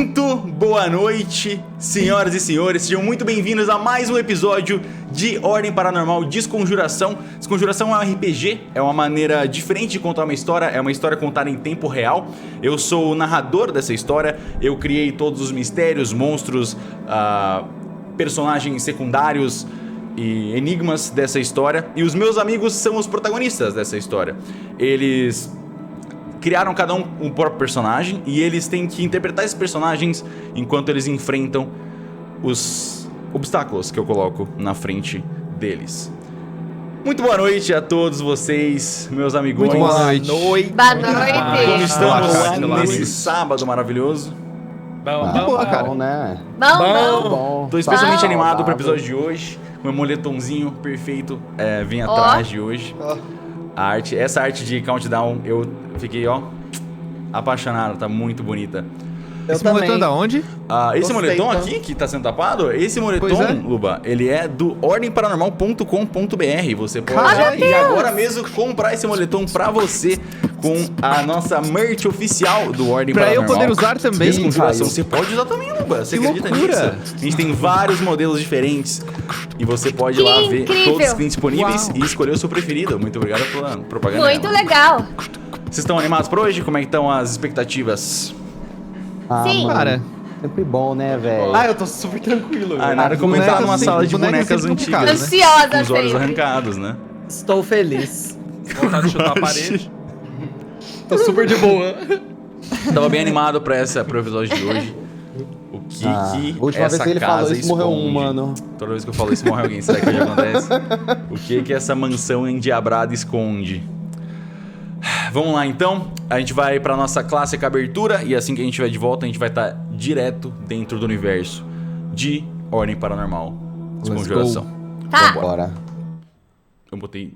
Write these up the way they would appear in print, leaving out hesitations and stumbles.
Muito boa noite, senhoras e senhores. Sejam muito bem-vindos a mais um episódio de Ordem Paranormal Desconjuração. Desconjuração é um RPG, é uma maneira diferente de contar uma história, é uma história contada em tempo real. Eu sou o narrador dessa história, eu criei todos os mistérios, monstros, personagens secundários e enigmas dessa história. E os meus amigos são os protagonistas dessa história. Eles criaram cada um próprio personagem e eles têm que interpretar esses personagens enquanto eles enfrentam os obstáculos que eu coloco na frente deles. Muito boa noite a todos vocês, meus amigos. Muito boa noite. Boa noite. Como estamos nesse sábado maravilhoso? Boa, cara. Bom, né? Bom. Tô especialmente Bom. animado pro episódio de hoje. Meu moletomzinho perfeito vem atrás de hoje. Essa arte de countdown, eu fiquei, apaixonado, tá muito bonita. Esse moletom é da onde? Esse Gostei, moletom então. aqui, que tá sendo tapado, esse moletom, Pois é. Luba, ele é do ordemparanormal.com.br. Você pode Caralho. ir agora mesmo comprar esse moletom pra você com a nossa merch oficial do Ordem Pra eu Paranormal. poder usar também. Desconjuração. Você pode usar também, Luba. Você Que acredita loucura. nisso? A gente tem vários modelos diferentes e você pode ir lá ver incrível. todos que tem disponíveis Uau. e escolher o seu preferido. Muito obrigado pela propaganda. Muito legal. Vocês estão animados pra hoje? Como é que estão as expectativas? Sim. Mano, Cara, sempre bom, né, velho? Eu tô super tranquilo. Nada como entrar bonecas numa sempre- sala de bonecas bonecas sempre antigas, complicadas, né? Ansiosa Com os olhos sempre. arrancados, né? Estou feliz. Vontade de chutar a parede. Tô super de boa. Tava bem animado pro episódio de hoje. O que A que última essa vez que ele casa falou isso, morreu um, esconde? mano. Toda vez que eu falo isso, morre alguém. Será que hoje acontece? O que que essa mansão endiabrada esconde? Vamos lá, então. A gente vai pra nossa clássica abertura e assim que a gente estiver de volta, a gente vai estar direto dentro do universo de Ordem Paranormal Desconjuração. Tá. Bora. Eu botei...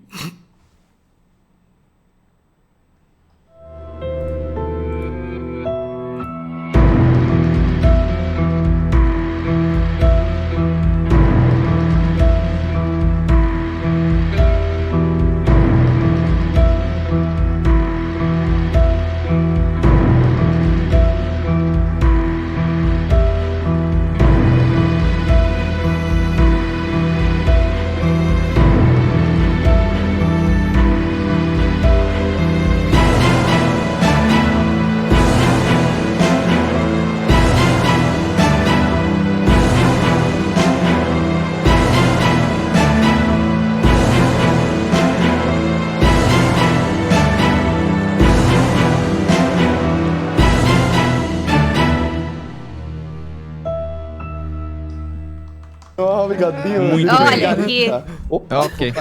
Obrigadinho. Muito Olha obrigado. aqui. Opa. ok.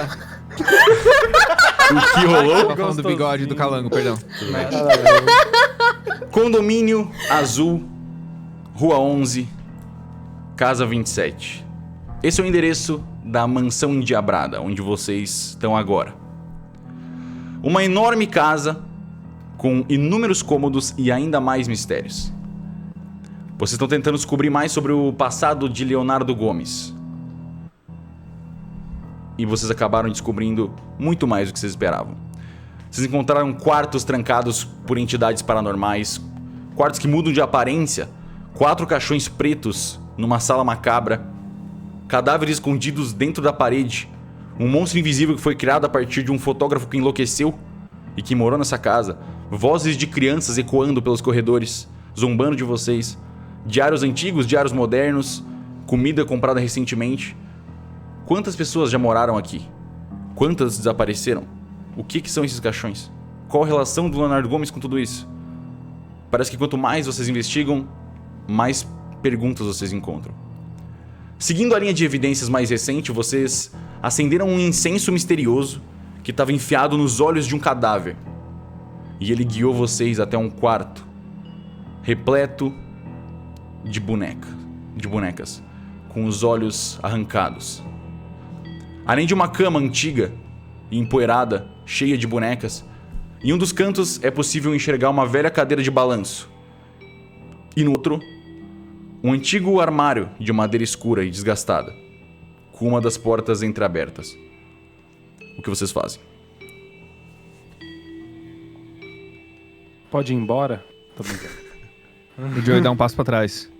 O que rolou? Tava falando do bigode do calango, perdão. Condomínio Azul, Rua 11, Casa 27. Esse é o endereço da mansão endiabrada, onde vocês estão agora. Uma enorme casa com inúmeros cômodos e ainda mais mistérios. Vocês estão tentando descobrir mais sobre o passado de Leonardo Gomes. E vocês acabaram descobrindo muito mais do que vocês esperavam. Vocês encontraram quartos trancados por entidades paranormais, quartos que mudam de aparência, 4 caixões pretos numa sala macabra, cadáveres escondidos dentro da parede, um monstro invisível que foi criado a partir de um fotógrafo que enlouqueceu e que morou nessa casa, vozes de crianças ecoando pelos corredores, zombando de vocês, diários antigos, diários modernos, comida comprada recentemente. Quantas pessoas já moraram aqui? Quantas desapareceram? O que são esses caixões? Qual a relação do Leonardo Gomes com tudo isso? Parece que quanto mais vocês investigam, mais perguntas vocês encontram. Seguindo a linha de evidências mais recente, vocês acenderam um incenso misterioso que estava enfiado nos olhos de um cadáver. E ele guiou vocês até um quarto repleto de bonecas, com os olhos arrancados. Além de uma cama antiga e empoeirada, cheia de bonecas, em um dos cantos é possível enxergar uma velha cadeira de balanço. E no outro, um antigo armário de madeira escura e desgastada, com uma das portas entreabertas. O que vocês fazem? Pode ir embora? Tô brincando. O Joey dá um passo pra trás.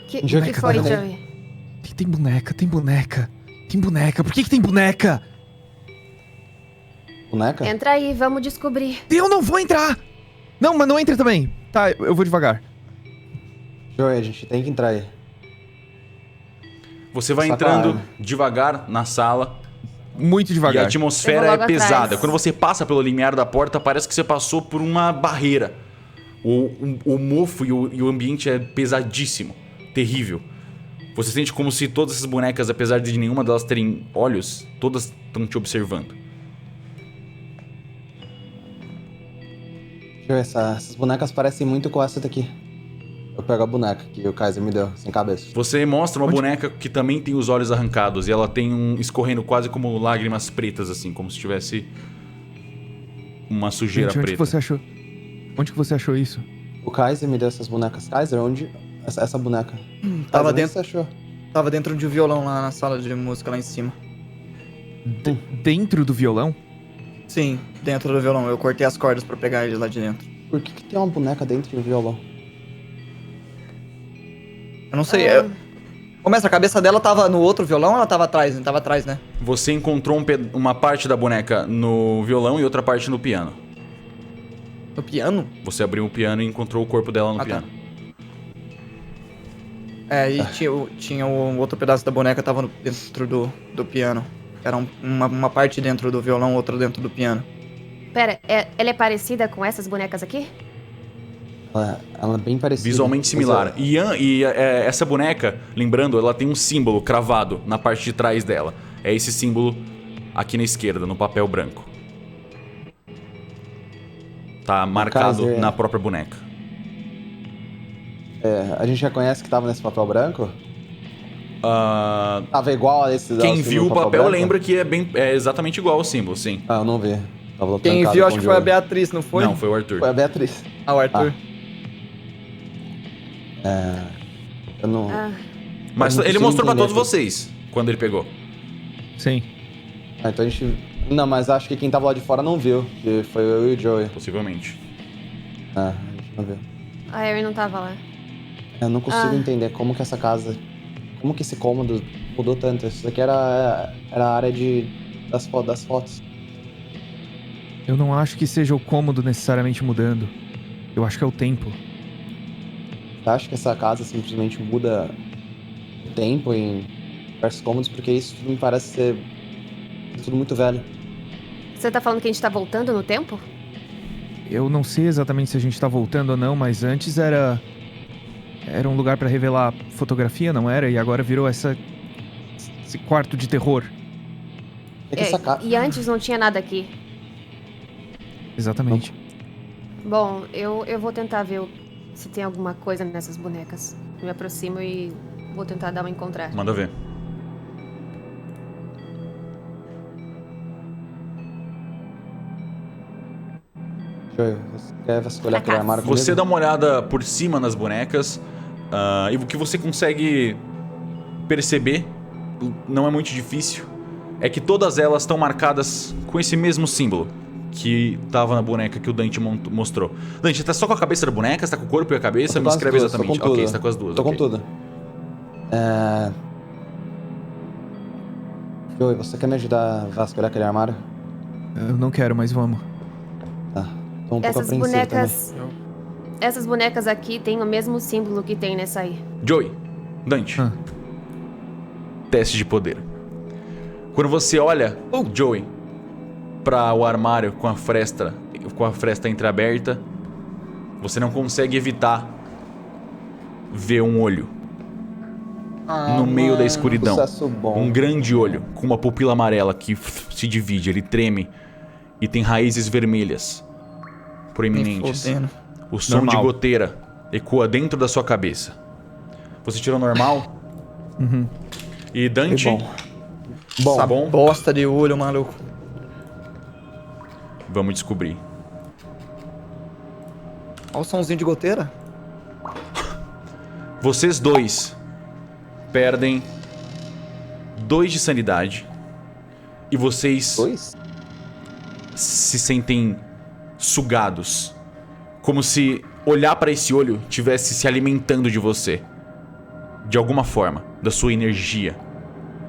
Que Angélica, foi, cadê? Joey? Tem boneca, tem boneca. Tem boneca. Por que tem boneca? Boneca? Entra aí, vamos descobrir. Eu não vou entrar! Não, mas não entra também. Tá, eu vou devagar. Joey, a gente tem que entrar aí. Você vai Só entrando claro. devagar na sala Muito e a devagar. Eu atmosfera vou é logo pesada. atrás. Quando você passa pelo limiar da porta, parece que você passou por uma barreira. O mofo e o ambiente é pesadíssimo, terrível. Você sente como se todas essas bonecas, apesar de nenhuma delas terem olhos, todas estão te observando. Joey, essas bonecas parecem muito com essa daqui. Eu pego a boneca que o Kaiser me deu, sem cabeça. Você mostra uma boneca que também tem os olhos arrancados e ela tem escorrendo quase como lágrimas pretas, assim, como se tivesse uma sujeira Gente, onde que preta. você achou? Onde que você achou isso? O Kaiser me deu essas bonecas. Kaiser, onde? Essa boneca. Tava Kaiser, onde dentro. você achou? Tava dentro de um violão lá na sala de música lá em cima. Dentro do violão? Sim, dentro do violão. Eu cortei as cordas pra pegar ele lá de dentro. Por que tem uma boneca dentro de um violão? Eu não sei. Ô, mestre, a cabeça dela tava no outro violão ou ela tava atrás? Não tava atrás, né? Você encontrou uma parte da boneca no violão e outra parte no piano. No piano? Você abriu o piano e encontrou o corpo dela no Ah, tá. piano. É, e tinha o outro pedaço da boneca tava dentro do piano. Era uma parte dentro do violão, outra dentro do piano. Pera, ela é parecida com essas bonecas aqui? Ela é bem parecida. Visualmente similar. Essa boneca, lembrando, ela tem um símbolo cravado na parte de trás dela. É esse símbolo aqui na esquerda, no papel branco. Tá marcado Kaiser, na própria boneca. A gente já conhece que tava nesse papel branco? Ah, Tava igual a esse quem ao viu o símbolo papel branco? lembra que é exatamente igual ao símbolo, sim. Ah, eu não vi. Tava Quem trancado viu, com acho o que foi a Joey. Beatriz, não foi? Não, foi o Arthur. Foi a Beatriz. Ah, o Arthur. Eu não... Mas eu não ele consigo mostrou pra entender todos tudo. vocês quando ele pegou. Sim. Então a gente... Não, mas acho que quem tava lá de fora não viu. Que foi eu e o Joey. Possivelmente. A gente não viu. A Harry não tava lá. Eu não consigo entender como que essa casa... Como que esse cômodo mudou tanto. Isso aqui era a área das fotos. Eu não acho que seja o cômodo necessariamente mudando. Eu acho que é o tempo. Você acha que essa casa simplesmente muda o tempo em diversos cômodos? Porque isso me parece ser tudo muito velho. Você tá falando que a gente tá voltando no tempo? Eu não sei exatamente se a gente tá voltando ou não, mas antes era um lugar pra revelar fotografia, não era? E agora virou esse quarto de terror. É que essa casa... E antes não tinha nada aqui. Exatamente. Bom, eu vou tentar ver se tem alguma coisa nessas bonecas. Me aproximo e vou tentar dar uma encontrar. Manda ver. Joey, você quer vasculhar aquele armário comigo? Você dá uma olhada por cima nas bonecas e o que você consegue perceber, não é muito difícil, é que todas elas estão marcadas com esse mesmo símbolo que tava na boneca que o Dante mostrou. Dante, tá só com a cabeça da boneca? Você tá com o corpo e a cabeça? Eu tô Me com as escreve duas, tô exatamente. com tudo. Ok, você tá com as duas. Tô com ok. tudo. Joey, você quer me ajudar a vasculhar aquele armário? Eu não quero, mas vamos. Tá. Tô um pouco Essas apreensivo bonecas. Essas bonecas aqui têm o mesmo símbolo que tem nessa aí. Joey, Dante. Ah. Teste de poder. Quando você olha, Joey, para o armário com a fresta entreaberta, você não consegue evitar ver um olho no meio da escuridão. Sucesso bom. Um grande olho com uma pupila amarela que se divide, ele treme e tem raízes vermelhas proeminentes. fodendo. O som Normal. de goteira ecoa dentro da sua cabeça. Você tirou normal? Uhum. E Dante? Bom. Bom, Essa bom. bosta de olho, maluco. Vamos descobrir. Olha o somzinho de goteira. Vocês dois perdem 2 de sanidade e vocês 2? se sentem sugados. Como se olhar pra esse olho tivesse se alimentando de você. De alguma forma, da sua energia.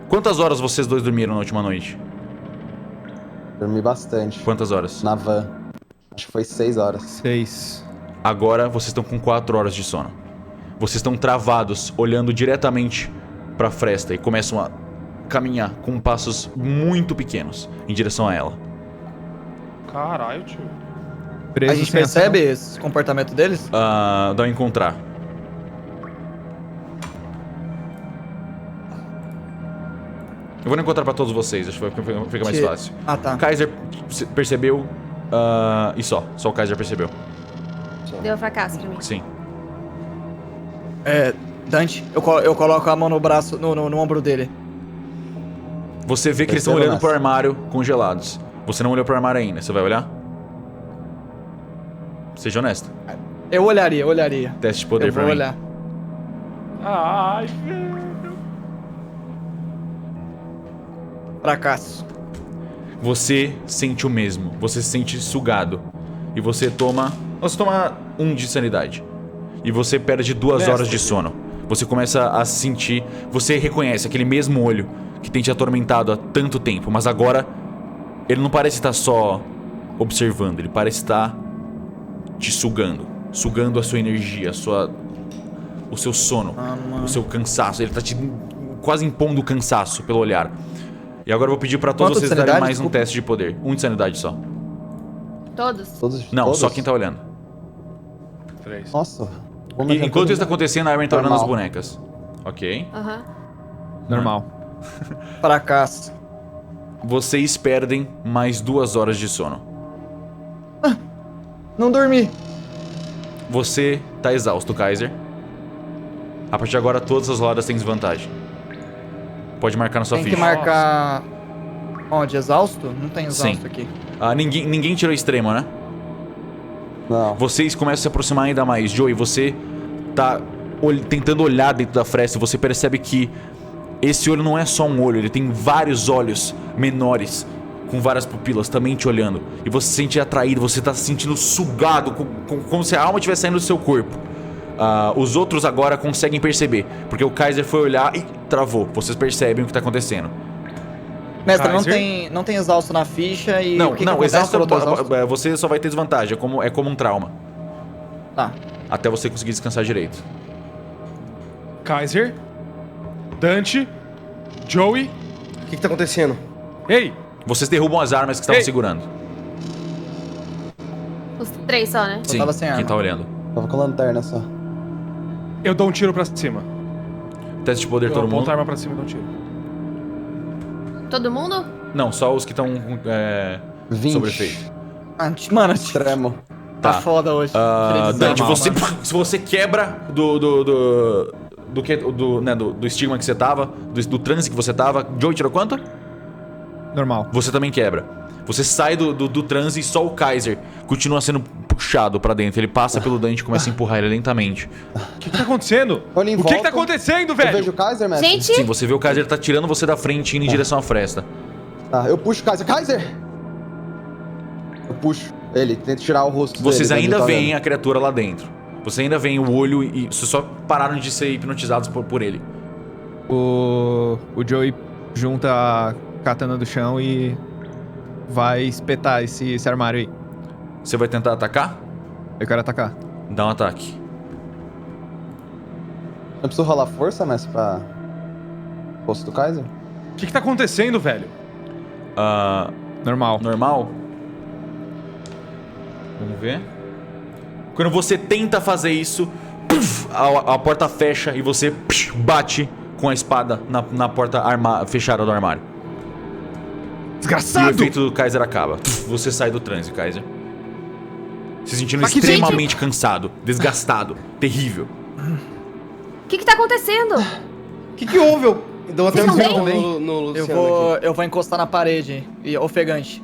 Quantas horas vocês dois dormiram na última noite? Dormi bastante. Quantas horas? Na van. Acho que foi 6 horas. 6. Agora vocês estão com 4 horas de sono. Vocês estão travados, olhando diretamente pra fresta e começam a caminhar com passos muito pequenos em direção a ela. Caralho, tio. Preso A gente sem percebe ação. esse comportamento deles? Dá um encontrar. Eu vou encontrar pra todos vocês, acho que fica mais fácil. Ah, tá. O Kaiser percebeu e só o Kaiser percebeu. Deu fracasso pra mim. Sim. Dante, eu coloco a mão no braço, no ombro dele. Você vê que eles estão Perceba, olhando pro mestre. armário congelados. Você não olhou pro armário ainda, você vai olhar? Seja honesto. Eu olharia. Teste de poder Eu pra vou mim. olhar. Ai, velho. Fracasso. Você sente o mesmo. Você se sente sugado. E você toma 1 de sanidade. E você perde 2 horas de sono. Você começa a se sentir. Você reconhece aquele mesmo olho que tem te atormentado há tanto tempo. Mas agora ele não parece estar só observando. Ele parece estar te sugando. Sugando a sua energia, o seu sono, o seu cansaço. Ele tá te quase impondo cansaço pelo olhar. E agora eu vou pedir pra todos Quanto de vocês darem sanidade? mais um Desculpa. teste de poder. 1 de sanidade só. Todos? Não, todos? só quem tá olhando. 3. Nossa. E, enquanto isso tá acontecendo, a Erin tá olhando as Normal. bonecas. Ok. Aham. Normal. Fracasso. Vocês perdem mais 2 horas de sono. Não dormi. Você tá exausto, Kaiser. A partir de agora, todas as rodadas têm desvantagem. Pode marcar na sua Tem ficha. que marcar... Onde? Exausto? Não tem exausto Sim. aqui. Ninguém tirou extremo, né? Não. Vocês começam a se aproximar ainda mais. Joey, você tá tentando olhar dentro da fresta e você percebe que esse olho não é só um olho, ele tem vários olhos menores, com várias pupilas também te olhando. E você se sente atraído, você tá se sentindo sugado, como se a alma estivesse saindo do seu corpo. Os outros agora conseguem perceber, porque o Kaiser foi olhar e travou. Vocês percebem o que tá acontecendo. Mestre, Kaiser? não tem exausto na ficha e... Não, o que não, que acontece exausto, pelo outro exausto? você só vai ter desvantagem, é como um trauma. Tá. Até você conseguir descansar direito. Kaiser, Dante, Joey. O que tá acontecendo? Ei, Vocês derrubam as armas que estavam Ei! segurando. Os 3 só, né? Sim, tava sem quem arma. tá olhando. Tava com lanterna só. eu dou um tiro pra cima. Teste de poder Eu todo aponto mundo. a arma pra cima e dou um tiro. Todo mundo? Não, só os que estão 20. sobre efeito. Mano, Extremo. tá Tá. foda hoje. Queria dizer Dante, mal, você, mano. se você quebra do estigma que você tava, do transe que você tava. Joey tirou quanto? Normal. Você também quebra. Você sai do transe e só o Kaiser continua sendo puxado pra dentro. Ele passa pelo Dante e começa a empurrar ele lentamente. O que tá acontecendo? Olha em O que volta. tá acontecendo, Eu velho? vejo o Kaiser, mestre? Gente! Sim, você vê o Kaiser tá tirando você da frente e indo em direção à fresta. Tá, eu puxo o Kaiser. Kaiser! Eu puxo ele, tento tirar o rosto Vocês dele, ainda ele tá veem vendo. a criatura lá dentro. Você ainda veem o olho e vocês só pararam de ser hipnotizados por ele. O Joey junta a katana do chão e vai espetar esse armário aí. Você vai tentar atacar? Eu quero atacar. Dá um ataque. Eu preciso rolar força, mestre, pra... rosto do Kaiser? O que tá acontecendo, velho? Normal. Normal? Vamos ver. Quando você tenta fazer isso, a porta fecha e você bate com a espada na porta fechada do armário. E o Desgraçado! efeito do Kaiser acaba. Você sai do transe, Kaiser. Se sentindo Mas que extremamente cansado, desgastado, terrível. O que tá acontecendo? O que houve? Eu dou até Vocês um não tiro veem? no Luciano aqui. Eu vou encostar na parede, e ofegante.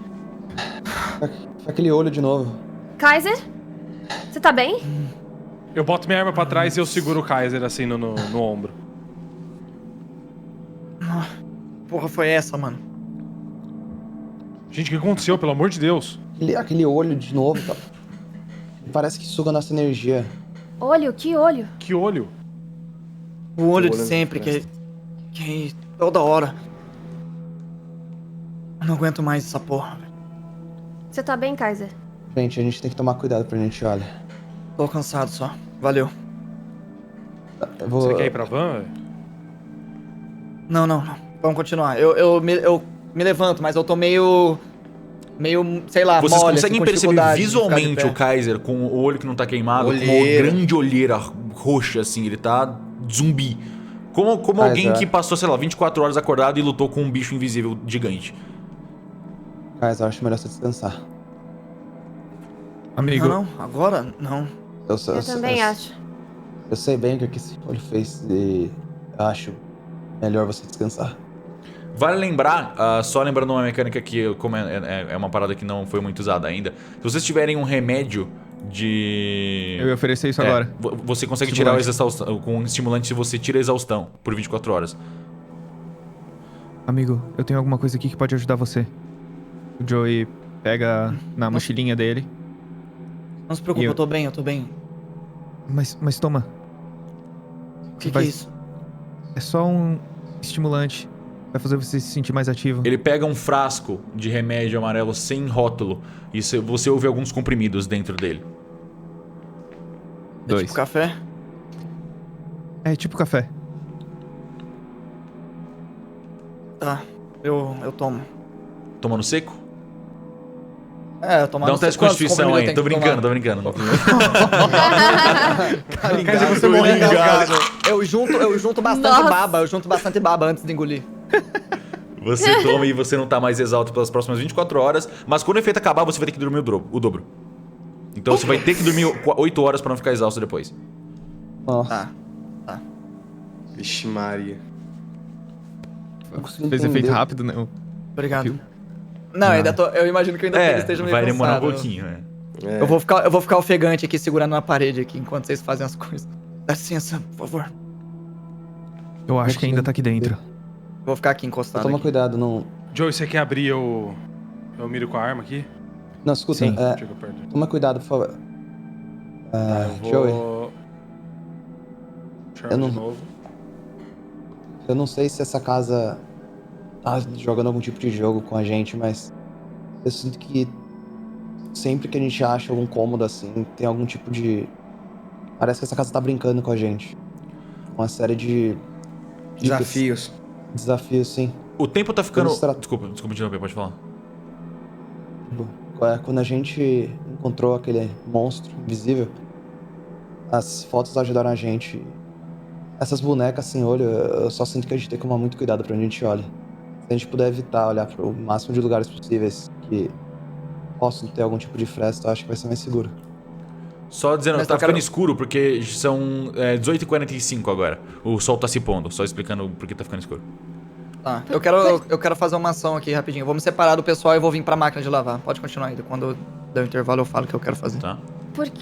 Aquele olho de novo. Kaiser? Você tá bem? Eu boto minha arma pra trás e eu seguro o Kaiser assim no ombro. Porra, foi essa, mano? Gente, o que aconteceu, pelo amor de Deus? Aquele olho de novo, tá? Parece que suga nossa energia. Olho, que olho? Que olho? O olho de olho sempre, da que toda hora. Eu não aguento mais essa porra, velho. Você tá bem, Kaiser? Gente, a gente tem que tomar cuidado pra gente olha. Tô cansado só. Valeu. Eu vou... Você quer ir pra van, velho? Não. Vamos continuar. Eu me levanto, mas eu tô meio, sei lá, Vocês mole, conseguem assim, com perceber dificuldade de visualmente ficar de o pé. Kaiser com o olho que não tá queimado, com uma Olheira. grande olheira roxa, assim, ele tá zumbi. Como Kaiser. alguém que passou, sei lá, 24 horas acordado e lutou com um bicho invisível gigante. Kaiser, eu acho melhor você descansar. Amigo, Não, agora não. Eu também acho. Eu sei bem o que esse olho fez e eu acho melhor você descansar. Vale lembrar, só lembrando uma mecânica que como é uma parada que não foi muito usada ainda. Se vocês tiverem um remédio de... eu ia oferecer isso agora. Você consegue Estimulante. tirar a exaustão com um estimulante se você tira a exaustão por 24 horas. Amigo, eu tenho alguma coisa aqui que pode ajudar você. O Joey pega na mochilinha dele. Não se preocupe, eu tô bem. Mas toma, O que Vai- é isso? é só um estimulante. Vai fazer você se sentir mais ativo. Ele pega um frasco de remédio amarelo sem rótulo e você ouve alguns comprimidos dentro dele. É 2. tipo café? É tipo café. Tá, eu tomo. Toma no seco? É, eu tomo. Dá um teste de constituição aí. Tô brincando. Tá ligado? Você morreu engasgado. Eu junto bastante Nossa. baba, antes de engolir. Você toma e você não tá mais exausto pelas próximas 24 horas, mas quando o efeito acabar, você vai ter que dormir o dobro. Então você vai ter que dormir 8 horas pra não ficar exausto depois. Nossa, Tá. Vixe Maria. não consigo Fez entender. efeito rápido, né? Obrigado. Viu? Não, ainda tô. Eu imagino que eu ainda esteja meio vai demorar um cansado. pouquinho, né? É. Eu vou ficar ofegante aqui, segurando na parede aqui, enquanto vocês fazem as coisas. Dá licença, por favor. Eu acho que ainda tá aqui dentro. Vou ficar aqui encostado. Toma aqui. cuidado, não... Joey, você quer abrir eu miro com a arma aqui? Não, escuta, Sim. Chega perto. toma cuidado, por favor. Eu Joey, vou... Charme Eu não- de novo. eu não sei se essa casa tá jogando algum tipo de jogo com a gente, mas eu sinto que sempre que a gente acha algum cômodo assim, tem algum tipo de... Parece que essa casa tá brincando com a gente. Uma série de dicas, Desafios. desafios, sim. O tempo tá ficando... Vamos tra- Desculpa interromper, pode falar. Quando a gente encontrou aquele monstro invisível, as fotos ajudaram a gente. Essas bonecas sem olho, eu só sinto que a gente tem que tomar muito cuidado pra onde a gente olha. Se a gente puder evitar olhar pro máximo de lugares possíveis que possam ter algum tipo de fresta, eu acho que vai ser mais seguro. Só dizendo, Mas tá eu ficando quero- escuro porque são 18h45 agora. O sol tá se pondo, só explicando por que tá ficando escuro. Tá. Eu quero fazer uma ação aqui rapidinho. Vou me separar do pessoal e vou vir pra máquina de lavar. Pode continuar ainda. Quando der o intervalo eu falo o que eu quero fazer. Tá?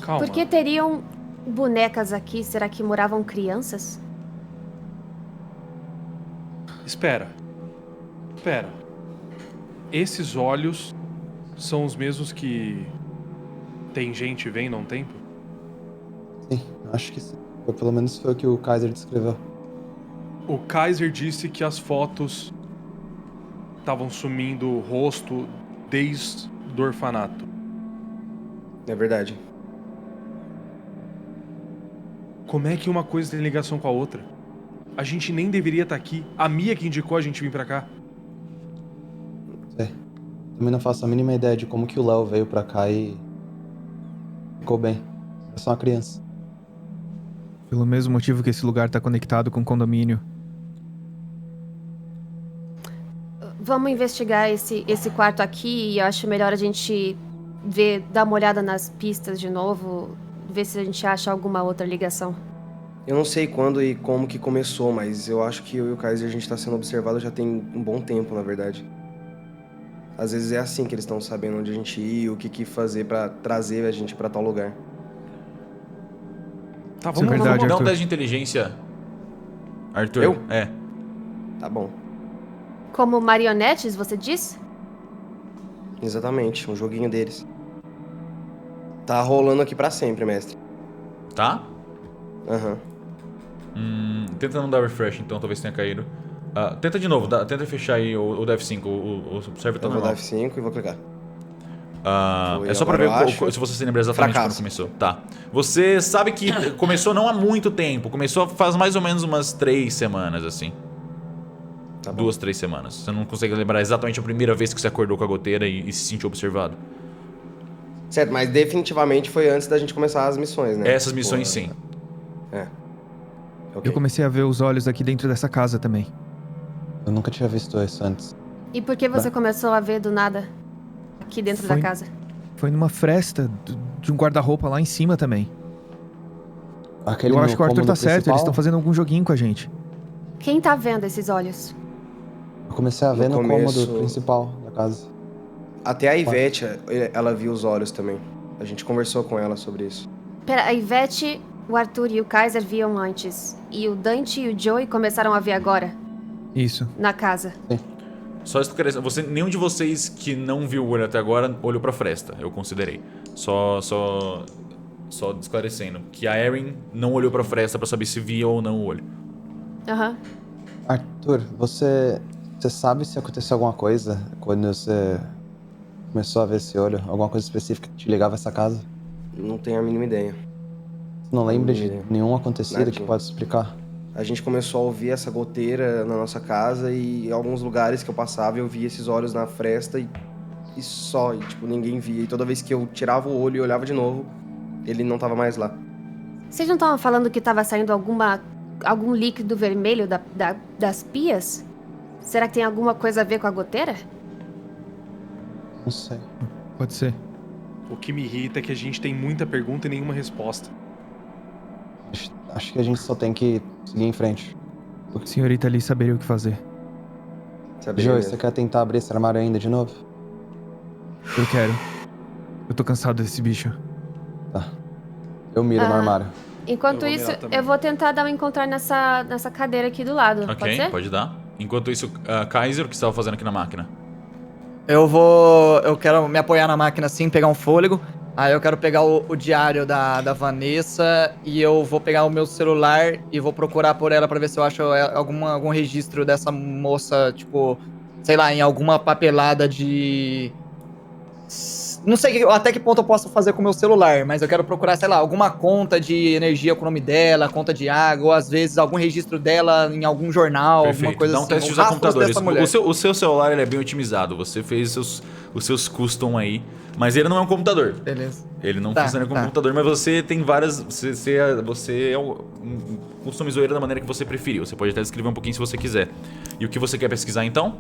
Calma. Por que teriam bonecas aqui? Será que moravam crianças? Espera. Esses olhos são os mesmos que tem gente vendo há um tempo? Sim, eu acho que sim. Ou pelo menos foi o que o Kaiser descreveu. O Kaiser disse que as fotos estavam sumindo o rosto desde o orfanato. É verdade. Como é que uma coisa tem ligação com a outra? A gente nem deveria estar aqui. A Mia que indicou a gente vir pra cá. Sei. Também não faço a mínima ideia de como que o Léo veio pra cá e ficou bem. É só uma criança. Pelo mesmo motivo que esse lugar tá conectado com o condomínio. Vamos investigar esse quarto aqui e eu acho melhor a gente dar uma olhada nas pistas de novo, ver se a gente acha alguma outra ligação. Eu não sei quando e como que começou, mas eu acho que eu e o Kaiser a gente tá sendo observado já tem um bom tempo, na verdade. Às vezes é assim que eles estão sabendo onde a gente ir, o que fazer pra trazer a gente pra tal lugar. Tá, Isso é vamos verdade, Dá um Arthur. teste de inteligência, Arthur. Eu? É. Tá bom. Como marionetes, você diz? Exatamente, um joguinho deles. Tá rolando aqui pra sempre, mestre. Tá? Aham. Tenta não dar refresh, então talvez tenha caído. Tenta de novo, tenta fechar aí o F5, o server tá Eu vou normal. dar F5 e vou clicar. É só pra ver agora eu acho. se você se lembra exatamente quando Fracasso. começou. Tá. Você sabe que começou não há muito tempo. Começou faz mais ou menos umas 3 semanas, assim. Tá bom. 2, 3 semanas. Você não consegue lembrar exatamente a primeira vez que você acordou com a goteira e se sentiu observado. Certo, mas definitivamente foi antes da gente começar as missões, né? Essas missões, sim. Ok. Eu comecei a ver os olhos aqui dentro dessa casa também. Eu nunca tinha visto isso antes. E por que você começou a ver do nada aqui dentro da Foi- casa? Foi numa fresta de um guarda-roupa lá em cima também. Aquele Eu acho no que o Arthur cômodo tá certo, principal, eles estão fazendo algum joguinho com a gente. Quem tá vendo esses olhos? Eu comecei a ver no começo- cômodo principal da casa. Até a Ivete, ela viu os olhos também. A gente conversou com ela sobre isso. Pera, a Ivete, o Arthur e o Kaiser viam antes. E o Dante e o Joey começaram a ver agora, Isso. na casa. Só esclarecendo, nenhum de vocês que não viu o olho até agora olhou pra fresta, eu considerei. Só esclarecendo que a Erin não olhou pra fresta pra saber se via ou não o olho. Aham. Arthur, você sabe se aconteceu alguma coisa quando você começou a ver esse olho? Alguma coisa específica que te ligava a essa casa? Não tenho a mínima ideia. Você não lembra de nenhum acontecido que Nadinha. pode explicar? A gente começou a ouvir essa goteira na nossa casa e em alguns lugares que eu passava eu via esses olhos na fresta e só, e tipo, ninguém via. E toda vez que eu tirava o olho e olhava de novo, ele não tava mais lá. Vocês não estavam falando que tava saindo algum líquido vermelho das pias? Será que tem alguma coisa a ver com a goteira? Não sei. Pode ser. O que me irrita é que a gente tem muita pergunta e nenhuma resposta. Acho que a gente só tem que seguir em frente. Senhorita ali saberia o que fazer. Sabe? Joey, você quer tentar abrir esse armário ainda de novo? Eu quero. Eu tô cansado desse bicho. Tá. Eu miro no Ah. armário. Enquanto Eu vou isso, mirar também. eu vou tentar dar um encontrar nessa cadeira aqui do lado. Pode Ok, ser? pode dar. Enquanto isso, Kaiser, o que você estava fazendo aqui na máquina? Eu quero me apoiar na máquina assim, pegar um fôlego. Aí eu quero pegar o diário da Vanessa e eu vou pegar o meu celular e vou procurar por ela pra ver se eu acho algum registro dessa moça, tipo, sei lá, em alguma papelada de... Não sei até que ponto eu posso fazer com o meu celular, mas eu quero procurar, sei lá, alguma conta de energia com o nome dela, conta de água, ou às vezes algum registro dela em algum jornal, alguma coisa Dá um assim. teste de Ou usar rastros computadores. dessa mulher. O seu celular ele é bem otimizado. Você fez os seus custom aí. Mas ele não é um computador. Beleza. Ele não Tá, funciona como tá. computador, mas você tem várias. Você customizou ele da maneira que você preferiu. Você pode até descrever um pouquinho se você quiser. E o que você quer pesquisar então?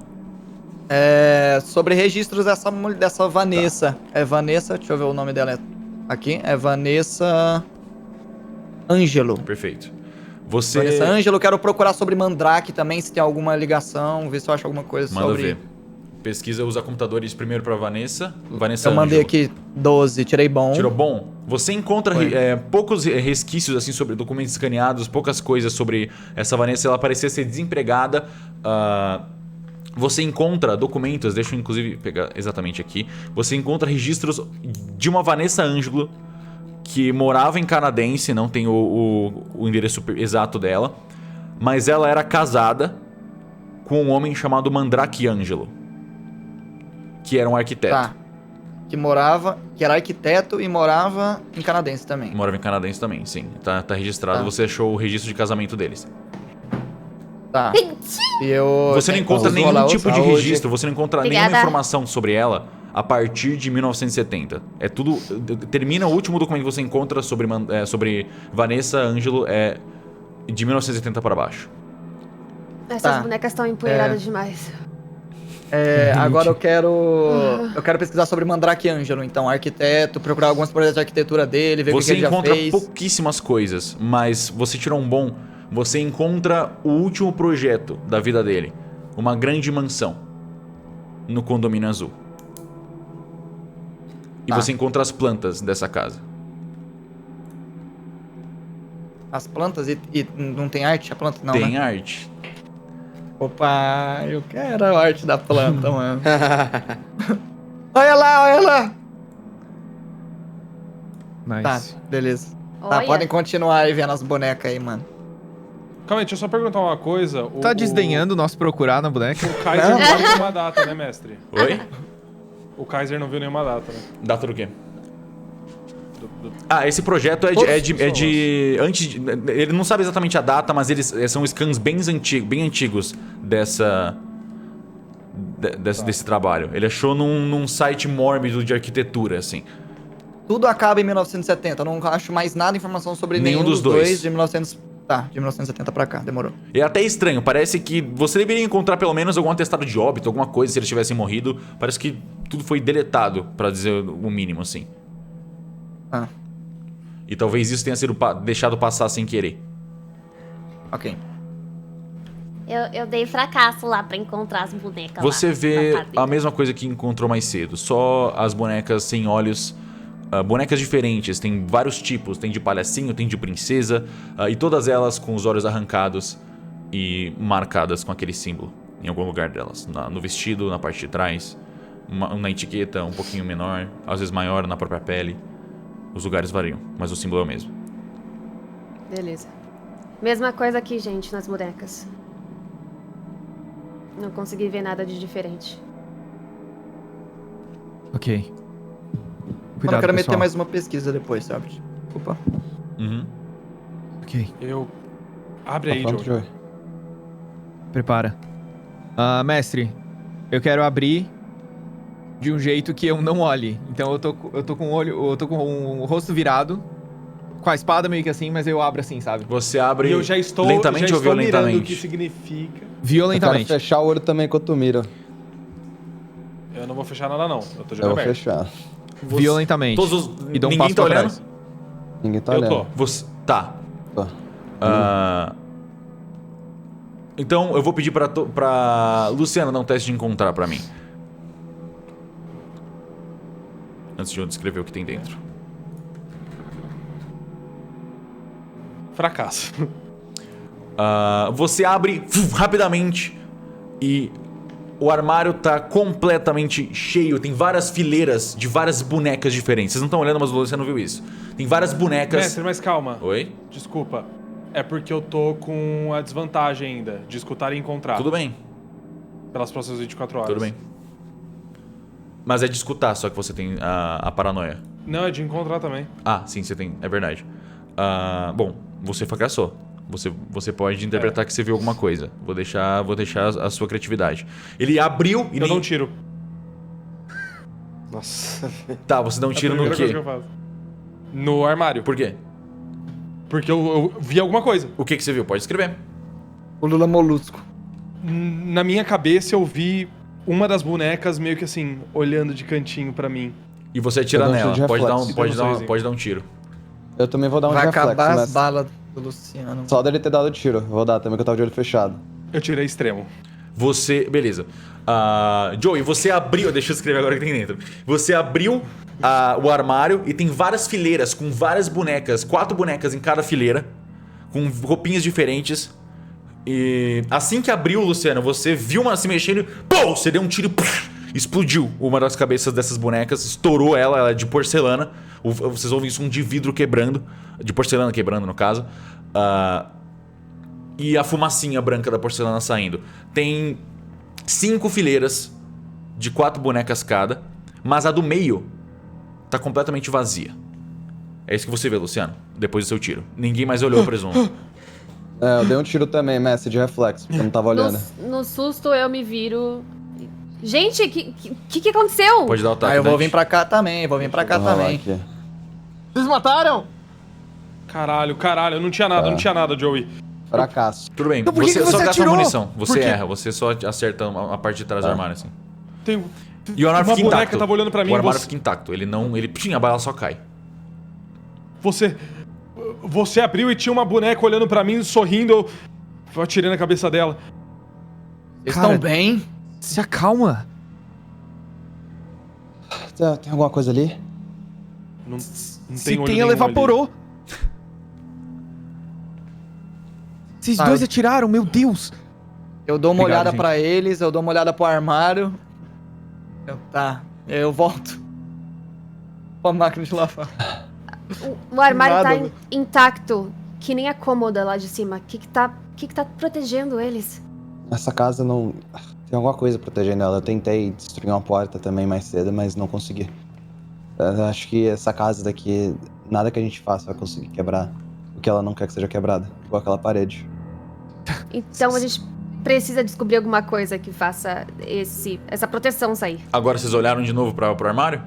Sobre registros dessa Vanessa. É Vanessa, deixa eu ver o nome dela aqui. É Vanessa Ângelo. Perfeito. Vanessa Ângelo, quero procurar sobre Mandrake também, se tem alguma ligação, ver se eu acho alguma coisa Manda sobre... ver. Pesquisa, usa computadores primeiro pra Vanessa. Vanessa Eu mandei Ângelo. aqui 12, tirei bom. Tirou bom? Você encontra Foi. poucos resquícios assim sobre documentos escaneados, poucas coisas sobre essa Vanessa. Ela parecia ser desempregada. Você encontra documentos, deixa eu inclusive pegar exatamente aqui. Você encontra registros de uma Vanessa Ângelo que morava em Canadense, não tem o endereço exato dela, mas ela era casada com um homem chamado Mandrake Ângelo, que era um arquiteto. Tá. Que era arquiteto e morava em Canadense também. Morava em Canadense também, sim. Tá registrado, Tá. Você achou o registro de casamento deles. Tá. E eu... Você não encontra Vou nenhum rolar tipo de outra. registro, você não encontra nenhuma Obrigada. informação sobre ela a partir de 1970. É tudo. Termina o último documento que você encontra sobre Vanessa Ângelo é de 1970 para baixo. Essas Tá. bonecas estão empoeiradas demais. Entendi. Agora eu quero pesquisar sobre Mandrake Ângelo, então, arquiteto, procurar alguns projetos de arquitetura dele, ver o que Você ele já encontra fez. pouquíssimas coisas, mas você tirou um bom. Você encontra o último projeto da vida dele. Uma grande mansão no condomínio azul. E Tá. você encontra as plantas dessa casa. As plantas e não tem arte a planta? Não, Tem né? arte. Opa, eu quero a arte da planta, mano. Olha lá, olha lá! Nice. Tá, beleza. Tá, Olha. podem continuar aí vendo as bonecas aí, mano. Calma aí, deixa eu só perguntar uma coisa. Tá desdenhando nós procurar na boneca? O Kaiser não viu nenhuma data, né, mestre? Oi? O Kaiser não viu nenhuma data, né? Data do quê? Do- Ah, esse projeto é Todas de, as é de antes ele não sabe exatamente a data, mas eles são scans bem antigos desse trabalho. Ele achou num site mórbido de arquitetura, assim. Tudo acaba em 1970. Eu não acho mais nada de informação sobre Nenhum nenhum dos dos dois. dois de 1900. Tá, de 1970 pra cá, demorou. É até estranho, parece que você deveria encontrar pelo menos algum atestado de óbito, alguma coisa se eles tivessem morrido. Parece que tudo foi deletado, pra dizer o mínimo, assim. Ah, E talvez isso tenha sido deixado passar sem querer. ok. Eu dei fracasso lá pra encontrar as bonecas Você lá, vê na cadeira. a mesma coisa que encontrou mais cedo, só as bonecas sem olhos, bonecas diferentes, tem vários tipos, tem de palhacinho, tem de princesa, e todas elas com os olhos arrancados e marcadas com aquele símbolo em algum lugar delas, no vestido, na parte de trás, na etiqueta um pouquinho menor, às vezes maior na própria pele. Os lugares variam, mas o símbolo é o mesmo. Beleza. Mesma coisa aqui, gente, nas bonecas. Não consegui ver nada de diferente. Ok. Eu Cuidado, quero meter pessoal. mais uma pesquisa depois, sabe? Desculpa. Uhum. Ok, Eu... Abre Tá aí, pronto, Joey. Joey? prepara. Mestre, eu quero abrir de um jeito que eu não olhe. Então eu tô com o olho, eu tô com o rosto virado, com a espada meio que assim, mas eu abro assim, sabe? Você abre E eu já estou, lentamente já ou estou mirando o violentamente? que significa. Eu quero Violentamente. fechar o olho também enquanto tu mira. Eu não vou fechar nada, não. Eu tô Eu jogando vou aberto. fechar. Violentamente. Todos os... E dou um Ninguém passo tá pra olhando? trás. Ninguém tá Eu olhando. tô. Você... Tá. Tô. Então eu vou pedir pra Luciana dar um teste de encontrar pra mim. Antes de eu descrever o que tem dentro. Fracasso. Você abre rapidamente e o armário tá completamente cheio. Tem várias fileiras de várias bonecas diferentes. Vocês não estão olhando, mas o Luciano viu isso. Tem várias bonecas. Mestre, mas calma. Oi? Desculpa. É porque eu tô com a desvantagem ainda de escutar e encontrar. Tudo bem, Pelas próximas 24 horas. tudo bem. Mas é de escutar, só que você tem a paranoia. Não, é de encontrar também. Ah, sim, você tem. É verdade. Bom, você fracassou. Você pode interpretar que você viu alguma coisa. Vou deixar a sua criatividade. Ele abriu e Eu dou um tiro. Nossa, Tá, você dá um tiro É a no primeira coisa quê? que eu faço. No armário. Por quê? Porque eu vi alguma coisa. O que você viu? Pode escrever. O Lula Molusco. Na minha cabeça eu vi uma das bonecas meio que assim, olhando de cantinho pra mim. E você atira Eu dou um nela. tiro de Pode dar, reflexo. pode dar um tiro. Eu também vou dar um Vai de reflexo, acabar mas as balas do Luciano. só dele ter dado tiro. Eu vou dar também que eu tava de olho fechado. Eu tirei extremo. Você. Beleza. Joey, você abriu. Deixa eu escrever agora o que tem dentro. Você abriu o armário e tem várias fileiras com várias bonecas. 4 bonecas em cada fileira. Com roupinhas diferentes. E assim que abriu, Luciano, você viu uma se mexendo e. Pô! Você deu um tiro e explodiu uma das cabeças dessas bonecas. Estourou ela é de porcelana. Vocês ouvem som de vidro quebrando. De porcelana quebrando, no caso. E a fumacinha branca da porcelana saindo. Tem 5 fileiras de 4 bonecas cada, mas a do meio tá completamente vazia. É isso que você vê, Luciano, depois do seu tiro. Ninguém mais olhou, presumo. Eu dei um tiro também, mestre, de reflexo, porque eu não tava olhando. No susto eu me viro. Gente, que aconteceu? Pode dar o ataque. Ah, eu vou Dante. vir pra cá também, vou vir pra cá Vou rolar também. aqui. Vocês mataram? Caralho, eu não tinha nada, Joey. Fracasso. Tudo bem, Então por que que só você gasta atirou? munição. Por Você quê? erra, você só acerta a parte de trás do armário, assim. Tem E o armário uma fica boneca intacto. tava olhando pra mim. O armário fica intacto. Ele não. A bala só cai. Você abriu e tinha uma boneca olhando pra mim, sorrindo. Eu atirei na cabeça dela. Vocês Cara, estão bem? Se acalma. Tem alguma coisa ali? Não Se tem olho tem, nenhum ela ali. evaporou. Vocês Tá, dois eu- atiraram, meu Deus. Eu dou uma Obrigado, olhada gente. pra eles, eu dou uma olhada pro armário. Tá, eu volto. Pra máquina de lavar. O armário Nada, tá né? intacto, que nem a cômoda lá de cima. O que que tá protegendo eles? Essa casa não... Tem alguma coisa protegendo ela. Eu tentei destruir uma porta também mais cedo, mas não consegui. Eu acho que essa casa daqui, nada que a gente faça vai conseguir quebrar o que ela não quer que seja quebrada. Igual aquela parede. Então a gente precisa descobrir alguma coisa que faça essa proteção sair. Agora vocês olharam de novo pro armário?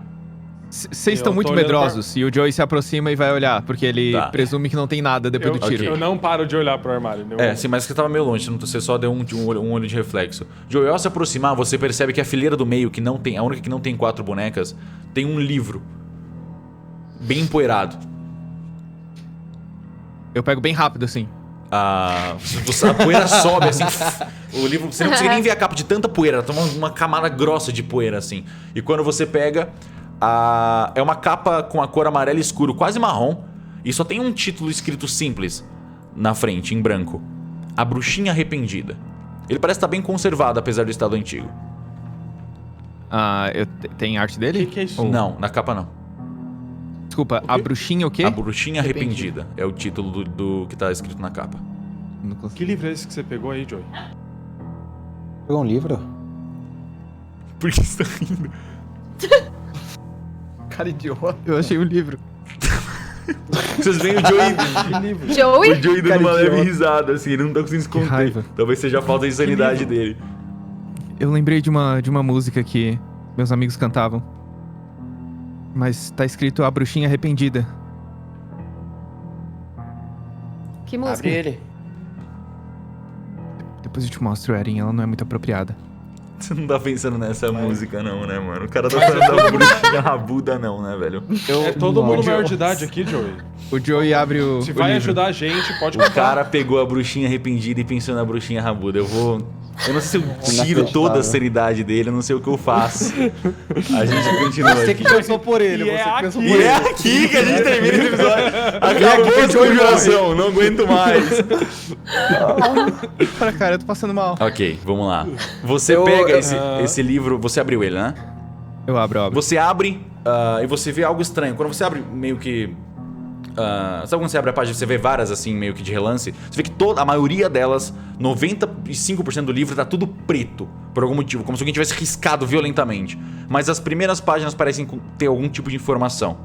Vocês estão Eu muito tô olhando medrosos e o Joey se aproxima e vai olhar, porque ele Tá. presume que não tem nada depois do tiro. Eu não paro de olhar pro armário. Sim, mas você tava meio longe, você só deu um olho de reflexo. Joey, ao se aproximar, você percebe que a fileira do meio, a única que não tem 4 bonecas, tem um livro. Bem empoeirado. Eu pego bem rápido, assim. A poeira sobe, assim. O livro, você não consegue nem ver a capa de tanta poeira. Ela toma uma camada grossa de poeira, assim. E quando você pega, é uma capa com a cor amarela escuro, quase marrom. E só tem um título escrito simples na frente, em branco. A Bruxinha Arrependida. Ele parece estar bem conservado, apesar do estado antigo. Tem arte dele? Que é isso? Ou- Não, na capa não. Desculpa, a bruxinha o quê? A Bruxinha Arrependida é o título do que tá escrito na capa. Não consigo. Que livro é esse que você pegou aí, Joey? Pegou um livro? Por que você tá rindo? Cara idiota. Eu achei um livro. Vocês veem o Joey... Joey? O Joey dando Cara uma leve idiota. risada, assim, ele não tá conseguindo se Que conter. raiva. Talvez seja a falta de sanidade dele. Eu lembrei de uma música que meus amigos cantavam. Mas tá escrito A Bruxinha Arrependida. Que música? Abre ele. Depois eu te mostro, Eren, ela não é muito apropriada. Você não tá pensando nessa música, não, né, mano? O cara tá falando da Bruxinha Rabuda, não, né, velho? É todo mundo Nossa. maior de idade aqui, Joey. O Joey abre o Se o vai livro. ajudar a gente, pode O contar. cara pegou a Bruxinha Arrependida e pensou na Bruxinha Rabuda. Eu não sei se eu tiro Inacreditável. toda a seriedade dele, eu não sei o que eu faço. A gente continua Você aqui. que pensou por ele, E é você que pensou aqui. por E ele. é aqui que a gente termina esse episódio. Acabou a desconjuração, não aguento mais. Para, cara, eu tô passando mal. Ok, vamos lá. Você Eu- pega esse livro, você abriu ele, né? Eu abro. Você abre e você vê algo estranho. Quando você abre meio que... sabe quando você abre a página e você vê várias assim, meio que de relance? Você vê que a maioria delas, 95% do livro, tá tudo preto. Por algum motivo, como se alguém tivesse riscado violentamente. Mas as primeiras páginas parecem ter algum tipo de informação.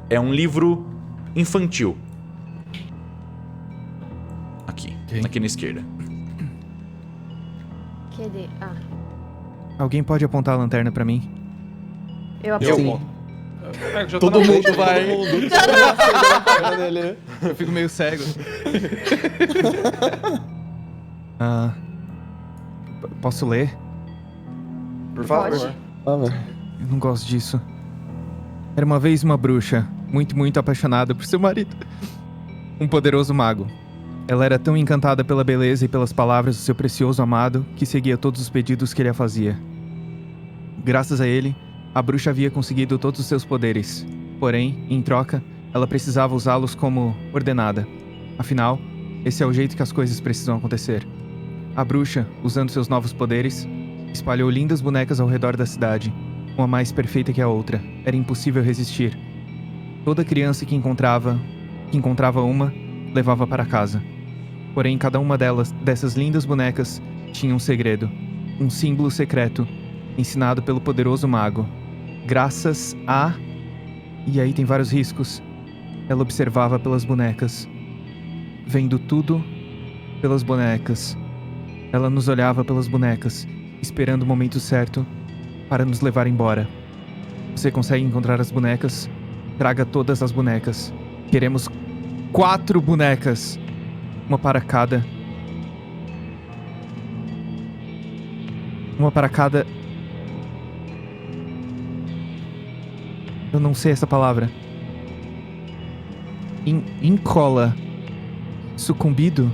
É um livro infantil. Aqui, Ok. aqui na esquerda. Cadê? Ah, Alguém pode apontar a lanterna pra mim? eu Eu aprendi. conto. Já tô Todo na mundo frente, vai. Eu fico meio cego. Posso ler? Por favor. Pode. Ah, velho. Eu não gosto disso. Era uma vez uma bruxa, muito apaixonada por seu marido. Um poderoso mago. Ela era tão encantada pela beleza e pelas palavras do seu precioso amado que seguia todos os pedidos que ele a fazia. Graças a ele, a bruxa havia conseguido todos os seus poderes. Porém, em troca, ela precisava usá-los como ordenada. Afinal, esse é o jeito que as coisas precisam acontecer. A bruxa, usando seus novos poderes, espalhou lindas bonecas ao redor da cidade, uma mais perfeita que a outra. Era impossível resistir. Toda criança que encontrava uma, levava para casa. Porém, cada uma dessas lindas bonecas, tinha um segredo, um símbolo secreto, ensinado pelo poderoso mago. Graças a... E aí tem vários riscos. Ela observava pelas bonecas, vendo tudo pelas bonecas. Ela nos olhava pelas bonecas, esperando o momento certo para nos levar embora. Você consegue encontrar as bonecas? Traga todas as bonecas. Queremos 4 bonecas. Uma para cada. Uma para cada. Eu não sei essa palavra. Encola. Sucumbido?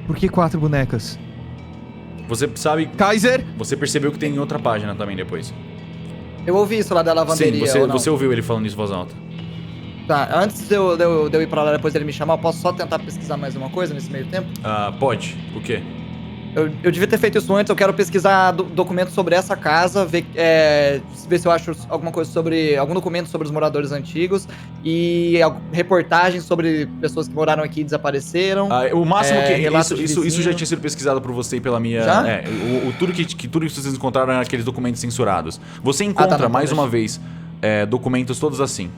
Por que 4 bonecas? Você sabe... Kaiser! Você percebeu que tem em outra página também depois. Eu ouvi isso lá da lavanderia. Sim, ou não? você ouviu ele falando isso em voz alta. Tá, antes de eu ir pra lá depois dele me chamar, eu posso só tentar pesquisar mais uma coisa nesse meio tempo? Pode. O quê? Eu devia ter feito isso antes, eu quero pesquisar documentos sobre essa casa, ver se eu acho alguma coisa sobre. Algum documento sobre os moradores antigos e reportagens sobre pessoas que moraram aqui e desapareceram. O máximo que. relato de Isso vizinho. já tinha sido pesquisado por você e pela minha. Já? Tudo que vocês encontraram eram aqueles documentos censurados. Você tá, encontra, não, mais deixa. uma vez, documentos todos assim.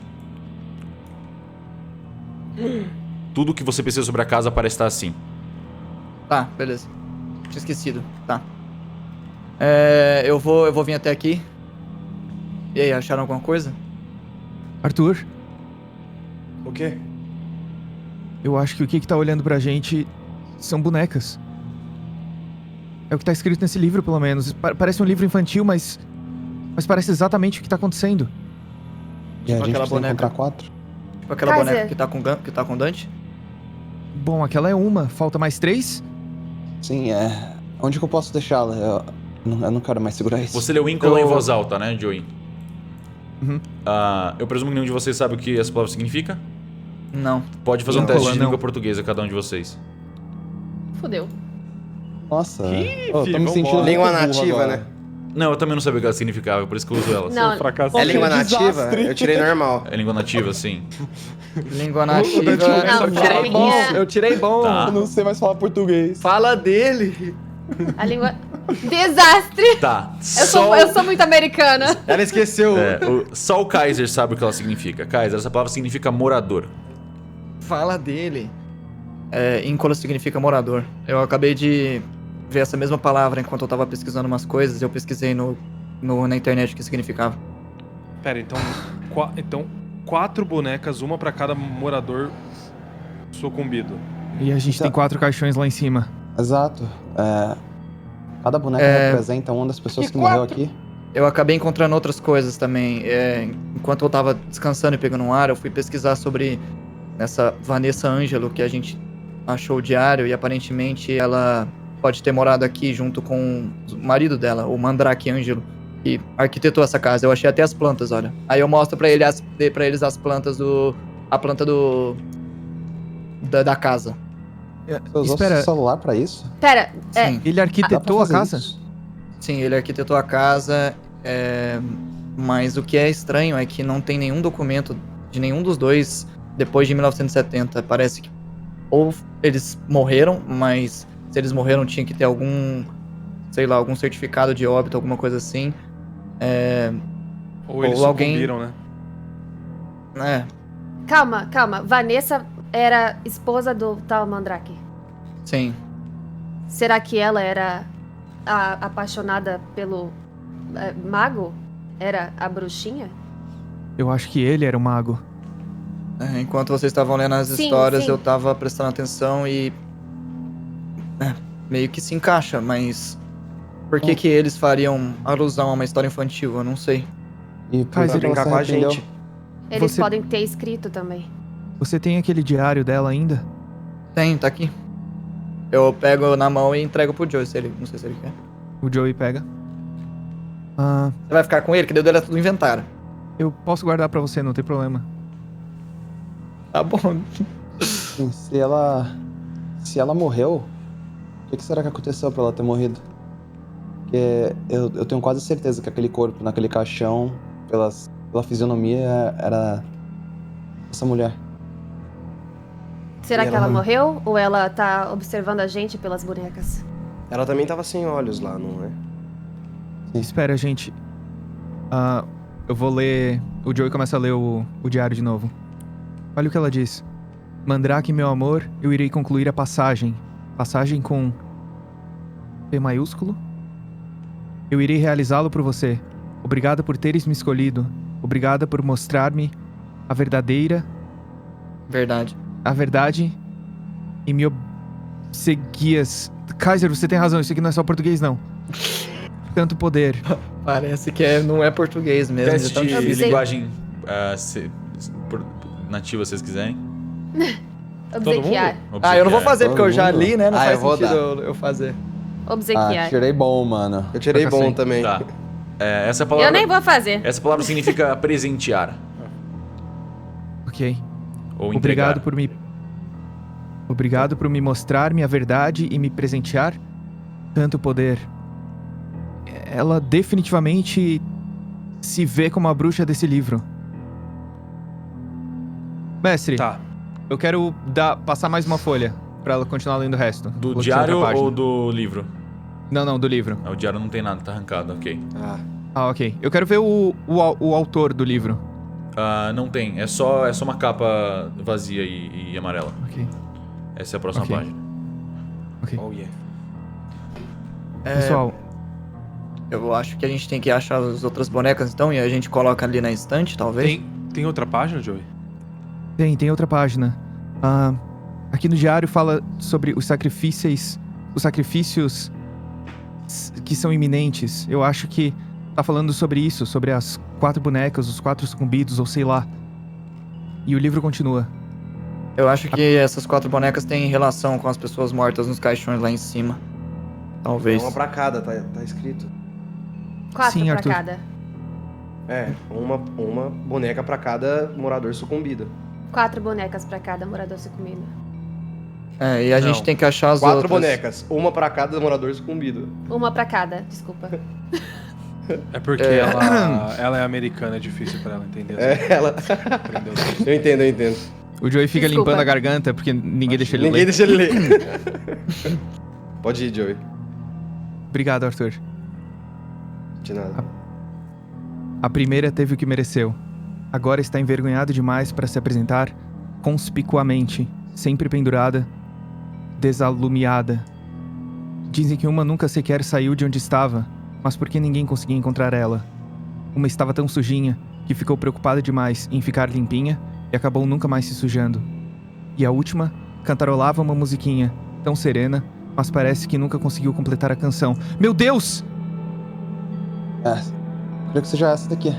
Tudo que você precisa sobre a casa parece estar assim. Tá, beleza. Tinha esquecido, tá. Eu vou vir até aqui. E aí, acharam alguma coisa? Arthur, O quê? eu acho que o que tá olhando pra gente são bonecas. É o que tá escrito nesse livro, pelo menos. Parece um livro infantil, mas parece exatamente o que tá acontecendo. E a Tipo gente aquela precisa boneca. encontrar 4. Tipo aquela Kaiser. boneca que tá com o Dante? Bom, aquela é uma. Falta mais 3? Sim, onde que eu posso deixá-la? Eu não quero mais segurar isso. Você leu Incola em voz alta, né, Joey? Uhum. Eu presumo que nenhum de vocês sabe o que essa palavra significa? Não. Pode fazer um Incola, teste de não. língua portuguesa, cada um de vocês. Fudeu. Nossa, Ih, tô filho, me sentindo vambora. Língua muito burro nativa, agora. né? Não, eu também não sabia o que ela significava, por isso que eu uso elas. Não, Fracasso. É língua nativa? desastre. Eu tirei normal. É língua nativa, sim. Língua nativa. Não, tirei bom. Eu tirei bom. Tá. Eu não sei mais falar português. Fala dele. a língua... Desastre! Tá. Eu sou muito americana. Ela esqueceu. Só o Kaiser sabe o que ela significa. Kaiser, essa palavra significa morador. Fala dele. Íncola significa morador. Eu acabei de ver essa mesma palavra enquanto eu tava pesquisando umas coisas. Eu pesquisei na internet o que significava. Pera, então 4 bonecas, uma pra cada morador sucumbido. E a gente Então- tem 4 caixões lá em cima. Exato. Cada boneca representa uma das pessoas que morreu aqui. Eu acabei encontrando outras coisas também. Enquanto eu tava descansando e pegando um ar, eu fui pesquisar sobre essa Vanessa Ângelo, que a gente achou o diário, e aparentemente ela pode ter morado aqui junto com o marido dela, o Mandrake Ângelo, que arquitetou essa casa. Eu achei até as plantas, olha. Aí eu mostro pra eles as plantas a planta da casa. Você usou Espera, seu celular pra isso? Pera, Sim. ele Dá arquitetou pra a fazer casa? isso? Sim, ele arquitetou a casa, mas o que é estranho é que não tem nenhum documento de nenhum dos dois depois de 1970. Parece que ou eles morreram, mas se eles morreram tinha que ter algum certificado de óbito, alguma coisa assim. Ou eles Ou alguém- sucumbiram, né? calma. Vanessa era esposa do tal Mandrake. Sim. Será que ela era a apaixonada pelo mago? Era a bruxinha? Eu acho que ele era o mago. Enquanto vocês estavam lendo as Sim, histórias, sim. eu tava prestando atenção e meio que se encaixa, mas por que eles fariam alusão a uma história infantil? Eu não sei. E Kaiser, pra brincar você com a arrependeu? gente. Eles Você- podem ter escrito também. Você tem aquele diário dela ainda? Tem, tá aqui. Eu pego na mão e entrego pro Joe, não sei se ele quer. O Joey pega. Você vai ficar com ele, que deu dele é tudo inventário. Eu posso guardar pra você, não tem problema. Tá bom. Sim, se ela morreu, o que será que aconteceu pra ela ter morrido? Porque eu tenho quase certeza que aquele corpo naquele caixão, pela fisionomia, era essa mulher. Será E que ela- ela morreu? Ou ela tá observando a gente pelas bonecas? Ela também tava sem olhos lá, não é? Espera, gente. Eu vou ler... O Joey começa a ler o diário de novo. Olha o que ela diz. Mandrake, meu amor, eu irei concluir a passagem. Passagem com... P maiúsculo? Eu irei realizá-lo por você. Obrigada por teres me escolhido. Obrigada por mostrar-me a verdadeira... Verdade. A verdade e me obsequias. Kaiser, você tem razão, isso aqui não é só português, não. Tanto poder. Parece que não é português mesmo. Teste de tão de difícil. linguagem nativa, se vocês quiserem. Obsequiar. Eu não vou fazer, Todo porque eu já mundo? li, né? Não Ah, faz eu vou sentido eu fazer. Obsequiar. Tirei bom, mano. Eu tirei Toca bom assim. também. Tá. Essa palavra, Eu nem vou fazer. essa palavra significa presentear. Ok. Ou entregar. Obrigado por me mostrar minha verdade e me presentear. tanto poder. Ela definitivamente se vê como a bruxa desse livro. Mestre, Tá. eu quero passar mais uma folha pra ela continuar lendo o resto. Do Vou diário outra página. ou do livro? Não, do livro. O diário não tem nada, tá arrancado, ok. Ah, ok. Eu quero ver o autor do livro. Não tem, é só uma capa vazia e amarela. Ok. Essa é a próxima Ok. página. Ok. Oh, yeah. Pessoal, Eu acho que a gente tem que achar as outras bonecas, então, e a gente coloca ali na estante, talvez. Tem outra página, Joey? tem outra página. Aqui no diário fala sobre os sacrifícios que são iminentes. Eu acho que tá falando sobre isso, sobre as 4 bonecas, os 4 sucumbidos, ou sei lá. E o livro continua. Eu acho que essas 4 bonecas têm relação com as pessoas mortas nos caixões lá em cima. Talvez. É uma pra cada, tá escrito. 4 Sim, pra Arthur. cada. É, uma boneca pra cada morador sucumbido. 4 bonecas pra cada morador sucumbido. É, e a gente Não. tem que achar as 4 outras. bonecas, uma pra cada morador sucumbido. Uma pra cada, desculpa. É porque ela é americana, é difícil pra ela entender. Ela. Aprendeu tudo. Eu entendo. O Joey fica Desculpa. limpando a garganta porque ninguém deixa ele Ninguém ler. deixa ele ler. Pode ir, Joey. Obrigado, Arthur. De nada. A primeira teve o que mereceu. Agora está envergonhado demais para se apresentar conspicuamente, sempre pendurada, desalumiada. Dizem que uma nunca sequer saiu de onde estava, mas por que ninguém conseguia encontrar ela? Uma estava tão sujinha que ficou preocupada demais em ficar limpinha e acabou nunca mais se sujando. E a última cantarolava uma musiquinha, tão serena, mas parece que nunca conseguiu completar a canção. Meu Deus! Creio que seja essa daqui.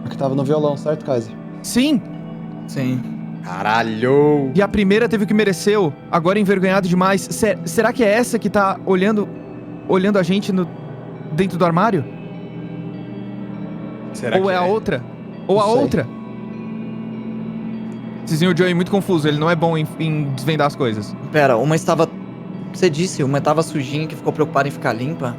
A que tava no violão, certo, Kaiser? Sim! Sim. Caralho! E a primeira teve o que mereceu, agora envergonhado demais. Será que é essa que tá olhando a gente dentro do armário? Será Ou que é a outra? Ou Não a sei. outra? Esse senhor Joey é muito confuso, ele não é bom em desvendar as coisas. Pera, uma estava... Você disse, uma estava sujinha que ficou preocupada em ficar limpa?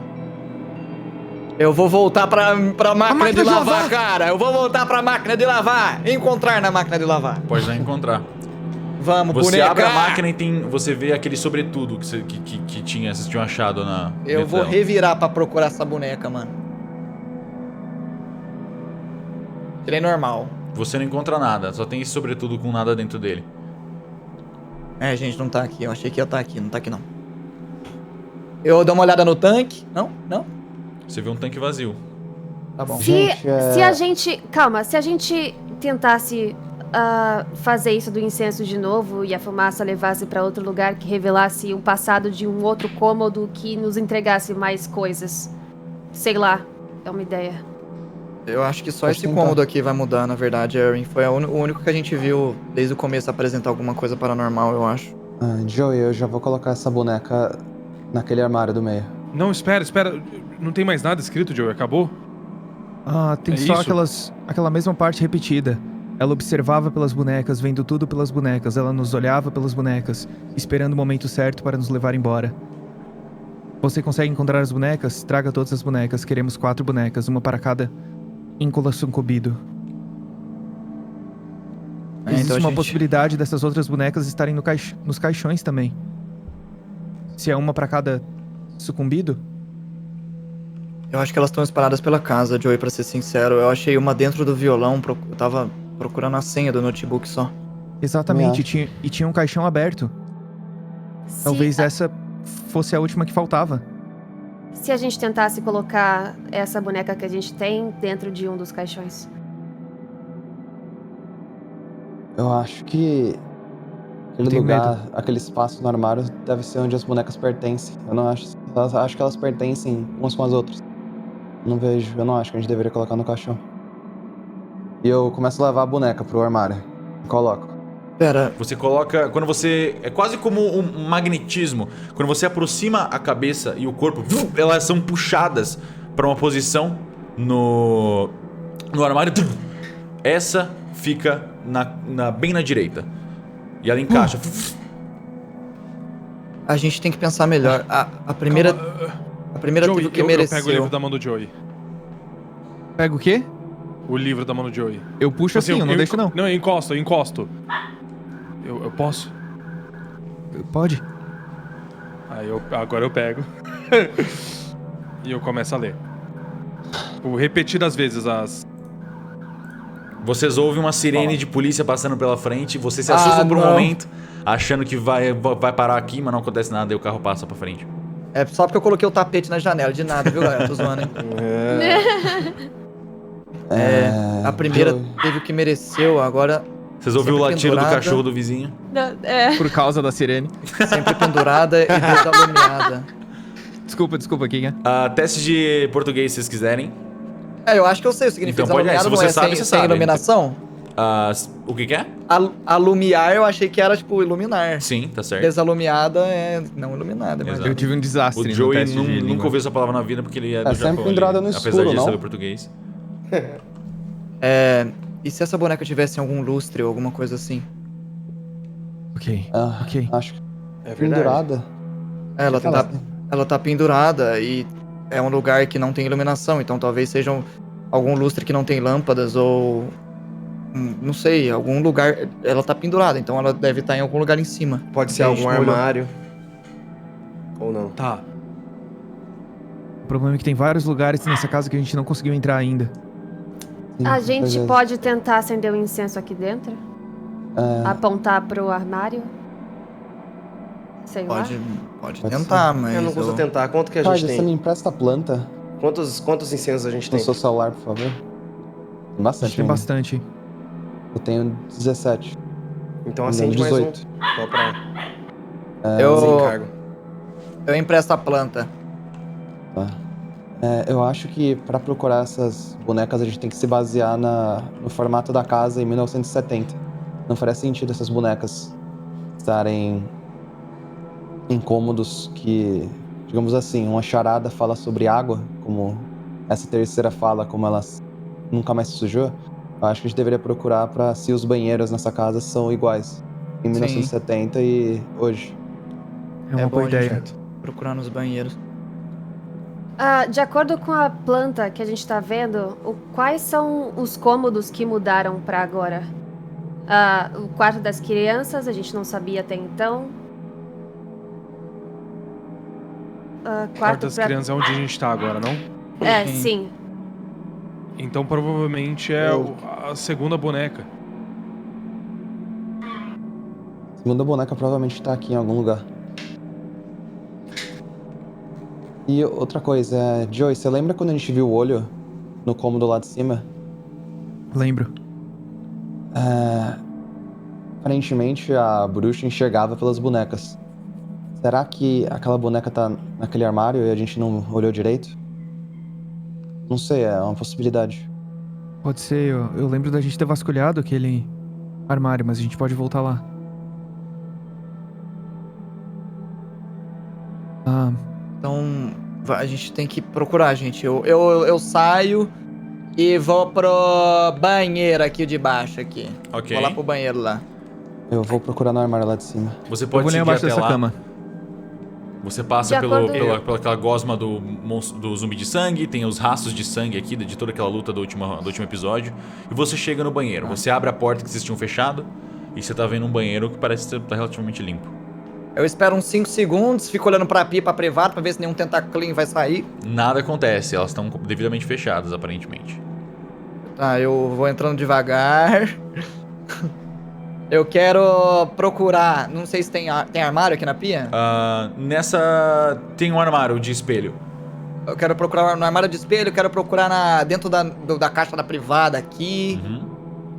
Eu vou voltar pra máquina de lavar, cara! Eu vou voltar pra máquina de lavar! Encontrar na máquina de lavar. Pode não encontrar. Vamos, Você boneca! abre a máquina e você vê aquele sobretudo que vocês tinham achado na. Eu dentro vou dela. revirar pra procurar essa boneca, mano. Tirei normal. Você não encontra nada, só tem esse sobretudo com nada dentro dele. É, gente, não tá aqui. Eu achei que ia estar aqui. Não tá aqui, não. Eu dou uma olhada no tanque. Não? Você vê um tanque vazio. Tá bom. Gente, Se a gente... Calma, se a gente tentasse fazer isso do incenso de novo e a fumaça levasse pra outro lugar que revelasse um passado de um outro cômodo que nos entregasse mais coisas. Sei lá, é uma ideia. Eu acho que só Pode esse tentar. cômodo aqui vai mudar, na verdade, Erin. Foi o único que a gente viu desde o começo apresentar alguma coisa paranormal, eu acho. Joey, eu já vou colocar essa boneca naquele armário do meio. Não, espera. Não tem mais nada escrito, Joey. Acabou? Tem É só isso? aquela mesma parte repetida. Ela observava pelas bonecas, vendo tudo pelas bonecas. Ela nos olhava pelas bonecas, esperando o momento certo para nos levar embora. Você consegue encontrar as bonecas? Traga todas as bonecas. Queremos 4 bonecas, uma para cada íncola sucumbido. Existe então a uma gente- possibilidade dessas outras bonecas estarem nos caixões também. Se é uma para cada sucumbido? Eu acho que elas estão espalhadas pela casa, Joey, pra ser sincero. Eu achei uma dentro do violão, eu tava procurando a senha do notebook só. Exatamente, Também tinha um caixão aberto. Talvez essa fosse a última que faltava. Se a gente tentasse colocar essa boneca que a gente tem dentro de um dos caixões. Eu acho que aquele tenho lugar, aquele espaço no armário deve ser onde as bonecas pertencem. Eu não acho. Acho que elas pertencem umas com as outras. Eu não acho que a gente deveria colocar no caixão. E eu começo a levar a boneca pro armário. E coloco. Pera, Você coloca. Quando você. É quase como um magnetismo. Quando você aproxima a cabeça e o corpo, elas são puxadas para uma posição no armário. Essa fica bem na direita. E ela encaixa. a gente tem que pensar melhor. A primeira... A primeira Joey, teve o que eu mereceu. pego o livro da mão do Joey. Pega o quê? O livro da mão do Joey. Eu puxo assim, eu não deixo não. Não, eu encosto. Eu posso? Pode. Agora eu pego. E eu começo a ler. Repetidas vezes as... Vocês ouvem uma sirene Fala. de polícia passando pela frente, você se assusta por um não. momento, achando que vai parar aqui, mas não acontece nada e o carro passa pra frente. É só porque eu coloquei o tapete na janela, de nada, viu, galera? Tô zoando, hein? A primeira Joey. teve o que mereceu, agora Vocês ouviram o Sempre latido do pendurada. cachorro do vizinho? Por causa da sirene. sempre pendurada e desalumiada. Desculpa, Kinga. Teste de português, se vocês quiserem. É, eu acho que eu sei o significado Então pode- desalumiado, se você não é sabe, sem, você sem sabe. iluminação? O que é? Alumiar eu achei que era, tipo, iluminar. Sim, tá certo. Desalumiada é não iluminada, mas... Exato. Eu tive um desastre O no Joey teste de língua. nunca ouviu essa palavra na vida porque ele é do sempre Japão. pendurada no apesar escuro, de não? saber português. E se essa boneca tivesse algum lustre ou alguma coisa assim? Ok. Acho que É verdade. pendurada. Ela tá pendurada e é um lugar que não tem iluminação, então talvez seja algum lustre que não tem lâmpadas ou... não sei, algum lugar... Ela tá pendurada, então ela deve estar em algum lugar em cima. Pode ser A gente algum não olhou. armário. Ou não. Tá. O problema é que tem vários lugares nessa casa que a gente não conseguiu entrar ainda. Sim, A gente pois é. pode tentar acender o incenso aqui dentro? Apontar pro armário? Sei lá. Pode Pode tentar, mas... Eu não consigo tentar. Quanto que a Kaiser, gente você tem? me empresta a planta Quantos incensos a gente no tem? seu celular, por favor? Tem A bastante. gente tem ainda. bastante. Eu tenho 17. Então acende mais 18. um. Só pra Eu desencargo. empresto a planta. Tá. Eu acho que pra procurar essas bonecas a gente tem que se basear no formato da casa em 1970. Não faria sentido essas bonecas estarem em cômodos que, digamos assim, uma charada fala sobre água, como essa terceira fala como ela nunca mais se sujou. Eu acho que a gente deveria procurar pra se os banheiros nessa casa são iguais em 1970 e hoje. É uma boa bom a gente ideia. procurar nos banheiros. De acordo com a planta que a gente tá vendo, quais são os cômodos que mudaram pra agora? O quarto das crianças, a gente não sabia até então. Quarto das crianças é onde a gente tá agora, não? Sim. Então provavelmente é a segunda boneca. A segunda boneca provavelmente tá aqui em algum lugar. E outra coisa, Joey, você lembra quando a gente viu o olho no cômodo lá de cima? Lembro. Aparentemente a bruxa enxergava pelas bonecas. Será que aquela boneca tá naquele armário e a gente não olhou direito? Não sei, é uma possibilidade. Pode ser, eu lembro da gente ter vasculhado aquele armário, mas a gente pode voltar lá. Então, a gente tem que procurar, gente. Eu saio e vou pro banheiro aqui de baixo aqui. Ok. Vou lá pro banheiro lá. Eu vou procurar no armário lá de cima. Você Eu pode vou nem seguir abaixo até dessa lá. cama. Você passa De acordo- pela aquela gosma do zumbi de sangue, tem os rastros de sangue aqui de toda aquela luta do último episódio. E você chega no banheiro. Você abre a porta que vocês tinham fechado e você tá vendo um banheiro que parece estar relativamente limpo. Eu espero uns 5 segundos, fico olhando pra pipa privada pra ver se nenhum tentaculinho vai sair. Nada acontece, elas estão devidamente fechadas, aparentemente. Tá, eu vou entrando devagar. Eu quero procurar. Não sei se tem armário aqui na pia. Nessa tem um armário de espelho. Eu quero procurar no armário de espelho, eu quero procurar dentro da caixa da privada aqui.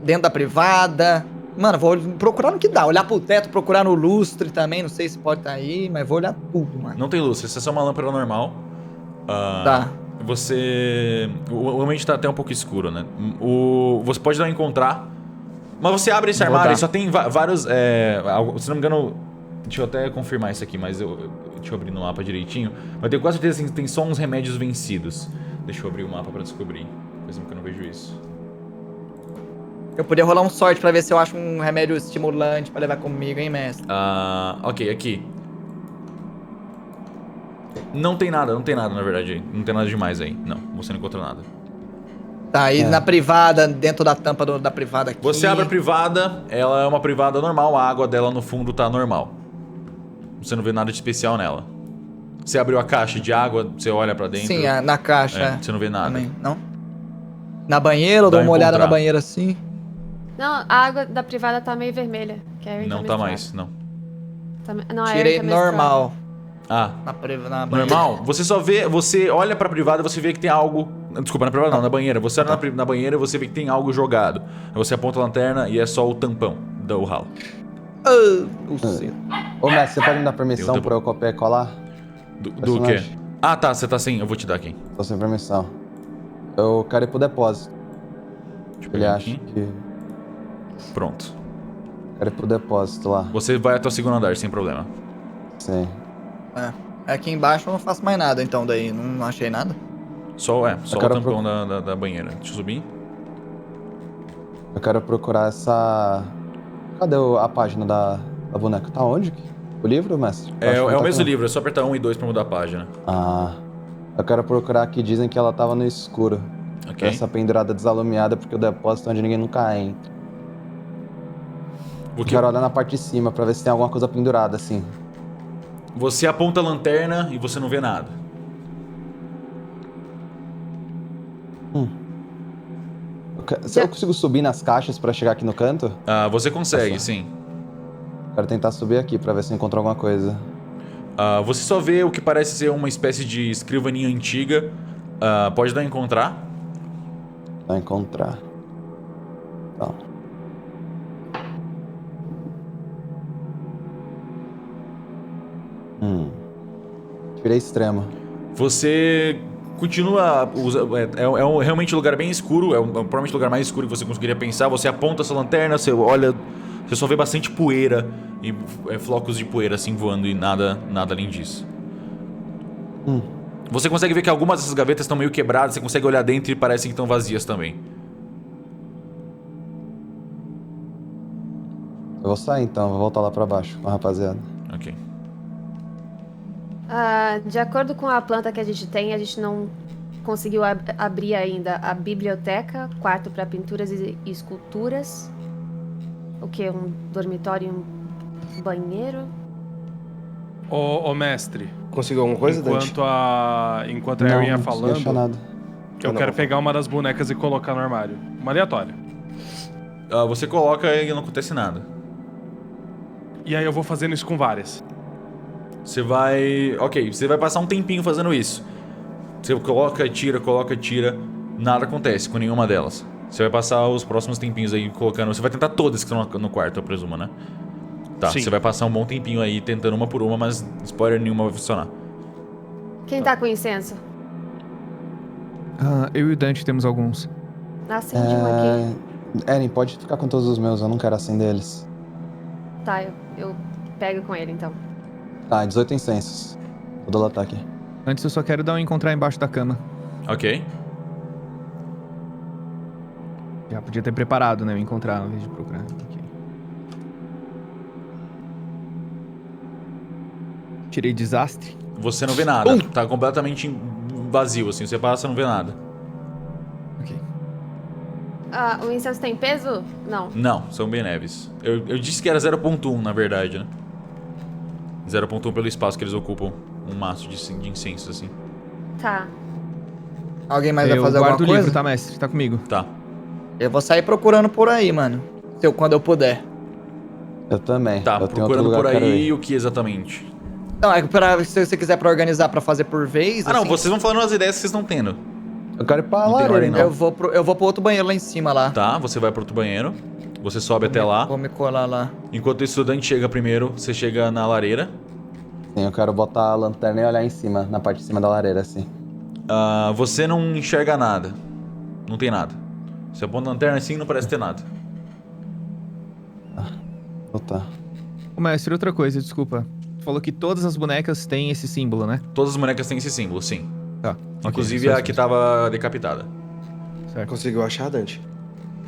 Dentro da privada. Mano, vou procurar no que dá. Olhar pro teto, procurar no lustre também. Não sei se pode estar aí, mas vou olhar tudo, mano. Não tem luz, isso é só uma lâmpada normal. Tá. Você... O ambiente tá até um pouco escuro, né? Você pode não encontrar... Mas você abre esse Vou armário dar. e só tem vários... se não me engano... Deixa eu até confirmar isso aqui, mas deixa eu abrir no mapa direitinho. Mas eu tenho quase certeza que tem só uns remédios vencidos. Deixa eu abrir o mapa pra descobrir. Faz tempo que eu não vejo isso. Eu podia rolar um sorte pra ver se eu acho um remédio estimulante pra levar comigo, hein, mestre? Ok, aqui. Não tem nada na verdade aí. Não tem nada demais aí. Não, você não encontrou nada. Tá, aí na privada, dentro da tampa da privada aqui. Você abre a privada, ela é uma privada normal, a água dela no fundo tá normal. Você não vê nada de especial nela. Você abriu a caixa de água, você olha pra dentro. Sim, na caixa. Você não vê nada. Também, não? Na banheira, eu dou uma olhada na banheira assim. Não, a água da privada tá meio vermelha. Não tá mais, não. Não, a Tirei Erin tá normal. Ah, Na banheira. normal? Você só vê, você olha pra privada e você vê que tem algo... Desculpa, na privada não, na banheira. Você olha na banheira e você vê que tem algo jogado. Aí você aponta a lanterna e é só o tampão do ralo. Ô, mestre, você pode me dar permissão pra eu copiar e colar? Do quê? Personagem. Ah, tá, você tá sem... Eu vou te dar aqui. Tô sem permissão. Eu quero ir pro depósito. Deixa eu Ele pegar acha aqui. que... Pronto. Quero ir pro depósito lá. Você vai até o segundo andar, sem problema. Sim. Aqui embaixo eu não faço mais nada, então daí não achei nada. Só o quero tampão da banheira. Deixa eu subir. Eu quero procurar essa... Cadê a página da boneca? Tá onde? O livro, mestre? É Acho que o tá mesmo aqui. livro, é só apertar 1 e 2 pra mudar a página. Ah... Eu quero procurar aqui, dizem que ela tava no escuro. Ok. Essa pendurada desalumiada, porque o depósito é onde ninguém nunca entra. Eu quero olhar na parte de cima pra ver se tem alguma coisa pendurada, assim. Você aponta a lanterna e você não vê nada. Eu consigo subir nas caixas pra chegar aqui no canto? Ah, você consegue, sim. Quero tentar subir aqui pra ver se eu encontro alguma coisa. Você só vê o que parece ser uma espécie de escrivaninha antiga. Pode dar a encontrar? Dá a encontrar. Então. Tirei extremo. Você continua... realmente um lugar bem escuro. Provavelmente o lugar mais escuro que você conseguiria pensar. Você aponta essa lanterna, você olha... Você só vê bastante poeira e flocos de poeira assim voando e nada além disso. Você consegue ver que algumas dessas gavetas estão meio quebradas, você consegue olhar dentro e parecem que estão vazias também. Eu vou sair então, vou voltar lá pra baixo com a rapaziada. Ok. De acordo com a planta que a gente tem, a gente não conseguiu abrir ainda a biblioteca, quarto para pinturas e esculturas. O que? Um dormitório e um banheiro? Ô mestre. Conseguiu alguma coisa, Dante? Enquanto a Erin ia não consegui achar falando, nada. eu quero pegar uma das bonecas e colocar no armário. Uma aleatória. Você coloca e não acontece nada. E aí eu vou fazendo isso com várias. Você vai... Ok, você vai passar um tempinho fazendo isso. Você coloca e tira, nada acontece com nenhuma delas. Você vai passar os próximos tempinhos aí colocando... Você vai tentar todas que estão no quarto, eu presumo, né? Tá, Sim. Você vai passar um bom tempinho aí tentando uma por uma, mas spoiler nenhuma vai funcionar. Quem tá com incenso? Eu e o Dante temos alguns. Acende um aqui. Erin, pode ficar com todos os meus, eu não quero acender eles. Tá, eu pego com ele então. Tá, 18 incensos. Vou delatar aqui. Antes eu só quero dar um encontrar embaixo da cama. Ok. Já podia ter preparado, né? O encontrar ao invés de procurar. Okay. Tirei desastre. Você não vê nada, tá completamente vazio, assim. Você passa e não vê nada. Ok. O incenso tem peso? Não. Não, são bem leves. Eu disse que era 0.1, na verdade, né? 0.1 pelo espaço que eles ocupam. Um maço de incensos, assim. Tá. Alguém mais vai Eu fazer guardo alguma o coisa? livro, tá, mestre? Tá comigo. Tá. Eu vou sair procurando por aí, mano. Quando eu puder. Eu também. Tá, eu tenho outro procurando lugar por que eu quero aí ir. o que exatamente? Não, é que se você quiser pra organizar pra fazer por vez. Ah, não, assim, vocês vão falando as ideias que vocês estão tendo. Eu quero ir pra Não tem lareira, ordem, então. não. Eu vou pro outro banheiro lá em cima lá. Tá, você vai pro outro banheiro. Você sobe até lá. Vou me colar lá. Enquanto o estudante chega primeiro, você chega na lareira. Sim, eu quero botar a lanterna e olhar em cima, na parte de cima da lareira, assim. Você não enxerga nada. Não tem nada. Você aponta a lanterna assim e não parece ter nada. Tá. Ô, mestre, outra coisa, desculpa. Tu falou que todas as bonecas têm esse símbolo, né? Todas as bonecas têm esse símbolo, sim. Tá. Inclusive ok, a que tava decapitada. Certo. Conseguiu achar, Dante?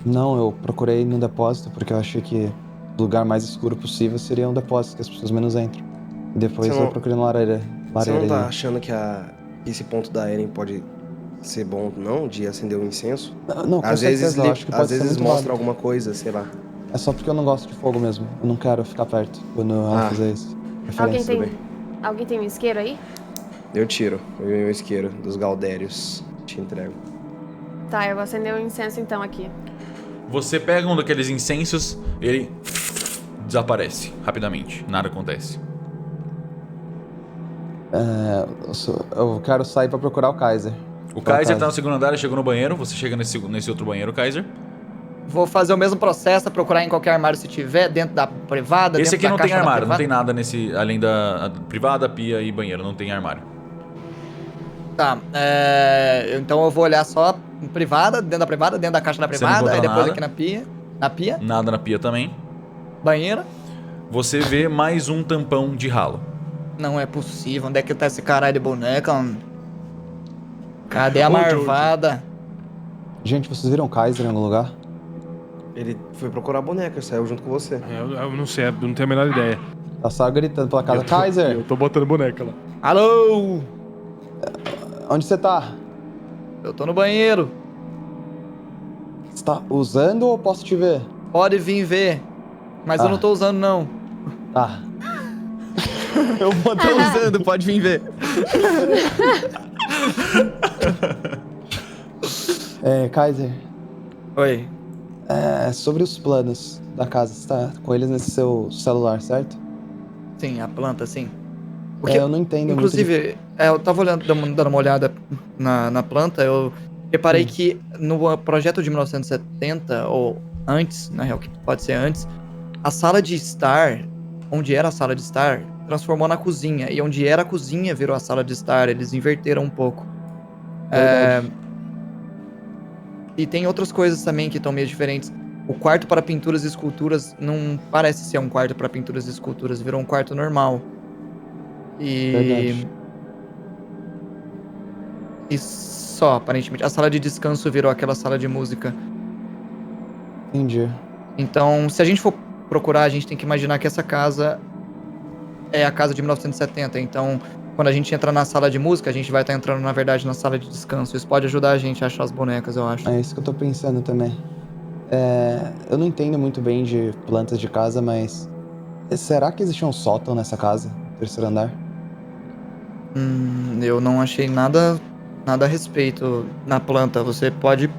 Não, eu procurei no depósito porque eu achei que o lugar mais escuro possível seria um depósito, que as pessoas menos entram. E depois Você não- eu procurei na lareira. Você não lareira tá aí. achando que esse ponto da Eren pode ser bom, não? De acender o incenso? Não, com Às vezes, certeza, eu acho que pode às ser vezes muito mostra válido. alguma coisa, sei lá. É só porque eu não gosto de fogo mesmo. Eu não quero ficar perto quando ela fizer isso. Alguém Referência. tem, alguém tem um isqueiro aí? Eu tiro o meu isqueiro dos Galdérios. Te entrego. Tá, eu vou acender o incenso então aqui. Você pega um daqueles incensos, ele desaparece rapidamente. Nada acontece. Eu quero sair pra procurar o Kaiser. O Kaiser tá no segundo andar, ele chegou no banheiro. Você chega nesse outro banheiro, Kaiser. Vou fazer o mesmo processo, procurar em qualquer armário se tiver, dentro da privada, Esse dentro aqui da não tem caixa da armário, não privada. tem nada nesse. Além da privada, pia e banheiro, não tem armário. Tá, então eu vou olhar só em privada, dentro da caixa da Você não privada, encontra aí depois nada? aqui na pia, Nada na pia também. banheira. Você vê mais um tampão de ralo. Não é possível, onde é que tá esse caralho de boneca? Cadê a Ô, marvada? Gente, vocês viram o Kaiser em algum lugar? Ele foi procurar a boneca, saiu junto com você. Eu não sei, eu não tenho a menor ideia. Tá só gritando pela casa. Eu Kaiser, tô botando boneca lá. Alô? onde você tá? Eu tô no banheiro. Você tá usando ou posso te ver? Pode vir ver. Mas eu não tô usando, não. Tá. Eu vou estar usando, pode vir ver. Kaiser, Oi. sobre os planos da casa, você tá com eles nesse seu celular, certo? Sim, a planta, sim. Eu não entendo Inclusive, eu tava olhando, dando uma olhada na planta, eu reparei que no projeto de 1970, ou antes, na real, que pode ser antes, a sala de estar, onde era a sala de estar, transformou na cozinha. E onde era a cozinha virou a sala de estar. Eles inverteram um pouco. E tem outras coisas também que estão meio diferentes. O quarto para pinturas e esculturas não parece ser um quarto para pinturas e esculturas, virou um quarto normal. Verdade. E só, aparentemente. A sala de descanso virou aquela sala de música. Entendi. Então, se a gente for procurar, a gente tem que imaginar que essa casa é a casa de 1970. Então, quando a gente entra na sala de música, a gente vai estar entrando, na verdade, na sala de descanso. Isso pode ajudar a gente a achar as bonecas, eu acho. É isso que eu tô pensando também. Eu não entendo muito bem de plantas de casa, mas será que existe um sótão nessa casa, no terceiro andar? Eu não achei nada a respeito na planta. Você pode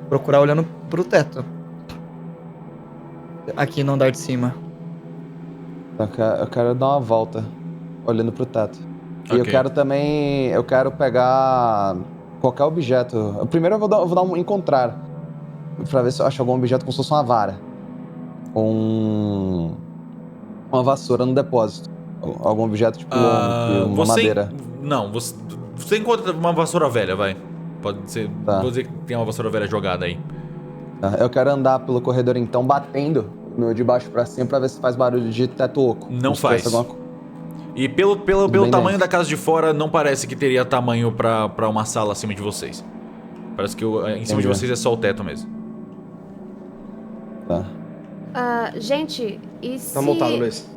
procurar olhando pro teto. Aqui no andar de cima. Eu quero dar uma volta, olhando pro teto. E Ok. eu quero também. Eu quero pegar qualquer objeto. Primeiro eu vou dar um encontrar. Pra ver se eu acho algum objeto como se fosse uma vara. Ou uma vassoura no depósito. Algum objeto tipo uma madeira. Não, você encontra uma vassoura velha, vai. Pode ser. Tá. Vou dizer que tem uma vassoura velha jogada aí. Tá, eu quero andar pelo corredor então, batendo de baixo pra cima pra ver se faz barulho de teto oco. Não Como se faz. tivesse alguma E pelo bem tamanho dentro. da casa de fora, não parece que teria tamanho pra uma sala acima de vocês. Parece que em cima de Entendi. vocês é só o teto mesmo. Tá. Gente, e se... Tá montado, Luiz.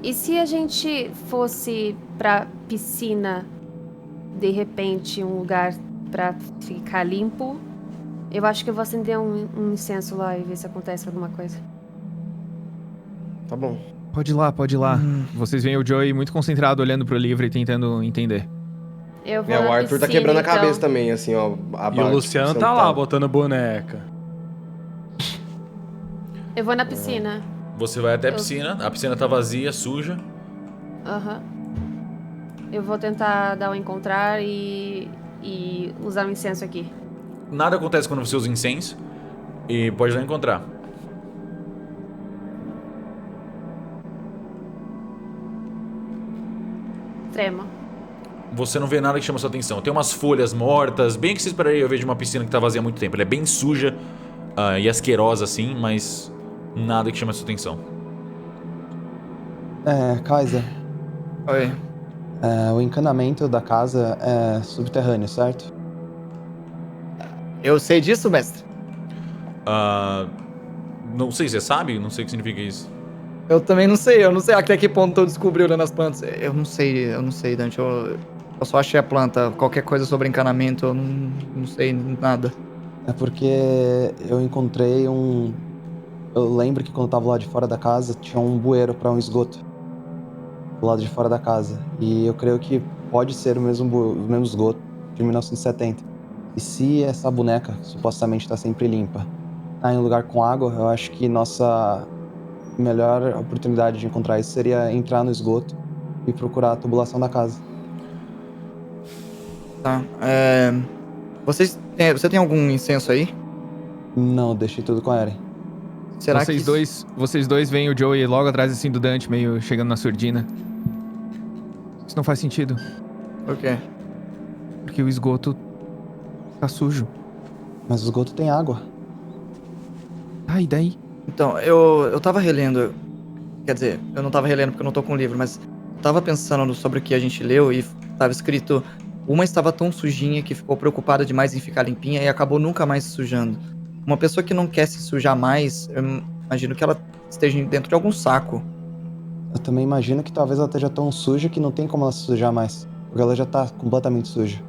E se a gente fosse pra piscina, de repente, um lugar pra ficar limpo? Eu acho que eu vou acender um incenso lá e ver se acontece alguma coisa. Tá bom. Pode ir lá. Vocês veem o Joey muito concentrado olhando pro livro e tentando entender. Eu vou O na Arthur tá piscina, quebrando a então. cabeça também, assim, ó. E o Luciano tá lá botando boneca. Eu vou na piscina. Você vai até a piscina tá vazia, suja. Aham. Eu vou tentar dar um encontrar e usar o incenso aqui. Nada acontece quando você usa incenso. E pode não encontrar. Trema. Você não vê nada que chama sua atenção. Tem umas folhas mortas, bem que você esperaria ver de uma piscina que tá vazia há muito tempo. Ela é bem suja e asquerosa assim, mas nada que chama sua atenção. Kaiser, Oi. o encanamento da casa é subterrâneo, certo? Eu sei disso, mestre. Não sei, você sabe? Não sei o que significa isso. Eu também não sei, eu não sei até que ponto eu descobri olhando as plantas. Eu não sei, Dante. Eu só achei a planta. Qualquer coisa sobre encanamento, eu não sei nada. É porque eu encontrei um. Eu lembro que quando eu tava lá de fora da casa, tinha um bueiro pra um esgoto. Do lado de fora da casa. E eu creio que pode ser o mesmo esgoto de 1970. E se essa boneca supostamente tá sempre limpa, tá em um lugar com água, eu acho que nossa melhor oportunidade de encontrar isso seria entrar no esgoto e procurar a tubulação da casa. Tá. Você tem algum incenso aí? Não, deixei tudo com a Eren. Será Vocês dois veem o Joey logo atrás assim do Dante, meio chegando na surdina. Isso não faz sentido, Por quê? porque o esgoto tá sujo. Mas o esgoto tem água. Ah, e daí? Então, eu tava relendo. Quer dizer, eu não tava relendo porque eu não tô com o livro, mas eu tava pensando sobre o que a gente leu e tava escrito: uma estava tão sujinha que ficou preocupada demais em ficar limpinha e acabou nunca mais se sujando. Uma pessoa que não quer se sujar mais, eu imagino que ela esteja dentro de algum saco. Eu também imagino que talvez ela esteja tão suja que não tem como ela se sujar mais. Porque ela já tá completamente suja.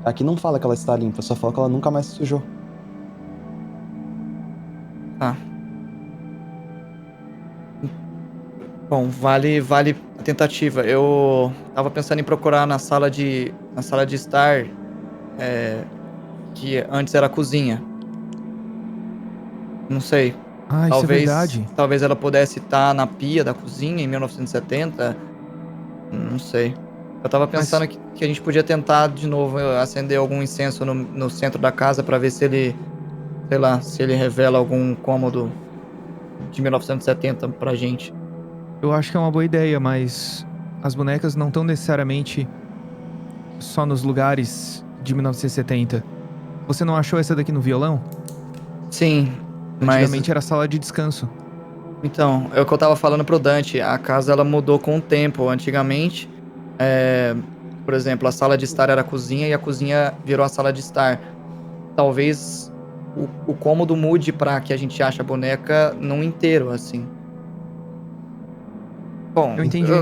Aqui não fala que ela está limpa, só fala que ela nunca mais se sujou. Tá. Bom, vale a tentativa. Eu tava pensando em procurar na sala de estar, que antes era a cozinha. Não sei. Ah, isso é verdade. Talvez ela pudesse estar na pia da cozinha em 1970. Não sei. Eu tava pensando que a gente podia tentar de novo acender algum incenso no centro da casa pra ver se ele, sei lá, se ele revela algum cômodo de 1970 pra gente. Eu acho que é uma boa ideia, mas as bonecas não estão necessariamente só nos lugares de 1970. Você não achou essa daqui no violão? Sim, mas... Antigamente era sala de descanso. Então, é o que eu tava falando pro Dante. A casa, ela mudou com o tempo. Antigamente, por exemplo, a sala de estar era a cozinha e a cozinha virou a sala de estar. Talvez o cômodo mude pra que a gente ache a boneca num inteiro, assim. Bom, Eu entendi.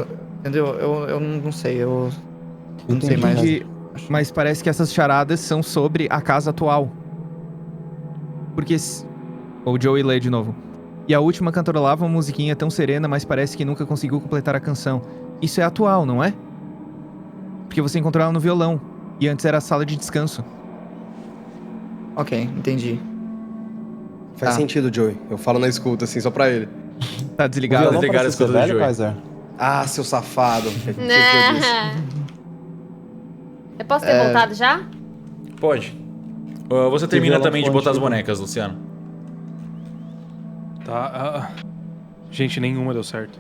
entendeu? Eu não sei, eu não Entendi. sei mais. Entendi. Mas parece que essas charadas são sobre a casa atual. Porque... O Joey lê de novo. E a última cantorolava uma musiquinha tão serena, mas parece que nunca conseguiu completar a canção. Isso é atual, não é? Porque você encontrou ela no violão. E antes era a sala de descanso. Ok, entendi. Faz sentido, Joey. Eu falo na escuta, assim, só pra ele. Tá O desligado? violão desligar parece a escuta ser do velho, Joey. Kaiser? Ah, seu safado. É tipo eu disse. Eu posso ter voltado já? Pode. Você termina violão também de foi botar as antigo. bonecas, Luciano. Tá. Gente, nenhuma deu certo.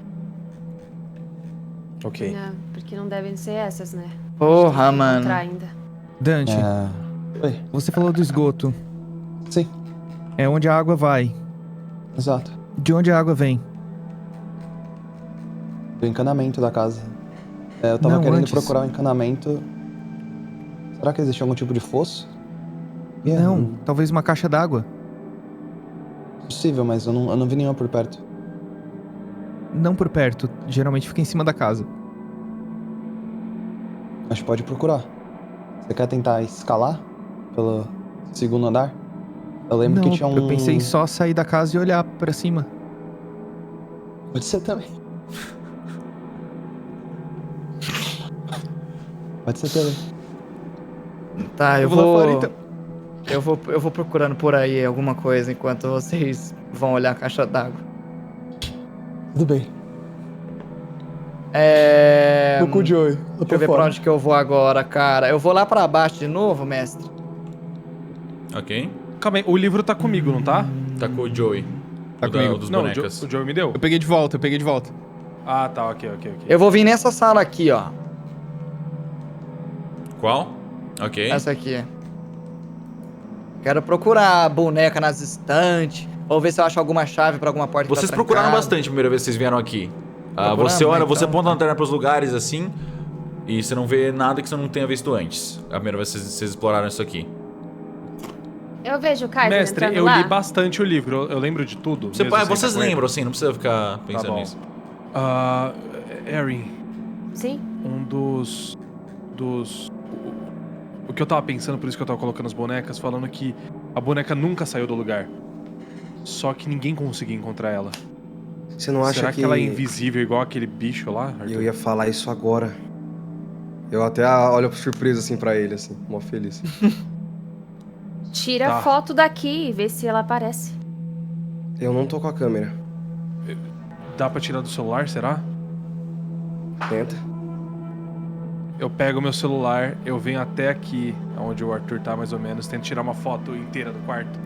Ok. Não, porque não devem ser essas, né? Porra, Tem que mano. encontrar ainda. Dante, Oi, você falou do esgoto. sim, É onde a água vai. exato. De onde a água vem? Do encanamento da casa. Eu tava Não, querendo antes. procurar o encanamento. Será que existe algum tipo de fosso? Não, talvez uma caixa d'água. Possível, mas eu não vi nenhuma por perto. Não por perto, geralmente fica em cima da casa. Mas pode procurar. Você quer tentar escalar pelo segundo andar? Eu lembro Não, que tinha um... eu pensei em só sair da casa e olhar pra cima. Pode ser também. Pode ser também. Tá, Eu vou lá fora, então. Eu vou procurando por aí alguma coisa enquanto vocês vão olhar a caixa d'água. Tudo bem. Tô Tô com o Joey. Deixa eu ver pra onde que eu vou agora, cara. Eu vou lá pra baixo de novo, mestre? Ok. Calma aí, o livro tá comigo, não tá? Tá com o Joey. Tá O comigo. dos Não, bonecas. o Joey me deu. Eu peguei de volta. Ah, tá, ok. Eu vou vir nessa sala aqui, ó. Qual? Ok. Essa aqui. Quero procurar boneca nas estantes. Ou ver se eu acho alguma chave pra alguma porta que Vocês tá procuraram trancada. bastante a primeira vez que vocês vieram aqui. Procuramos, Você olha, então, você aponta a tá. lanterna pros lugares assim e você não vê nada que você não tenha visto antes. A primeira vez que vocês exploraram isso aqui. Eu vejo o Kaiser Mestre, entrando eu lá. li bastante o livro. Eu lembro de tudo. Vocês mesmo sem vocês estar com ele. lembram, assim, não precisa ficar pensando bom. nisso. Erin, Sim? um dos... O que eu tava pensando, por isso que eu tava colocando as bonecas, falando que a boneca nunca saiu do lugar. Só que ninguém conseguia encontrar ela. Você não acha Será que ela é invisível igual aquele bicho lá, Arthur? Eu ia falar isso agora. Eu até olho surpresa assim pra ele, assim, mó feliz. Tira Tá. foto daqui e vê se ela aparece. Eu não tô com a câmera. Dá pra tirar do celular, será? Tenta. Eu pego meu celular, eu venho até aqui, onde o Arthur tá mais ou menos, tento tirar uma foto inteira do quarto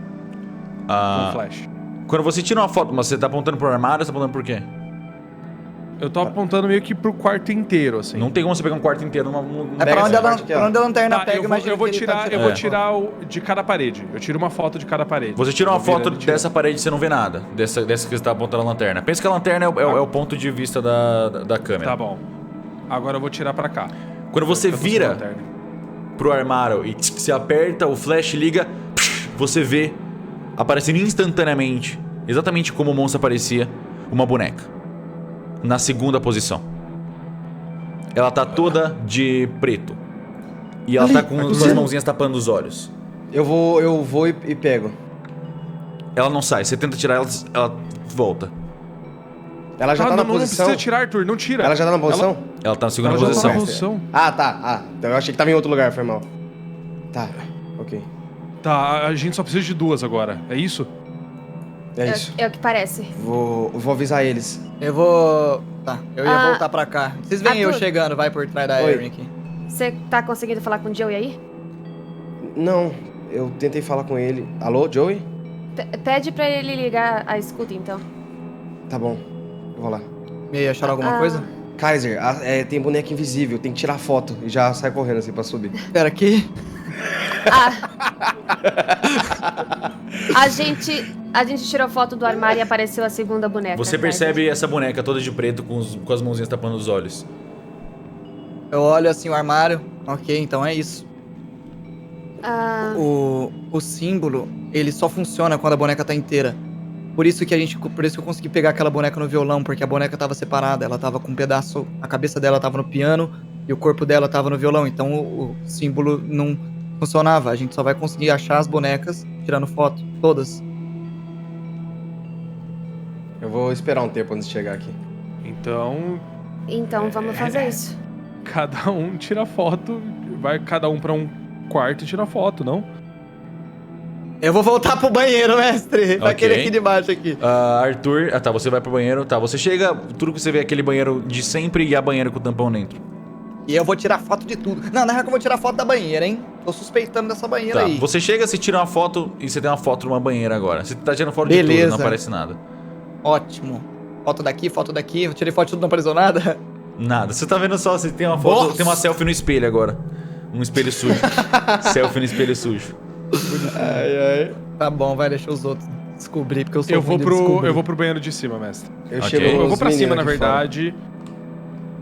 com flash. Quando você tira uma foto, mas você tá apontando pro armário ou você tá apontando por quê? Eu tô apontando meio que pro quarto inteiro, assim. Não tem como você pegar um quarto inteiro numa... É Pega pra onde, essa parte aqui, ó. pra onde a lanterna Tá, pega, eu imagina vou que ele tá tirar, eu tirando vou foto. tirar de cada parede. Eu tiro uma foto de cada parede. Você tira uma Vou foto virando e tirando. dessa parede e você não vê nada. Dessa que você tá apontando a lanterna. Pensa que a lanterna é o ponto de vista da câmera. Tá bom. Agora eu vou tirar pra cá. Quando você Eu tô sem vira lanterna. pro armário e se aperta, o flash liga, você vê aparecendo instantaneamente, exatamente como o monstro aparecia, uma boneca. Na segunda posição. Ela tá toda de preto. E ela tá com as mãozinhas tapando os olhos. Eu vou e pego. Ela não sai, você tenta tirar ela, ela volta. Ela já tá na não posição. precisa tirar, Arthur, não tira. Ela já tá na posição? Ela tá na segunda Ela já tá posição. na posição. Ah, tá. Então eu achei que tava em outro lugar, foi mal. Tá, ok. Tá, a gente só precisa de duas agora, é isso? É isso. É o que parece. Vou avisar eles. Eu vou... Tá, eu ia Ah, voltar pra cá. Vocês veem eu Arthur. chegando, vai por trás da Oi. Erin aqui. Você tá conseguindo falar com o Joey aí? Não, eu tentei falar com ele. Alô, Joey? Pede pra ele ligar a escuta, então. Tá bom, eu vou lá. E aí, acharam alguma Ah. coisa? Kaiser, tem boneca invisível, tem que tirar foto e já sai correndo assim pra subir. Pera aqui. A gente tirou foto do armário e apareceu a segunda boneca. Você Kaiser. percebe essa boneca toda de preto com as mãozinhas tapando os olhos. Eu olho assim o armário. Ok, então é isso. Ah, O símbolo, ele só funciona quando a boneca tá inteira. Por isso que eu consegui pegar aquela boneca no violão, porque a boneca tava separada, ela tava com um pedaço, a cabeça dela tava no piano e o corpo dela tava no violão, então o símbolo não funcionava. A gente só vai conseguir achar as bonecas tirando foto, todas. Eu vou esperar um tempo antes de chegar aqui. Então, vamos fazer isso. cada um tira foto, vai cada um pra um quarto e tira foto, não? Eu vou voltar pro banheiro, mestre. Ok. Daquele aqui de baixo aqui. Arthur... tá, você vai pro banheiro. Tá, você chega... Tudo que você vê é aquele banheiro de sempre e a banheira com o tampão dentro. E eu vou tirar foto de tudo. Não, na real que eu vou tirar foto da banheira, hein? Tô suspeitando dessa banheira Tá, aí. você chega, você tira uma foto e você tem uma foto de uma banheira agora. Você tá tirando foto de tudo, Beleza. não aparece nada. Ótimo. Foto daqui. Eu tirei foto de tudo, não apareceu nada. Nada. Você tá vendo só, você tem uma foto, Nossa! tem uma selfie no espelho agora. Um espelho sujo. Selfie no espelho sujo. Tá bom, vai, deixa os outros descobrir, porque eu sou Eu vou ruim de descobrir. pro banheiro de cima, mestre. Eu Ok. chego Eu nos vou pra cima, meninos na aqui fora. verdade.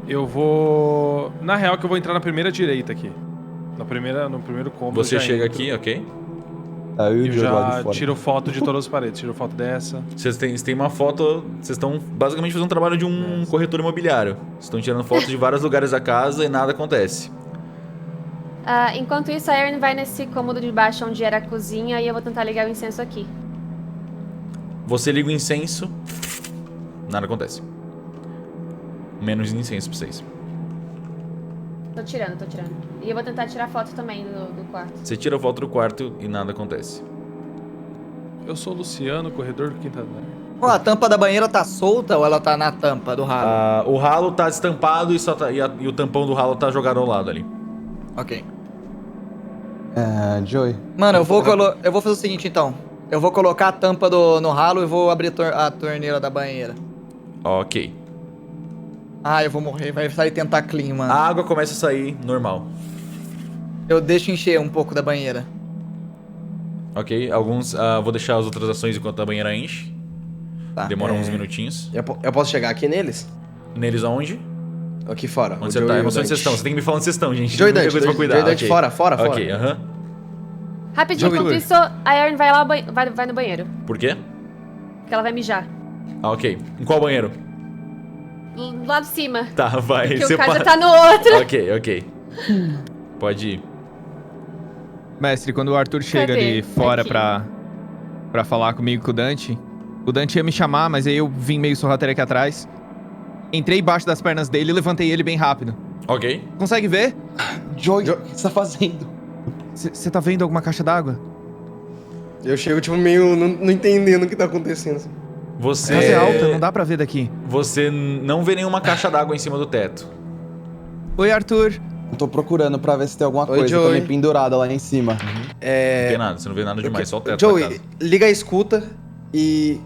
Eu vou... Na real que eu vou entrar na primeira direita aqui. No primeiro cômodo. Você eu já chega entro. aqui, ok? Tá, eu e o Eu Joe do lado já de fora. tiro foto de todas as paredes. Tiro foto dessa. Vocês têm uma foto... Vocês estão basicamente fazendo um trabalho de um corretor imobiliário. Vocês estão tirando fotos de vários lugares da casa e nada acontece. Enquanto isso, a Erin vai nesse cômodo de baixo onde era a cozinha e eu vou tentar ligar o incenso aqui. Você liga o incenso... Nada acontece. Menos incenso pra vocês. Tô tirando. E eu vou tentar tirar foto também do quarto. Você tira a foto do quarto e nada acontece. Eu sou o Luciano, corredor do quinto andar. Ó, a tampa da banheira tá solta ou ela tá na tampa do ralo? O ralo tá estampado e o tampão do ralo tá jogado ao lado ali. Ok. Joey. Mano, eu vou fazer o seguinte, então. Eu vou colocar a tampa no ralo e vou abrir a torneira da banheira. Ok. Ah, eu vou morrer. Vai sair tentaclim, mano. A água começa a sair normal. Eu deixo encher um pouco da banheira. Ok, vou deixar as outras ações enquanto a banheira enche. Tá. Demora uns minutinhos. Eu posso chegar aqui neles? Neles aonde? Aqui fora. Onde O você Joey tá? e Eu o não sei onde Dante. vocês estão. Você tem que me falar onde vocês estão, gente. Joey Tem muita Dante, coisa pra cuidar. Joey Dante, ok. fora. Ok, aham. Rapidinho, Joey. enquanto isso, a Erin vai lá vai no banheiro. Por quê? Porque ela vai mijar. Ah, ok. Em qual banheiro? Lá de cima. Tá, vai. Porque o Kaiser tá no outro. Ok. Pode ir. Mestre, quando o Arthur chega Cadê? ali fora Aqui. pra falar comigo com o Dante ia me chamar, mas aí eu vim meio sorrateiro aqui atrás. Entrei embaixo das pernas dele e levantei ele bem rápido. Ok. Consegue ver? Joey, o que você tá fazendo? Você tá vendo alguma caixa d'água? Eu chego, tipo, meio não entendendo o que tá acontecendo. assim. Você... A casa é alta, não dá pra ver daqui. Você não vê nenhuma caixa d'água em cima do teto. Oi, Arthur. Eu tô procurando pra ver se tem alguma Oi, coisa Joey. também pendurada lá em cima. Não tem nada, você não vê nada demais, só o teto da Joey, casa. liga a escuta e...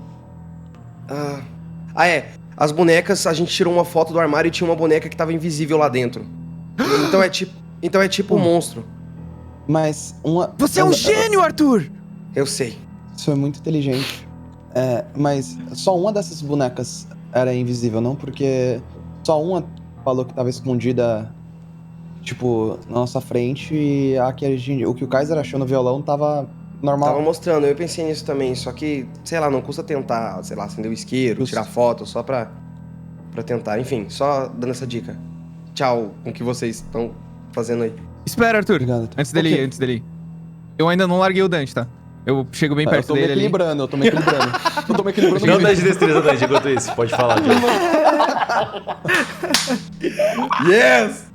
As bonecas, a gente tirou uma foto do armário e tinha uma boneca que tava invisível lá dentro. Então é tipo um monstro. Mas uma... Você é um gênio, Arthur! Eu sei. Isso é muito inteligente. Mas só uma dessas bonecas era invisível, não? Porque só uma falou que tava escondida, tipo, na nossa frente e o que o Kaiser achou no violão tava normal. Tava mostrando, eu pensei nisso também, só que, sei lá, não custa tentar, sei lá, acender o isqueiro, Justo. tirar foto, só pra tentar. Enfim, só dando essa dica. Tchau com o que vocês estão fazendo aí. Espera, Arthur. Obrigado. Antes dele ir, Ok. antes dele ir. Eu ainda não larguei o Dante, tá? Eu chego bem Eu perto tô me dele ali. equilibrando, eu tô me equilibrando. Eu tô me equilibrando. Não dá de destreza, Dante, enquanto isso. Pode falar, Diogo. Yes!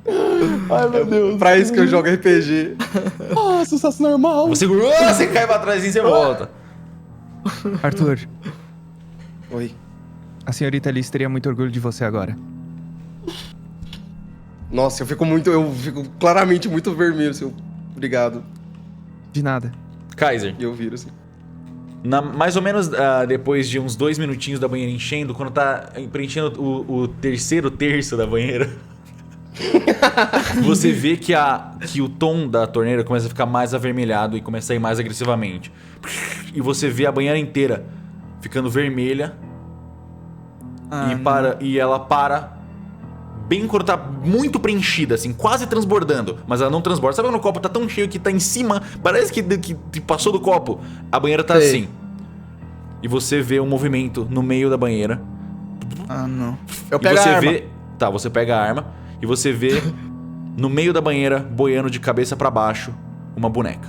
Ai, meu Deus. Pra isso que eu jogo RPG. Ah, sucesso normal. Você cai pra trás e você volta. Arthur, Oi. a senhorita Alice teria muito orgulho de você agora. Nossa, eu fico claramente muito vermelho, seu. Obrigado. De nada. Kaiser, E eu viro assim. mais ou menos depois de uns 2 minutinhos da banheira enchendo, quando tá preenchendo o terceiro terço da banheira, você vê que o tom da torneira começa a ficar mais avermelhado e começa a ir mais agressivamente. E você vê a banheira inteira ficando vermelha e ela para bem quando tá muito preenchida, assim, quase transbordando. Mas ela não transborda. Sabe quando o copo tá tão cheio que tá em cima? Parece que passou do copo. A banheira tá Sei. assim. E você vê um movimento no meio da banheira. Ah, não. Eu E pego você a arma. vê. Tá, você pega a arma. E você vê no meio da banheira, boiando de cabeça pra baixo, uma boneca.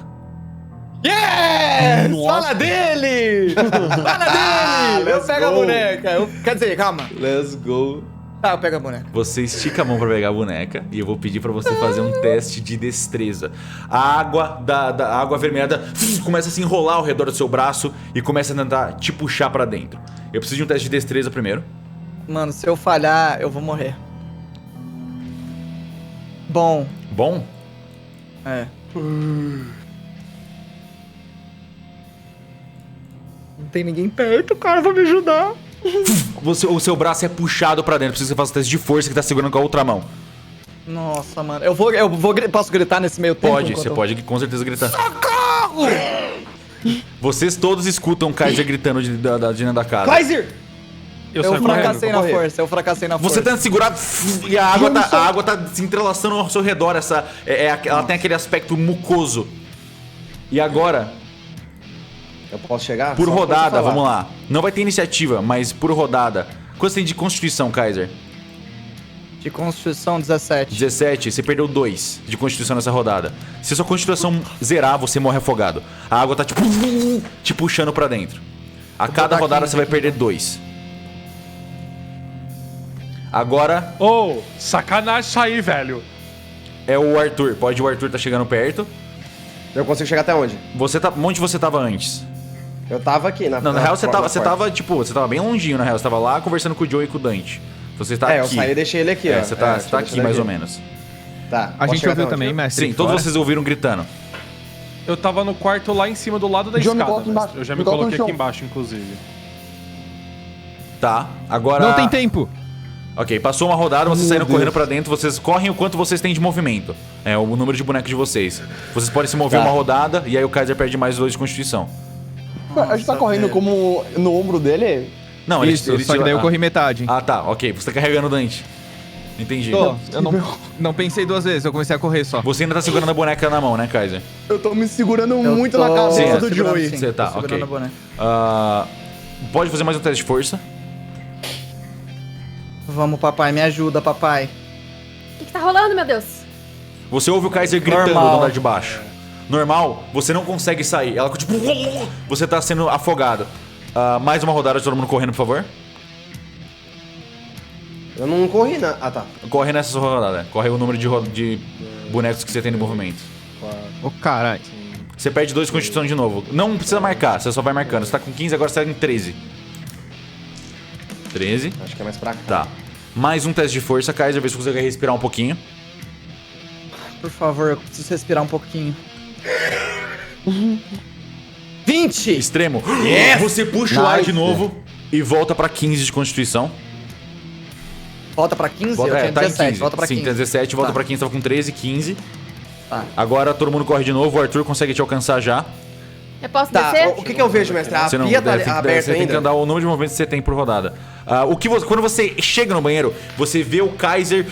Yes! Fala dele! Fala dele! Eu let's pego a go. boneca. Quer dizer, calma. Let's go. Tá, eu pego a boneca. Você estica a mão pra pegar a boneca e eu vou pedir pra você fazer um teste de destreza. A água da água avermelhada começa a se enrolar ao redor do seu braço e começa a tentar te puxar pra dentro. Eu preciso de um teste de destreza primeiro. Mano, se eu falhar, eu vou morrer. Bom, Bom? é. Não tem ninguém perto, cara, vai me ajudar. O seu braço é puxado pra dentro. Precisa que você faça um teste de força que tá segurando com a outra mão. Nossa, mano. Posso gritar nesse meio tempo? Pode, enquanto você eu- pode com certeza gritar. Socorro! Vocês todos escutam o Kaiser gritando de dentro da casa. Kaiser! Eu Eu saio correndo. fracassei na força, eu fracassei na força. Você tenta segurar e a água tá se entrelaçando ao seu redor. Ela tem aquele aspecto mucoso. E agora, Eu posso chegar? por Só quando você rodada, falar. vamos lá. Não vai ter iniciativa, mas por rodada. Quanto você tem de constituição, Kaiser? De Constituição 17. 17, você perdeu 2 de constituição nessa rodada. Se sua constituição zerar, você morre afogado. A água tá tipo te puxando pra dentro. A cada dar rodada 15 você vai aqui, perder 2. Agora Ô, sacanagem isso aí, velho. é o Arthur. O Arthur tá chegando perto. Eu consigo chegar até onde? Onde você tava antes? Eu tava aqui na Não, na real você porta tava, da porta. você tava bem longinho, na real. Você tava lá conversando com o Joey e com o Dante. Você está Eu aqui. saí e deixei ele aqui, ó. Você tá, É, você tá deixa aqui eu mais ou aqui. menos. Tá. A posso gente chegar ouviu até onde? também, mestre. Sim, todos fora. vocês ouviram gritando. Eu tava no quarto lá em cima do lado da João, me escada. coloca embaixo. mestre. Eu já Me me coloca no coloquei chão. aqui embaixo, inclusive. Tá, agora... Não tem tempo. Ok, passou uma rodada, vocês saíram correndo pra dentro, vocês correm o quanto vocês têm de movimento. É o número de bonecos de vocês. Vocês podem se mover Tá. uma rodada e aí o Kaiser perde mais 2 de constituição. A gente tá correndo como no ombro dele? Não, Isso, só que daí eu corri metade. Ah, tá, ok. Você tá carregando o Dante. Entendi. Eu não pensei 2 vezes, eu comecei a correr só. Você ainda tá segurando a boneca na mão, né, Kaiser? Eu tô me segurando Eu muito tô na cabeça segurando, do sim. Joey. Você tá, Tô segurando ok. a boneca. Pode fazer mais um teste de força. Vamos, papai, me ajuda, papai. O que tá rolando, meu Deus? Você ouve o Kaiser gritando Normal. do andar de baixo. Normal, você não consegue sair. Ela tipo... Você tá sendo afogado. Mais uma rodada de todo mundo correndo, por favor. Eu não corri, né? Ah, tá. Corre nessa sua rodada. Corre o número de bonecos que você tem no movimento. Ô, caralho. Você perde 2 de constituição de novo. Não precisa marcar, você só vai marcando. Você tá com 15, agora você tá em 13. 13. Acho que é mais pra cá. Tá. Mais um teste de força, Kaiser. Vê se você consegue respirar um pouquinho. Por favor, eu preciso respirar um pouquinho. 20! Extremo. Você puxa o ar de novo e volta pra 15 de constituição. Volta pra 15? Volta, Eu tinha tá em 17, 15. volta pra Sim, 15. tem 17, volta Tá. pra 15, tava com 13, 15. Tá. Agora todo mundo corre de novo, o Arthur consegue te alcançar já. Eu posso Tá, descer? o que eu vejo, mestre? A Você não pia tá deve, aberta você tem que ainda? andar o número de movimentos que você tem por rodada. Quando você chega no banheiro, você vê o Kaiser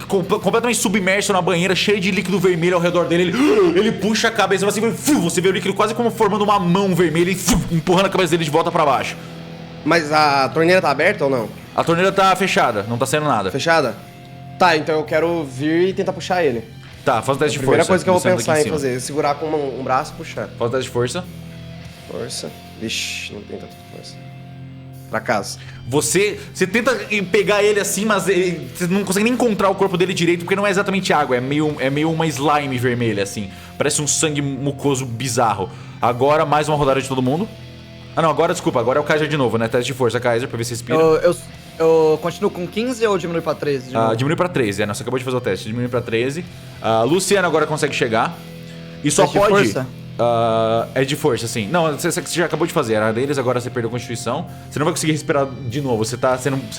completamente submerso na banheira, cheio de líquido vermelho ao redor dele. Ele puxa a cabeça, você vê o líquido quase como formando uma mão vermelha e empurrando a cabeça dele de volta pra baixo. Mas a torneira tá aberta ou não? A torneira tá fechada, não tá saindo nada. Fechada? Tá, então eu quero vir e tentar puxar ele. Tá, faz o teste A de primeira força. coisa que eu vou Luciano tá pensar aqui em cima. fazer é segurar com um braço e puxar. Faz o teste de força. Força. Vixe, não tem tanta força. Fracasso. Você tenta pegar ele assim, mas você não consegue nem encontrar o corpo dele direito, porque não é exatamente água, é meio uma slime vermelha, assim. Parece um sangue mucoso bizarro. Agora, mais uma rodada de todo mundo. Ah, não, agora, desculpa, agora é o Kaiser de novo, né? Teste de força, Kaiser, pra ver se respira. Eu continuo com 15 ou diminui pra 13? de novo? Diminui pra 13, Você acabou de fazer o teste, diminui pra 13. Luciano agora consegue chegar. E só Teste de pode... força? É de força, sim. Não, você já acabou de fazer, era deles, agora você perdeu a constituição. Você não vai conseguir respirar de novo, você tá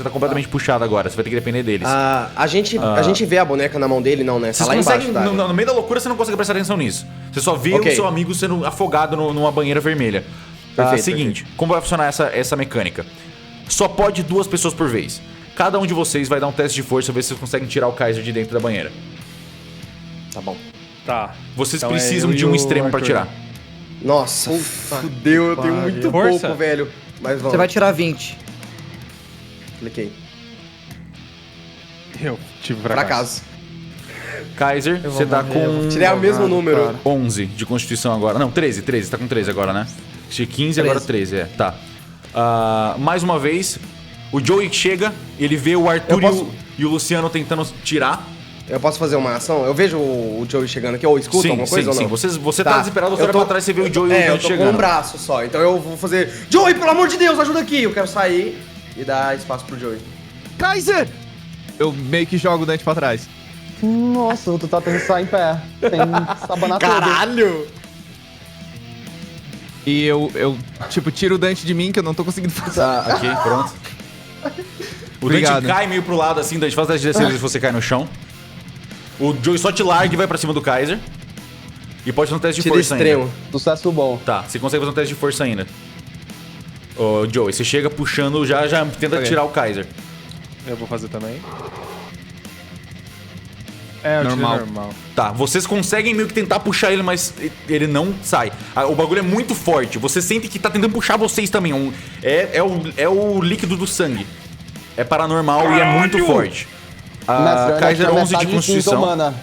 completamente puxado agora, você vai ter que depender deles. A gente vê a boneca na mão dele, não, né? Tá Vocês lá conseguem, embaixo, tá? no meio da loucura, você não consegue prestar atenção nisso. Você só vê Ok. o seu amigo sendo afogado numa banheira vermelha. Perfeito, Seguinte, como vai funcionar essa mecânica? Só pode 2 pessoas por vez. Cada um de vocês vai dar um teste de força, ver se vocês conseguem tirar o Kaiser de dentro da banheira. Tá bom. Tá. Vocês Então é precisam eu de e um o extremo pra Arthur. tirar. Nossa, fudeu, eu tenho muito Força? pouco, velho. Mas vamos. Você vai tirar 20. Cliquei. Eu tive Fracasso. Kaiser, Eu vou você tá morrer, eu vou com Tirei o mesmo número. cara. 11 de constituição agora. Não, 13, você tá com 13 agora, né? Tinha 15 agora 13, Tá. Mais uma vez, o Joey chega, ele vê o Arthur Eu posso- e o Luciano tentando tirar. Eu posso fazer uma ação? Eu vejo o Joey chegando aqui, ou escuta alguma coisa ou não? Você tá desesperado, você Eu olha pra trás e você vê o Joey e o eu Dante tô chegando. com um braço só, então eu vou fazer... Joey, pelo amor de Deus, ajuda aqui! Eu quero sair e dar espaço pro Joey. Kaiser! Eu meio que jogo o Dante pra trás. Nossa, tu tá tentando sair em pé. Tem sabanar tudo. Caralho! E eu tipo, tiro o Dante de mim, que eu não tô conseguindo fazer. Tá, aqui, pronto. O Obrigado. Dante cai meio pro lado assim, Dante, faz o teste de descer se você cai no chão. O Joey só te larga e vai pra cima do Kaiser. E pode fazer um teste de Tira força extremo. ainda. Sucesso bom. Tá, você consegue fazer um teste de força ainda. Ô, Joey, você chega puxando, já tenta Ok. tirar o Kaiser. Eu vou fazer também. É, eu Normal. tirei normal. Tá, vocês conseguem meio que tentar puxar ele, mas ele não sai. O bagulho é muito forte. Você sente que tá tentando puxar vocês também. É o líquido do sangue. É paranormal e é muito forte. Mestre, eu ainda Kaiser tinha 11 de metade de cinza constituição. humana.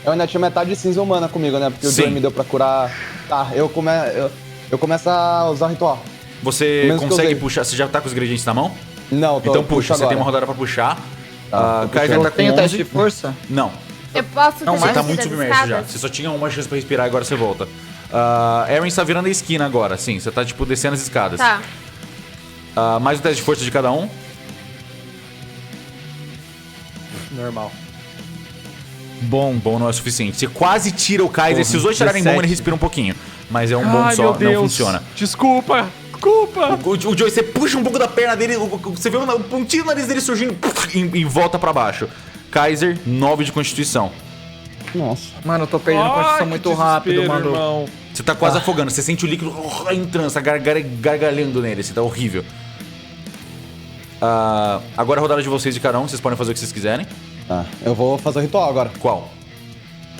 Eu ainda tinha metade de cinza humana comigo, né? Porque o Sim. Joey me deu pra curar. Tá, eu começo a usar o ritual. Você Menos que eu consegue usei. puxar? Você já tá com os ingredientes na mão? Não, tô Então puxa, você agora. tem uma rodada pra puxar. Tá, tô Kaiser puxando. tá com Tem o 11. teste de força? Não, Eu posso Não, descer você tá mais muito das submerso já. escadas? Você só tinha uma chance pra respirar, agora você volta. Erin está virando a esquina agora, sim. Você tá, tipo, descendo as escadas. Tá. Mais o teste de força de cada um. Normal. Bom não é o suficiente. Você quase tira o Kaiser. Porra, Se os dois tirarem bom, 17. ele respira um pouquinho. Mas é um bom Ai, só, meu não Deus. funciona. Desculpa. O Joey, você puxa um pouco da perna dele, você vê o pontinho do nariz dele surgindo e volta pra baixo. Kaiser, 9 de constituição. Nossa. Mano, eu tô perdendo constituição muito rápido, mano. Irmão. Você tá quase afogando, você sente o líquido entrando, tá gargalhando nele, você tá horrível. Agora a rodada de vocês de cada um, vocês podem fazer o que vocês quiserem. Tá, eu vou fazer o ritual agora. Qual?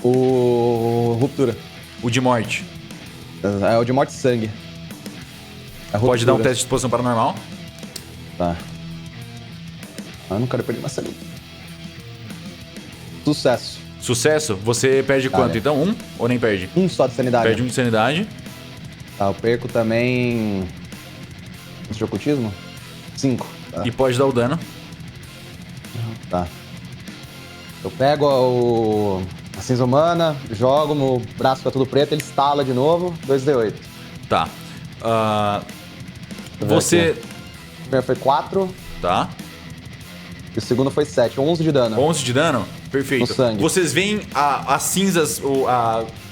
O Ruptura. O de morte. É o de morte e sangue. É Pode dar um ruptura. teste de exposição paranormal. Tá. Eu não quero perder mais sangue. Sucesso. Sucesso, você perde quanto? Tá, Então, 1 ou nem perde? Um só de sanidade. Perde 1 de sanidade. Tá, eu perco também... Esse de ocultismo? 5. Tá. E pode dar o dano. Tá. Eu pego a cinza humana, jogo, meu braço fica tudo preto, ele estala de novo, 2d8. Tá. Deixa eu ver Você... aqui. O primeiro foi 4 Tá. e o segundo foi 7, 11 de dano. 11 de dano? Perfeito. No sangue. Vocês veem as cinzas,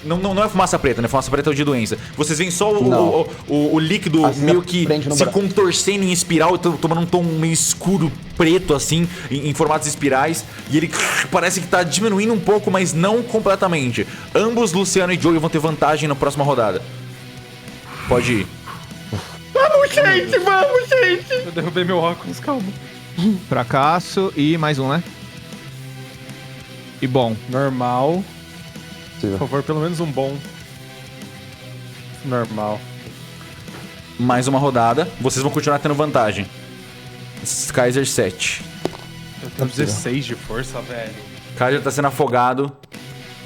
não é fumaça preta, né? Fumaça preta é o de doença. Vocês veem só o líquido A cinza meio que prende no se braço. contorcendo em espiral, tomando um tom meio escuro, preto, assim, em formatos espirais. E ele parece que tá diminuindo um pouco, mas não completamente. Ambos, Luciano e Joey, vão ter vantagem na próxima rodada. Pode ir. Eu derrubei meu óculos, calma. Fracasso e mais um, né? E bom. Normal. Por Possível. favor, pelo menos um bom. Normal. Mais uma rodada. Vocês vão continuar tendo vantagem. Kaiser 7. Eu tenho 16 de força, velho. Kaiser tá sendo afogado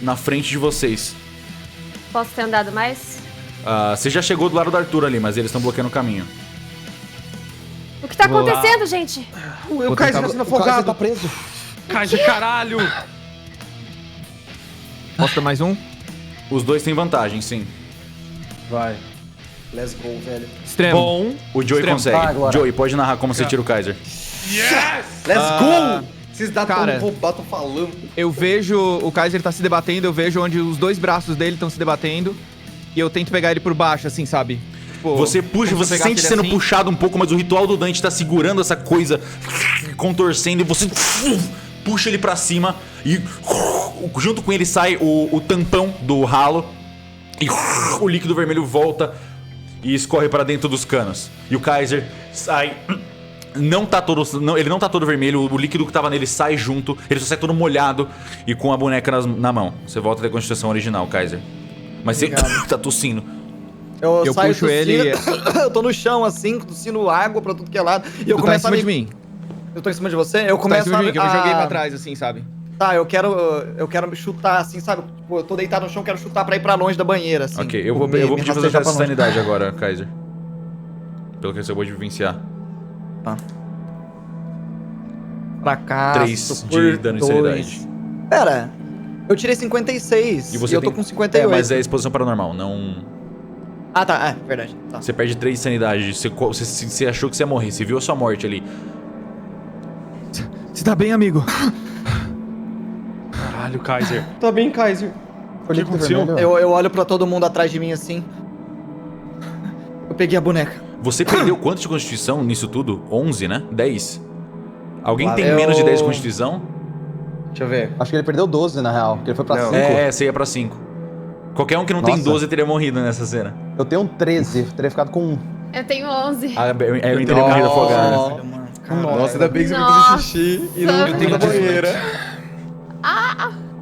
na frente de vocês. Posso ter andado mais? Você já chegou do lado do Arthur ali, mas eles estão bloqueando o caminho. O que tá Vou lá. acontecendo, gente? O Kaiser tá sendo O Kaiser afogado. tá preso. Kaiser, caralho! Posso dar mais um? Os dois têm vantagem, sim. Vai. Let's go, velho. Extremo. Bom. O Joey Extremo. consegue. Tá, agora. Joey, pode narrar como você tira o Kaiser. Let's go! Esses dados cara. tão roubados, tão falando. Eu vejo o Kaiser tá se debatendo, eu vejo onde os dois braços dele estão se debatendo. E eu tento pegar ele por baixo, assim, sabe? Tipo, Você puxa, como se você eu pegasse sente ele sendo assim. puxado um pouco, mas o ritual do Dante tá segurando essa coisa, contorcendo, e você puxa ele pra cima e junto com ele sai o tampão do ralo e o líquido vermelho volta e escorre pra dentro dos canos. E o Kaiser sai. Ele não tá todo vermelho, o líquido que tava nele sai junto, ele só sai todo molhado e com a boneca na mão. Você volta a ter a constituição original, Kaiser. Mas você tá tossindo. Eu saio puxo ele- tossindo, eu tô no chão, assim, tossindo água pra tudo que é lado. E eu Tu tá em começo cima a de mim. Eu tô em cima de você? Eu Tu tá em começo cima de mim, que eu me joguei pra a... trás, assim, sabe? Tá, eu quero me chutar, assim, sabe? Tipo, eu tô deitado no chão, quero chutar pra ir pra longe da banheira, assim. Ok, eu Tipo, vou me pedir pra fazer rastejar teste de pra longe. sanidade agora, Kaiser. Pelo que você acabou de vivenciar. Tá. Fracasso 3 de por dano de 2. sanidade. Pera, eu tirei 56 E você eu tô tem- com 58. mas é exposição paranormal, não... Ah, tá, verdade. Tá. Você perde 3 de sanidade. Você achou que você ia morrer, você viu a sua morte ali. Você tá bem, amigo? Caralho, Kaiser. Tá bem, Kaiser. O líquido aconteceu? vermelho. Eu olho pra todo mundo atrás de mim, assim. Eu peguei a boneca. Você perdeu quanto de constituição nisso tudo? 11, né? 10? Alguém tem Valeu. menos de 10 de constituição? Deixa eu ver. Acho que ele perdeu 12, na real, porque ele foi pra Não. 5. Você ia pra 5. Qualquer um que não tem Nossa. 12 teria morrido nessa cena. Eu tenho um 13, teria ficado com 1. Eu tenho 11. Eu teria morrido afogado. Olha, mano, caralho. Nossa, ainda bem que você foi Nossa. fazer xixi e não Eu foi na banheira.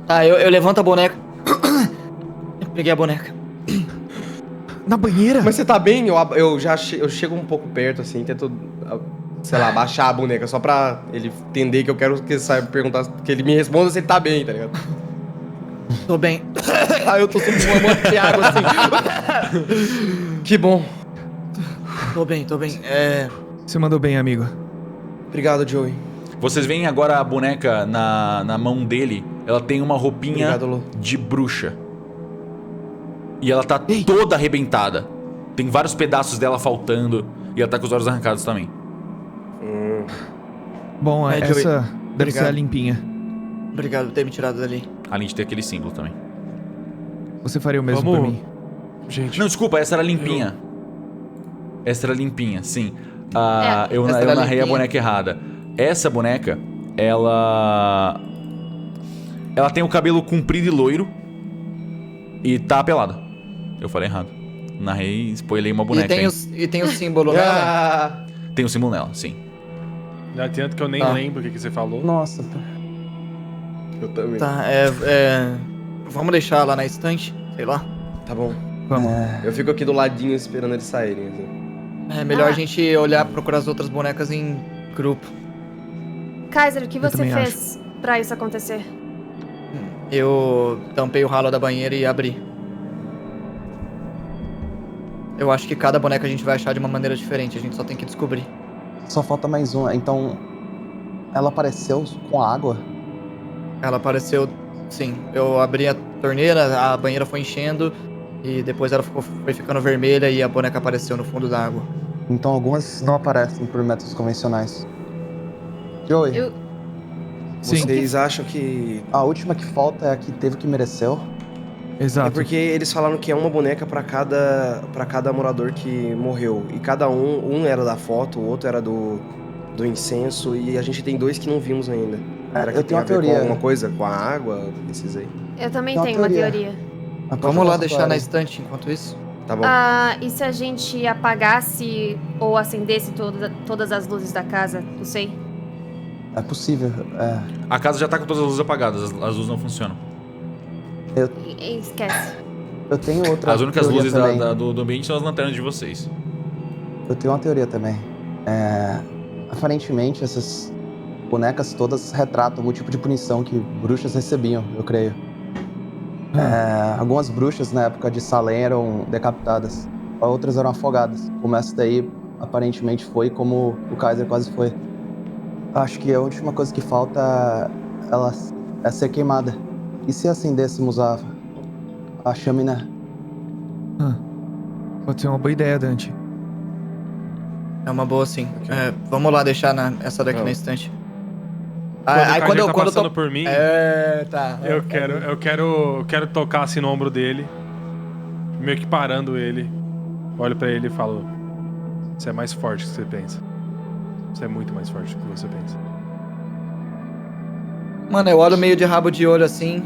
Tá, eu levanto a boneca. Eu peguei a boneca. Na banheira? Mas você tá bem? Eu chego um pouco perto, assim, tento, sei lá, baixar a boneca, só pra ele entender que eu quero que ele saiba perguntar, que ele me responda se ele tá bem, tá ligado? Tô bem. Aí eu tô subindo uma monte de água, assim. Que bom. Tô bem. Você mandou bem, amigo. Obrigado, Joey. Vocês veem agora a boneca na mão dele. Ela tem uma roupinha Obrigado, Lu. de bruxa. E ela tá toda arrebentada. Tem vários pedaços dela faltando. E ela tá com os olhos arrancados também. Bom, É, essa Joey. deve Obrigado. ser a limpinha. Obrigado por ter me tirado dali. Além de ter aquele símbolo também. Você faria o mesmo Vamos- por mim. Gente, Não, desculpa, essa era limpinha. Essa era limpinha, sim. Eu essa era narrei a limpinha. boneca errada. Essa boneca, ela tem o cabelo comprido e loiro. E tá pelada. Eu falei errado. Narrei, spoilei uma boneca. E tem o símbolo nela. Tem o símbolo nela, sim. não adianta que eu nem Tá. lembro o que você falou. Nossa. Eu também. Tá, vamos deixar lá na estante, sei lá. Tá bom. Vamos. Eu fico aqui do ladinho esperando eles saírem, assim. É melhor Ah. a gente olhar, procurar as outras bonecas em grupo. Kaiser, o que Eu você também fez pra isso acontecer? Eu tampei o ralo da banheira e abri. Eu acho que cada boneca a gente vai achar de uma maneira diferente, a gente só tem que descobrir. Só falta mais uma. Então, ela apareceu com a água? Ela apareceu, sim. Eu abri a torneira, a banheira foi enchendo e depois ela foi ficando vermelha e a boneca apareceu no fundo da água. Então algumas não aparecem por métodos convencionais. Joey, Eu- Sim, Vocês acham que... a última que falta é a que teve o que mereceu? exato. É porque eles falaram que é uma boneca pra cada morador que morreu. E cada um era da foto, o outro era do incenso. E a gente tem 2 que não vimos ainda. Será que eu tem tenho a uma ver com teoria. alguma coisa? Com a água? Esses aí. Eu também Tem uma tenho uma teoria. teoria. Ah, pode Vamos falar, lá deixar Clara. na estante enquanto isso? Tá bom. Ah, e se a gente apagasse ou acendesse todas as luzes da casa? Não sei. É possível. É. A casa já tá com todas as luzes apagadas, as luzes não funcionam. Esquece. Eu tenho outra As únicas teoria luzes também. do ambiente são as lanternas de vocês. Eu tenho uma teoria também. Aparentemente, essas bonecas todas retratam algum tipo de punição que bruxas recebiam, eu creio. Algumas bruxas na época de Salem eram decapitadas, outras eram afogadas. Como essa daí, aparentemente foi como o Kaiser quase foi. Acho que a última coisa que falta é ser queimada. E se acendêssemos a chaminé? Pode ser uma boa ideia, Dante. É uma boa, sim. Vamos lá deixar essa daqui na estante. Aí Quando quando tá eu passando tô... por mim, tá. eu quero tocar assim no ombro dele, meio que parando ele. Olho pra ele e falo: você é mais forte do que você pensa. Você é muito mais forte do que você pensa. Mano, eu olho meio de rabo de olho assim.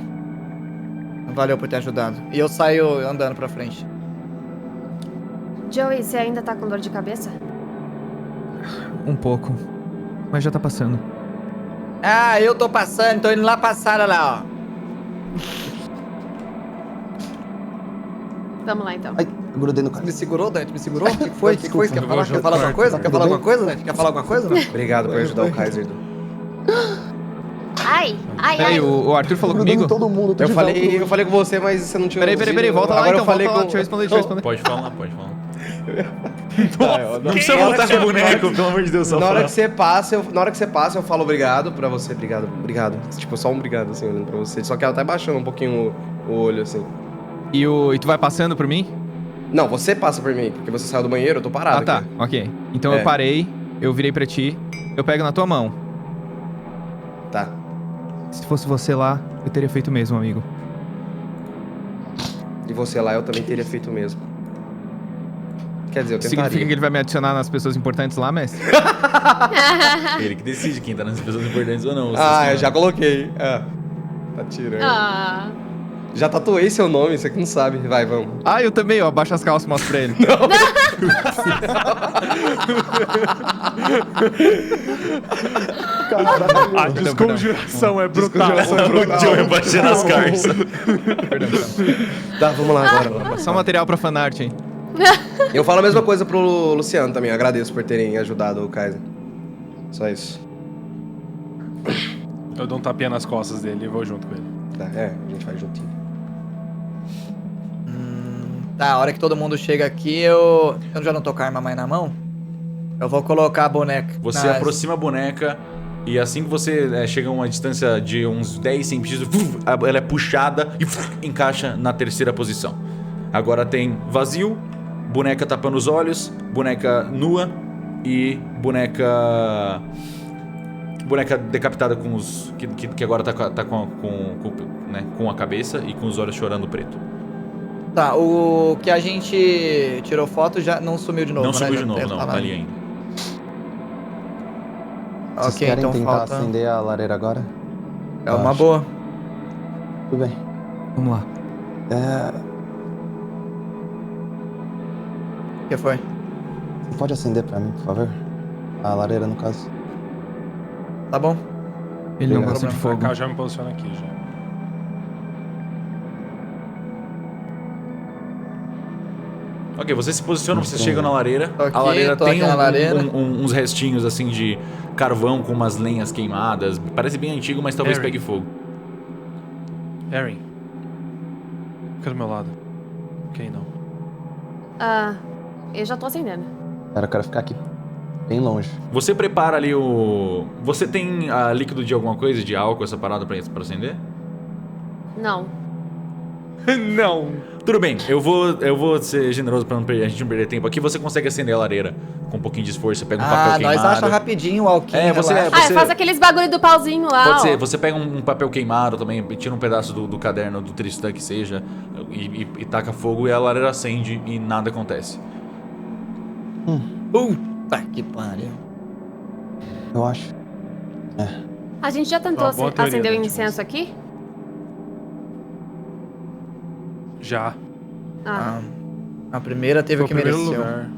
Valeu por ter ajudado. E eu saio andando pra frente. Joey, você ainda tá com dor de cabeça? Um pouco. Mas já tá passando. Ah, eu tô passando, tô indo lá passar, olha lá, ó. Vamos lá então. Ai, grudei no cara. Me segurou, Dante? Me segurou? O que foi? Desculpa. Quer Eu falar, vou quer falar alguma coisa? junto Quer falar alguma coisa, Dante? Quer falar alguma coisa? Não? Obrigado por ajudar o Kaiser. Ai, ai, ai. Peraí, o Arthur falou comigo? Todo mundo, tô Eu de falei, velcro. eu falei com você, mas você não tinha Peraí, volta lá Agora então, eu falei volta lá. com... Deixa eu responder. Pode falar, pode falar. Não precisa voltar com o boneco, pelo amor de Deus. Na hora que você passa, eu falo obrigado pra você. Obrigado. Tipo, só um obrigado, assim, olhando pra você. Só que ela tá baixando um pouquinho o olho, assim. E tu vai passando por mim? Não, você passa por mim, porque você saiu do banheiro, eu tô parado Ah, tá. aqui. Ok. Então É. eu parei, eu virei pra ti, eu pego na tua mão. Tá. Se fosse você lá, eu teria feito o mesmo, amigo. E você lá, eu também teria feito o mesmo. Quer dizer, eu Significa que tentaria. ele vai me adicionar nas pessoas importantes lá, mestre? Ele que decide quem tá nas pessoas importantes ou não. Ah, eu já coloquei. Ah, tá tirando. Ah. Já tatuei seu nome, você que não sabe. Vai, vamos. Ah, eu também, ó. Abaixa as calças e mostro pra ele. A desconjuração é brutal. O Joey baixando as carças. Tá, vamos lá agora. Só material pra fanart, hein? Eu falo a mesma coisa pro Luciano também. Agradeço por terem ajudado o Kaiser. Só isso. Eu dou um tapinha nas costas dele e vou junto com ele. Tá, a gente vai juntinho. Tá, a hora que todo mundo chega aqui, eu já não tô com a arma mais na mão. Eu vou colocar a boneca. Você aproxima a boneca e assim que você chega a uma distância de uns 10 centímetros, ela é puxada e encaixa na terceira posição. Agora tem vazio, boneca tapando os olhos, boneca nua e boneca decapitada com os... Que agora tá com a cabeça e com os olhos chorando preto. Tá, o que a gente tirou foto já não sumiu de novo, Não né? subiu Já de novo, deve não, tá tá lá. ali ainda. Vocês Ok, querem então tentar falta... acender a lareira agora? É uma Acho. boa. Tudo bem. Vamos lá. O que foi? Você pode acender pra mim, por favor? A lareira, no caso. Tá bom. Ele não Obrigado. gosta de Pra fogo. cá, eu já me posiciono aqui já. Ok, você se posiciona, você chega na lareira. Tô aqui, A lareira tô tem aqui na lareira. uns restinhos assim de carvão com umas lenhas queimadas. Parece bem antigo, mas talvez Harry. pegue fogo. Erin. Fica do meu lado. Quem não? Ah, eu já tô acendendo. Cara, eu quero ficar aqui bem longe. Você prepara ali o... Você tem líquido de alguma coisa, de álcool, essa parada pra acender? Não. Não! Tudo bem, eu vou ser generoso pra a gente não perder tempo aqui. Você consegue acender a lareira com um pouquinho de esforço. Você pega um papel queimado. Nós acha rapidinho o alquinho. É, você- relaxa. Faz aqueles bagulho do pauzinho lá, Pode ó. ser, você pega um papel queimado também, tira um pedaço do caderno do Tristan que seja e taca fogo e a lareira acende e nada acontece. Puta que pariu. Eu acho. A gente já tentou Uma boa teoria, acender o Dante, incenso aqui? Já. Ah. A primeira teve Foi o o que primeiro mereceu. lugar.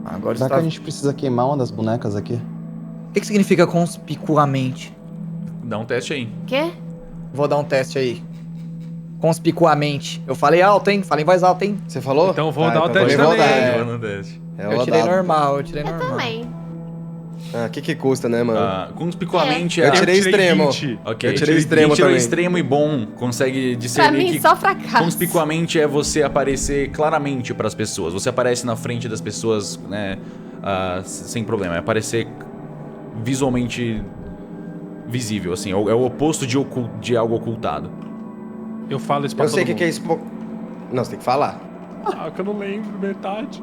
Agora Será está... que a gente precisa queimar uma das bonecas aqui? O que significa conspicuamente? Dá um teste aí. Quê? Vou dar um teste aí. Conspicuamente. Eu falei alto, hein? Falei em voz alta, hein? Você falou? Então vou dar o então teste vou também. rodar, Dá é. um teste. É Eu tirei rodado. normal, eu tirei Eu normal. também. Ah, que custa, né, mano? Conspicuamente Eu tirei extremo. 20. Ok, Eu tirei extremo tirou também. extremo e bom, consegue Pra discernir mim, que só fracasso. conspicuamente é você aparecer claramente pras pessoas. Você aparece na frente das pessoas, né, sem problema. É aparecer visualmente visível, assim. É o oposto de algo ocultado. Eu falo isso pra Eu sei o todo que é mundo. isso. Não, você tem que falar. Ah, que eu não lembro metade.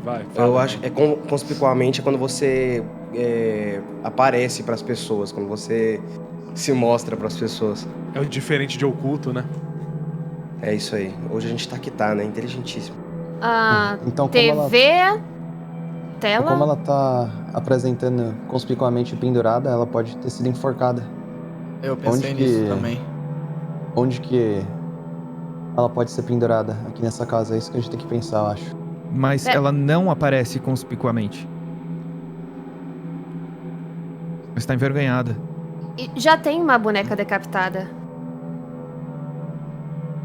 Vai, fala. Eu acho que conspicuamente é quando você aparece pras pessoas, quando você se mostra pras pessoas. É o diferente de oculto, né? É isso aí. Hoje a gente tá que tá, né? Inteligentíssimo. Ah, Então, como ela, TV, tela. como ela tá apresentando conspicuamente pendurada, ela pode ter sido enforcada. Eu pensei Onde nisso que- também. Onde que ela pode ser pendurada aqui nessa casa? É isso que a gente tem que pensar, eu acho. Mas ela não aparece conspicuamente. Ela está envergonhada. E já tem uma boneca decapitada.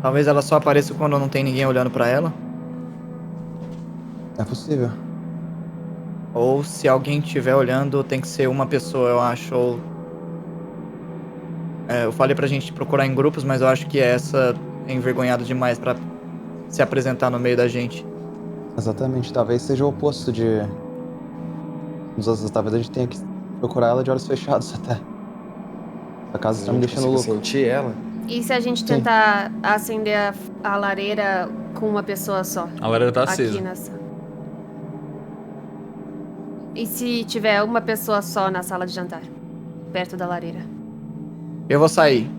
Talvez ela só apareça quando não tem ninguém olhando pra ela. É possível. Ou se alguém estiver olhando, tem que ser uma pessoa, eu acho. Ou... eu falei pra gente procurar em grupos, mas eu acho que essa é envergonhada demais pra se apresentar no meio da gente. Exatamente. Talvez seja o oposto de... Talvez a gente tenha que procurar ela de olhos fechados até. A casa tá me deixando louco. Sentir ela. E se a gente Sim. tentar acender a lareira com uma pessoa só? A lareira tá Aqui acesa. nessa. E se tiver uma pessoa só na sala de jantar? Perto da lareira? Eu vou sair.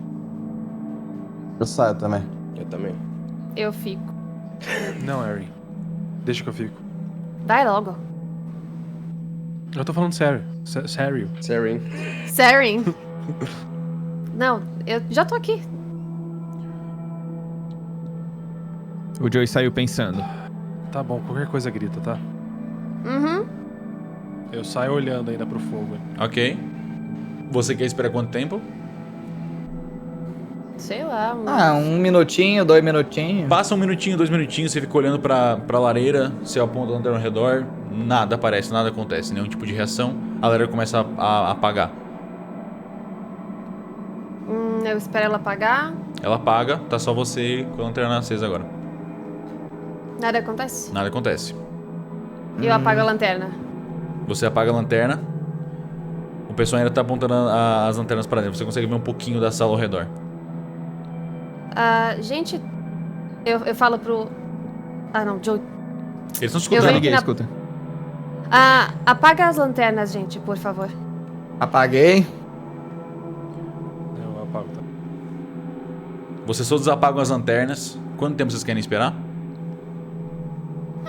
Eu saio também. Eu também. Eu fico. Não, Erin. Deixa que eu fico. Vai logo. Eu tô falando sério. Sério. Serene. Saren. Não, eu já tô aqui. O Joey saiu pensando. Tá bom, qualquer coisa grita, tá? Uhum. Eu saio olhando ainda pro fogo. Ok. Você quer esperar quanto tempo? Sei lá. Um minutinho, 2 minutinhos. Passa 1 minutinho, 2 minutinhos, você fica olhando pra lareira, você aponta ao redor, nada aparece, nada acontece, nenhum tipo de reação. A lareira começa a apagar. Eu espero ela apagar. Ela apaga, tá só você com a lanterna acesa agora. Nada acontece. Nada acontece. E eu apago a lanterna. Você apaga a lanterna. O pessoal ainda tá apontando as lanternas pra dentro. Você consegue ver um pouquinho da sala ao redor. Gente, eu falo pro... Ah, não, Joe. Eles estão Eu escutando. venho Ninguém na- escuta. Apaga as lanternas, gente, por favor. Apaguei. Eu apago, tá? Vocês todos apagam as lanternas. Quanto tempo vocês querem esperar?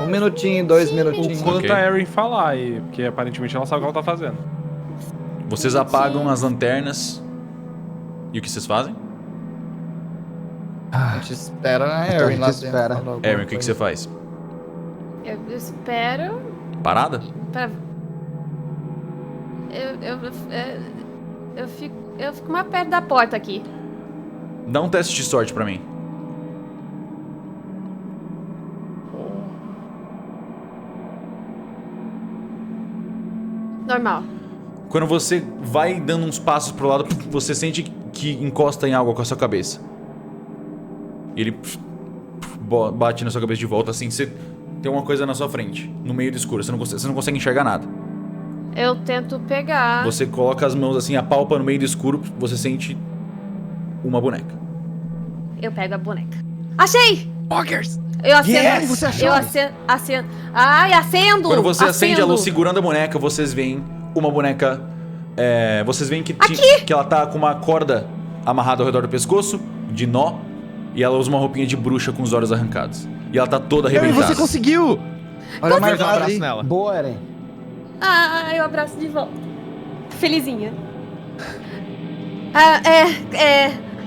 1 minutinho, 2 minutinhos. Enquanto Ok. a Erin falar aí, porque aparentemente ela sabe o que ela tá fazendo. Vocês apagam as lanternas. E o que vocês fazem? A gente espera a Então a Erin gente lá dentro. espera. falar alguma Erin, o que coisa. você faz? Eu espero Parada? pra... Eu fico mais perto da porta aqui. Dá um teste de sorte pra mim. Normal. Quando você vai dando uns passos pro lado, você sente que encosta em algo com a sua cabeça. E ele bate na sua cabeça de volta, assim, você tem uma coisa na sua frente, no meio do escuro, você não consegue enxergar nada. Eu tento pegar. Você coloca as mãos assim, apalpa no meio do escuro, você sente uma boneca. Eu pego a boneca. Achei! Poggers! Eu acendo. Yes! Você achou? Eu acendo. Ai, acendo! Quando você acende a luz Acendo. segurando a boneca, vocês veem uma boneca. Vocês veem que ela tá com uma corda amarrada ao redor do pescoço, de nó, e ela usa uma roupinha de bruxa com os olhos arrancados. E ela tá toda arrebentada. Você conseguiu! Olha Dá o um marcado abraço aí. nela. Boa, Eren. Ah, eu abraço de volta. Felizinha.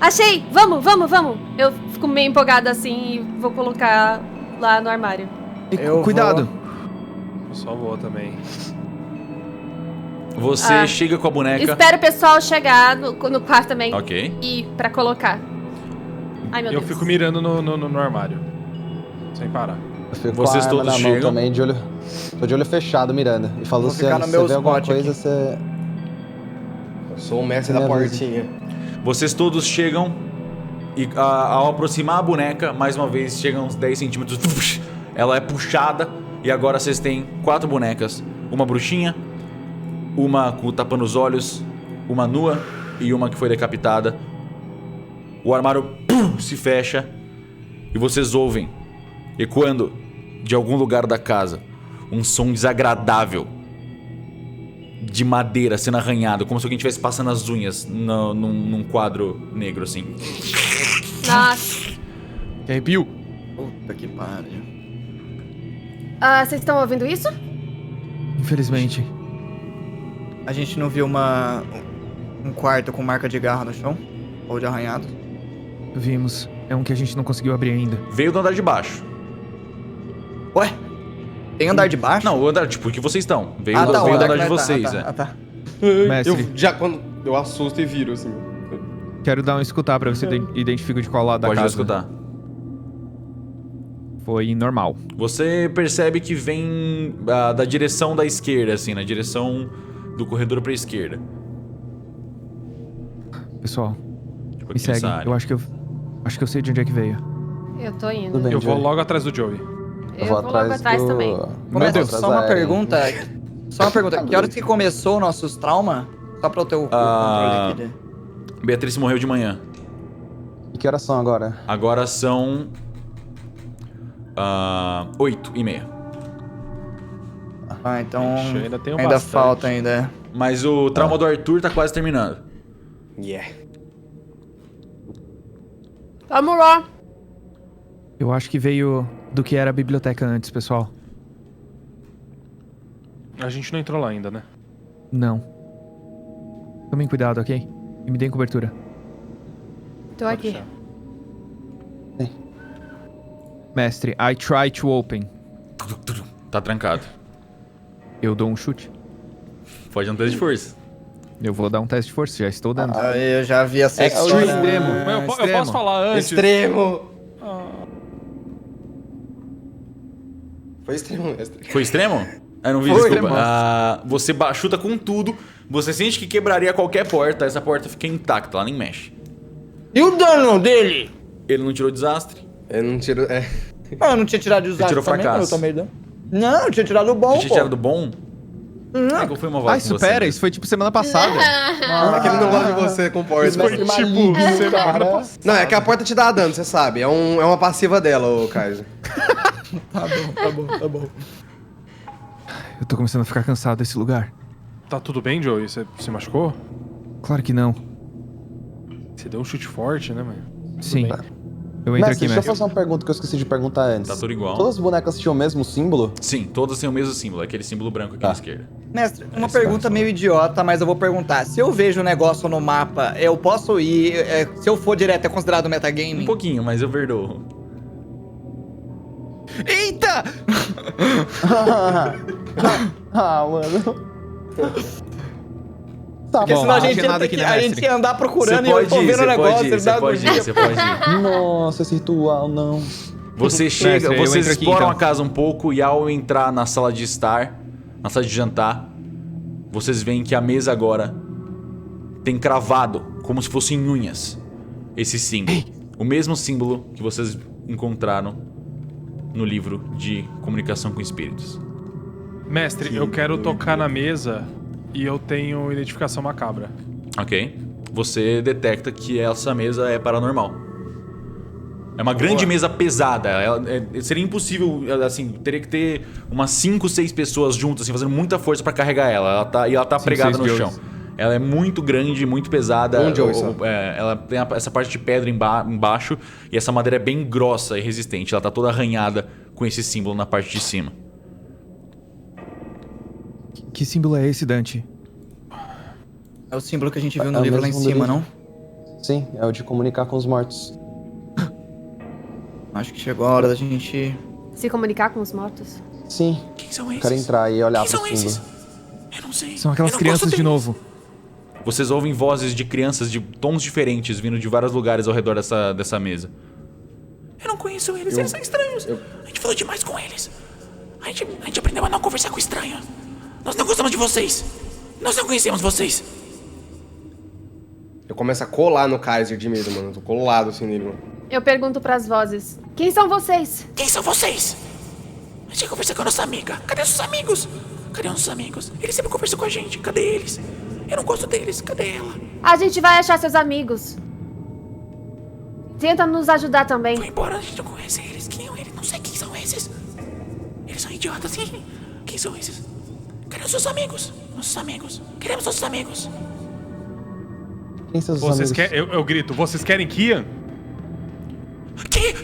Achei! Vamos! Eu fico meio empolgada assim e vou colocar lá no armário. Eu Cuidado! Eu só vou também. Você chega com a boneca. Espero o pessoal chegar no quarto também. Ok. E pra colocar. Ai, meu Eu Deus. fico mirando no armário. Sem parar. Eu fico Vocês com a arma todos na mão chegam? também, tô de olho fechado mirando. E falo, Vou se ficar no você meu vê alguma spot coisa, aqui. você... Eu sou o mestre Me da avisa. portinha. Vocês todos chegam e ao aproximar a boneca, mais uma vez chega uns 10 centímetros. Ela é puxada e agora vocês têm 4 bonecas. Uma bruxinha, uma com tapa nos olhos, uma nua e uma que foi decapitada. O armário se fecha e vocês ouvem, ecoando de algum lugar da casa, um som desagradável de madeira sendo arranhado, como se alguém estivesse passando as unhas num quadro negro, assim. Nossa. Que arrepio! Puta que pariu. Vocês estão ouvindo isso? Infelizmente. A gente não viu um quarto com marca de garra no chão? Ou de arranhado? Vimos. É um que a gente não conseguiu abrir ainda. Veio do andar de baixo. Ué? Tem andar de baixo? Não, o andar, tipo, que vocês estão. Veio, Ah, tá, veio o do andar andar de que nós vocês, tá. é. Tá. Mestre. Eu já quando eu assusto e viro, assim. Quero dar um escutar pra ver se eu identifico de qual lado da Pode casa. escutar. Foi normal. Você percebe que vem da direção da esquerda, assim, na direção do corredor pra esquerda. Pessoal, Tipo, me aqui nessa segue. área. Eu acho que eu sei de onde é que veio. Eu tô indo. Tudo bem, Eu vou Joey. logo atrás do Joey. Eu vou logo atrás também. Meu Deus, Só uma pergunta. Que horas que começou nossos traumas? Só pra eu ter o controle aqui. Beatriz morreu de manhã. E que horas são agora? Agora são 8:30. Ah, então. Ixi, ainda tem ainda bastante. falta ainda. Mas o trauma do Arthur tá quase terminando. Yeah. Vamos lá. Eu acho que veio do que era a biblioteca antes, pessoal. A gente não entrou lá ainda, né? Não. Tomem cuidado, ok? E me deem cobertura. Tô Pode aqui. deixar. Mestre, I try to open. Tá trancado. Eu dou um chute. Pode dar um teste de força. Eu vou dar um teste de força, já estou dando. Eu já vi essa Extreme. história. Extremo. Mas eu Extremo. posso falar antes? Extremo! Foi extremo, mestre. Foi extremo? Eu não vi, Foi, desculpa. extremo. Você chuta com tudo. Você sente que quebraria qualquer porta. Essa porta fica intacta, ela nem mexe. E o dano dele? Ele não tirou desastre. Eu não tiro. É. Ah, eu não tinha tirado de usar tirou também, fracasso. eu tomei dano. Não, eu tinha tirado o bom, Você tinha tirado do bom? É que eu fui uma voz Ai, com você. supera, isso foi tipo semana passada. É que ele não gosta de você com porta. Mestre maligno, cara. Não, é que a porta te dá dano, você sabe. É uma passiva dela, ô Kaiser. Tá bom. Eu tô começando a ficar cansado desse lugar. Tá tudo bem, Joey? Você se machucou? Claro que não. Você deu um chute forte, né, mano? Sim. bem. Eu entro Mestre, aqui, deixa eu mestre. fazer uma pergunta que eu esqueci de perguntar antes. Tá tudo igual. Todas as bonecas tinham o mesmo símbolo? Sim, todas têm o mesmo símbolo. Aquele símbolo branco aqui Tá. na esquerda. Mestre, uma Esse pergunta cara, meio idiota, mas eu vou perguntar. Se eu vejo um negócio no mapa, eu posso ir. Se eu for direto, é considerado metagame? Um pouquinho, mas eu perdoo. Eita! Ah, mano. Tá Porque bom. senão a não gente, tinha nada ia, aqui, ter né, que, a mestre? gente ia andar Você procurando e eu pode tô ir, vendo o você negócio. pode ir, ele você dá pode ir, agonia. você pode ir. Nossa, esse ritual, não. Você chega, Mestre, eu vocês entro aqui, exploram então. a casa um pouco e ao entrar na sala de estar, na sala de jantar, vocês veem que a mesa agora tem cravado, como se fossem unhas, esse símbolo. O mesmo símbolo que vocês encontraram no livro de comunicação com espíritos. Mestre, eu quero tocar na mesa e eu tenho identificação macabra. Ok? Você detecta que essa mesa é paranormal. É uma grande mesa pesada. Seria impossível, assim, teria que ter umas 5, 6 pessoas juntas, assim, fazendo muita força pra carregar ela. Ela tá pregada 6 no chão. Joes. Ela é muito grande, muito pesada. Um Joey só. Ela tem essa parte de pedra embaixo e essa madeira é bem grossa e resistente. Ela tá toda arranhada com esse símbolo na parte de cima. Que símbolo é esse, Dante? É o símbolo que a gente viu É no o livro lá em mesmo do cima, livro. não? Sim, é o de comunicar com os mortos. Acho que chegou a hora da gente... Se comunicar com os mortos. Sim, Quem são eu esses? quero entrar e olhar Quem pro são símbolo. esses? Eu não sei. São aquelas Eu não crianças gosto de deles. novo. Vocês ouvem vozes de crianças de tons diferentes vindo de vários lugares ao redor dessa mesa. Eu não conheço eles, eles são estranhos. A gente falou demais com eles. A gente aprendeu a não conversar com estranhos. Nós não gostamos de vocês. Nós não conhecemos vocês. Eu começo a colar no Kaiser de medo, mano. Eu tô colado assim nele, mano. Eu pergunto pras vozes: quem são vocês? Quem são vocês? A gente conversa com a nossa amiga. Cadê nossos amigos? Cadê nossos amigos? Eles sempre conversam com a gente. Cadê eles? Eu não gosto deles. Cadê ela? A gente vai achar seus amigos. Tenta nos ajudar também. Foi embora, a gente não conhece eles. Quem são eles? Não sei quem são esses. Eles são idiotas, sim. Quem são esses? Cadê os seus amigos? Nossos amigos. Queremos nossos amigos. Quem são os Vocês amigos? querem... Eu grito, vocês querem Kian? Quem?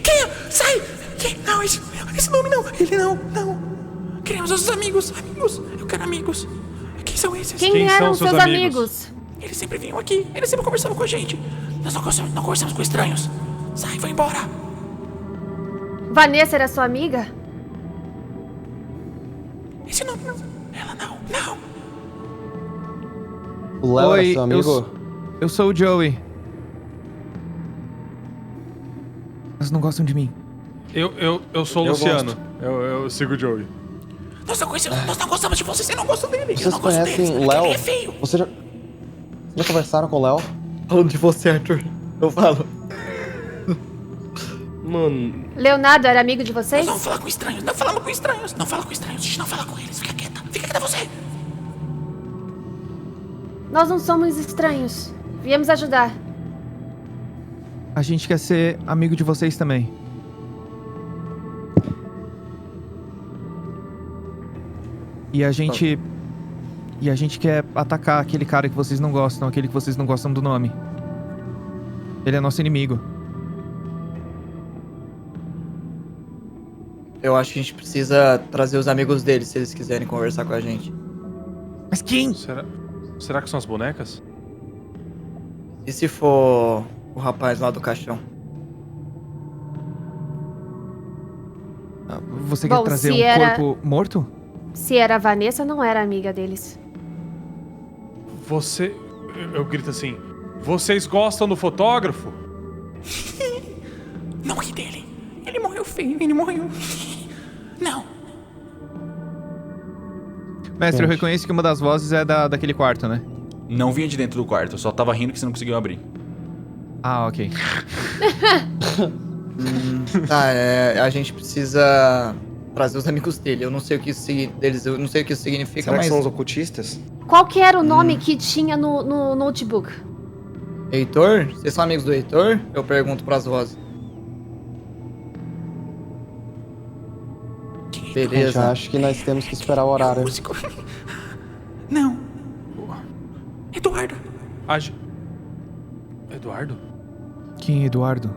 Sai! Quem? Não, esse nome não. Ele não. Queremos nossos amigos. Amigos. Eu quero amigos. Quem são esses? Quem Quem eram são seus seus amigos? Eles sempre vinham aqui. Eles sempre conversavam com a gente. Nós não conversamos com estranhos. Sai, vai embora. Vanessa era sua amiga? Esse nome não. Ela não. O Léo Oi, era seu amigo? Eu sou o Joey. Elas não gostam de mim. Eu sou o Eu Luciano. Eu sigo o Joey. Nós não gostamos de vocês. Eu não gosto dele. Vocês conhecem o Léo? Ele é feio. Vocês já conversaram com o Léo? Falando de você, Arthur. Eu falo. Mano, Leonardo era amigo de Nós vocês? vamos falar com estranhos. Não falamos com estranhos. Não fala com estranhos. A gente não fala com eles. Fica quieta. Fica quieta você. Nós não somos estranhos. Viemos ajudar. A gente quer ser amigo de vocês também. E a gente quer atacar aquele cara que vocês não gostam, aquele que vocês não gostam do nome. Ele é nosso inimigo. Eu acho que a gente precisa trazer os amigos deles se eles quiserem conversar com a gente. Mas quem? Será que são as bonecas? E se for o rapaz lá do caixão? Você Bom, quer trazer se um era- corpo morto? Se era a Vanessa, não era amiga deles. Você... Eu grito assim. Vocês gostam do fotógrafo? Não ri dele. Ele morreu feio. Ele morreu. Não. Mestre, eu Gente. reconheço que uma das vozes é daquele quarto, né? Não vinha de dentro do quarto. Eu só tava rindo que você não conseguiu abrir. Ah, ok. Tá, a gente precisa trazer os amigos dele. Eu não sei o que isso eu não sei o que isso significa, será mas... que são os ocultistas? Qual que era o nome que tinha no notebook? Heitor? Vocês são amigos do Heitor? Eu pergunto pras vozes. Gente, Beleza. acho que nós temos que esperar o horário. Músico. Não. Eduardo. Eduardo? Quem é Eduardo?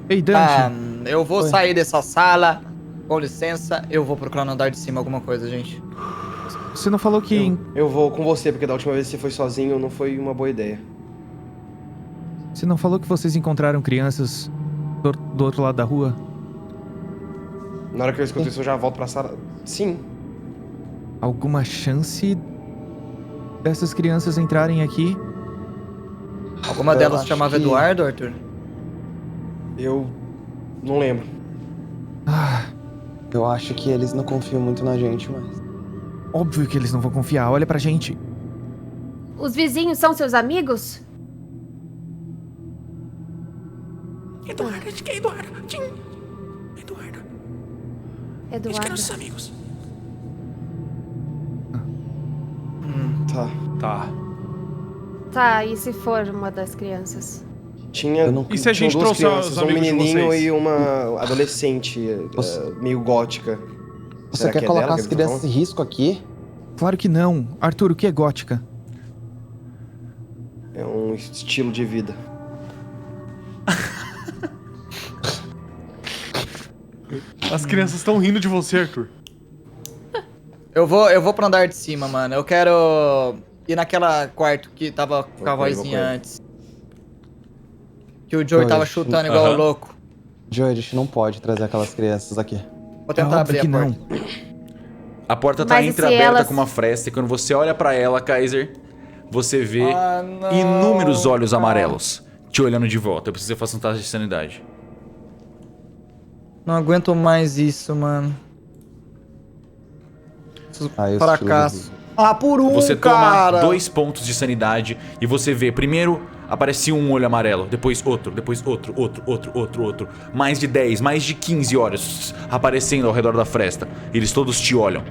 Ei, Dante. Eu vou Oi. sair dessa sala. Com licença, eu vou procurar no andar de cima alguma coisa, gente. Você não falou que... Eu vou com você, porque da última vez que você foi sozinho não foi uma boa ideia. Você não falou que vocês encontraram crianças do outro lado da rua? Na hora que eu escuto isso, eu já volto pra sala. Sim. alguma chance dessas crianças entrarem aqui? Alguma Eu delas acho chamava que- Eduardo, Arthur? Eu não lembro. Ah, Eu acho que eles não confiam muito na gente, mas... óbvio que eles não vão confiar. Olha pra gente. Os vizinhos são seus amigos? Eduardo, acho que é Eduardo. Eduardo. Eduardo. amigos. Tá. Tá. Tá, e se for uma das crianças? Tinha, Eu não- E se a gente tinham duas trouxer crianças, os um amigos de menininho vocês? e uma adolescente meio gótica. Você Será quer que é colocar dela as que ele tá crianças em risco aqui? Claro que não. Arthur, o que é gótica? É um estilo de vida. As crianças estão rindo de você, Arthur. Eu vou pro andar de cima, mano. Eu quero ir naquela quarto que tava com a Ok, vozinha vou com ele. antes. Que o Joey tava Joey, chutando igual aham. o louco. Joey, a gente não pode trazer aquelas crianças aqui. Vou tentar É abrir óbvio a que porta. não. A porta tá Mas e se entreaberta elas- com uma fresta e quando você olha pra ela, Kaiser, você vê Ah, não, inúmeros olhos cara. amarelos te olhando de volta. Eu preciso que você faça um teste de sanidade. Não aguento mais isso, mano. Ah, eu Fracasso. Ah, por um, Você toma cara! 2 pontos de sanidade e você vê, primeiro aparece um olho amarelo, depois outro, outro. Mais de 10, mais de 15 olhos aparecendo ao redor da fresta. Eles todos te olham.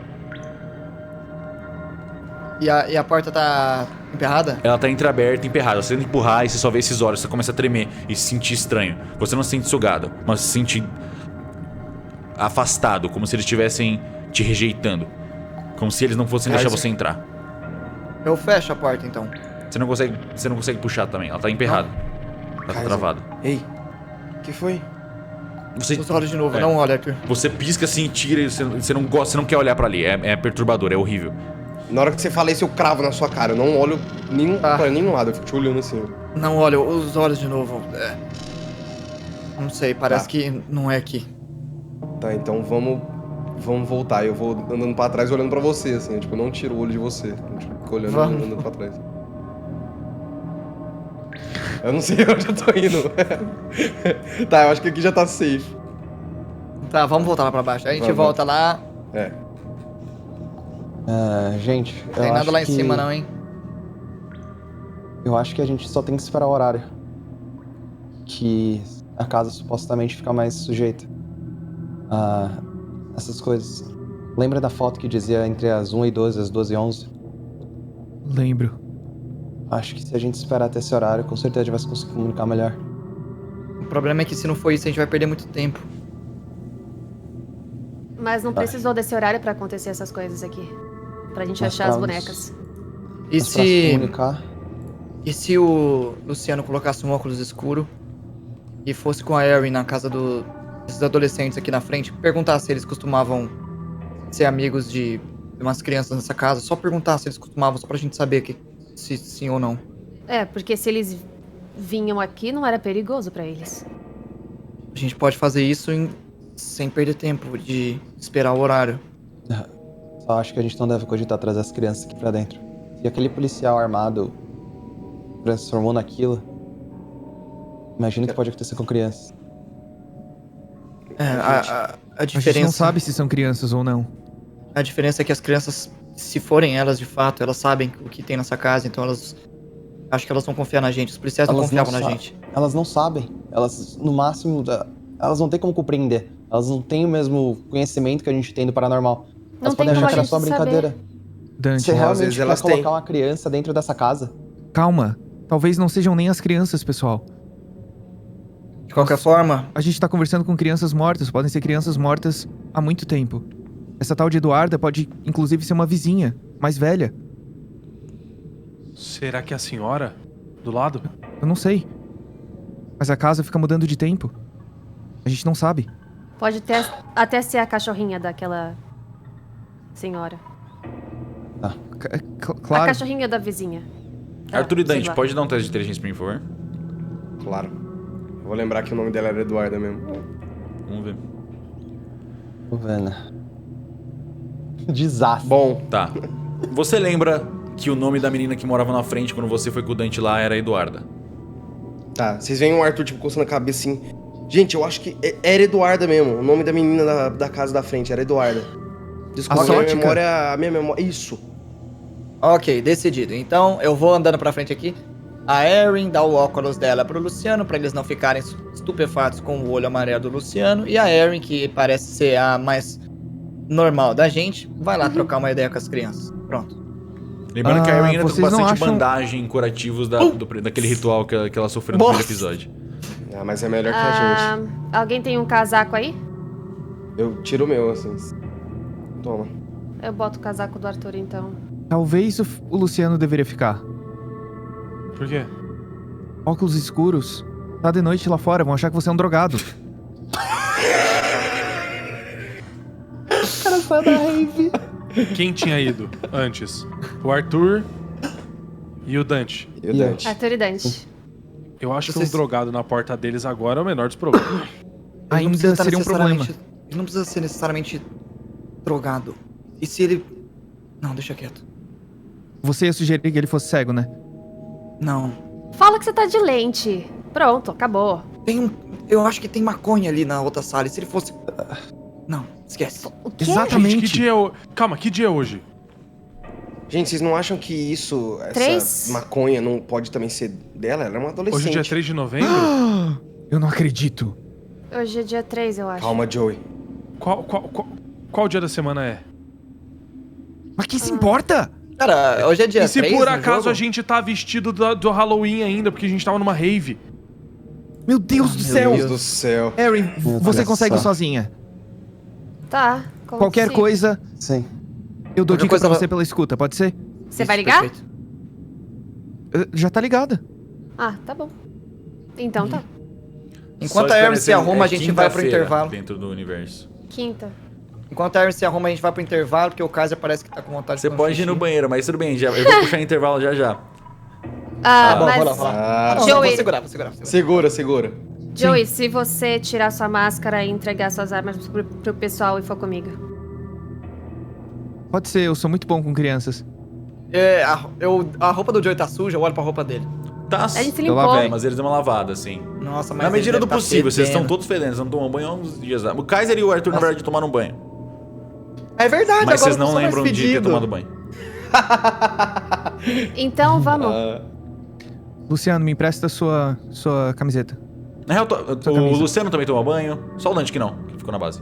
E a porta tá emperrada? Ela tá entreaberta, emperrada. Você tenta empurrar e você só vê esses olhos. Você começa a tremer e se sentir estranho. Você não se sente sugado, mas se sente afastado, como se eles estivessem te rejeitando. Como se eles não fossem deixar você entrar. Eu fecho a porta, então. Você não consegue puxar também. Ela tá emperrada. Ela tá Kaiser. travada. Ei, o que foi? Você, Os olhos de novo, É. não olha, Arthur. você pisca assim e tira e você não gosta, você não quer olhar pra ali. É perturbador, é horrível. Na hora que você fala isso, eu cravo na sua cara. Eu não olho Ah. pra nenhum lado. Eu fico te olhando assim. Não olha os olhos de novo. É. Não sei, parece Tá. que não é aqui. Tá, então vamos voltar. Eu vou andando pra trás e olhando pra você, assim. Eu, tipo, não tiro o olho de você. Eu fico olhando Vamos. e andando pra trás. Eu não sei onde eu tô indo. Tá, eu acho que aqui já tá safe. Tá, vamos voltar lá pra baixo. A gente Vamos. volta lá. É. Gente, eu Tem nada acho lá em que... cima, não, hein? Eu acho que a gente só tem que esperar o horário. Que a casa supostamente fica mais sujeita a essas coisas. Lembra da foto que dizia entre as 1 e 12, as 12 e 11? Lembro. Acho que se a gente esperar até esse horário, com certeza a gente vai se conseguir comunicar melhor. O problema é que se não for isso, a gente vai perder muito tempo. Mas não Vai. precisou desse horário pra acontecer essas coisas aqui. Pra gente Mas achar pra as nos- bonecas. E Mas pra se se. comunicar... E se o Luciano colocasse um óculos escuro e fosse com a Erin na casa desses adolescentes aqui na frente, perguntar se eles costumavam ser amigos de umas crianças nessa casa, só perguntar se eles costumavam, só pra gente saber se sim ou não. É, porque se eles vinham aqui, não era perigoso pra eles. A gente pode fazer isso sem perder tempo de esperar o horário. Só acho que a gente não deve cogitar trazer as crianças aqui pra dentro. Se aquele policial armado transformou naquilo, imagina o que pode acontecer com crianças. A A gente diferença. não sabe se são crianças ou não. A diferença é que as crianças, se forem elas de fato, elas sabem o que tem nessa casa, então elas. Acho que elas vão confiar na gente. Os policiais não Elas confiavam não na sa- gente. Elas não sabem. Elas, no máximo, elas não têm como compreender. Elas não têm o mesmo conhecimento que a gente tem do paranormal. Elas tem podem como achar que a era só gente brincadeira. Dante, Você às realmente vezes quer elas colocar têm. uma criança dentro dessa casa? calma. Talvez não sejam nem as crianças, pessoal. De qualquer forma, A gente tá conversando com crianças mortas. Podem ser crianças mortas há muito tempo. Essa tal de Eduarda pode, inclusive, ser uma vizinha, mais velha. Será que é a senhora? Do lado? Eu não sei. Mas a casa fica mudando de tempo. A gente não sabe. Pode até ser a cachorrinha daquela senhora. A Claro. cachorrinha da vizinha. Arthur e sei Dante, lá. pode dar um teste de inteligência pra mim, por favor? Claro. Eu vou lembrar que o nome dela era Eduarda mesmo. Vamos ver. Tô vendo. Desastre. Bom, Tá. Você lembra que o nome da menina que morava na frente quando você foi com o Dante lá era Eduarda? tá. Vocês veem o Arthur, tipo, coçando a cabeça assim. Gente, eu acho que era Eduarda mesmo. O nome da menina da casa da frente era Eduarda. Desculpa, A a minha Sótica? memória... A minha memória... Isso. Ok, decidido. Então, eu vou andando pra frente aqui. A Erin dá o óculos dela pro Luciano, pra eles não ficarem estupefatos com o olho amarelo do Luciano. E a Erin, que parece ser a mais normal da gente, vai lá trocar uma ideia com as crianças. Pronto. Lembrando que a Erin ainda tá com vocês não bastante acham- bandagem, curativos daquele ritual que ela sofreu no primeiro episódio. Ah, mas é melhor que a gente. Alguém tem um casaco aí? Eu tiro o meu, assim. Toma. Eu boto o casaco do Arthur, então. Talvez o Luciano deveria ficar. Por quê? Óculos escuros. Tá de noite lá fora, vão achar que você é um drogado. O cara sai da rave. Quem tinha ido antes? O Arthur e o Dante. E o Dante. Arthur e Dante. Eu acho que Vocês- um drogado na porta deles agora é o menor dos problemas. Ainda tá seria um problema. Ele não precisa ser necessariamente drogado. E se ele... Não, deixa quieto. Você ia sugerir que ele fosse cego, né? Não. Fala que você tá de lente. Pronto, acabou. Tem um... Eu acho que tem maconha ali na outra sala. E se ele fosse... Não, esquece. O quê? Exatamente. Gente, que dia é o... Calma, que dia é hoje? Gente, vocês não acham que isso, essa 3? maconha, não pode também ser dela? Ela é uma adolescente. Hoje é dia 3 de novembro? Eu não acredito. Hoje é dia 3, eu acho. Calma, Joey. Qual dia da semana é? Mas que se importa? Cara, hoje é dia E se 3 por no acaso jogo? a gente tá vestido do Halloween ainda, porque a gente tava numa rave? Meu Deus do Meu céu. Deus do céu. Erin, você Olha consegue só. sozinha. Tá. como Qualquer sim. coisa, Sim. eu dou Qualquer dica coisa pra ela- você pela escuta, pode ser? Você Isso, vai ligar? perfeito. Já tá ligada. Ah, tá bom. Então tá. Enquanto Só a Erin se esclarecendo, arruma, é a gente vai pro quinta-feira intervalo. Dentro do universo. Quinta. Enquanto a Erin se arruma, a gente vai pro intervalo, porque o Kaiser parece que tá com vontade Você de pode ir no banheiro, mas tudo bem, eu vou puxar intervalo já já. Ah, Bom, mas... vou lá. Ah, Não, Joey. vou segurar, vou segurar. segura. Joey, se você tirar sua máscara e entregar suas armas pro pessoal e for comigo. Pode ser, eu sou muito bom com crianças. É, a roupa do Joey tá suja, eu olho pra roupa dele. Tá. A gente se Eu limpou. lavei. Mas eles dão uma lavada, assim. Nossa, mas Na medida ele do deve tá possível, vocês estão fedendo. todos fedendo, vocês não tomam banho há uns dias. O Kaiser e o Arthur, na Nossa. verdade, tomaram banho. É verdade, Mas agora vocês eu não sou mais lembram de ter fedido. tomado banho. Então vamos. Luciano, me empresta sua camiseta. Na real, Sua o camisa. Luciano também tomou banho. Só o Dante que não, que ficou na base.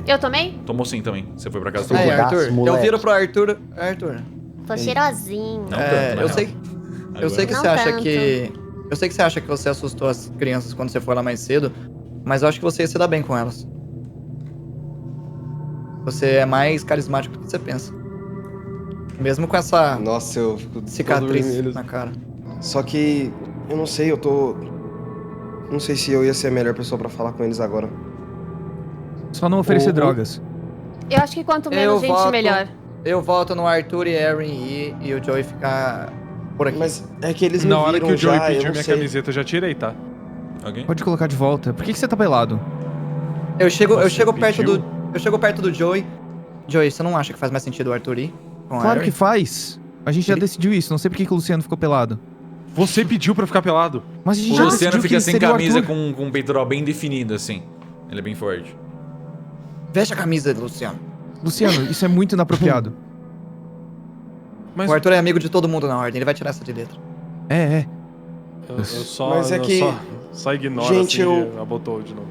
Eu tomei? Tomou sim também. Você foi pra casa Aí, tomou banho. Jogaço, Arthur, eu moleque. viro pro Arthur. Arthur, Tô cheirosinho. Não é, tanto, na eu real. sei, eu sei que Não você acha tanto. que... Eu sei que você acha que você assustou as crianças quando você foi lá mais cedo, mas eu acho que você ia se dar bem com elas. Você é mais carismático do que você pensa. Mesmo com essa Nossa, eu fico todo cicatriz vermelho. na cara. Só que, eu não sei, não sei se eu ia ser a melhor pessoa pra falar com eles agora. Só não oferecer Ou- drogas. Eu acho que quanto menos gente, voto- melhor. Eu voto no Arthur e Erin e o Joey ficar por aqui. Mas é que eles me Na hora viram que o Joey já, eu pediu não minha sei. camiseta, eu já tirei, tá? Ok? Pode colocar de volta. Por que você tá pelado? Eu chego Você perto pediu? do Joey. Joey, você não acha que faz mais sentido o Arthur ir com a Claro Erin? que faz. A gente já Ele- decidiu isso. Não sei por que o Luciano ficou pelado. Você pediu pra ficar pelado. Mas a gente O já Luciano decidiu fica que sem seria o camisa Arthur. com um peitoral bem definido, assim. Ele é bem forte. Veste a camisa, Luciano. Luciano, isso é muito inapropriado. Mas O Arthur é amigo de todo mundo na ordem, ele vai tirar essa de letra. É. eu só, Mas é eu que- só ignora Gente, assim eu- e abotou de novo.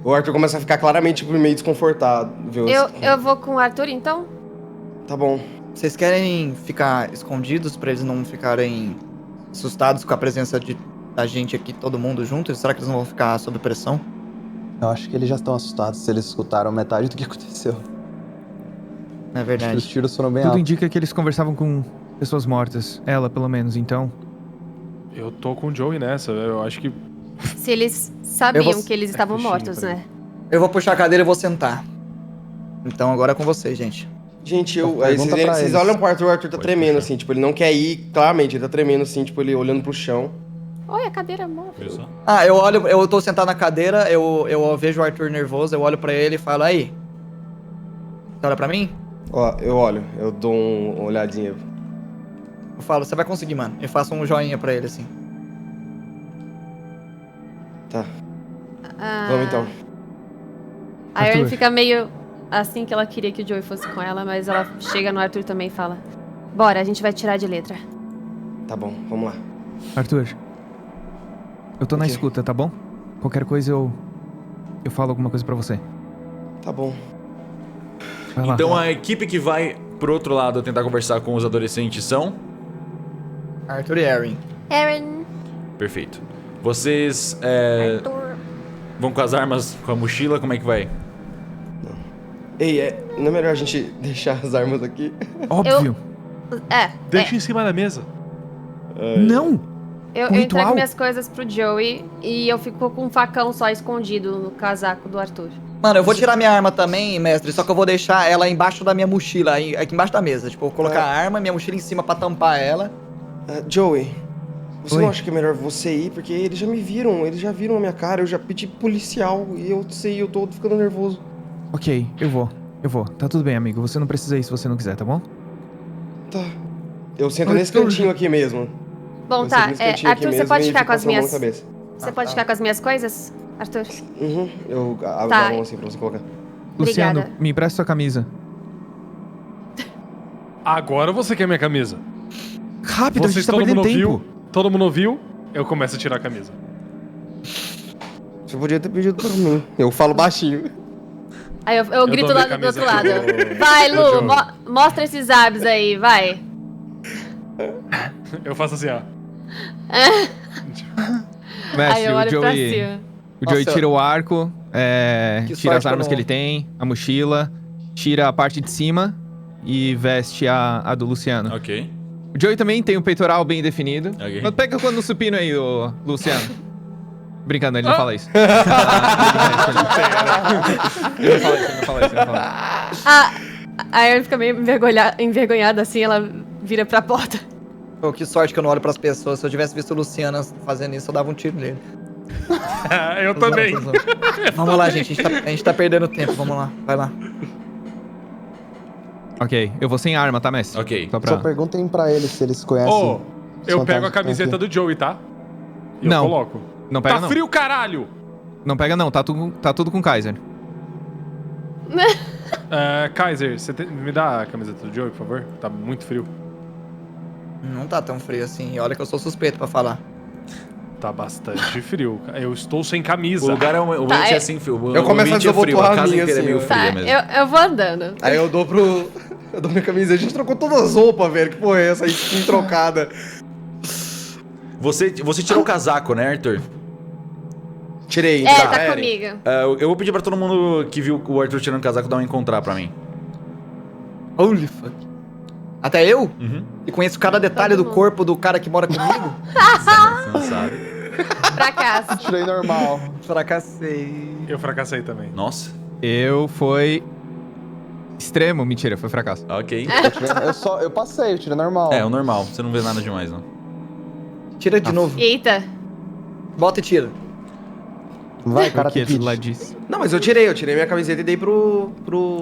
O Arthur começa a ficar claramente meio desconfortável. Eu vou com o Arthur, então? Tá bom. Vocês querem ficar escondidos pra eles não ficarem assustados com a presença da gente aqui, todo mundo junto? Será que eles não vão ficar sob pressão? Eu acho que eles já estão assustados se eles escutaram metade do que aconteceu. Não é Acho que os verdade. tiros foram bem Tudo altos. indica que eles conversavam com pessoas mortas. Ela, pelo menos, então. Eu tô com o Joey nessa, eu acho que... Se eles sabiam Eu vou- que eles estavam fichinho, mortos, peraí. né? Eu vou puxar a cadeira e vou sentar. Então agora é com vocês, gente. Gente, Então, aí pergunta vocês pra vocês eles. olham pro Arthur, o Arthur tá Pode tremendo, puxar. assim, tipo, ele não quer ir, claramente, ele tá tremendo, assim, tipo, ele olhando pro chão. Olha, a cadeira móvel. Viu só? Ah, eu tô sentado na cadeira, eu vejo o Arthur nervoso, eu olho pra ele e falo, aí, Você olha pra mim? Ó, eu olho, eu dou uma olhadinha. Eu falo, você vai conseguir, mano. Eu faço um joinha pra ele, assim. Tá, Ah, vamos então. A Erin Arthur. fica meio assim que ela queria que o Joey fosse com ela, mas ela chega no Arthur também e fala: Bora, a gente vai tirar de letra. Tá bom, vamos lá. Arthur, eu tô na O quê? escuta, tá bom? Qualquer coisa eu falo alguma coisa pra você. Tá bom. Vai lá. Então a equipe que vai pro outro lado tentar conversar com os adolescentes são... Arthur e Erin. Aaron. Perfeito. Vocês Arthur. vão com as armas, com a mochila, como é que vai? Ei, não é melhor a gente deixar as armas aqui? Óbvio. Deixa em cima da mesa. Não! Eu Um entrego ritual? minhas coisas pro Joey e eu fico com um facão só escondido no casaco do Arthur. Mano, eu vou tirar minha arma também, mestre, só que eu vou deixar ela embaixo da minha mochila, aqui embaixo da mesa. Tipo, eu vou colocar a arma, minha mochila em cima pra tampar ela. Joey, você Oi. não acha que é melhor você ir? Porque eles já me viram, eles já viram a minha cara, eu já pedi policial e eu sei, eu tô ficando nervoso. Ok, eu vou. Tá tudo bem, amigo. Você não precisa ir se você não quiser, tá bom? Tá. Eu sento Ai, nesse tô- cantinho aqui mesmo. Bom, Eu tá. sento nesse cantinho aqui Arthur, você mesmo pode e ficar fico com as passando a mão minhas. na cabeça. Você pode ficar com as minhas coisas, Arthur? Uhum, eu abro Tá. a mão assim pra você colocar. Luciano, Obrigada. me empresta sua camisa. Agora você quer minha camisa. Rápido, a Vocês, gente tá todo perdendo mundo tempo. ouviu? Todo mundo ouviu? Eu começo a tirar a camisa. Você podia ter pedido pra mim. Eu falo baixinho. Aí eu grito dou lá minha do outro camisa lado. pro- Vai, pro Lu, Joey. mostra esses abs aí, vai. Eu faço assim, ó. Aí Mestre, eu o olho pra Joey, cima. o Joey Nossa. tira o arco, Que tira as sorte que eu armas não- que ele tem, a mochila, tira a parte de cima e veste a do Luciano. Ok. O Joey também tem um peitoral bem definido. Ok. Mas pega quando no supino aí, ô Luciano. Brincando, ele não fala isso. Ele não fala isso, ele não fala isso. A Erin fica meio envergonhada assim, ela vira pra porta. Pô, que sorte que eu não olho pras pessoas. Se eu tivesse visto o Luciano fazendo isso, eu dava um tiro nele. Eu também. Vamos lá, gente. A gente tá perdendo tempo. Vamos lá. Vai lá. Ok, eu vou sem arma, tá, mestre? Ok. Só pra... Só perguntem pra eles se eles conhecem. Ô, eu os pego a fantasmas que camiseta estão aqui. do Joey, tá? E Não. eu coloco. Não pega Tá não. frio, caralho! Não pega não, tá tudo com Kaiser. Kaiser, me dá a camiseta do Joey, por favor? Tá muito frio. Não tá tão frio assim. E olha que eu sou suspeito pra falar. Tá bastante frio. Eu estou sem camisa. O lugar é o Tá, ambiente é é- assim, frio. Eu começo a ambiente é frio, desabotoar a casa a minha, inteira é assim, meio ó. fria Tá, mesmo. eu vou andando. Aí eu dou pro. Eu dou minha camisa. A gente trocou todas as roupas, velho. Que porra é essa? Skin trocada. Você tirou o casaco, né, Arthur? Tirei. Tá Eren. comigo. Eu vou pedir pra todo mundo que viu o Arthur tirando o casaco dar um encontrar pra mim. Holy fuck. Até eu? Uhum. E conheço cada detalhe Todo do mundo. corpo do cara que mora comigo? Você não sabe. Fracasso. Tirei normal. Fracassei. Eu fracassei também. Nossa. Eu fui extremo, mentira, foi fracasso. Ok. Eu passei, eu tirei normal. É, o normal. Você não vê nada demais, não. Tira de novo. Eita. Bota e tira. Vai, cara, Porque tem do lado disso. Não, mas eu tirei minha camiseta e dei pro.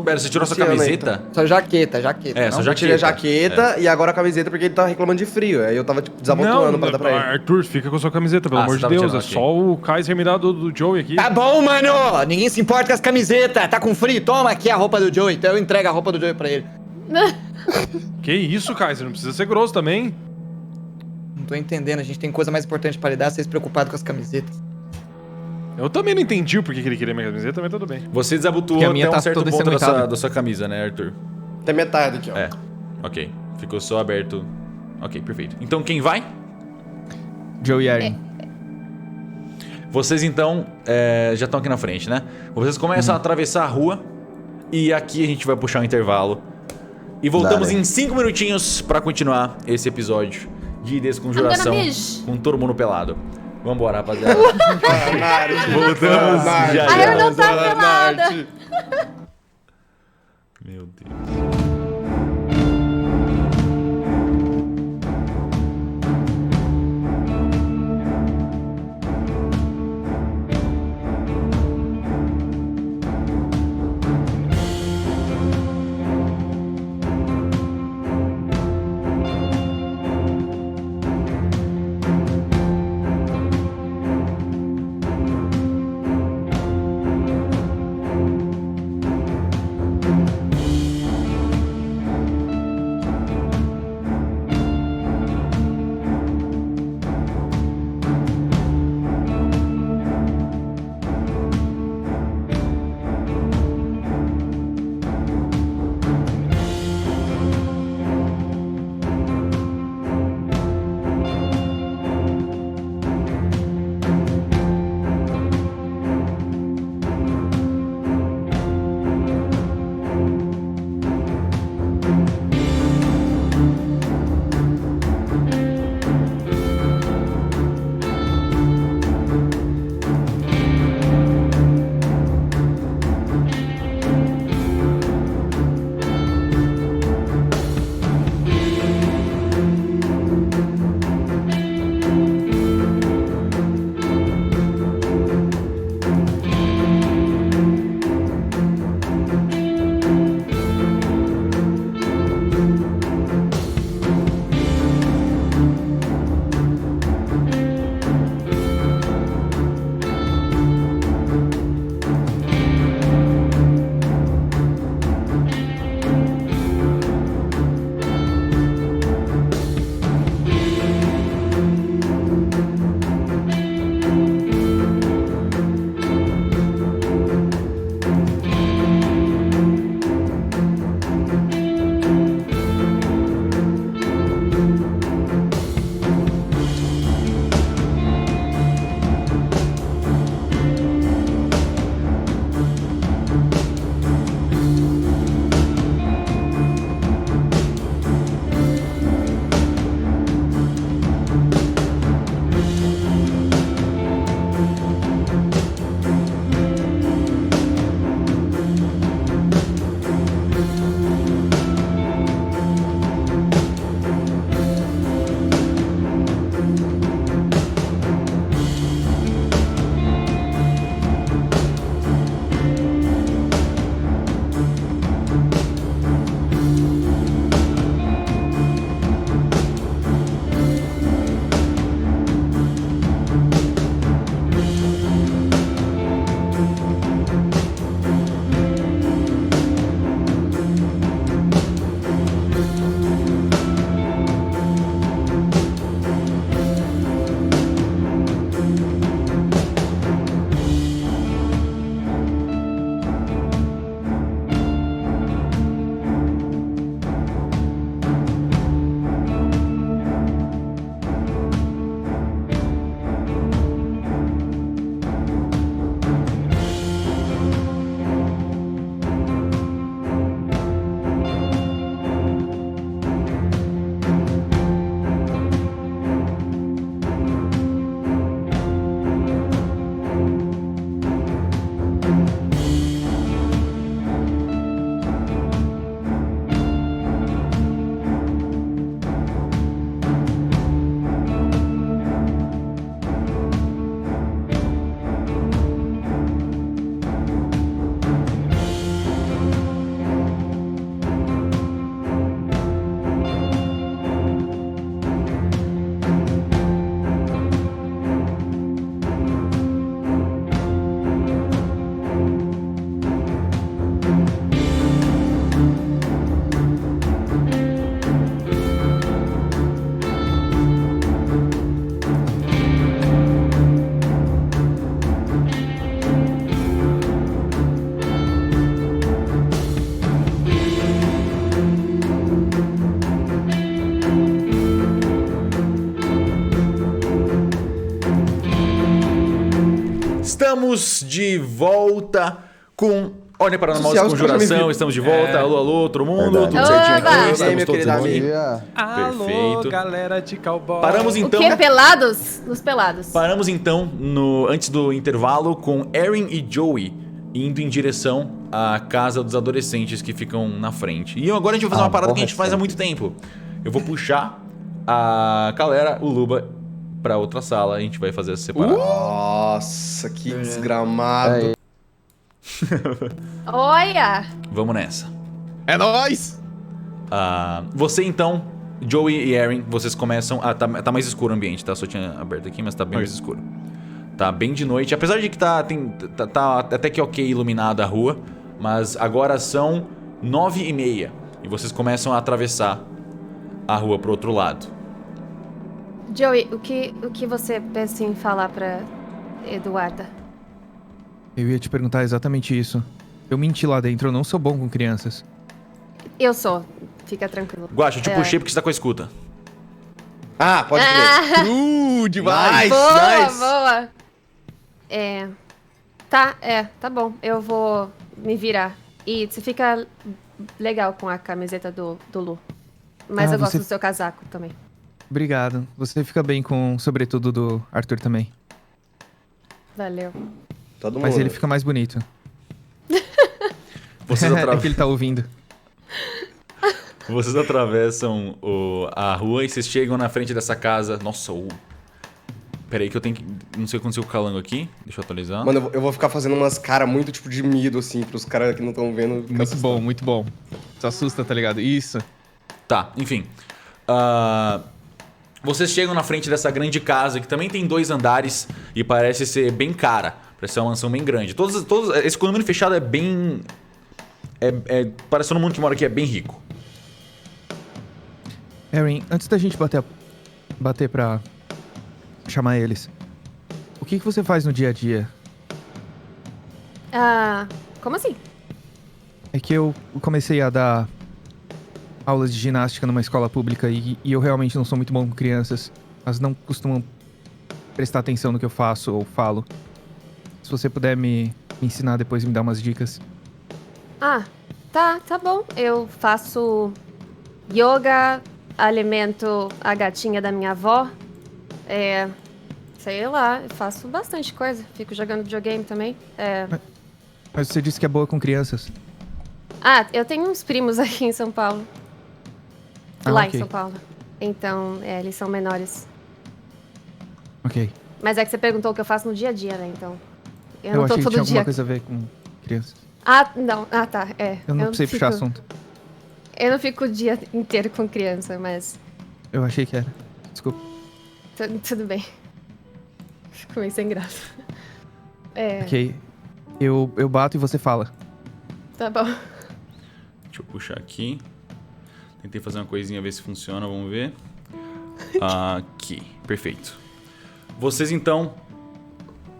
Pera, você tirou sua Luciano aí, camiseta? Só jaqueta. É, não? só Eu tirei a jaqueta. jaqueta e agora a camiseta porque ele tá reclamando de frio. Aí eu tava tipo, desabotoando pra dar pra ele. Arthur, fica com a sua camiseta, pelo Ah, amor você de tava Deus. tirando, É ok. só o Kaiser me dar do Joey aqui. Tá bom, mano! Ninguém se importa com as camisetas. Tá com frio? Toma aqui a roupa do Joey. Então eu entrego a roupa do Joey pra ele. Que isso, Kaiser? Não precisa ser grosso também. Não tô entendendo. A gente tem coisa mais importante pra lidar. Vocês preocupados com as camisetas. Eu também não entendi o porquê que ele queria minha camiseta, mas tudo bem. Você desabotoou Porque a minha até um tá certo toda ponto ensanguentada. da sua camisa, né, Arthur? Até metade aqui, ó. É. Ok. Ficou só aberto. Ok, perfeito. Então quem vai? Joey e Erin. Vocês então já estão aqui na frente, né? Vocês começam a atravessar a rua e aqui a gente vai puxar um intervalo. E voltamos Dale. em 5 minutinhos pra continuar esse episódio de Desconjuração I'm gonna miss. com todo mundo pelado. Vambora, rapaziada. Voltamos Nath. já A Erin já. não tá pelada. Meu Deus. Estamos de volta com Ordem Paranormal de Social, Conjuração. Estamos de volta. Alô, alô, todo mundo. Verdade. Tudo certinho Oba! aqui. Meu Estamos todos querido Bom aqui. dia. Alô, Perfeito. galera de cowboy. Paramos O então. quê? Pelados? Nos pelados. Paramos então antes do intervalo com Erin e Joey indo em direção à casa dos adolescentes que ficam na frente. E agora a gente vai fazer uma parada que a gente faz há muito tempo. Eu vou puxar a galera, o Luba, pra outra sala. A gente vai fazer essa separada. Nossa, que desgramado. Aí. Olha! Vamos nessa. É nóis! Você então, Joey e Erin, vocês começam. Tá mais escuro o ambiente, tá? Só tinha aberto aqui, mas tá bem mais escuro. Tá bem de noite, apesar de que tá até que ok iluminada a rua, mas agora são 9h30 e vocês começam a atravessar a rua pro outro lado. Joey, o que você pensa em falar pra Eduarda? Eu ia te perguntar exatamente isso. Eu menti lá dentro, eu não sou bom com crianças. Eu sou. Fica tranquilo. Guaxa, eu te É. puxei porque você tá com a escuta. Ah, pode crer. Demais! Boa, Nice. boa. Tá bom. Eu vou me virar. E você fica legal com a camiseta do Lu. Mas Ah, eu gosto você- do seu casaco também. Obrigado. Você fica bem com o sobretudo do Arthur também. Valeu. Todo mundo. Mas ele fica mais bonito. Vocês, É que ele tá ouvindo. Vocês atravessam a rua e vocês chegam na frente dessa casa. Nossa, Pera aí que eu tenho que... Não sei o que aconteceu com o calango aqui. Deixa eu atualizar. Mano, eu vou ficar fazendo umas caras muito tipo de medo, assim, pros caras que não estão vendo. ficar Muito assustado. bom, muito bom. Isso assusta, tá ligado? Isso. Tá, enfim. Vocês chegam na frente dessa grande casa que também tem 2 andares e parece ser bem cara. Parece ser uma mansão bem grande. Esse condomínio fechado é bem... parece que todo mundo que mora aqui é bem rico. Erin, antes da gente bater pra chamar eles, o que você faz no dia a dia? Como assim? É que eu comecei a dar aulas de ginástica numa escola pública e eu realmente não sou muito bom com crianças. Elas não costumam prestar atenção no que eu faço ou falo. Se você puder me ensinar depois e me dar umas dicas. Tá bom. Eu faço yoga, alimento a gatinha da minha avó. Sei lá, eu faço bastante coisa. Fico jogando videogame também. Mas você disse que é boa com crianças. Eu tenho uns primos aqui em São Paulo. Ah, Lá ok. em São Paulo. Então, eles são menores. Ok. Mas é que você perguntou o que eu faço no dia a dia, né? Então, eu não tô achei que todo tinha dia. alguma coisa a ver com crianças. Não. Tá. Eu não precisei puxar assunto. Eu não fico o dia inteiro com criança, mas Eu achei que era. Desculpa. tudo bem. Fico meio sem graça. Ok. Eu bato e você fala. Tá bom. Deixa eu puxar aqui. Tentei fazer uma coisinha, ver se funciona, vamos ver. Aqui, perfeito. Vocês então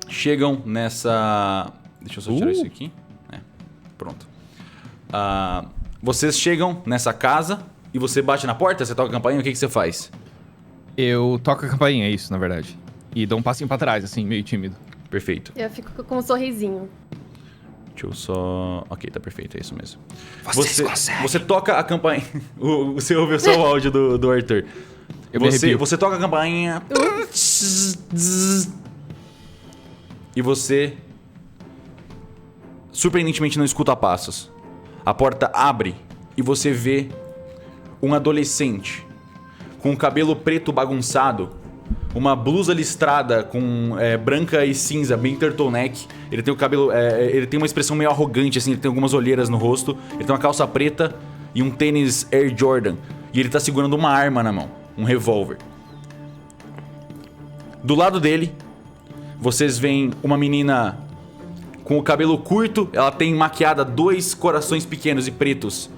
chegam nessa... Deixa eu só tirar isso aqui. Pronto. Vocês chegam nessa casa e você bate na porta, você toca a campainha, o que você faz? Eu toco a campainha, é isso, na verdade. E dou um passinho pra trás, assim, meio tímido. Perfeito. Eu fico com um sorrisinho. Deixa eu só... Ok, tá perfeito, é isso mesmo. Vocês conseguem. Você toca a campainha... Você ouviu só o áudio do Arthur. Eu me arrepio. Você toca a campainha... E você... surpreendentemente não escuta passos. A porta abre e você vê um adolescente com o cabelo preto bagunçado, uma blusa listrada com branca e cinza, bem turtleneck. Ele tem o cabelo, ele tem uma expressão meio arrogante, assim, ele tem algumas olheiras no rosto. Ele tem uma calça preta e um tênis Air Jordan. E ele tá segurando uma arma na mão, um revólver. Do lado dele, vocês veem uma menina com o cabelo curto. Ela tem maquiada 2 corações pequenos e pretos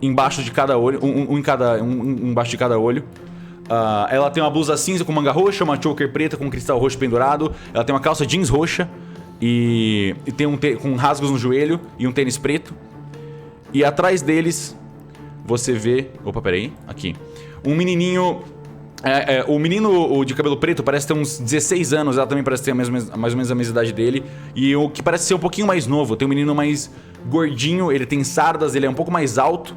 embaixo de cada olho, um embaixo de cada olho. Ela tem uma blusa cinza com manga roxa, uma choker preta com um cristal roxo pendurado. Ela tem uma calça jeans roxa e tem com rasgos no joelho e um tênis preto. E atrás deles você vê... Opa, peraí. Aqui. Um menininho O menino o de cabelo preto parece ter uns 16 anos, ela também parece ter mais ou menos a mesma idade dele. E o que parece ser um pouquinho mais novo, tem um menino mais gordinho, ele tem sardas, ele é um pouco mais alto.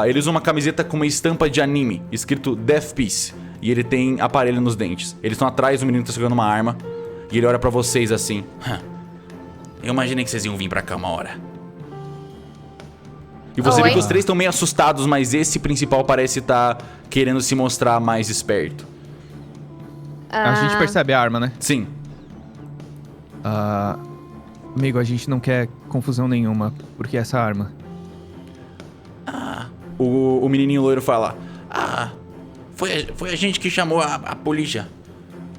Ele usa uma camiseta com uma estampa de anime, escrito Death Piece. E ele tem aparelho nos dentes. Eles estão atrás, o menino tá segurando uma arma. E ele olha pra vocês assim. Eu imaginei que vocês iam vir pra cá uma hora. E você vê que os três estão meio assustados, mas esse principal parece estar querendo se mostrar mais esperto. A gente percebe a arma, né? Sim. Amigo, a gente não quer confusão nenhuma. Por que essa arma? O menininho loiro fala: foi a gente que chamou a polícia.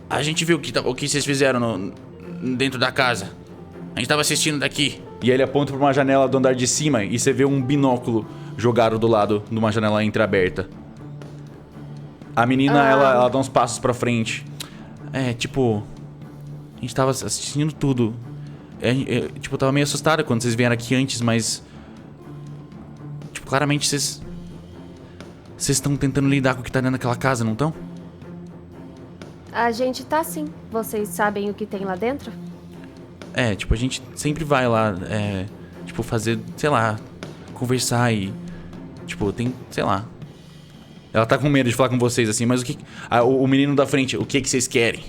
A gente viu o que vocês fizeram dentro da casa. A gente tava assistindo daqui. E aí ele aponta pra uma janela do andar de cima e você vê um binóculo jogado do lado de uma janela entreaberta. A menina, ela dá uns passos pra frente. A gente tava assistindo tudo. Eu tava meio assustada quando vocês vieram aqui antes, mas... claramente vocês estão tentando lidar com o que tá dentro daquela casa, não estão? A gente tá sim. Vocês sabem o que tem lá dentro? A gente sempre vai lá, fazer, sei lá, conversar e... tem, sei lá... Ela tá com medo de falar com vocês, assim, mas o que... o menino da frente, o que vocês querem?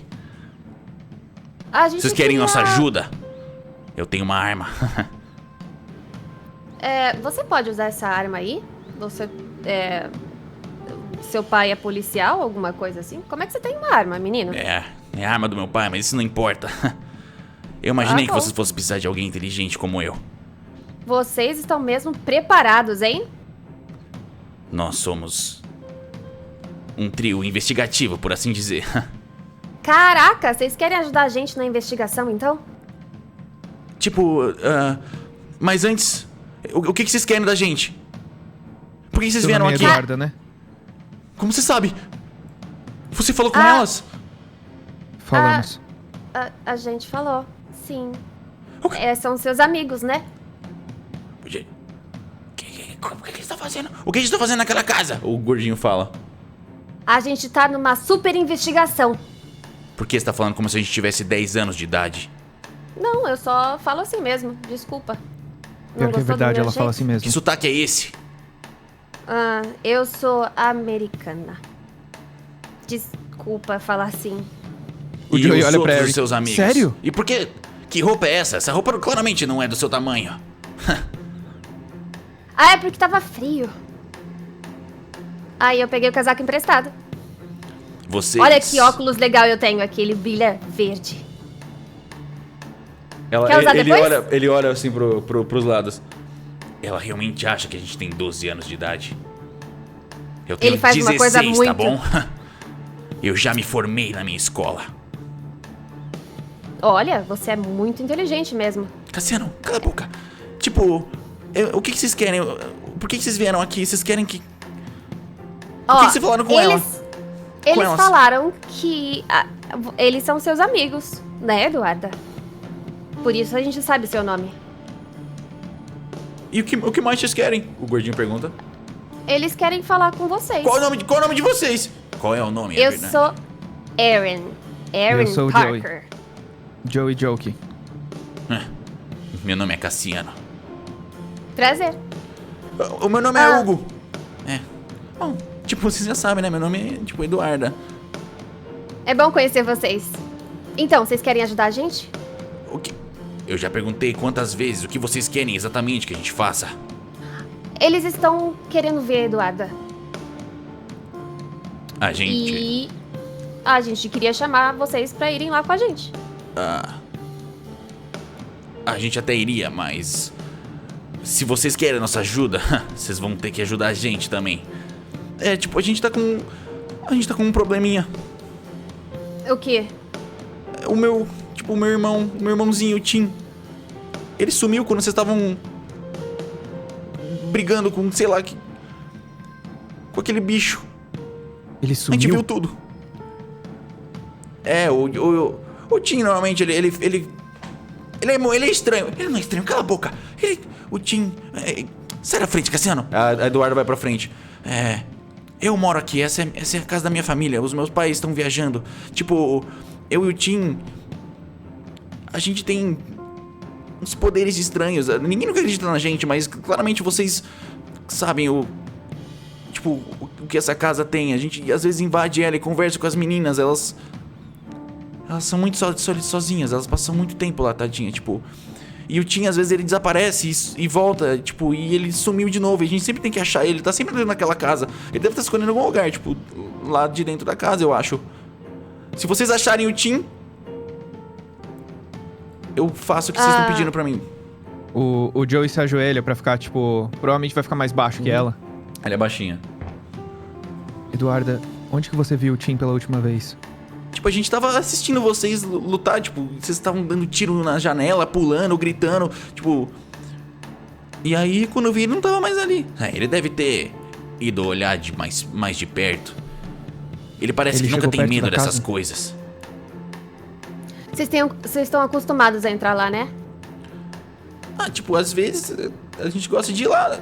Vocês querem nossa ajuda? Eu tenho uma arma. Você pode usar essa arma aí? Você, seu pai é policial, alguma coisa assim? Como é que você tem uma arma, menino? É a arma do meu pai, mas isso não importa. Eu imaginei que vocês fossem precisar de alguém inteligente como eu. Vocês estão mesmo preparados, hein? Nós somos um trio investigativo, por assim dizer. Caraca, vocês querem ajudar a gente na investigação, então? Mas antes, o que vocês querem da gente? Por que vocês Seu vieram nome aqui? É Eduarda, né? Como você sabe? Você falou com elas? Falamos. A gente falou, sim. O quê? São seus amigos, né? O que você tá fazendo? O que a gente tá fazendo naquela casa? O gordinho fala. A gente tá numa super investigação. Por que você tá falando como se a gente tivesse 10 anos de idade? Não, eu só falo assim mesmo, desculpa. Pior que é verdade, ela fala assim mesmo. Que sotaque é esse? Eu sou americana. Desculpa falar assim. O E Joey os olha pra outros Eric. dos seus amigos? Sério? E por que? Que roupa é essa? Essa roupa claramente não é do seu tamanho. É porque tava frio. Aí eu peguei o casaco emprestado. Vocês... Olha que óculos legal eu tenho aqui, ele brilha verde. Quer usar depois? Ele olha assim pros lados. Ela realmente acha que a gente tem 12 anos de idade? Eu tenho Ele faz 16, uma coisa tá muito... bom? Eu já me formei na minha escola. Olha, você é muito inteligente mesmo. Cassiano, cala a boca. O que vocês querem? Por que vocês vieram aqui? Vocês querem que... O que vocês falaram com ela? Eles elas? falaram que eles são seus amigos, né, Eduarda? Por isso a gente sabe seu nome. E o que mais vocês querem? O gordinho pergunta. Eles querem falar com vocês. Qual é o nome de vocês? Qual é o nome? Eu sou Erin. Eu sou o Parker. Joey Jokey. Meu nome é Cassiano. Prazer. O meu nome é Hugo. Bom, vocês já sabem, né? Meu nome é Eduarda. É bom conhecer vocês. Então, vocês querem ajudar a gente? O que? Eu já perguntei quantas vezes o que vocês querem exatamente que a gente faça. Eles estão querendo ver a Eduarda. A gente... E a gente queria chamar vocês pra irem lá com a gente. A gente até iria, mas... Se vocês querem a nossa ajuda, vocês vão ter que ajudar a gente também. A gente tá com... A gente tá com um probleminha. O quê? O meu irmãozinho, o Tim. Ele sumiu quando vocês estavam... brigando com, sei lá... com aquele bicho. Ele A sumiu? gente viu tudo. O Tim, normalmente, ele é estranho. Ele não é estranho, cala a boca. O Tim... sai da frente, Cassiano. A Eduarda vai pra frente. Eu moro aqui, essa é a casa da minha família. Os meus pais estão viajando. Tipo, eu e o Tim... A gente tem uns poderes estranhos. Ninguém nunca acredita na gente, mas claramente vocês sabem o que essa casa tem. A gente às vezes invade ela e conversa com as meninas. Elas são muito sozinhas. Elas passam muito tempo lá, tadinha, tipo... E o Tim, às vezes, ele desaparece e volta, tipo, e ele sumiu de novo. E a gente sempre tem que achar ele. Ele tá sempre dentro daquela casa. Ele deve estar escondendo em algum lugar, tipo, lá de dentro da casa, eu acho. Se vocês acharem o Tim, eu faço o que vocês estão pedindo pra mim. O Joey se ajoelha pra ficar, tipo... Provavelmente vai ficar mais baixo que ela. Ela é baixinha. Eduarda, onde que você viu o Tim pela última vez? Tipo, a gente tava assistindo vocês lutar, tipo, vocês estavam dando tiro na janela, pulando, gritando, tipo... E aí, quando eu vi, ele não tava mais ali. Ele deve ter ido olhar mais de perto. Ele parece que nunca tem medo dessas coisas. Vocês estão acostumados a entrar lá, né? Tipo, às vezes a gente gosta de ir lá.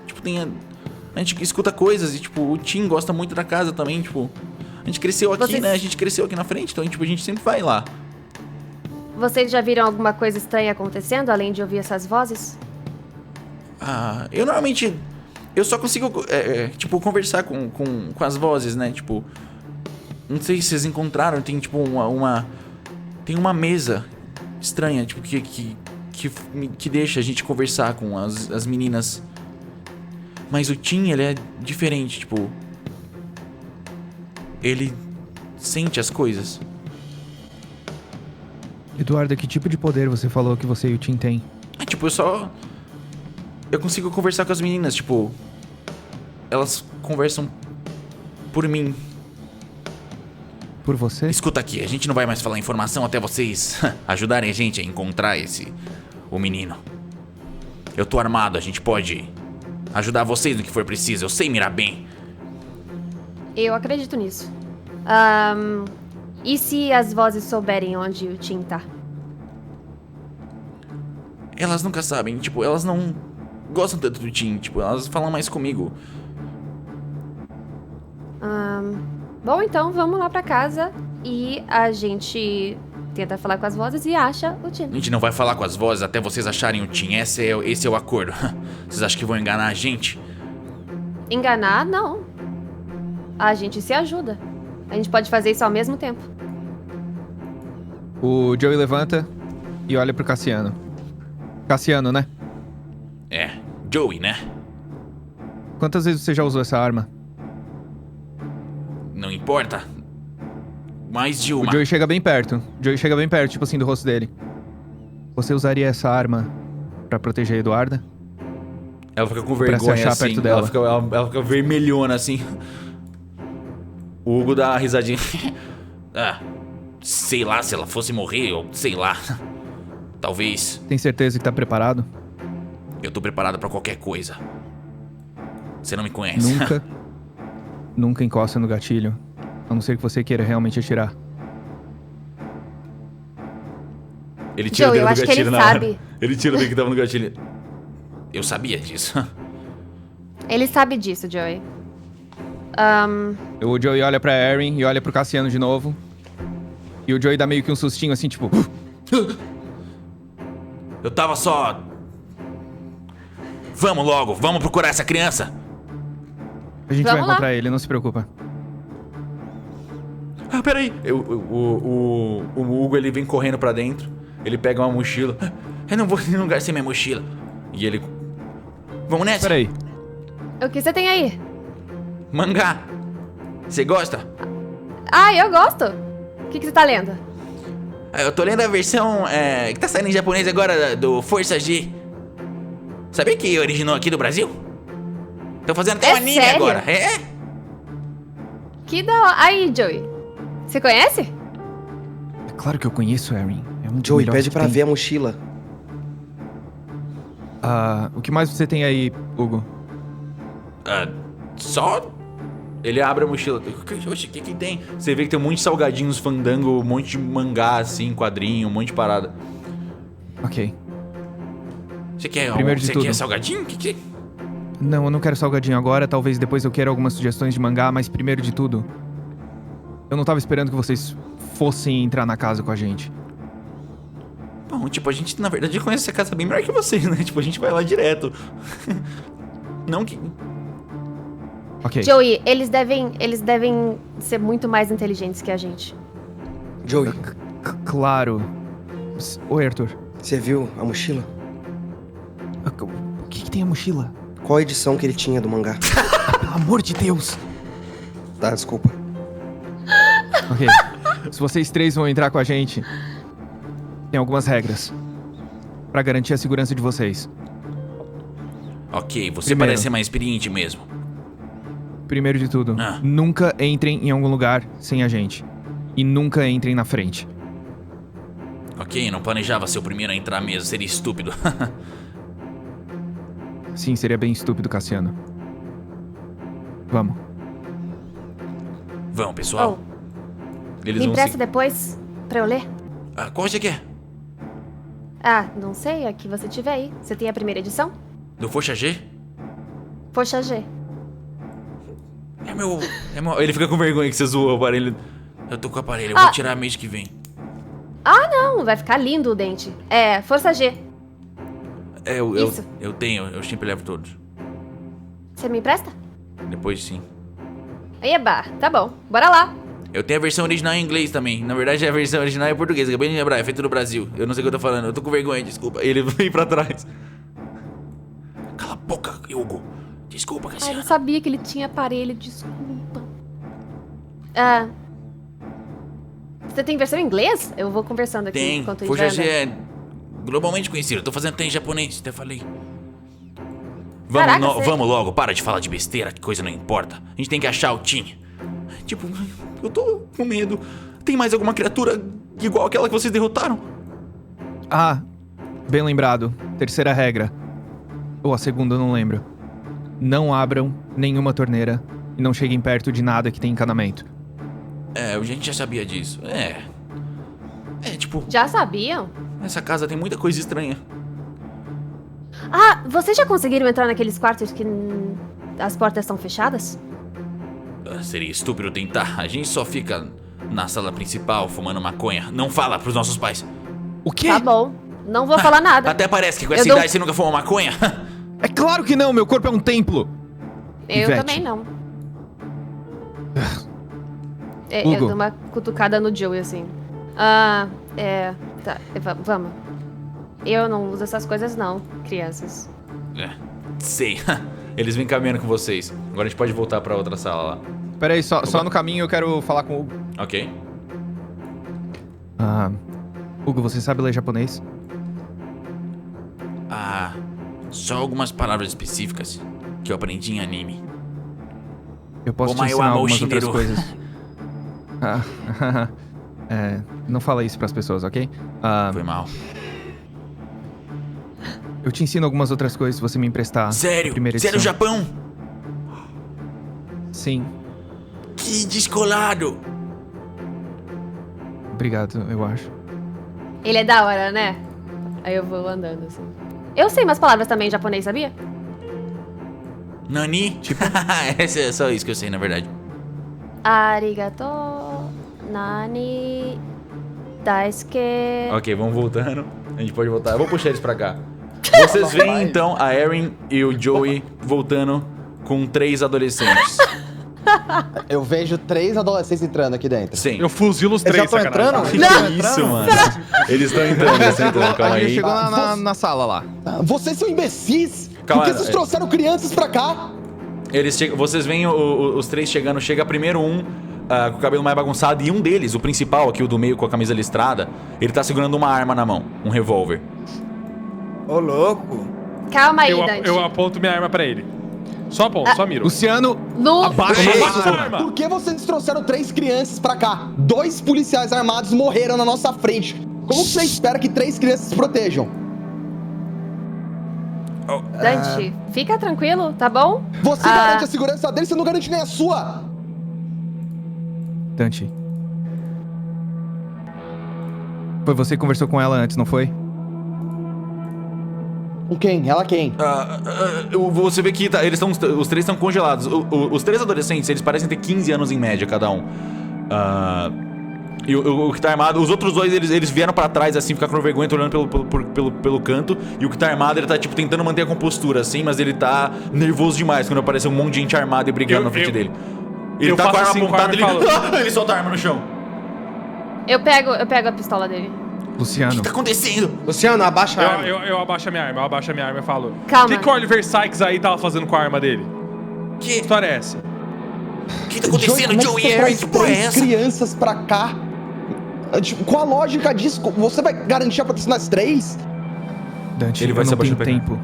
Tipo, a gente escuta coisas e, tipo, o Tim gosta muito da casa também, tipo... A gente cresceu aqui, né? A gente cresceu aqui na frente, então, tipo, a gente sempre vai lá. Vocês já viram alguma coisa estranha acontecendo, além de ouvir essas vozes? Eu normalmente... Eu só consigo, tipo, conversar com as vozes, né? Tipo... Não sei se vocês encontraram, tem, tipo, tem uma mesa estranha, tipo, que deixa a gente conversar com as meninas. Mas o Tim, ele é diferente, tipo... Ele sente as coisas. Eduarda, que tipo de poder você falou que você e o Tim têm? Tipo, eu consigo conversar com as meninas, tipo... Elas conversam por mim. Por você? Escuta aqui, a gente não vai mais falar informação até vocês ajudarem a gente a encontrar o menino. Eu tô armado, a gente pode ajudar vocês no que for preciso, eu sei mirar bem. Eu acredito nisso. E se as vozes souberem onde o Tim tá? Elas nunca sabem, tipo, elas não gostam tanto do Tim, tipo, elas falam mais comigo. Bom, então vamos lá pra casa e a gente tenta falar com as vozes e acha o Tim. A gente não vai falar com as vozes até vocês acharem o Tim, esse é o acordo. Vocês acham que vão enganar a gente? Enganar? Não. A gente se ajuda. A gente pode fazer isso ao mesmo tempo. O Joey levanta e olha pro Cassiano. Cassiano, né? Joey, né? Quantas vezes você já usou essa arma? Não importa. Mais de uma. O Joey chega bem perto. Tipo assim, do rosto dele. Você usaria essa arma pra proteger a Eduarda? Ela fica com Pra vergonha, se achar assim. perto dela. Ela fica vermelhona, assim. O Hugo dá uma risadinha. Sei lá, se ela fosse morrer, ou sei lá. Talvez. Tem certeza que tá preparado? Eu tô preparado pra qualquer coisa. Você não me conhece. Nunca encosta no gatilho. A não ser que você queira realmente atirar. Ele tira o Joey, dedo eu do acho que ele gatilho na hora. sabe. Ele tira o dedo que tava no gatilho. Eu sabia disso. Ele sabe disso, Joey. O Joey olha pra Erin e olha pro Cassiano de novo. E o Joey dá meio que um sustinho assim, tipo... Eu tava só... Vamos logo, vamos procurar essa criança. A gente vai Vamos lá. encontrar ele, não se preocupa. Peraí. O Hugo, ele vem correndo pra dentro. Ele pega uma mochila. Eu não vou em nenhum lugar sem minha mochila. E ele... Vamos nessa? Peraí. O que você tem aí? Mangá. Você gosta? Eu gosto. O que você tá lendo? Eu tô lendo a versão que tá saindo em japonês agora do Força G. Sabia que originou aqui do Brasil? Tô fazendo até um anime sério? agora. Que da hora. Aí, Joey. Você conhece? É claro que eu conheço, Erin. É um dos Joey, melhores pede que pra tem. ver a mochila. O que mais você tem aí, Hugo? Só... Ele abre a mochila. Oxe, o que tem? Você vê que tem um monte de salgadinhos, fandango, um monte de mangá, assim, quadrinho, um monte de parada. Ok. Você quer Primeiro de você tudo. quer salgadinho? O que? Não, eu não quero salgadinho agora. Talvez depois eu queira algumas sugestões de mangá, mas primeiro de tudo, eu não tava esperando que vocês fossem entrar na casa com a gente. Bom, tipo, a gente, na verdade, conhece a casa bem melhor que vocês, né? Tipo, a gente vai lá direto. Não que... Ok. Joey, eles devem ser muito mais inteligentes que a gente. Joey, Claro. Oi, Arthur. você viu a mochila? O que tem a mochila? Qual a edição que ele tinha do mangá? Pelo amor de Deus! Tá, desculpa. Ok. Se vocês três vão entrar com a gente, tem algumas regras pra garantir a segurança de vocês. Ok, você Primeiro. parece ser mais experiente mesmo. Primeiro de tudo, nunca entrem em algum lugar sem a gente. E nunca entrem na frente. Ok, não planejava ser o primeiro a entrar mesmo, seria estúpido. Sim, seria bem estúpido, Cassiano. Vamos. Vamos, pessoal. Eles Me vão empresta depois pra eu ler? Ah, qual você quer? Ah, não sei, a que você tiver aí. Você tem a primeira edição? Do Força G? Poxa, G. É meu... Ele fica com vergonha que você zoou o aparelho. Eu tô com o aparelho, eu vou tirar mês que vem. Ah, não, vai ficar lindo o dente. É, Força G. Isso. Eu tenho, eu sempre levo todos. Você me empresta? Depois sim. Eba, tá bom. Bora lá. Eu tenho a versão original em inglês também. Na verdade, a versão original é em português. Acabei de lembrar, é feito no Brasil. Eu não sei o que eu tô falando, eu tô com vergonha, desculpa. Ele vem pra trás. Cala a boca, Hugo. Desculpa, Ai, Cassiano. não sabia que ele tinha aparelho, desculpa. Ah... Você tem versão em inglês? Eu vou conversando aqui Tem, enquanto Força isso G é globalmente conhecido. Eu tô fazendo até em japonês, até falei. Caraca, Vamos logo, para de falar de besteira, que coisa não importa. A gente tem que achar o Tim. Tipo, eu tô com medo. Tem mais alguma criatura igual aquela que vocês derrotaram? Ah, bem lembrado. Terceira regra. Ou a segunda, eu não lembro. Não abram nenhuma torneira e não cheguem perto de nada que tem encanamento. É, a gente já sabia disso. Tipo, Já sabiam? essa casa tem muita coisa estranha. Ah, vocês já conseguiram entrar naqueles quartos que as portas estão fechadas? Seria estúpido tentar. A gente só fica na sala principal fumando maconha. Não fala pros nossos pais. O quê? Tá bom, não vou falar nada. Até parece que com essa Eu dou- idade você nunca fumou maconha. É claro que não, meu corpo é um templo. Eu Ivete. também não. Hugo. Eu dou uma cutucada no Joey, assim. Tá, vamos. Eu não uso essas coisas não, crianças. Sei. Eles vêm caminhando com vocês. Agora a gente pode voltar pra outra sala lá. Peraí, só no caminho eu quero falar com o Hugo. Ok? Hugo, você sabe ler japonês? Só algumas palavras específicas que eu aprendi em anime. Eu posso te Omae wa ensinar algumas Moshineru. outras coisas. Não fala isso pras pessoas, ok? Foi mal. Eu te ensino algumas outras coisas se você me emprestar. Sério? a primeira Você é do edição. Japão? Sim, Que descolado! obrigado, eu acho. Ele é da hora, né? Aí eu vou andando, assim. Eu sei umas palavras também em japonês, sabia? Nani? Tipo... é só isso que eu sei, na verdade. Arigato, nani, daisuke... Ok, vamos voltando. A gente pode voltar. Eu vou puxar eles pra cá. Vocês veem, então, a Erin e o Joey voltando com 3 adolescentes. Eu vejo 3 adolescentes entrando aqui dentro. Sim. Eu fuzilo os Eles três, já tão sacanagem. entrando? Que isso, mano? Eles estão entrando, calma A gente aí. chegou na sala lá. Vocês são imbecis! Calma, Por que vocês trouxeram crianças pra cá? Vocês veem os 3 chegando. Chega primeiro um com o cabelo mais bagunçado. E um deles, o principal aqui, o do meio com a camisa listrada, ele tá segurando uma arma na mão. Um revólver. Ô, louco. Calma aí, Dante. Eu aponto minha arma pra ele. Só aponto, só miro. Luciano, No... abaixa Ei, arma. Por que vocês trouxeram 3 crianças pra cá? 2 policiais armados morreram na nossa frente. Como que você espera que 3 crianças se protejam? Dante, fica tranquilo, tá bom? Você garante a segurança deles, você não garante nem a sua! Dante. Foi você que conversou com ela antes, não foi? Com quem? Ela quem? Você vê que os três estão congelados. Os três adolescentes, eles parecem ter 15 anos em média, cada um. E o que tá armado, os outros dois, eles vieram pra trás, assim, ficar com vergonha, olhando pelo canto. E o que tá armado, ele tá, tipo, tentando manter a compostura, assim, mas ele tá nervoso demais quando aparece um monte de gente armada e brigando na frente dele. Ele tá com a arma apontada, ele solta a arma no chão. Eu pego a pistola dele. O Luciano. que tá acontecendo? Luciano, abaixa a arma. Eu abaixo a minha arma, e falo... Calma. O que o Oliver Sykes aí tava fazendo com a arma dele? Que Que história é essa? que tá acontecendo, Joey? Joey? Como é que Que você porra é traz essa? crianças pra cá? Tipo, qual a lógica disso? Você vai garantir a proteção das 3? Dante, Ele vai eu se não tenho abaixar pra tempo.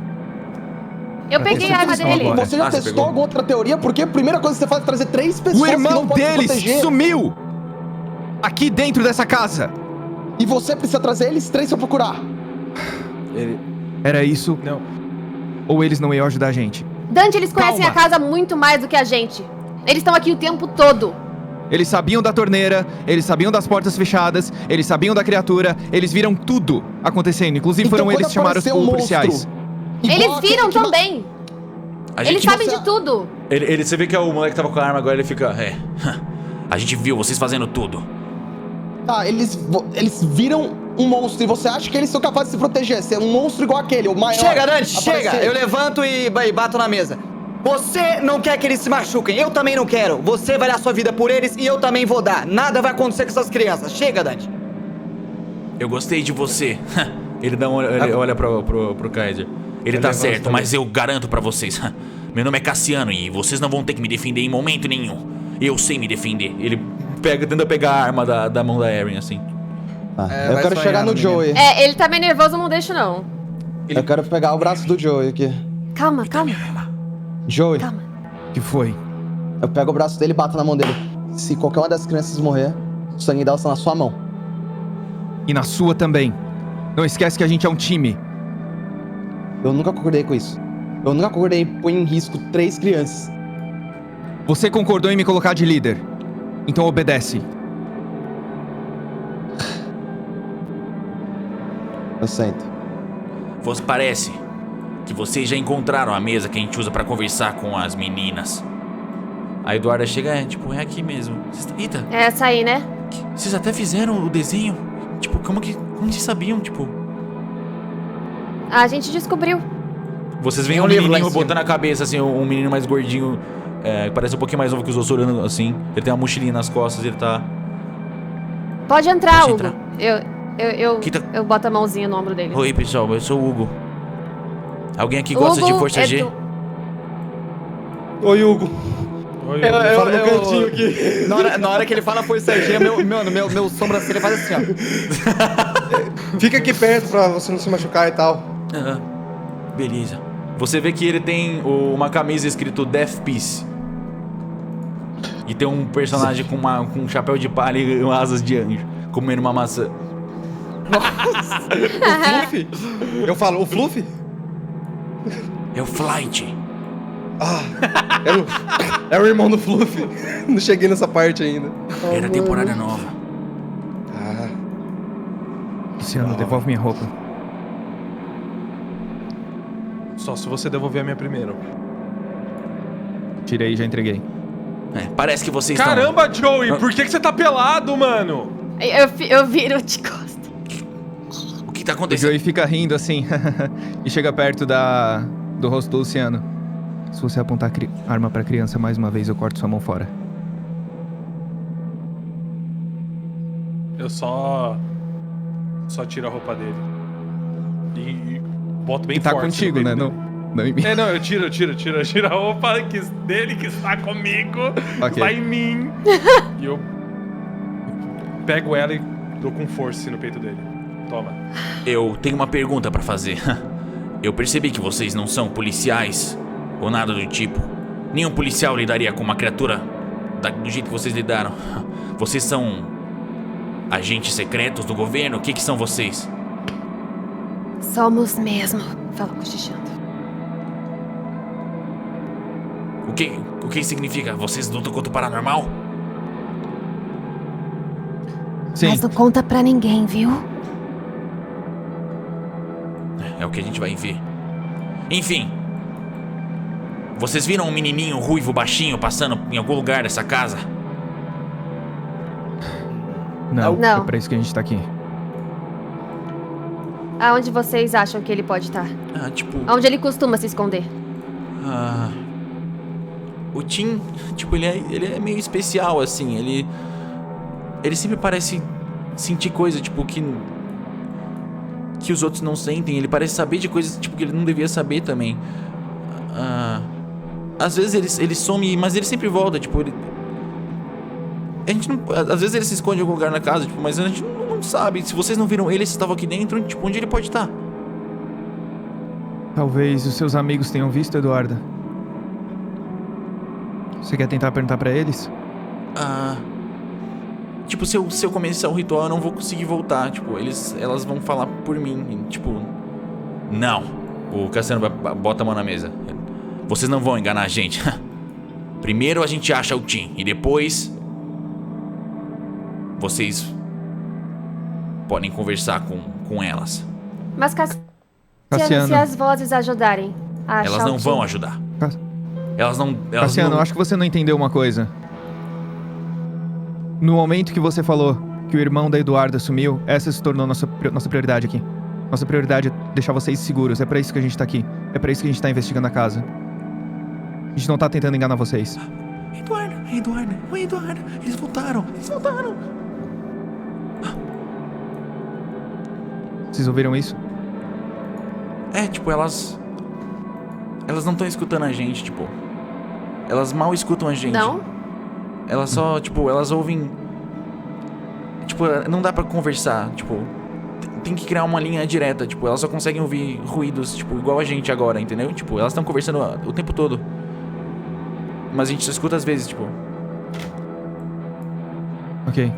Eu peguei a arma dele. agora. Você já você testou pegou? alguma outra teoria? Porque a primeira coisa que você faz é trazer 3 pessoas O que irmão não podem se deles proteger. sumiu! Aqui dentro dessa casa! E você precisa trazer eles 3 pra procurar. Ele... Era isso? Não. Ou eles não iam ajudar a gente? Dante, eles conhecem Calma. a casa muito mais do que a gente. Eles estão aqui o tempo todo. Eles sabiam da torneira, eles sabiam das portas fechadas, eles sabiam da criatura, eles viram tudo acontecendo. Inclusive Então, foram eles que quando chamaram os aparecer um policiais. monstro, igual Eles aquele viram que ma- também. A Eles gente- sabem de tudo. Você vê que é o moleque que tava com a arma agora, ele fica... A gente viu vocês fazendo tudo. Tá, eles viram um monstro e você acha que eles são capazes de se proteger. Se é um monstro igual aquele, o maior. Chega, Dante, aparecer. chega! Eu levanto e bato na mesa. Você não quer que eles se machuquem, eu também não quero. Você vai dar sua vida por eles e eu também vou dar. Nada vai acontecer com essas crianças. Chega, Dante. Eu gostei de você. Ele olha pro Kaiser. Ele tá levanto certo, também. mas eu garanto pra vocês. Meu nome é Cassiano e vocês não vão ter que me defender em momento nenhum. Eu sei me defender. Ele tenta pegar a arma da mão da Erin, assim. Tá, É, eu vai quero sonhar, chegar no menino. Joey. É, ele tá meio nervoso, eu não deixo não. Eu quero pegar o braço do Joey aqui. Calma. Joey, Calma. O que foi? eu pego o braço dele e bato na mão dele. Se qualquer uma das crianças morrer, o sangue dela está na sua mão. E na sua também. Não esquece que a gente é um time. Eu nunca concordei com isso. Eu nunca concordei em pôr em risco 3 crianças. Você concordou em me colocar de líder. Então obedece. Eu sento. Parece que vocês já encontraram a mesa que a gente usa pra conversar com as meninas. A Eduarda chega, é aqui mesmo. Eita, É essa aí, né? vocês até fizeram o desenho? Tipo, como vocês sabiam, tipo... A gente descobriu. Vocês veem Tem um um livro lá menininho em cima. botando a cabeça, assim, um menino mais gordinho, parece um pouquinho mais novo que os outros, olhando assim. Ele tem uma mochilinha nas costas, ele tá... Pode entrar, Pode Hugo. entrar. Que tá- Eu boto a mãozinha no ombro dele. Oi, pessoal, eu sou o Hugo. Alguém aqui gosta de Hugo, Força G? Oi, Hugo. Oi, Fala no cantinho aqui. Na hora que ele fala Força G, meu sobrancelha faz assim, ó. Fica aqui perto pra você não se machucar e tal. Aham. Beleza. Você vê que ele tem uma camisa escrito Death Piece. E tem um personagem com um chapéu de palha e asas de anjo, comendo uma maçã. O Fluffy? Eu falo, o Fluffy? É o Flight. É o irmão do Fluffy. Não cheguei nessa parte ainda. Era temporada nova. Ah, Luciano, devolve minha roupa. Só se você devolver a minha primeiro. Tirei e já entreguei. Parece que vocês estão... Caramba, Joey, por que você tá pelado, mano? Eu viro de costas. O que tá O acontecendo? Joey fica rindo assim e chega perto do rosto do Luciano. Se você apontar a arma pra criança mais uma vez, eu corto sua mão fora. Eu só tiro a roupa dele. E boto bem E tá forte no contigo, peito né? dele. Não em mim. Não, eu tiro a roupa dele que está comigo, Ok. está em mim. E eu pego ela e dou com força no peito dele. Toma. Eu tenho uma pergunta pra fazer. Eu percebi que vocês não são policiais ou nada do tipo. Nenhum policial lidaria com uma criatura do jeito que vocês lidaram. Vocês são agentes secretos do governo? O que são vocês? Somos mesmo. Fala cochichando. O que significa? Vocês lutam contra o paranormal? Sim. Mas não conta pra ninguém, viu? É o que a gente vai ver. Enfim. Vocês viram um menininho ruivo baixinho passando em algum lugar dessa casa? Não, Não. é pra isso que a gente tá aqui. Aonde vocês acham que ele pode estar? Ah, tipo... Onde ele costuma se esconder? O Tim, tipo, ele é meio especial, assim. Ele sempre parece sentir coisa, tipo, que os outros não sentem. Ele parece saber de coisas, tipo, que ele não devia saber também. Às vezes ele some, mas ele sempre volta, tipo, a gente não... Às vezes ele se esconde em algum lugar na casa, tipo, mas a gente não sabe. Se vocês não viram ele, se estavam aqui dentro, tipo, onde ele pode estar? Talvez os seus amigos tenham visto, Eduarda. Você quer tentar perguntar pra eles? Tipo, se eu começar o ritual, eu não vou conseguir voltar. Tipo, elas vão falar por mim. E, tipo... Não. O Cassiano bota a mão na mesa. Vocês não vão enganar a gente. Primeiro a gente acha o Tim. E depois... Vocês... podem conversar com elas. Mas Cassiano, Cassiano. se as vozes ajudarem a achar Elas não o vão Tim. ajudar. Cas- Elas não... Cassiano, eu acho que você não entendeu uma coisa. No momento que você falou que o irmão da Eduarda sumiu, essa se tornou nossa prioridade aqui. Nossa prioridade é deixar vocês seguros. É pra isso que a gente tá aqui. É pra isso que a gente tá investigando a casa. A gente não tá tentando enganar vocês. Eduardo. Oi, Eduardo. Eles voltaram. Vocês ouviram isso? É, tipo, elas não estão escutando a gente, tipo. Elas mal escutam a gente. Não? Elas só, tipo, elas ouvem. Tipo, não dá pra conversar, tipo. Tem que criar uma linha direta, tipo, elas só conseguem ouvir ruídos, tipo, igual a gente agora, entendeu? Tipo, elas estão conversando o tempo todo. Mas a gente só escuta às vezes, tipo. Ok.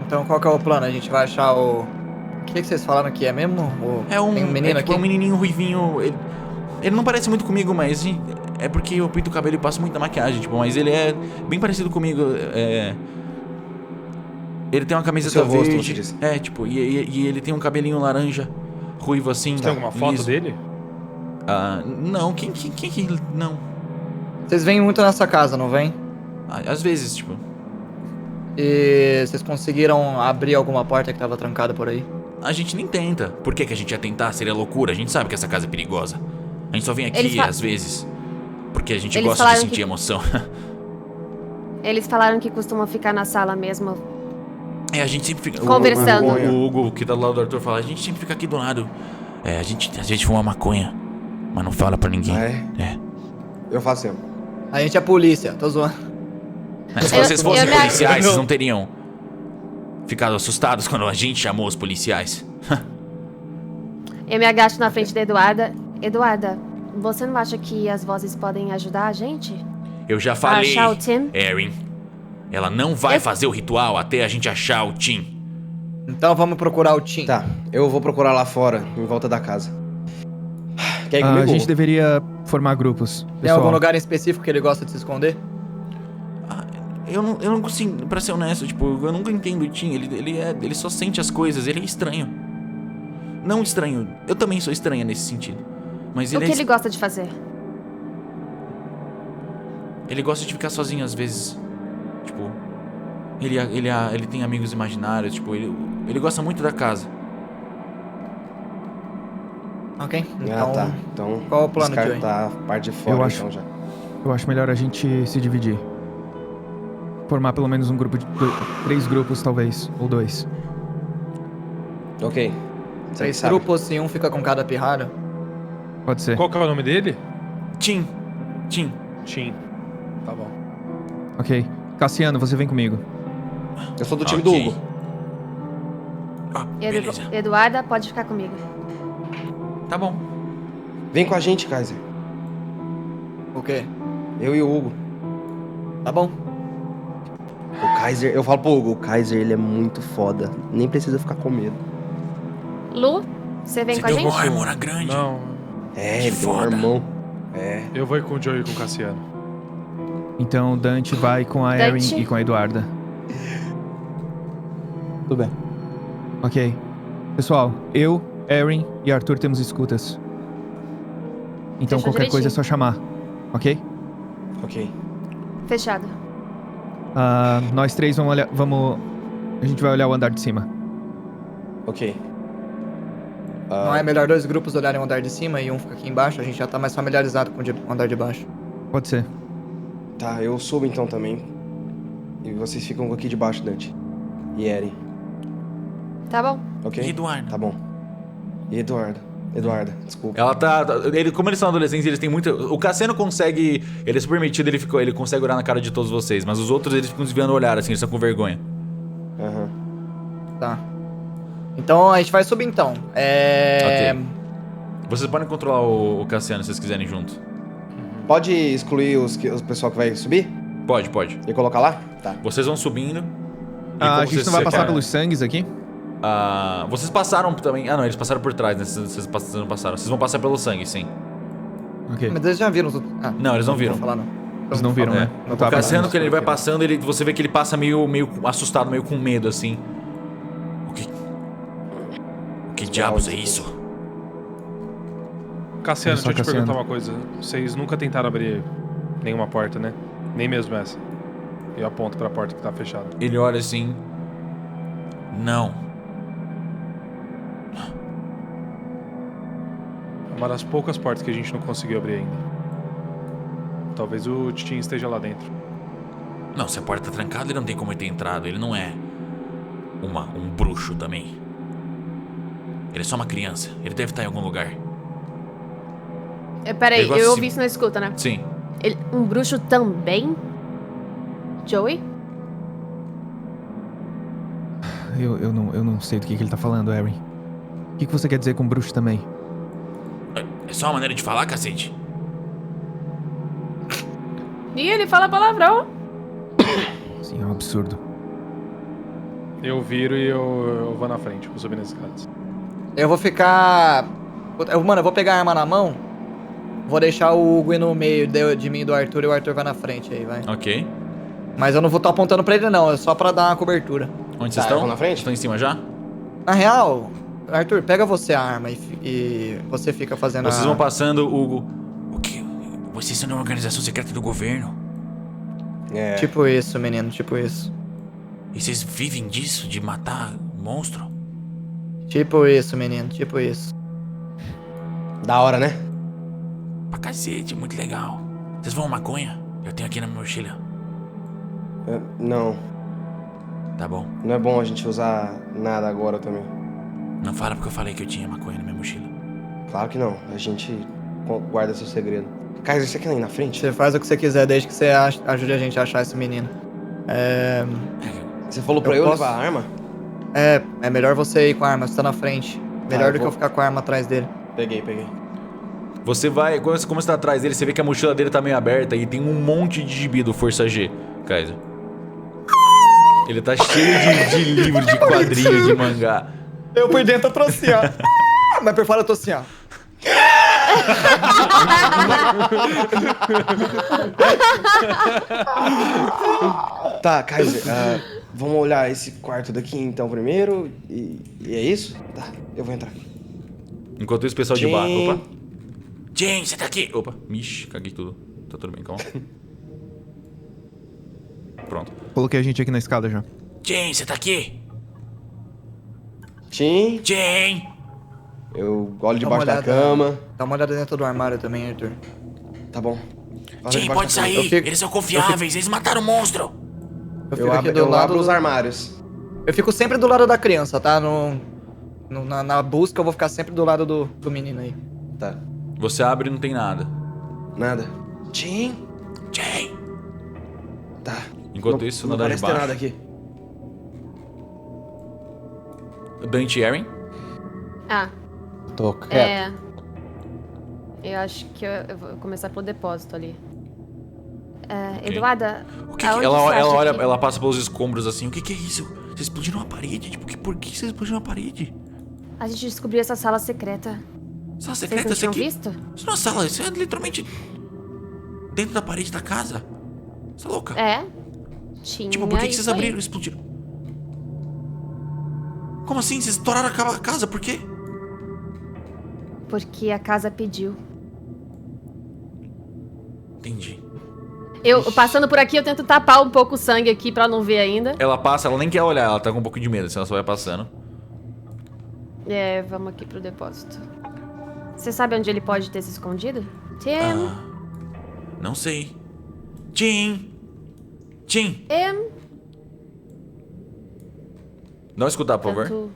Então qual que é o plano? A gente vai achar o... O que vocês falaram que é mesmo? É um, Tem um menino tipo, aqui? um menininho ruivinho. Ele não parece muito comigo, mas é porque eu pinto o cabelo e passo muita maquiagem, tipo, mas ele é bem parecido comigo. Ele tem uma camiseta seu rosto, verde. você disse. É, tipo, e ele tem um cabelinho laranja, ruivo assim. Você tem alguma foto liso. dele? Não, quem não. Vocês vêm muito nessa casa, não vem? Às vezes, tipo. E vocês conseguiram abrir alguma porta que tava trancada por aí? A gente nem tenta. Por que a gente ia tentar? Seria loucura. A gente sabe que essa casa é perigosa. A gente só vem Eles aqui, às vezes, porque a gente Eles gosta de falaram sentir que- emoção. Eles falaram que costumam ficar na sala mesmo. A gente sempre fica... Conversando. O Hugo, que tá do lado do Arthur, fala, a gente sempre fica aqui do lado. A gente fuma maconha, mas não fala pra ninguém. É? Eu faço sempre. A gente é polícia, tô zoando. Se Eu- vocês fossem eu me- policiais, vocês não teriam ficado assustados quando a gente chamou os policiais. Eu me agacho na frente da Eduarda. Eduarda, você não acha que as vozes podem ajudar a gente? Eu já falei, achar o Tim? Erin. Ela não vai Eu- fazer o ritual até a gente achar o Tim. Então vamos procurar o Tim. Tá, eu vou procurar lá fora, em volta da casa. Quer ir A comigo? gente deveria formar grupos. Tem Pessoal. algum lugar em específico que ele gosta de se esconder? Eu não consigo, pra ser honesto, tipo, eu nunca entendo o Tim. Ele só sente as coisas, ele é estranho. Não estranho, eu também sou estranha nesse sentido. Mas O que ele gosta de fazer? ele gosta de ficar sozinho às vezes. Tipo, ele tem amigos imaginários, tipo, ele gosta muito da casa. Ok, então... tá. Então, qual é o plano, Joey? descartar a parte de fora, Eu acho- então já. Eu acho melhor a gente se dividir. Formar pelo menos um grupo de 3 grupos, talvez. Ou 2. Ok. Você 3 sabe. grupos e um fica com cada pirralho? Pode ser. Qual que é o nome dele? Tim. Tim. Tá bom. Ok. Cassiano, você vem comigo. Eu sou do time do Ok. Hugo. Beleza. Eduarda, pode ficar comigo. Tá bom. Vem com a gente, Kaiser. O quê? Eu e o Hugo. Tá bom. O Kaiser, eu falo pro Hugo, o Kaiser, ele é muito foda. Nem precisa ficar com medo. Lu, você vem Você com a deu gente? uma harmona grande. Não, É, Que ele tem um foda. irmão. É. eu vou ir com o Joey e com o Cassiano. Então o Dante vai com a Erin Dante? e com a Eduarda. Tudo bem. Ok. Pessoal, eu, Erin e Arthur temos escutas. Então Fechou qualquer coisa é direitinho. só chamar, ok? Ok. Fechado. Nós três vamos olhar. A gente vai olhar o andar de cima. Ok. Não é melhor 2 grupos olharem o andar de cima e um fica aqui embaixo? A gente já tá mais familiarizado com o andar de baixo. Pode ser. Tá, eu subo então também. E vocês ficam aqui debaixo, Dante. E Eren. Tá bom. Ok? E Eduardo? Tá bom. E Eduarda, desculpa. Ela tá. Como eles são adolescentes, eles têm muita. O Cassiano consegue. Ele é super metido, ele consegue olhar na cara de todos vocês. Mas os outros, eles ficam desviando o olhar, assim, eles estão com vergonha. Aham. Tá. Então a gente vai subir então. Ok. Vocês podem controlar o Cassiano se vocês quiserem junto. Pode excluir os pessoal que vai subir? Pode. E colocar lá? Tá. Vocês vão subindo. E A como gente vocês não vai passar separam- pelos sangues aqui? Vocês passaram também. Não, eles passaram por trás, né? Vocês não passaram. Vocês vão passar pelo sangue, sim. Ok. Mas eles já viram os outros. Não, eles não viram. Vou falar não. Eles não viram, É. né? Não O tá Cassiano, vendo. que ele vai passando, você vê que ele passa meio assustado, meio com medo, assim. O que diabos é isso? Cassiano, Olha só, deixa eu te Cassiano. perguntar uma coisa. Vocês nunca tentaram abrir nenhuma porta, né? Nem mesmo essa. Eu aponto pra porta que tá fechada. Ele olha assim. Não. É uma das poucas portas que a gente não conseguiu abrir ainda. Talvez o Titinho esteja lá dentro. Não, se a porta tá trancada, ele não tem como ele ter entrado. Ele não é um bruxo também. Ele é só uma criança. Ele deve estar em algum lugar. Peraí, Ele gosta eu de- ouvi isso na escuta, né? Sim. Um bruxo também? Joey? Eu não sei do que ele tá falando, Eren. O que você quer dizer com bruxo também? É só uma maneira de falar, cacete. Ih, ele fala palavrão. Sim, é um absurdo. Eu viro e eu vou na frente, vou subir nas escadas. Eu vou ficar. Mano, eu vou pegar a arma na mão. Vou deixar o Hugo ir no meio de mim e do Arthur e o Arthur vai na frente aí, vai. Ok. Mas eu não vou estar apontando pra ele, não. É só pra dar uma cobertura. Onde Tá, vocês eu estão? vou na frente? Estão em cima já? Na real, Arthur, pega você a arma e você fica fazendo Vocês a... vão passando, Hugo. O quê? Vocês são de uma organização secreta do governo? É. Tipo isso, menino, tipo isso. E vocês vivem disso? De matar monstro? Tipo isso, menino, tipo isso. Da hora, né? Pra cacete, muito legal. Vocês vão maconha? Eu tenho aqui na minha mochila. Não. Tá bom. Não é bom a gente usar nada agora também. Não fala porque eu falei que eu tinha maconha na minha mochila. Claro que não. A gente guarda seu segredo. Kaiser, você quer ir na frente? Você faz o que você quiser, desde que você ajude a gente a achar esse menino. Você falou pra Eu eu posso- levar a arma? É melhor você ir com a arma, você tá na frente. Melhor eu do que vou. eu ficar com a arma atrás dele. Peguei. Você vai, como você tá atrás dele, você vê que a mochila dele tá meio aberta e tem um monte de gibi do Força G, Kaiser. Ele tá cheio de livro, de quadrinho, de mangá. Eu por dentro eu tô assim, ó. Mas por fora eu tô assim, ó. Tá, Kaiser, vamos olhar esse quarto daqui então primeiro. E é isso? Tá, eu vou entrar. Enquanto isso, o pessoal de Jane. barco. Opa. Jane, você tá aqui. Opa. Ixi, caguei tudo. Tá tudo bem, calma. Pronto. Coloquei a gente aqui na escada já. Jane, você tá aqui? Tim, Jane! eu olho Dá uma debaixo da olhada. cama. Dá uma olhada dentro do armário também, Arthur. Tá bom. Olha Jane, debaixo pode da cama. sair. Eu fico- Eles são confiáveis. Eles mataram o monstro. Eu fico Eu aqui abro, do eu lado abro os armários. Eu fico sempre do lado da criança, tá? Na busca eu vou ficar sempre do lado do menino aí. Tá. Você abre e não tem nada. Nada. Tim? Jane! Tá. Enquanto isso, não no andar de parece ter baixo. nada aqui. Dante e Eren? Ah, Tô quieto. eu acho que eu vou começar pelo depósito ali. Eduarda, O que aonde ela você acha olha, que- ela passa pelos escombros assim. O que é isso? Vocês explodiram a parede? Tipo, por que vocês explodiram a parede? A gente descobriu essa sala secreta. Sala Vocês secreta, não isso tinham aqui. visto? Isso não é sala, isso é literalmente dentro da parede da casa. Você tá louca? Tinha Tipo, por que isso vocês aí. abriram e explodiram? Como assim? Vocês estouraram a casa, por quê? Porque a casa pediu. Entendi. Eu, passando por aqui, eu tento tapar um pouco o sangue aqui pra não ver ainda. Ela passa, ela nem quer olhar, ela tá com um pouco de medo, assim, ela só vai passando. Vamos aqui pro depósito. Você sabe onde ele pode ter se escondido? Tim? Não sei. Tim! Tim! Dá uma escutar, por favor. Tento-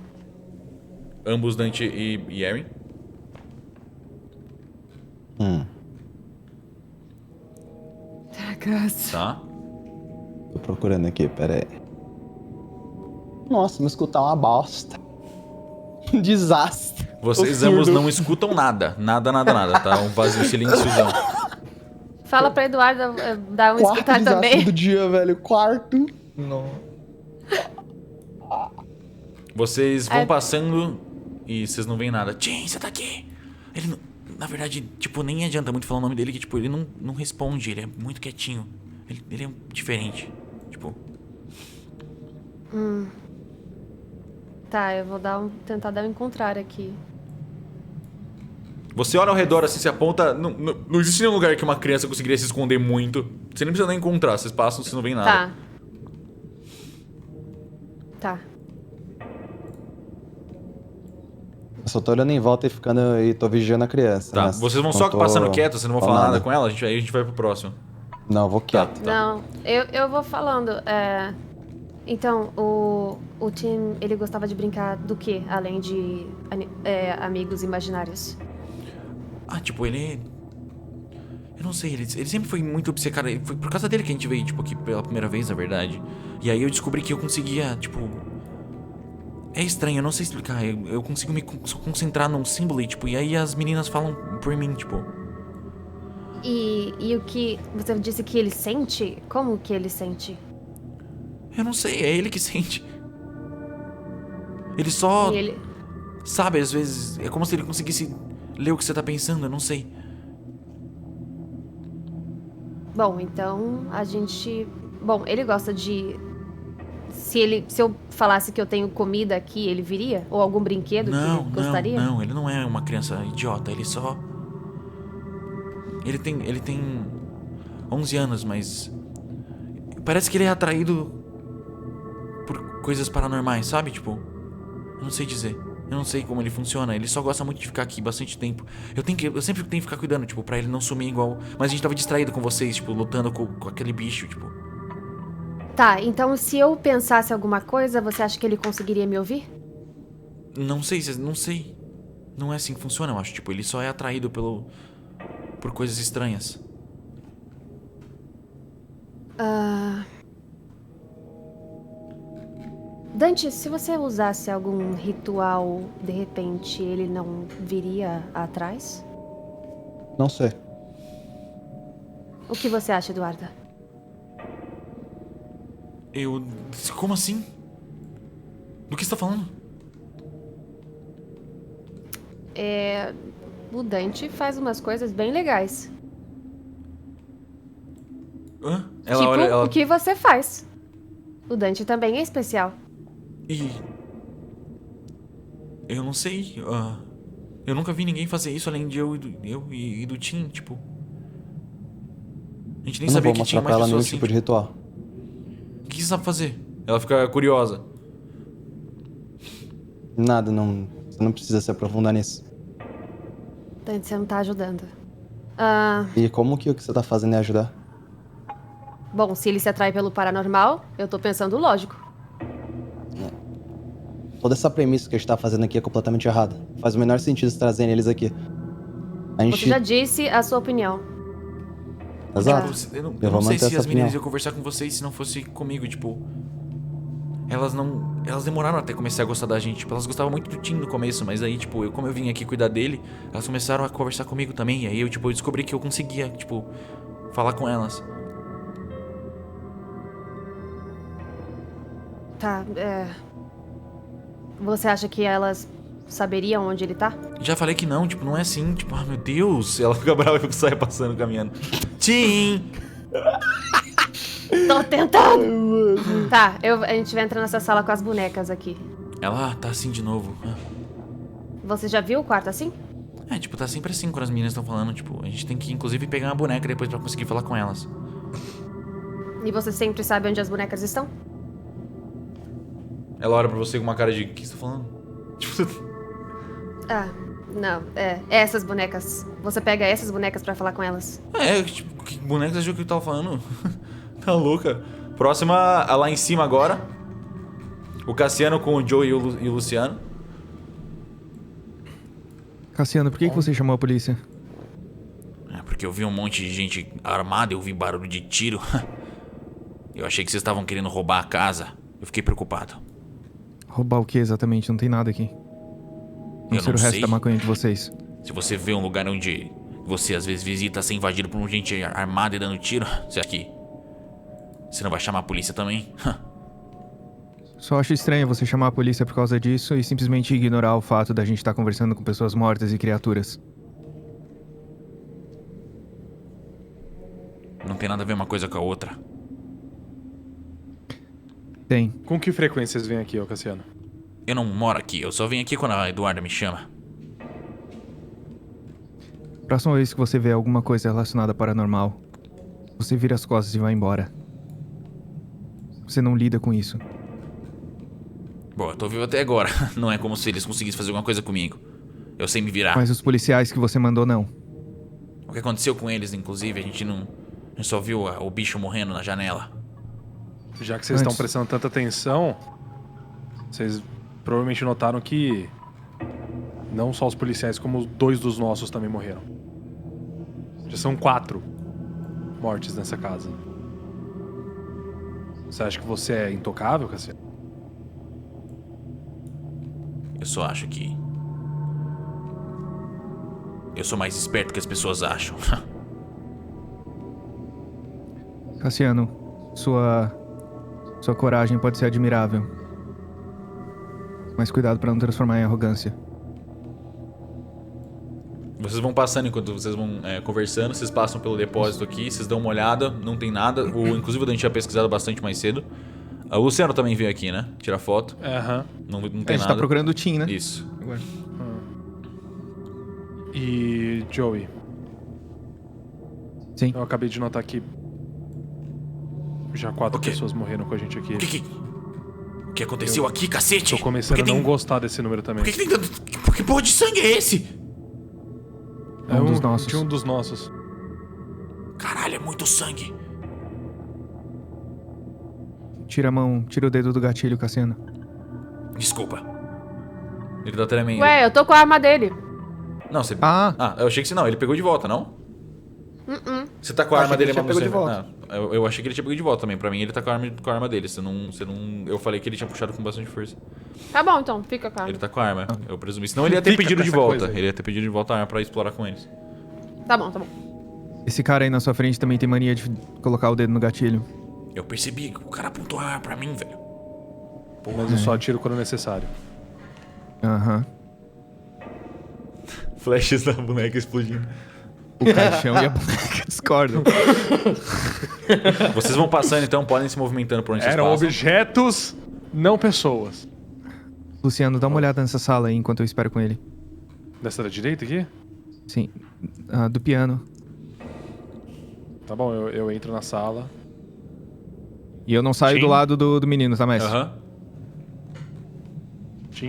Ambos, Dante e Erin. Tragaço. Tá. Tô procurando aqui, pera aí. Nossa, me escutar uma bosta. Um desastre. Vocês Absurdo. ambos não escutam nada. Nada, tá? Um vazio silenciosão. Fala pra Eduardo dar um Quarto escutar desastre também. do dia, velho. Quarto. Não. Vocês vão passando e vocês não veem nada. Tim, você tá aqui? Ele não... Na verdade, tipo, nem adianta muito falar o nome dele, que, tipo, ele não responde, ele é muito quietinho. Ele é diferente, tipo... Tá, eu vou tentar dar um encontrar aqui. Você olha ao redor, assim, se aponta... Não existe nenhum lugar que uma criança conseguiria se esconder muito. Você nem precisa nem encontrar, vocês passam, vocês não veem nada. Tá. Eu só tô olhando em volta e tô vigiando a criança. Tá, mas vocês vão não só tô passando quieto, vocês não vão falar falando nada com ela, aí a gente vai pro próximo. Não, eu vou quieto. Tá. Não, eu vou falando. Então, o Tim, ele gostava de brincar do quê? Além de amigos imaginários. Tipo, ele... Eu não sei, ele sempre foi muito obcecado. Foi por causa dele que a gente veio, tipo, aqui pela primeira vez, na verdade. E aí eu descobri que eu conseguia, tipo... É estranho, eu não sei explicar. Eu consigo me concentrar num símbolo e, tipo... E aí as meninas falam por mim, tipo... E o que... Você disse que ele sente? Como que ele sente? Eu não sei, é ele que sente. Ele só... E ele... Sabe, às vezes... É como se ele conseguisse ler o que você tá pensando, eu não sei. Bom, então a gente... Bom, ele gosta de... Se eu falasse que eu tenho comida aqui, ele viria? Ou algum brinquedo que ele gostaria? Não, ele não é uma criança idiota, ele só... Ele tem 11 anos, mas... Parece que ele é atraído por coisas paranormais, sabe? Tipo, eu não sei dizer. Eu não sei como ele funciona. Ele só gosta muito de ficar aqui bastante tempo. Eu sempre tenho que ficar cuidando, tipo, pra ele não sumir igual... Mas a gente tava distraído com vocês, tipo, lutando com aquele bicho, tipo... Tá, então se eu pensasse alguma coisa, você acha que ele conseguiria me ouvir? Não sei. Não é assim que funciona, eu acho. Tipo, ele só é atraído por coisas estranhas. Dante, se você usasse algum ritual, de repente ele não viria atrás? Não sei. O que você acha, Eduarda? Como assim? Do que você tá falando? O Dante faz umas coisas bem legais. Hã? O que você faz. O Dante também é especial. Eu não sei. Eu nunca vi ninguém fazer isso além de eu e do Tim, tipo. A gente nem Eu não sabia vou que mostrar tinha pra mais ela nenhum pessoas assim. tipo de ritual. O que você sabe fazer? Ela fica curiosa. Nada, não. Você não precisa se aprofundar nisso. Dante, você não tá ajudando. E como que o que você tá fazendo é ajudar? Bom, se ele se atrai pelo paranormal, eu tô pensando lógico. Toda essa premissa que a gente tá fazendo aqui é completamente errada. Faz o menor sentido trazendo eles aqui. A gente... Você já disse a sua opinião. Exato. Eu não vou sei manter se essa as meninas opinião. iam conversar com vocês se não fosse comigo, tipo. Elas demoraram até começar a gostar da gente. Tipo, elas gostavam muito do Tim no começo, mas aí, tipo, como eu vim aqui cuidar dele, elas começaram a conversar comigo também. E aí eu descobri que eu conseguia, tipo, falar com elas. Tá, Você acha que elas saberiam onde ele tá? Já falei que não, tipo, não é assim, tipo, meu Deus. Ela fica brava e sai passando, caminhando. Tim! Tô tentando! Tá, a gente vai entrar nessa sala com as bonecas aqui. Ela tá assim de novo. Você já viu o quarto assim? É, tipo, tá sempre assim quando as meninas estão falando, tipo, a gente tem que inclusive pegar uma boneca depois pra conseguir falar com elas. E você sempre sabe onde as bonecas estão? Ela olha pra você com uma cara de, o que você tá falando? Tipo, Ah, não. Essas bonecas. Você pega essas bonecas pra falar com elas. tipo, que boneca você achou que eu tava falando? Tá louca. Próxima, lá em cima agora. O Cassiano com o Joe e o Luciano. Cassiano, por que você chamou a polícia? É, porque eu vi um monte de gente armada, eu vi barulho de tiro. Eu achei que vocês estavam querendo roubar a casa. Eu fiquei preocupado. Roubar o que exatamente? Não tem nada aqui. Não Eu ser não o resto sei. da maconha de vocês. Se você vê um lugar onde você às vezes visita ser invadido por gente armada e dando tiro, você aqui. Você não vai chamar a polícia também? Só acho estranho você chamar a polícia por causa disso e simplesmente ignorar o fato da gente estar conversando com pessoas mortas e criaturas. Não tem nada a ver uma coisa com a outra. Tem. Com que frequência vocês vêm aqui, ô Cassiano? Eu não moro aqui, eu só venho aqui quando a Eduarda me chama. Próxima vez que você vê alguma coisa relacionada a paranormal, você vira as costas e vai embora. Você não lida com isso. Bom, eu tô vivo até agora. Não é como se eles conseguissem fazer alguma coisa comigo. Eu sei me virar. Mas os policiais que você mandou, não. O que aconteceu com eles, inclusive, a gente só viu o bicho morrendo na janela. Já que vocês estão prestando tanta atenção, vocês provavelmente notaram que não só os policiais, como 2 dos nossos também morreram. Já são 4 mortes nessa casa. Você acha que você é intocável, Cassiano? Eu só acho que... eu sou mais esperto que as pessoas acham. Cassiano, sua coragem pode ser admirável. Mas cuidado pra não transformar em arrogância. Vocês vão passando enquanto vocês vão conversando. Vocês passam pelo depósito aqui, vocês dão uma olhada. Não tem nada. Inclusive, a gente tinha pesquisado bastante mais cedo. O Luciano também veio aqui, né? Tirar foto. Aham. Não tem A gente nada. tá procurando o Tim, né? Isso. Agora. E Joey, Sim. eu acabei de notar que já 4 O quê? pessoas morreram com a gente aqui. O que aconteceu aqui, cacete? Tô começando Por que a não tem... gostar desse número também. Por que tem tanto... Que porra de sangue é esse? É Um dos nossos. De um dos nossos. Caralho, é muito sangue. Tira a mão, tira o dedo do gatilho, Cassiano. Desculpa. Ele tá tremendo. Ué, eu tô com a arma dele. Não, você... Ah! eu achei que você não. Ele pegou de volta, não? Você tá com a Eu arma achei que dele, ele tinha mas pego você... de volta. Eu achei que ele tinha pego de volta também. Pra mim, ele tá com a arma dele. Você não... Eu falei que ele tinha puxado com bastante força. Tá bom, então. Fica com a Ele arma. tá com a arma. Eu presumi. Senão ele ia ter Fica pedido com de essa volta. coisa aí. Ele ia ter pedido de volta a arma pra explorar com eles. Tá bom, tá bom. Esse cara aí na sua frente também tem mania de colocar o dedo no gatilho. Eu percebi que o cara apontou a arma pra mim, velho. Mas eu só atiro quando necessário. Aham. Flashes da boneca explodindo. O caixão e a boneca discordam. Vocês vão passando, então, podem se movimentando por onde vocês Eram passam. objetos, não pessoas. Luciano, dá uma olhada nessa sala aí enquanto eu espero com ele. Dessa da direita aqui? Sim. Do piano. Tá bom, eu entro na sala. E eu não saio Sim. do lado do menino, tá, mestre? Aham.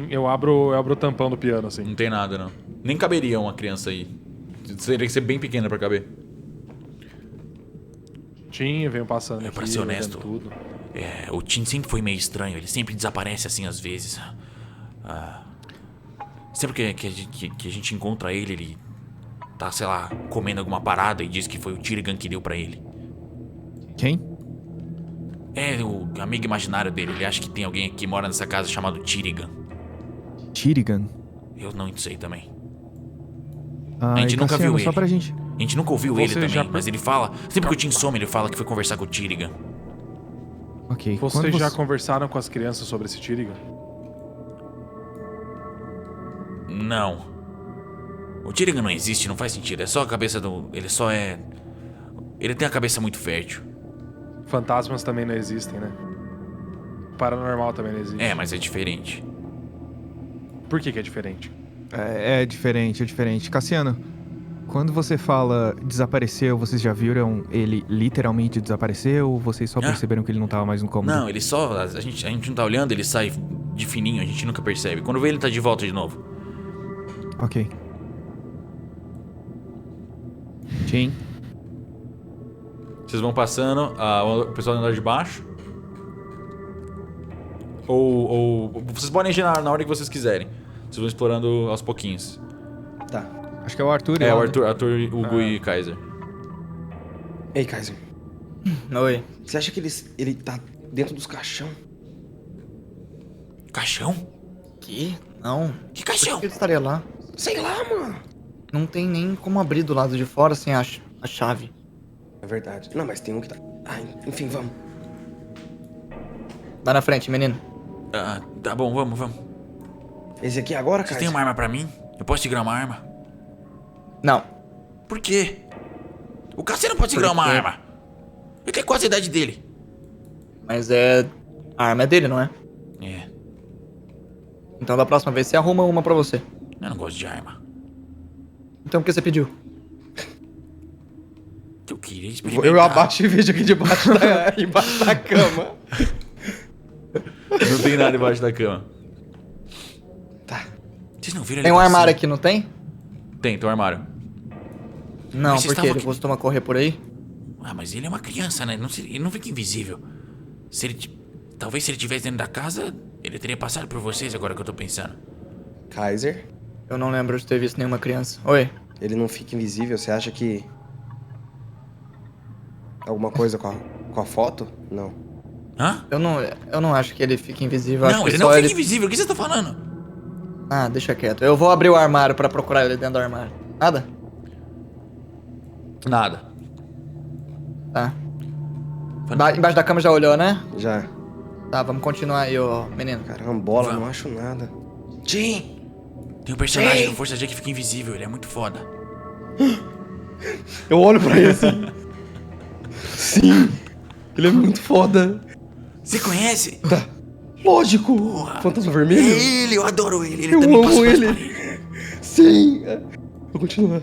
Eu abro o tampão do piano, assim. Não tem nada, não. Nem caberia uma criança aí. Teria que ser bem pequena pra caber. Tim, eu venho passando aqui, Pra ser olhando honesto, tudo. o Tim sempre foi meio estranho. Ele sempre desaparece assim às vezes. Sempre que a gente encontra ele tá, sei lá, comendo alguma parada e diz que foi o Tyrigan que deu pra ele. Quem? É o amigo imaginário dele. Ele acha que tem alguém que mora nessa casa chamado Tyrigan. Tyrigan. Eu não sei também. A gente nunca viu ele. Só pra gente. A gente nunca ouviu Você ele também, já- mas ele fala... Sempre que o Tim some, ele fala que foi conversar com o Tyrigan. Ok. Vocês Quando já conversaram com as crianças sobre esse Tyrigan? Não. O Tyrigan não existe, não faz sentido. É só a cabeça do... Ele só é... Ele tem a cabeça muito fértil. Fantasmas também não existem, né? Paranormal também não existe. É, mas é diferente. Por que é diferente? É diferente, é diferente. Cassiano, quando você fala desapareceu, vocês já viram ele literalmente desaparecer ou vocês só perceberam que ele não tava mais no cômodo? Não, ele só... A gente não tá olhando, ele sai de fininho, a gente nunca percebe. Quando vê, ele tá de volta de novo. Ok. Jim? Vocês vão passando, o pessoal do andar de baixo. Ou vocês podem ir na hora que vocês quiserem. Vocês vão explorando aos pouquinhos. Tá. Acho que é o Arthur. É, o Arthur, Hugo e Kaiser. Ei, Kaiser. Oi. Você acha que ele tá dentro dos caixão? Caixão? Que? Não. Que Por caixão? que ele estaria lá? Sei lá, mano. Não tem nem como abrir do lado de fora sem a chave. É verdade. Não, mas tem um que tá... Ah, enfim, vamos. Vai na frente, menino. Tá bom, vamos. Esse aqui agora, Você Kaiser? tem uma arma pra mim? Eu posso segurar uma arma? Não. Por quê? O Cassiano pode segurar uma quê? arma. Ele tem quase a idade dele. Mas a arma é dele, não é? É, Então da próxima vez você arruma uma pra você. eu não gosto de arma. Então por que você pediu? Eu queria experimentar. Eu abaixo e vejo aqui embaixo da cama. Não tem nada embaixo da cama. Tá. Vocês não viram Tem ele um armário passando? aqui, não tem? Tem um armário. Não, Mas vocês porque estavam ele aqui- costuma correr por aí. Mas ele é uma criança, né? Ele não fica invisível. Talvez se ele estivesse dentro da casa, ele teria passado por vocês agora que eu tô pensando. Kaiser, Eu não lembro de ter visto nenhuma criança. Oi. ele não fica invisível. Você acha que... Alguma coisa com a foto? Não. Hã? Eu não acho que ele fique invisível. Acho Não, que ele só não fica invisível. O que você tá falando? Ah, deixa quieto. Eu vou abrir o armário pra procurar ele dentro do armário. Nada? Nada. Tá. Embaixo da cama já olhou, né? Já. Tá, vamos continuar aí, ô menino. Carambola, Vamos. não acho nada. Jim! Tem um personagem no Força J que fica invisível. Ele é muito foda. Eu olho pra ele assim. Sim. Ele é muito foda. Você conhece? Lógico. Porra. Fantasma É vermelho? ele, eu adoro ele. Ele Eu também amo passa pelas ele. paredes. Sim. Vou continuar.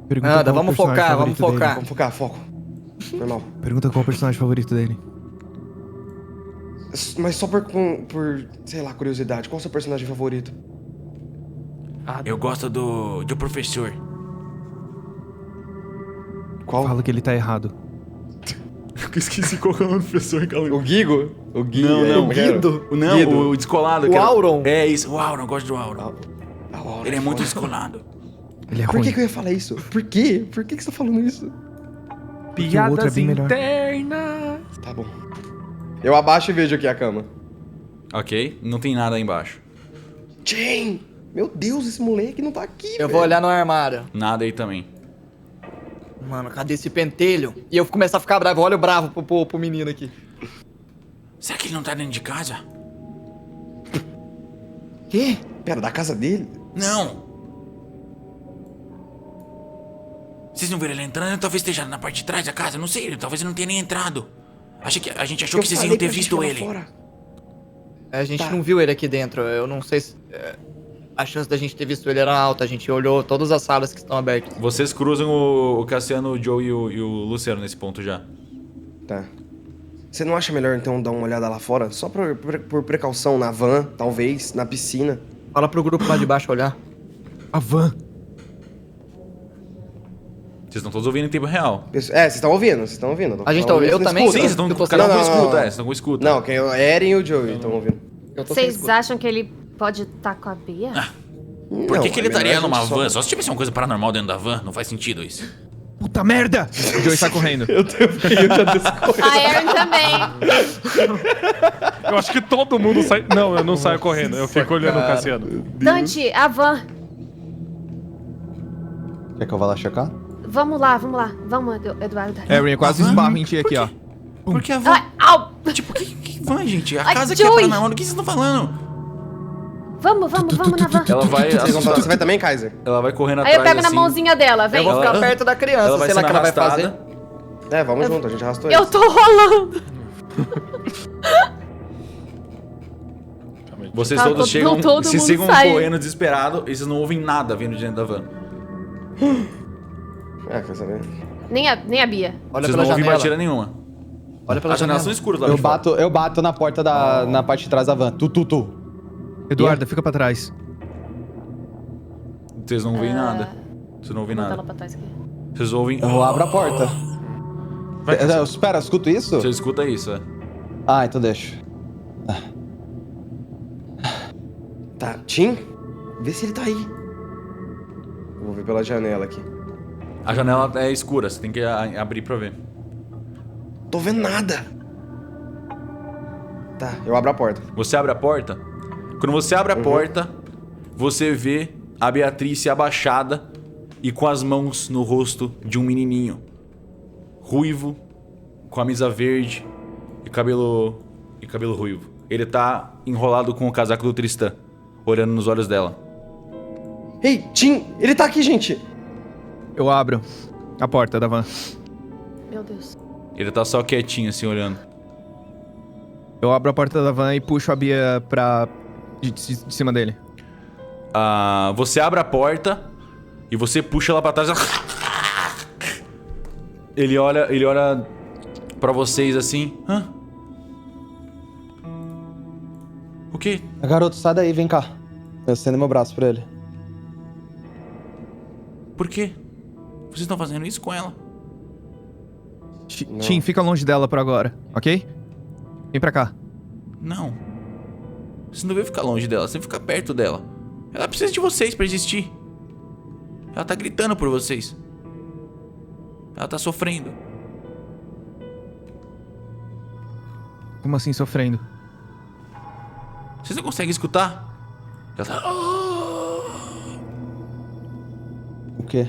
Pergunta Nada, qual o vamos personagem focar, vamos favorito dele. focar. Vamos focar, foco. Normal. Pergunta qual o personagem favorito dele. Mas só por, sei lá, curiosidade. Qual é o seu personagem favorito? Eu gosto do professor. Qual? Fala que ele tá errado. Eu esqueci qual é o nome do professor, calma. O Gigo? O Guido? Não, O Guido? Não, Guido. o descolado. O que era- Auron? É isso, o Auron, eu gosto do Auron. Aura Ele é muito foda. descolado. Ele é Por ruim. que eu ia falar isso? Por quê? Por que você tá falando isso? Porque o outro é bem melhor. internas. Tá bom. Eu abaixo e vejo aqui a cama. Ok, não tem nada aí embaixo. Jane! Meu Deus, esse moleque não tá aqui, Eu vou olhar no armário. Nada aí também. Mano, cadê esse pentelho? E eu começo a ficar bravo. Olha o bravo pro menino aqui. Será que ele não tá dentro de casa? Quê? Pera, da casa dele? Não! Vocês não viram ele entrando? Talvez esteja na parte de trás da casa, não sei, talvez ele não tenha nem entrado. A gente achou que vocês iam ter visto ele. A gente Tá. não viu ele aqui dentro. Eu não sei se... a chance da gente ter visto ele era alta. A gente olhou todas as salas que estão abertas. Vocês cruzam o Cassiano, o Joe e o Luciano nesse ponto já. Tá. Você não acha melhor, então, dar uma olhada lá fora? Só por precaução, na van, talvez, na piscina. Fala pro grupo lá de baixo olhar. A van. Vocês estão todos ouvindo em tempo real. Vocês estão ouvindo, vocês estão ouvindo. tô A gente tá falando ouvindo, isso eu na também. escuta. Sim, vocês estão eu tô cada um com Não, escuta, não. vocês estão com escuta. Não, quem é o Eren e o Joey estão ouvindo. Eu tô sem Vocês escuta. acham que ele pode estar com a Bia? Por Não, que ele é melhor estaria a gente numa só- van? Só se tivesse uma coisa paranormal dentro da van, não faz sentido isso. Puta merda! O Joey sai correndo. Eu já descorri. A Erin também. Eu acho que todo mundo sai. Não, eu não saio correndo. Eu fico olhando o Cassiano. Dante, a van. Quer que eu vá lá checar? Vamos lá. Vamos, Eduardo. Erin, eu quase A van? esbarro em ti aqui, ó. Por que a van? Ai, au! Tipo, que van, gente? A Ai, casa aqui é Joey! paranormal, do que vocês estão falando? Vamos na van. Ela vai, Você vai também, Kaiser? ela vai correndo Aí atrás eu pego assim. na mãozinha dela, vem. Eu vou ficar Ela- perto da criança, Ela vai sei lá o sendo que ela vai fazer. arrastada. Vamos junto, a gente arrastou ele. Eu tô rolando. Vocês Tá, todos chegam, todo vocês mundo chegam sai. correndo desesperado e vocês não ouvem nada vindo de dentro da van. Quer saber? Nem a Bia. Olha Vocês pela não ouvem janela. batida nenhuma. Olha pela As janelas são janela. escuras lá de fora. Eu bato na porta na parte de trás da van. Tu. Eduarda, fica pra trás. Vocês não ouvem nada. Vocês não ouvem Vou botar nada. ela pra trás aqui. Vocês ouvem... Eu abro a porta. Espera, eu escuto isso? Você escuta isso, é. Ah, então deixa. Tá, Tim? Vê se ele tá aí. Eu vou ver pela janela aqui. A janela é escura, você tem que abrir pra ver. Tô vendo nada. Tá, eu abro a porta. Você abre a porta. Quando você abre a porta, você vê a Beatriz abaixada e com as mãos no rosto de um menininho. Ruivo, com camisa verde e cabelo ruivo. Ele tá enrolado com o casaco do Tristan, olhando nos olhos dela. Ei, Tim! Ele tá aqui, gente! Eu abro a porta da van. Meu Deus. Ele tá só quietinho assim, olhando. Eu abro a porta da van e puxo a Bia de cima dele. Você abre a porta e você puxa ela pra trás. Ele olha pra vocês assim. Hã? O quê? Garoto, sai daí, vem cá. Eu estendo meu braço pra ele. Por quê? Vocês estão fazendo isso com ela? Tim, fica longe dela por agora, ok? Vem pra cá. Não. Você não veio ficar longe dela, você veio ficar perto dela. Ela precisa de vocês pra existir. Ela tá gritando por vocês. Ela tá sofrendo. Como assim sofrendo? Vocês não conseguem escutar? Ela tá... O quê?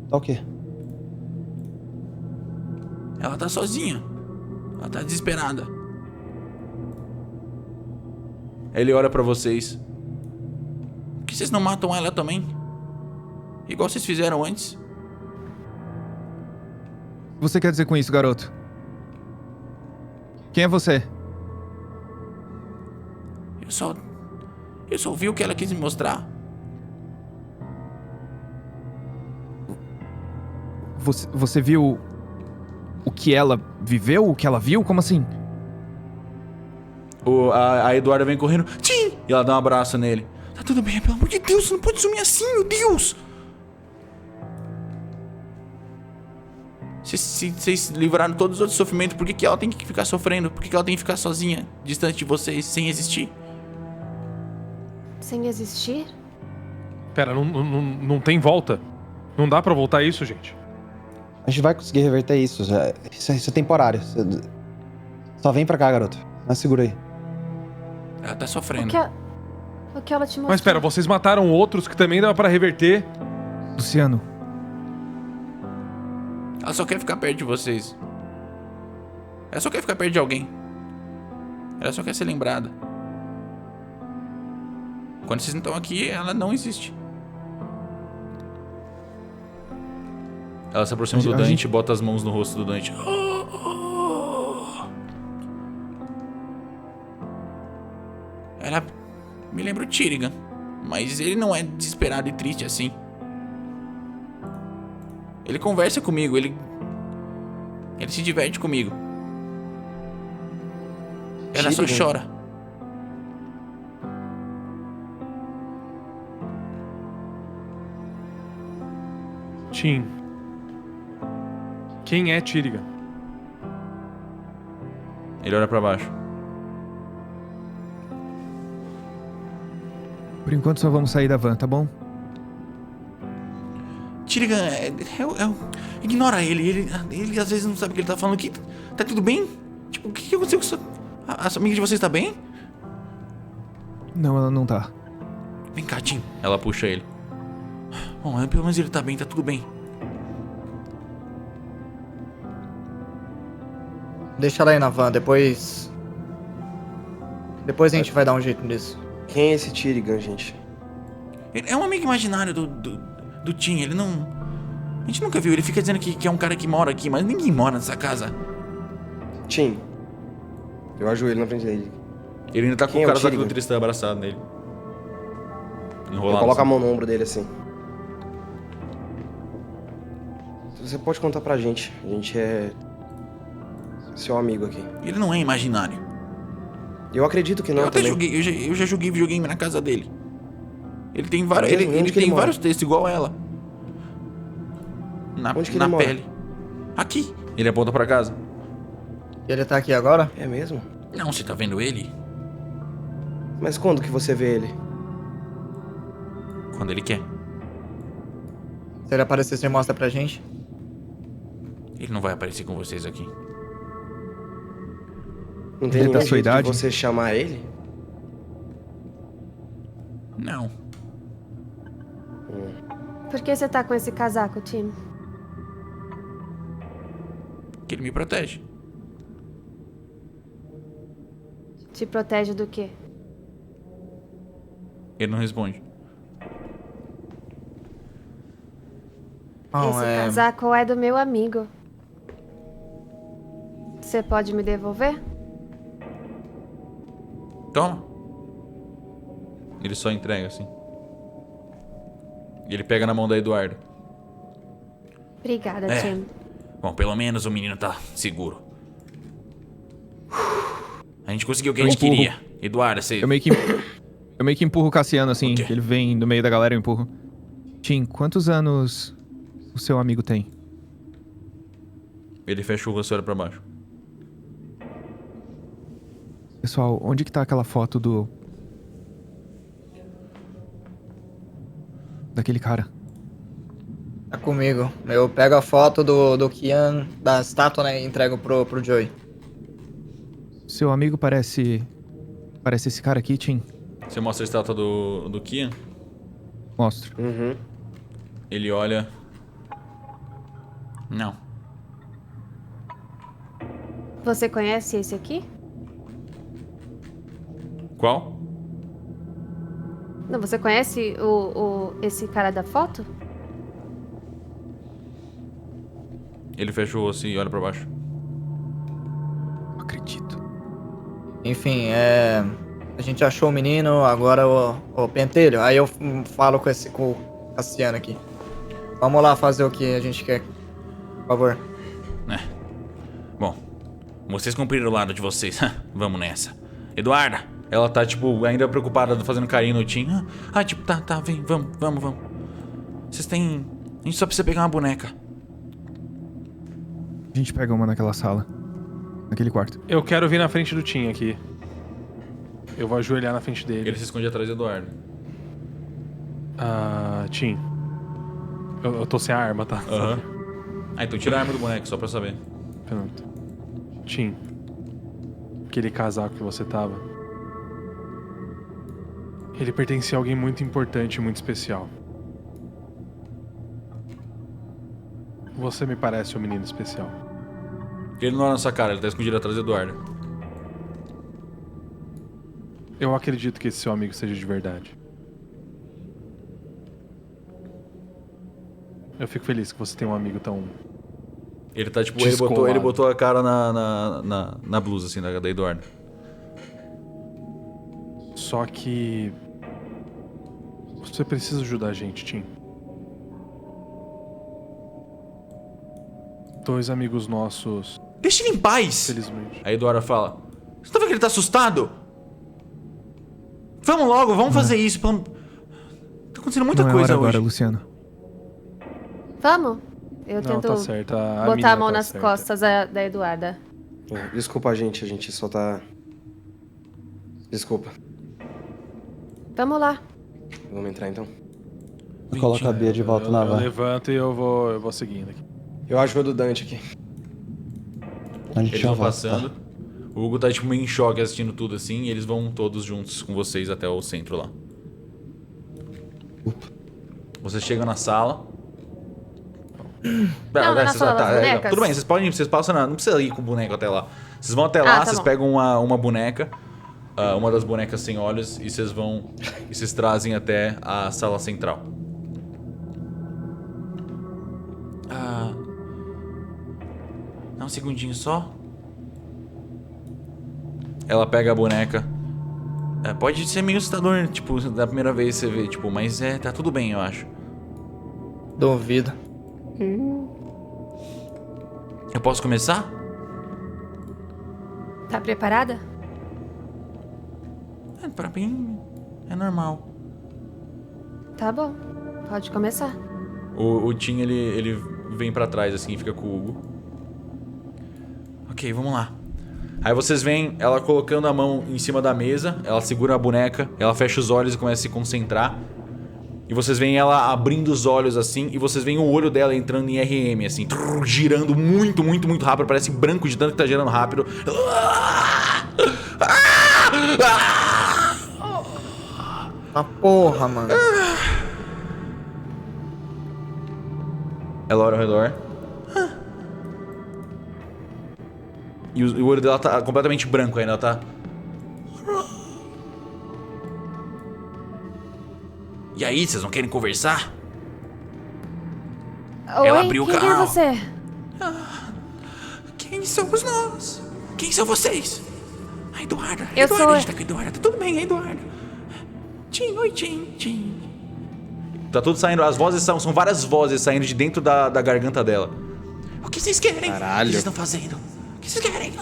Tá o quê? Ela tá sozinha. Ela tá desesperada. Ele olha pra vocês. Por que vocês não matam ela também? Igual vocês fizeram antes. O que você quer dizer com isso, garoto? Quem é você? Eu só vi o que ela quis me mostrar. Você viu o que ela viveu? O que ela viu? Como assim? A Eduarda vem correndo. Tim! E ela dá um abraço nele. Tá tudo bem, pelo amor de Deus, você não pode sumir assim, meu Deus! Vocês livraram todos os outros sofrimentos, por que ela tem que ficar sofrendo? Por que ela tem que ficar sozinha, distante de vocês, sem existir? Sem existir? Pera, não tem volta. Não dá pra voltar isso, gente. A gente vai conseguir reverter isso. Isso é temporário. Só vem pra cá, garoto. Mas segura aí. Ela tá sofrendo. O que ela te mostrou? Mas pera, vocês mataram outros que também dá pra reverter. Luciano. Ela só quer ficar perto de vocês. Ela só quer ficar perto de alguém. Ela só quer ser lembrada. Quando vocês não estão aqui, ela não existe. Ela se aproxima do Dante e bota as mãos no rosto do Dante. Ela me lembra o Tyrigan, mas ele não é desesperado e triste assim. Ele conversa comigo, ele se diverte comigo. Ela só Tyrigan? chora. Tim. Quem é Tyrigan? Ele olha pra baixo. Por enquanto só vamos sair da van, tá bom? Tyrigan, ignora ele. Ele às vezes não sabe o que ele tá falando. Tá tudo bem? Tipo, o que aconteceu com isso? A amiga de vocês tá bem? Não, ela não tá. Vem cá, Tim. Ela puxa ele. Bom, pelo menos ele tá bem, tá tudo bem. Deixa ela aí na van, depois a gente vai dar um jeito nisso. Quem é esse Tyrigan, gente? Ele é um amigo imaginário do Tim, ele não... A gente nunca viu, ele fica dizendo que é um cara que mora aqui, mas ninguém mora nessa casa. Tim. Eu ajoelho na frente dele. Ele ainda tá com Quem o é o cara da Tyrion? do Tristan abraçado nele. Eu Enrolado. coloco a assim. mão no ombro dele assim. Você pode contar pra gente. A gente é seu amigo aqui. Ele não é imaginário. Eu acredito que não eu até também. joguei, eu já joguei videogame na casa dele. Ele tem É vários, mesmo? Onde que ele tem mora? vários textos igual ela. Onde que na ele mora? pele. Aqui. Ele aponta pra casa. Ele tá aqui agora? É mesmo? Não, você tá vendo ele? Mas quando que você vê ele? Quando ele quer. Se ele aparecer, você mostra pra gente? Ele não vai aparecer com vocês aqui. Não tem Ele é da nenhum sua jeito idade? de você chamar ele? Não. Por que você tá com esse casaco, Tim? Que ele me protege. Te protege do quê? Ele não responde. Não, Esse casaco é do meu amigo. Você pode me devolver? Toma. Ele só entrega assim. E ele pega na mão da Eduarda. Obrigada, É. Tim. Bom, pelo menos o menino tá seguro. A gente conseguiu o que a gente Eu empurro. queria. Eduarda, você... Eu meio que empurro o Cassiano, assim. O quê? Ele vem no meio da galera e eu empurro. Tim, quantos anos o seu amigo tem? Ele fecha o rosto e olha pra baixo. Pessoal, onde que tá aquela foto do... daquele cara? Tá comigo. Eu pego a foto do Kian, da estátua, né, e entrego pro Joey. Seu amigo parece esse cara aqui, Tim. Você mostra a estátua do Kian. Mostro. Uhum. Ele olha... Não. Você conhece esse aqui? Qual? Não, você conhece esse cara da foto? Ele fecha o rosto e olha pra baixo. Não acredito. Enfim, a gente achou o menino, agora o pentelho. Aí eu falo com o Cassiano aqui. Vamos lá fazer o que a gente quer. Por favor. Bom, vocês cumpriram o lado de vocês. Vamos nessa. Eduarda! Ela tá, tipo, ainda preocupada, fazendo carinho no Tim. Tipo, tá, vem, vamos. Vocês têm... A gente só precisa pegar uma boneca. A gente pega uma naquela sala. Naquele quarto. Eu quero vir na frente do Tim aqui. Eu vou ajoelhar na frente dele. Ele se esconde atrás do Eduardo. Tim. Eu tô sem a arma, tá? Aham. Então tira a arma do boneco, só pra saber. Pronto. Tim. Aquele casaco que você tava. Ele pertencia a alguém muito importante e muito especial. Você me parece um menino especial. Ele não olha na sua cara, ele tá escondido atrás do Eduardo. Eu acredito que esse seu amigo seja de verdade. Eu fico feliz que você tem um amigo tão... Ele tá, tipo, Descolado. ele botou a cara na blusa, assim, da Eduardo. Só que... Você precisa ajudar a gente, Tim. 2 amigos nossos, Deixa ele em paz! felizmente. A Eduarda fala: Você tá vendo que ele tá assustado? Vamos logo, vamos fazer isso. Tá acontecendo muita não é coisa hora agora, hoje. Luciano. Vamos? Eu Não, tento tá certo. botar a mão tá nas certa. costas da Eduarda. Desculpa a gente só tá... Desculpa. Vamos lá. Vamos entrar então? Eu coloco a Bia de volta na Eu van. levanto e eu vou seguindo aqui. Eu ajudo o Dante aqui. A gente Eles já vão volta, passando. tá? O Hugo tá, tipo, meio em choque assistindo tudo assim. E eles vão todos juntos com vocês até o centro lá. Vocês chegam na sala. na sala das bonecas? Tudo bem, vocês passam não precisa ir com o boneco até lá. Vocês vão até lá, tá vocês bom. pegam uma boneca, uma das bonecas sem olhos, e vocês trazem até a sala central. Dá um segundinho só. Ela pega a boneca, Pode ser meio assustador, tipo, da primeira vez você vê, tipo, mas tá tudo bem, eu acho. Duvido. Eu posso começar? Tá preparada? Pra mim, é normal. Tá bom. Pode começar. O Tim, ele vem pra trás, assim, fica com o Hugo. Ok, vamos lá. Aí vocês veem ela colocando a mão em cima da mesa, ela segura a boneca, ela fecha os olhos e começa a se concentrar. E vocês veem ela abrindo os olhos assim, e vocês veem o olho dela entrando em RM, assim, girando muito, muito, muito rápido, parece branco de tanto que tá girando rápido. Ah, porra, mano. Ela olha ao redor. E o olho dela tá completamente branco ainda, ela tá... E aí, vocês não querem conversar? Oi, Ela abriu o quem é carro. você? Quem somos nós? Quem são vocês? A Eduarda. Eu Eduarda, sou- a gente tá com a Eduarda. Tudo bem, a Eduarda. Tim, oi, Tim. Tá tudo saindo, as vozes são várias vozes saindo de dentro da garganta dela. O que vocês querem? Caralho. O que vocês estão fazendo? O que vocês querem?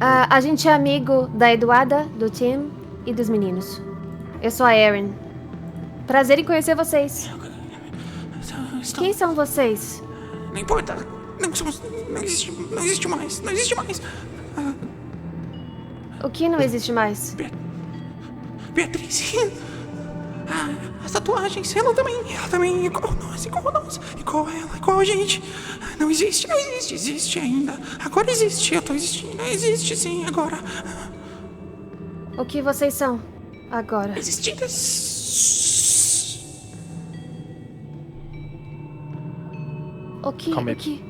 A gente é amigo da Eduarda, do Tim e dos meninos. Eu sou a Erin. Prazer em conhecer vocês. Quem são vocês? Não importa. Não existe mais. Não existe mais. O que não existe mais? Beatriz. As tatuagens. Ela também. Igual nós. Igual ela. Igual a gente. Não existe. Existe ainda. Agora existe. Eu tô existindo. Existe sim agora. O que vocês são agora? Existidas. Calma aí.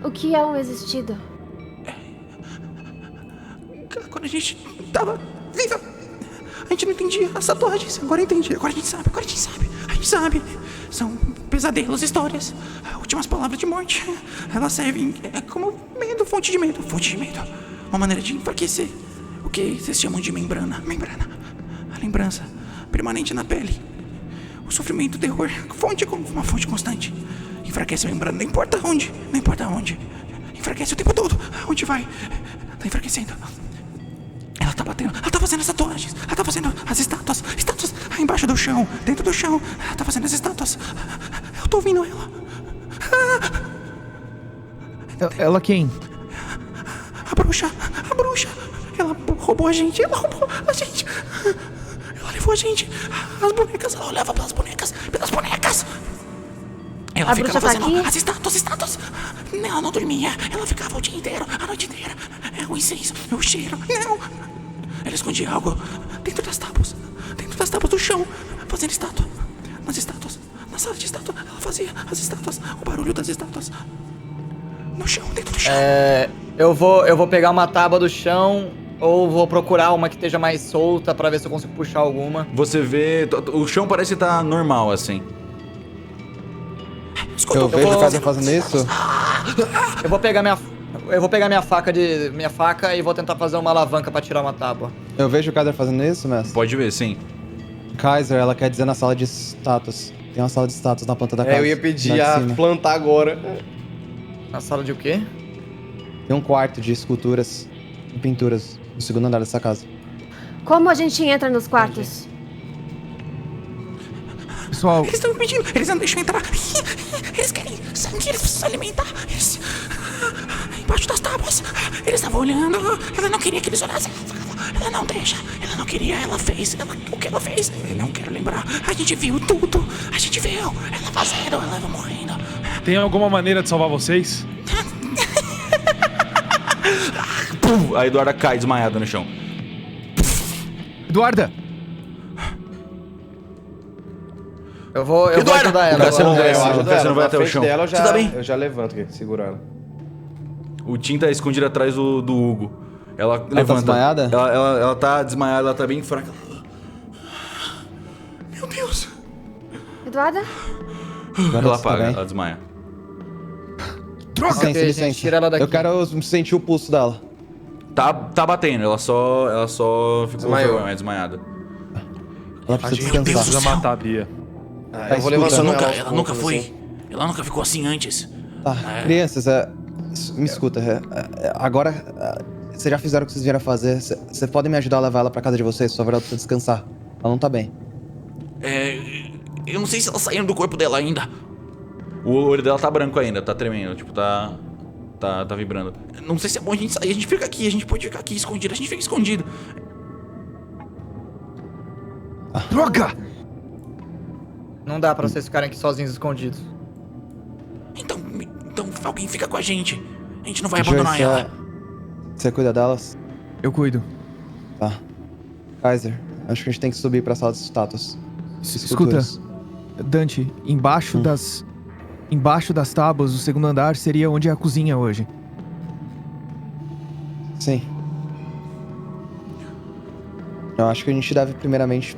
O que é um existido? Quando a gente tava viva, a gente não entendia as tatuagens. Agora entendi. Agora a gente sabe. São pesadelos, histórias, últimas palavras de morte. Elas servem como medo, fonte de medo. Uma maneira de enfraquecer o que vocês chamam de membrana. A lembrança permanente na pele. O sofrimento, o terror, uma fonte constante. Enfraquece a membrana, não importa onde. Enfraquece o tempo todo. Onde vai? Tá enfraquecendo. Ela tá batendo, ela tá fazendo as tatuagens, ela tá fazendo as estátuas aí embaixo do chão, dentro do chão. Ela tá fazendo as estátuas. Eu tô ouvindo ela. Ela quem? A bruxa. Ela roubou a gente. Ela levou a gente. As bonecas, ela olhava pelas bonecas. Ela A ficava bruxa tá fazendo aqui? as estátuas. Ela não dormia. Ela ficava o dia inteiro, a noite inteira. O incenso, o cheiro. Não. Ela escondia algo dentro das tábuas do chão, fazendo estátua. Nas estátuas, na sala de estátua. Ela fazia as estátuas, o barulho das estátuas. No chão, dentro do chão. Eu vou pegar uma tábua do chão ou vou procurar uma que esteja mais solta pra ver se eu consigo puxar alguma. Você vê, o chão parece estar normal, assim. Eu vejo o Kaiser fazendo isso. Eu vou pegar minha faca e vou tentar fazer uma alavanca pra tirar uma tábua. Eu vejo o Kaiser fazendo isso, mestre. Pode ver, sim. Kaiser, ela quer dizer na sala de estátuas. Tem uma sala de estátuas na planta da casa. Eu ia pedir lá de a cima. plantar agora. Na sala de o quê? Tem um quarto de esculturas e pinturas no segundo andar dessa casa. Como a gente entra nos quartos? Pessoal, Eles estão impedindo, eles não deixam entrar. Eles querem sangue, eles precisam se alimentar. Embaixo das tábuas. Eles estavam olhando. Ela não queria que eles olhassem. Ela não deixa. Ela não queria, ela fez. O que ela fez? Eu não quero lembrar. A gente viu tudo. A gente viu. Ela fazendo, ela morrendo. Tem alguma maneira de salvar vocês? Pum! A Eduarda cai desmaiada no chão. Eduarda! Eu vou Eduarda! ajudar O ela. Cassiano Eu desce, ajudo o Cassiano ela. vai Na até o frente chão. dela, Você tá bem? eu já levanto aqui, seguro ela. O Tim tá escondido atrás do Hugo. Ela tá levanta. desmaiada? Ela tá desmaiada, ela tá bem fraca. Meu Deus! Eduarda? Agora Ela você tá apaga, bem? ela desmaia. Licença, Ok, gente, licença. tira ela daqui. Eu quero sentir o pulso dela. Tá batendo, ela só ficou Desmaiou. desmaiada. Ela A precisa gente descansar. precisa matar a Bia. Eu vou levantando Ela nunca aos foi. poucos, assim. Ela nunca ficou assim antes. Tá, crianças, me escuta. Agora, vocês já fizeram o que vocês vieram fazer. Vocês podem me ajudar a levar ela pra casa de vocês, só pra ela precisar descansar. Ela não tá bem. Eu não sei se ela saiu do corpo dela ainda. O olho dela tá branco ainda, tá tremendo, tipo, tá vibrando. Não sei se é bom a gente sair, a gente fica aqui, a gente pode ficar aqui escondido, a gente fica escondido. Droga! Não dá pra vocês ficarem aqui sozinhos escondidos. Então alguém fica com a gente. A gente não vai abandonar Joyce, ela. você cuida delas? Eu cuido. Tá. Kaiser, acho que a gente tem que subir pra sala de status. Escuta, Dante, embaixo das tábuas, o segundo andar seria onde é a cozinha hoje. Sim. Eu acho que a gente deve primeiramente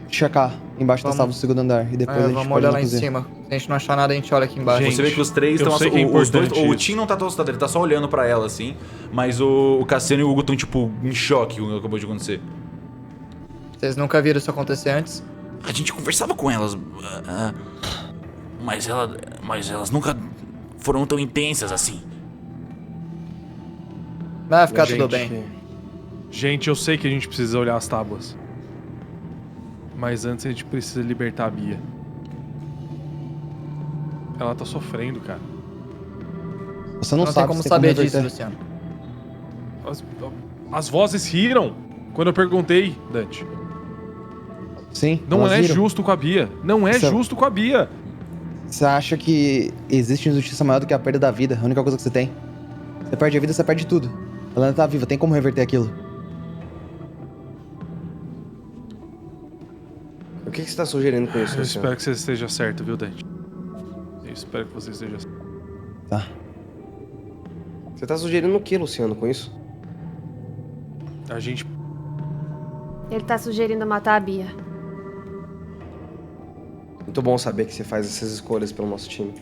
checar embaixo das tábuas do segundo andar e depois a gente Vamos pode olhar ir na lá em cozinha. cima. Se a gente não achar nada, a gente olha aqui embaixo. Gente, Você vê que os três eu estão sei que é os dois, importante o isso. Tim não tá tão assustado, ele tá só olhando pra ela assim, mas o Cassiano e o Hugo estão tipo em choque com o que acabou de acontecer. Vocês nunca viram isso acontecer antes? A gente conversava com elas, mas elas nunca foram tão intensas assim. Vai ficar Gente, tudo bem. Gente, eu sei que a gente precisa olhar as tábuas. Mas antes a gente precisa libertar a Bia. Ela tá sofrendo, cara. Você não Não sabe tem como se saber reverter. disso, Luciano. As vozes riram quando eu perguntei, Dante. Sim, Não elas é viram. justo com a Bia. Não é Isso é- justo com a Bia. Você acha que existe injustiça maior do que a perda da vida? A única coisa que você tem. Você perde a vida, você perde tudo. Ela ainda tá viva, tem como reverter aquilo. O que você tá sugerindo com isso, Eu Luciano? espero que você esteja certo, viu, Dante? Eu espero que você esteja certo. Tá. Você tá sugerindo o que, Luciano, com isso? A gente... Ele tá sugerindo matar a Bia. Muito bom saber que você faz essas escolhas pelo nosso time.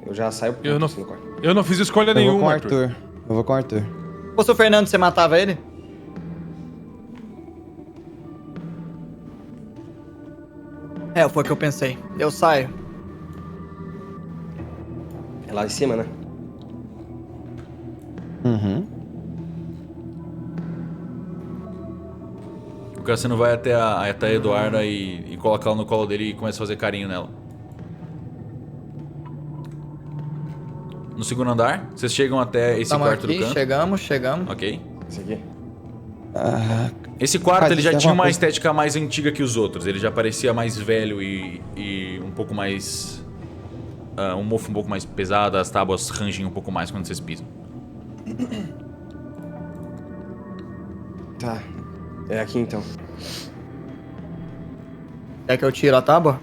Eu já saio puto Eu não- assim no quarto. Eu não fiz escolha Eu vou com nenhuma, o Arthur. Arthur. Eu vou com o Arthur. Se fosse o Fernando, você matava ele? Foi o que eu pensei. Eu saio. É lá em cima, né? Uhum. O Cassiano vai até a Eduarda e coloca ela no colo dele e começa a fazer carinho nela. No segundo andar, vocês chegam até esse Tamo quarto aqui, do canto. chegamos. Ok. Esse aqui. Esse quarto Mas ele já tem tinha alguma uma coisa- estética mais antiga que os outros. Ele já parecia mais velho e um pouco mais... um mofo um pouco mais pesado, as tábuas rangem um pouco mais quando vocês pisam. Tá. É aqui então. Quer que eu tire a tábua?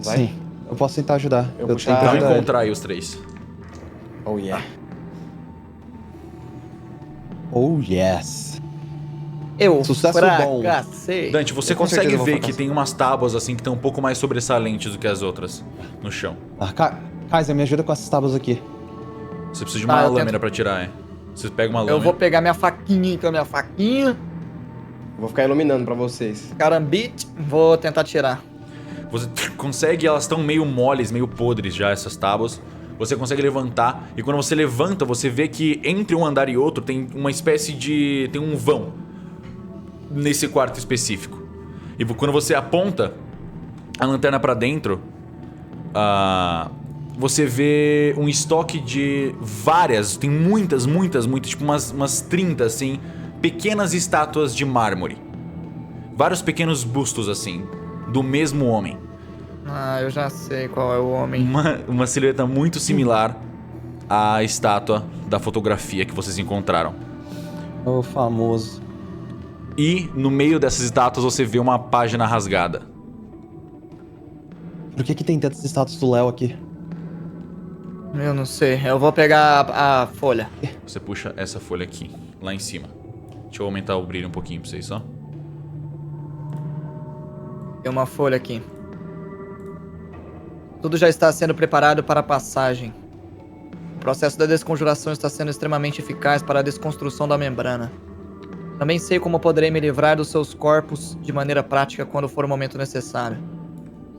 Vai? Sim. Eu posso tentar ajudar. Eu Eu puxar- tento Então ajudar ele. encontrar aí os três. Oh yeah. Oh, yes. Eu Sucesso bom. fracassei. Dante, você Eu com consegue certeza vou ver fracassar. que tem umas tábuas assim que estão um pouco mais sobressalentes do que as outras no chão. Kaiser, me ajuda com essas tábuas aqui. Você precisa de Tá, uma eu lâmina tento. pra tirar, é. Você pega uma lâmina. Eu vou pegar minha faquinha, então, minha faquinha. Vou ficar iluminando pra vocês. Carambite. Vou tentar tirar. Você consegue, elas estão meio moles, meio podres já, essas tábuas. Você consegue levantar, e quando você levanta, você vê que entre um andar e outro tem uma espécie de... tem um vão nesse quarto específico. E quando você aponta a lanterna pra dentro, você vê um estoque de várias, tem muitas, tipo umas 30 assim, pequenas estátuas de mármore. Vários pequenos bustos assim, do mesmo homem. Eu já sei qual é o homem. Uma silhueta muito similar à estátua da fotografia que vocês encontraram. O famoso. E no meio dessas estátuas você vê uma página rasgada. Por que tem tantos status do Léo aqui? Eu não sei. Eu vou pegar a folha. Você puxa essa folha aqui, lá em cima. Deixa eu aumentar o brilho um pouquinho pra vocês só. Tem uma folha aqui. Tudo já está sendo preparado para a passagem. processo da desconjuração está sendo extremamente eficaz para a desconstrução da membrana. Também sei como poderei me livrar dos seus corpos de maneira prática quando for o momento necessário.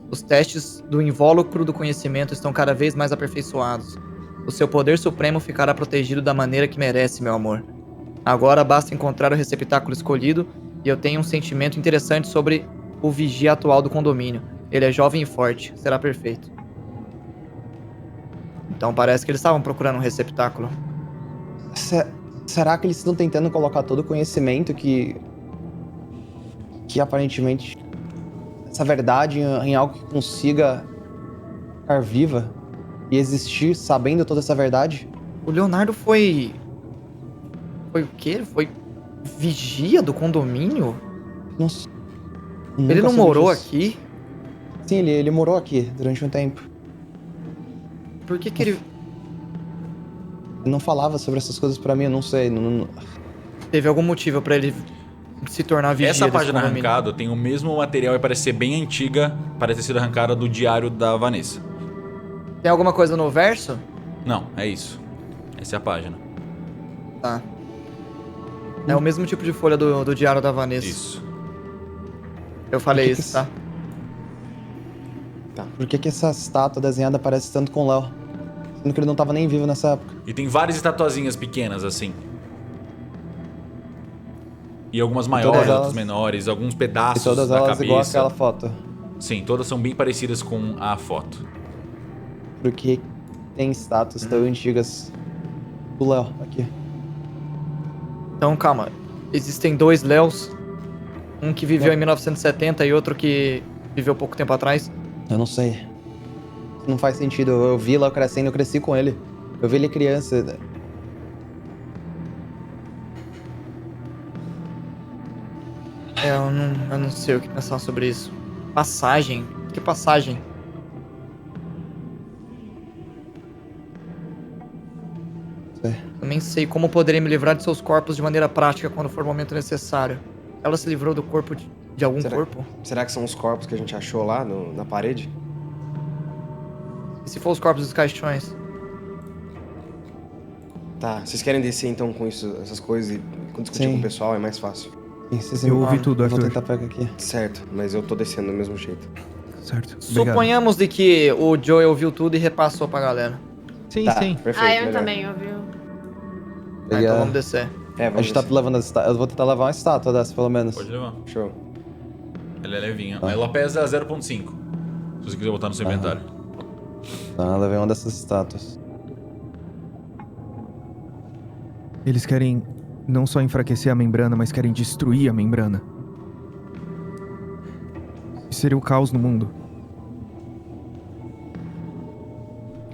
Os testes do invólucro do conhecimento estão cada vez mais aperfeiçoados. O seu poder supremo ficará protegido da maneira que merece, meu amor. Agora basta encontrar o receptáculo escolhido e eu tenho um sentimento interessante sobre o vigia atual do condomínio. Ele é jovem e forte, será perfeito. Então parece que eles estavam procurando um receptáculo. Será que eles estão tentando colocar todo o conhecimento que aparentemente essa verdade em algo que consiga ficar viva e existir sabendo toda essa verdade? O Leonardo foi o quê? Foi vigia do condomínio? Nossa, Ele nunca não soube morou disso. aqui? Sim, ele morou aqui durante um tempo. Por que ele... Ele não falava sobre essas coisas pra mim, eu não sei. Teve algum motivo pra ele se tornar vigia Essa desse página condomínio? arrancada tem o mesmo material e parece ser bem antiga, parece ter sido arrancada do diário da Vanessa. Tem alguma coisa no verso? Não, é isso. Essa é a página. Tá. É o mesmo tipo de folha do diário da Vanessa. Isso. Eu falei Por que isso, que tá? Por que essa estátua desenhada parece tanto com o Léo? Sendo que ele não tava nem vivo nessa época. E tem várias estatuazinhas pequenas assim. E algumas maiores, todas outras elas- menores, alguns E pedaços todas da elas cabeça. igual aquela foto. Sim, todas são bem parecidas com a foto. Porque tem estátuas tão antigas do Léo aqui. Então, calma. Existem dois Léos. Um que viveu em 1970 e outro que viveu pouco tempo atrás. Eu não sei. Não faz sentido. Eu vi Léo crescendo, eu cresci com ele. Eu vi ele criança. Eu não sei o que pensar sobre isso. Passagem? Que passagem? Sei. Eu nem sei como poderei me livrar de seus corpos de maneira prática quando for o momento necessário. Ela se livrou do corpo de algum Será- corpo? Será que são os corpos que a gente achou lá na parede? E se for os corpos dos caixões? Tá, vocês querem descer então com isso, essas coisas e discutir Sim. com o pessoal? É mais fácil. Eu ouvi tudo, Eu vou Arthur. tentar pegar aqui. Certo, mas eu tô descendo do mesmo jeito. Certo. Obrigado. Suponhamos de que o Joey ouviu tudo e repassou pra galera. Sim, Tá, sim. perfeito. Ah, eu melhor. também, ouviu? Peguei Então a- vamos descer. É, A vamos gente tá descer. levando as estátuas. Eu vou tentar levar uma estátua dessa, pelo menos. Pode levar. Show. Ela é levinha. Tá. Ela pesa 0.5. Se você quiser botar no seu Aham. inventário. Tá, eu levei uma dessas estátuas. Eles querem não só enfraquecer a membrana, mas querem destruir a membrana. Isso seria o caos no mundo.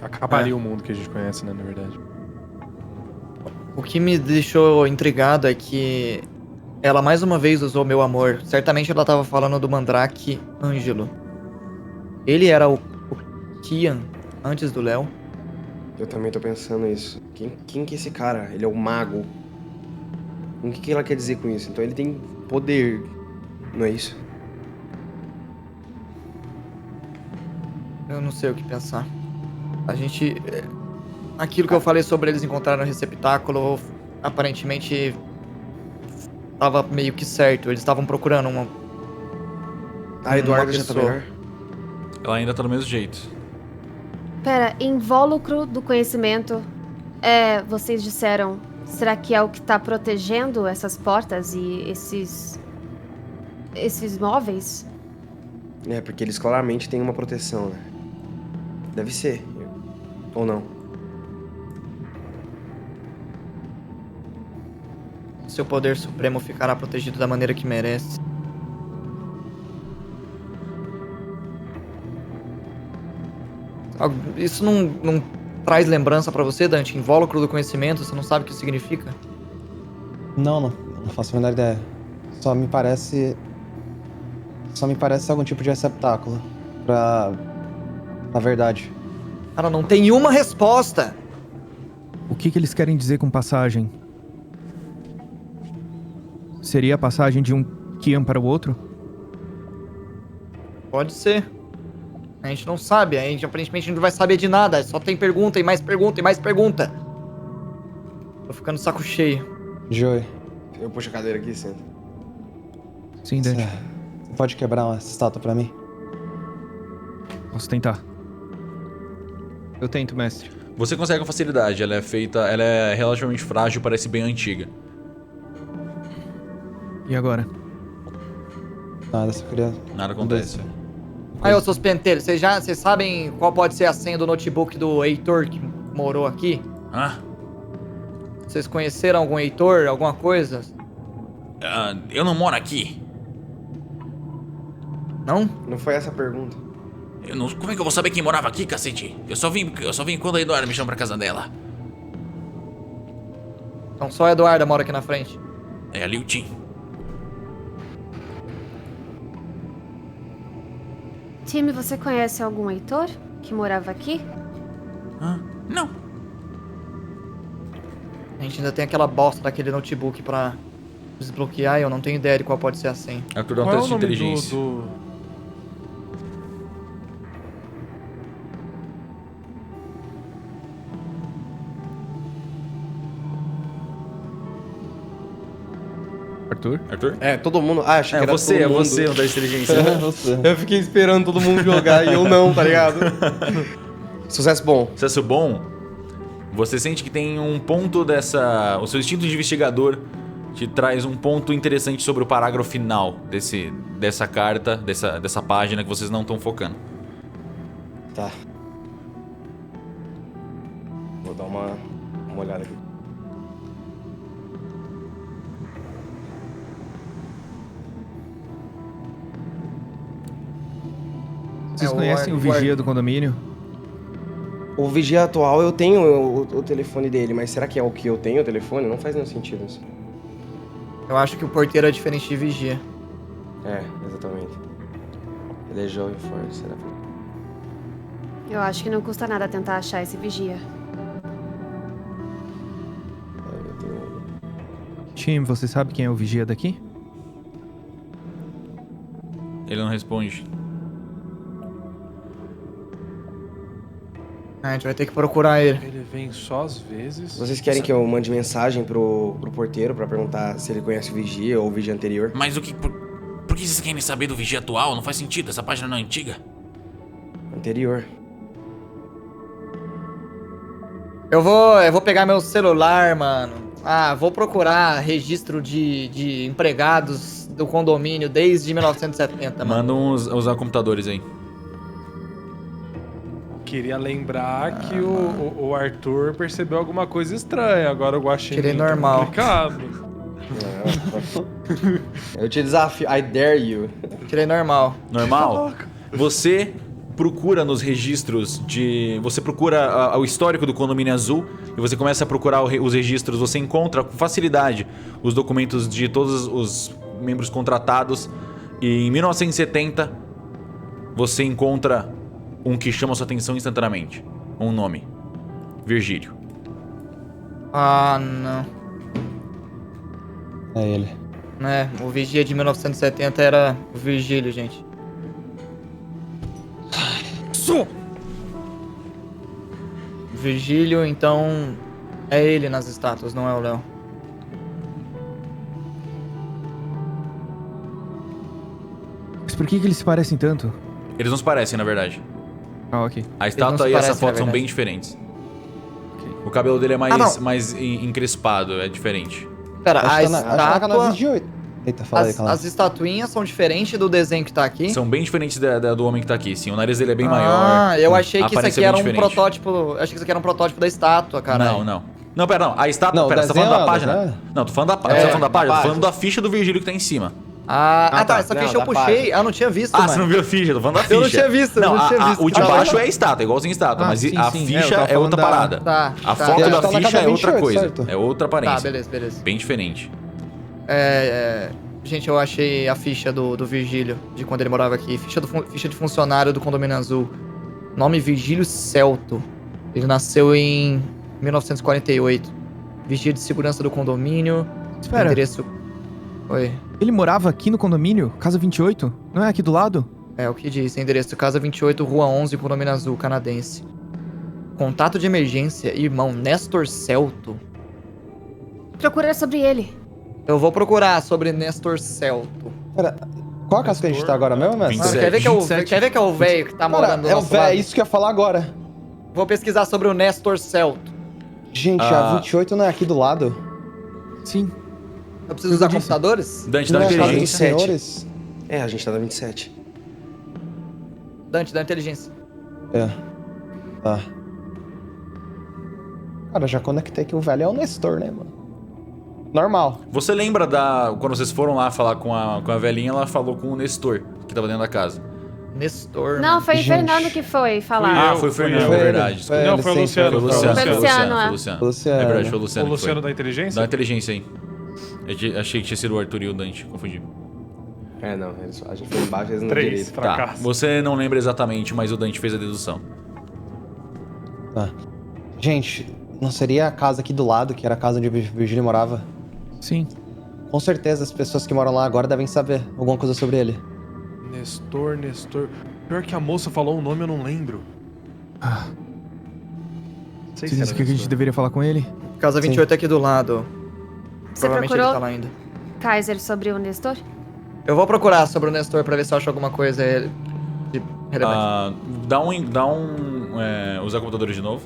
Acabaria o mundo que a gente conhece, né, na verdade. O que me deixou intrigado é que ela mais uma vez usou meu amor. Certamente ela tava falando do Mandrake Ângelo. Ele era o Kian antes do Léo. Eu também tô pensando isso. Quem que é esse cara? Ele é o mago. O que ela quer dizer com isso? Então ele tem poder, não é isso? Eu não sei o que pensar. A gente. Aquilo que eu falei sobre eles encontrarem o receptáculo, aparentemente tava meio que certo. Eles estavam procurando uma. A Eduarda Uma já tá pessoa. melhor? Ela ainda tá do mesmo jeito. Pera, invólucro do conhecimento. Vocês disseram. Será que é o que tá protegendo essas portas e esses móveis? É, porque eles claramente têm uma proteção, né? Deve ser. Ou não? Seu poder supremo ficará protegido da maneira que merece. Isso não traz lembrança pra você, Dante? Invólucro do conhecimento, você não sabe o que isso significa? Não faço a menor ideia. Só me parece algum tipo de receptáculo pra verdade. Cara, não tem uma resposta! O que eles querem dizer com passagem? Seria a passagem de um Kian para o outro? Pode ser. A gente não sabe, aparentemente não vai saber de nada. Só tem pergunta e mais pergunta e mais pergunta. Tô ficando de saco cheio. Joey, Eu puxo a cadeira aqui e sento. Sim, Dante. você pode quebrar essa estátua pra mim? Posso tentar. Eu tento, mestre. Você consegue com facilidade, ela é relativamente frágil, parece bem antiga. E agora? Nada, só queria... Nada acontece. Aí, ô seus penteiros, vocês sabem qual pode ser a senha do notebook do Heitor que morou aqui? Ah, Vocês conheceram algum Heitor, alguma coisa? eu não moro aqui. Não? Não foi essa a pergunta. Como é que eu vou saber quem morava aqui, cacete? Eu só vim quando a Eduarda me chamou pra casa dela. Então só a Eduarda mora aqui na frente. É ali o Tim. Time, você conhece algum Heitor que morava aqui? Não. A gente ainda tem aquela bosta daquele notebook pra desbloquear e eu não tenho ideia de qual pode ser a senha. Arthur, dá um Qual é o teste de nome inteligência. Arthur? Arthur? É, todo mundo... Ah, achei que era todo mundo. você, um teste de inteligência. Você. Eu fiquei esperando todo mundo jogar e eu não, tá ligado? Sucesso bom. Sucesso bom. Você sente que tem um ponto o seu instinto de investigador te traz um ponto interessante sobre o parágrafo final dessa carta, dessa página que vocês não estão focando. Tá. Vou dar uma olhada aqui. Vocês É, conhecem o o vigia do condomínio? O vigia atual, eu tenho o telefone dele, mas será que é o que eu tenho, o telefone? Não faz nenhum sentido isso. Eu acho que o porteiro é diferente de vigia. É, exatamente. Ele é jovem e forte, será? Eu acho que não custa nada tentar achar esse vigia. Eu tenho... Tim, você sabe quem é o vigia daqui? Ele não responde. A gente vai ter que procurar ele. Ele vem só às vezes. Vocês querem que eu mande mensagem pro porteiro pra perguntar se ele conhece o vigia ou o vigia anterior? Mas por que vocês querem saber do vigia atual? Não faz sentido, essa página não é antiga. Anterior. Eu vou pegar meu celular, mano. Vou procurar registro de empregados do condomínio desde 1970, mano. Manda usar computadores aí. Queria lembrar que o Arthur percebeu alguma coisa estranha. Agora o Guaxinim Tirei tá normal. complicado. Eu te desafio. I dare you. Tirei normal. Normal? Você procura nos registros Você procura o histórico do condomínio azul e você começa a procurar os registros. Você encontra com facilidade os documentos de todos os membros contratados. E em 1970, você encontra um que chama sua atenção instantaneamente. Um nome. Virgílio. Não. É ele. O vigia de 1970 era o Virgílio, gente. Virgílio, então, é ele nas estátuas, não é o Léo. Mas por que eles se parecem tanto? Eles não se parecem, na verdade. Ok. A estátua se e essa parecem, foto na são bem verdade. diferentes. O cabelo dele é mais encrespado, é diferente. Pera, a Acho que tá na estátua... 28. Eita, fala aí, calma. As estatuinhas são diferentes do desenho que tá aqui? São bem diferentes do homem que tá aqui, sim. O nariz dele é bem maior. Eu achei a que isso aparência aqui é era bem um diferente. protótipo. Eu achei que isso aqui era um protótipo da estátua, caralho. Não. Não, pera, não. A estátua. Não, Pera, você tá falando da desenhado, página? né? Não, tô falando da página. Você tá falando da página? Tô falando da ficha do Virgílio que tá em cima. Tá. Essa Não, ficha eu da puxei. página. Eu não tinha visto, Ah, mano. você não viu a ficha? Tô falando da ficha. Eu não tinha visto, Não, eu não tinha visto. o de Tá baixo bom. é estátua, igualzinho estátua. Mas sim, a sim. ficha Eu tava é outra falando da- parada. Tá. A tá. foto Ela da tá na ficha é cada outra 28, coisa. certo? É outra aparência. Tá, beleza. Bem diferente. Gente, eu achei a ficha do Virgílio, de quando ele morava aqui. Ficha de funcionário do Condomínio Azul. Nome Virgílio Celto. Ele nasceu em 1948. Vigia de segurança do condomínio. Espera, Endereço... Oi. ele morava aqui no condomínio? Casa 28? Não é aqui do lado? É o que diz. Endereço Casa 28, Rua 11, por nome azul, canadense. Contato de emergência, irmão Nestor Celto. Procura sobre ele. Eu vou procurar sobre Nestor Celto. Pera, qual a casa que a gente tá agora mesmo, mestre? 27. Quer ver que é o 27. quer ver que é o velho que tá morando Cara, do é o nosso lado? velho, isso que eu ia falar agora. Vou pesquisar sobre o Nestor Celto. Gente, a 28 não é aqui do lado? Sim. Eu preciso usar computadores? Dante, Não dá é a casa dos inteligência. 27. senhores? É, a gente tá na 27. Dante, dá inteligência. É. Tá. Cara, já conectei que o velho é o Nestor, né, mano? Normal. Você lembra quando vocês foram lá falar com a velhinha, ela falou com o Nestor, que tava dentro da casa. Nestor. Não, foi o Gente. Fernando que foi falar. Ah, foi o Fernando, Foi é ele, verdade. foi Desculpa. Não, foi o sim, Luciano. Foi o Luciano, Foi o foi o Luciano, Luciano, é. foi o Luciano. Luciano. É verdade, foi o O Luciano. que Luciano foi. da inteligência? Da inteligência aí. Achei que tinha sido o Arthur e o Dante, confundi. É, não, a gente foi embaixo, eles não 3, direito. Tá, fracasso. você não lembra exatamente, mas o Dante fez a dedução. Tá. Gente, não seria a casa aqui do lado, que era a casa onde o Virgílio morava? Sim. Com certeza as pessoas que moram lá agora devem saber alguma coisa sobre ele. Nestor. Pior que a moça falou um nome, eu não lembro. Ah, Não sei você se disse era que a gente Nestor. deveria falar com ele? Casa 28 é aqui do lado. Você Provavelmente ele procurou, tá lá ainda. Kaiser, sobre o Nestor? Eu vou procurar sobre o Nestor pra ver se eu acho alguma coisa de relevante. Usar computadores de novo.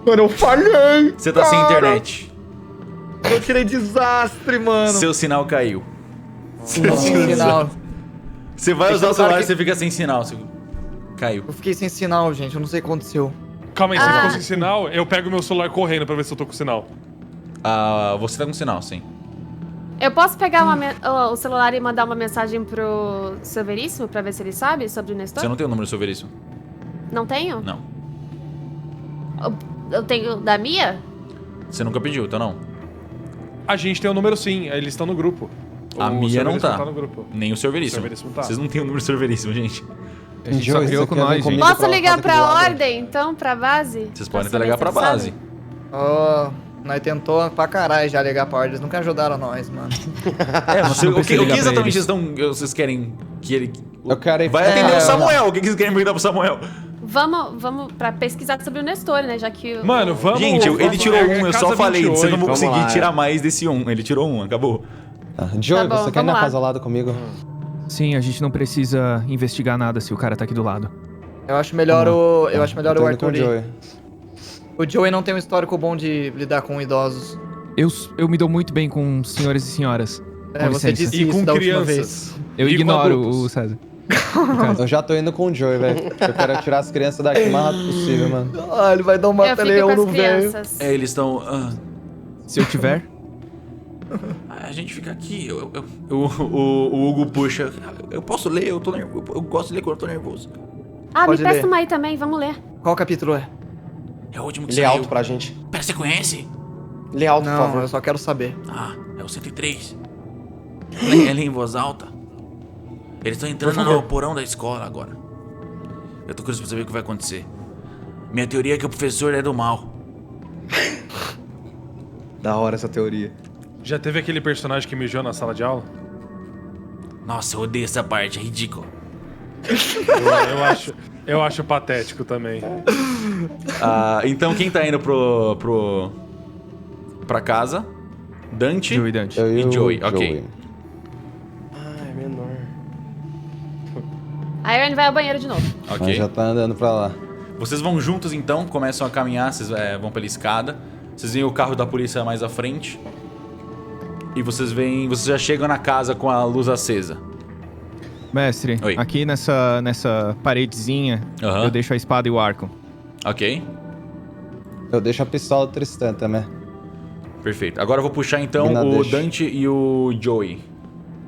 Mano, eu falhei! Você tá sem internet. Eu tirei desastre, mano. Seu sinal caiu. Sem sinal. Você vai Deixa usar eu o celular falar e você fica sem sinal. Caiu. Eu fiquei sem sinal, gente. Eu não sei o que aconteceu. Calma aí, você Ah. ficou sem sinal? Eu pego meu celular correndo pra ver se eu tô com sinal. Você tá com sinal, sim. Eu posso pegar o celular e mandar uma mensagem pro Silveríssimo pra ver se ele sabe sobre o Nestor? Você não tem o número do seu veríssimo? Não tenho? Não. Eu tenho da Mia? Você nunca pediu, então não. A gente tem o número sim, eles estão no grupo. A O Mia não Silveríssimo tá. no grupo. Nem o seu veríssimo. O seu veríssimo tá. Vocês não têm o número do seu veríssimo, gente. A gente só Joey, criou você com quer vir nós, gente. comigo? Posso pra ligar casa aqui do pra lado? ordem, então? Pra base? Vocês Pra podem saber ligar se pra eles base. sabem? Ó, nós tentou pra caralho já ligar pra ordem. Eles nunca ajudaram nós, mano. Você, não o precisa que ligar pra exatamente eles. vocês querem que ele... Eu quero ir Vai pra- atender É, o Samuel. O que vocês querem perguntar pro Samuel? Vamos pra pesquisar sobre o Nestor, né? Já que o... Mano, vamos... Gente, ele vamos- tirou é um, eu casa só falei. Vocês não vão 28. vamos conseguir lá. tirar mais desse um. Ele tirou um, acabou. Tá. Joey, Tá bom, você quer ir vamos na lá. casa ao lado comigo? Sim, a gente não precisa investigar nada se o cara tá aqui do lado. Eu acho melhor o. Eu acho melhor Tô o indo com Arthur o ir. Joey. O Joey não tem um histórico bom de lidar com idosos. Eu me dou muito bem com senhores e senhoras. É, Com você licença. disse E isso com da última crianças. vez. Eu E com ignoro adultos. o César. Eu já tô indo com o Joey, velho. Eu quero tirar as crianças daqui o mais rápido possível, mano. Ah, ele vai dar um Eu fico mata-leão com no as velho. crianças. Eles estão... Se eu tiver, a gente fica aqui. O Hugo puxa. Eu posso ler? Eu gosto de ler quando eu tô nervoso. Ah, Pode me presta ler. uma aí também, vamos ler. Qual capítulo é? É o último que Lê saiu. alto pra gente. Pera, você conhece? Lê alto, por Não, favor. eu só quero saber. Ah, é o 103. Lê em voz alta. Eles estão entrando no porão da escola agora. Eu tô curioso pra saber o que vai acontecer. Minha teoria é que o professor é do mal. Da hora essa teoria. Já teve aquele personagem que mijou na sala de aula? Nossa, eu odeio essa parte, é ridículo. Eu acho patético também. Então quem tá indo pra casa? Dante Joey Dante. Eu e o Joey, ok. Ah, é menor. A Erin vai ao banheiro de novo. Mas Ok. já tá andando pra lá. Vocês vão juntos então, começam a caminhar, vocês vão pela escada. Vocês veem o carro da polícia mais à frente. E vocês já chegam na casa com a luz acesa. Mestre, Oi. aqui nessa paredezinha, Aham. eu deixo a espada e o arco. Ok? Eu deixo a pistola do Tristan também. Perfeito. Agora eu vou puxar então Combinado, o deixa. Dante e o Joey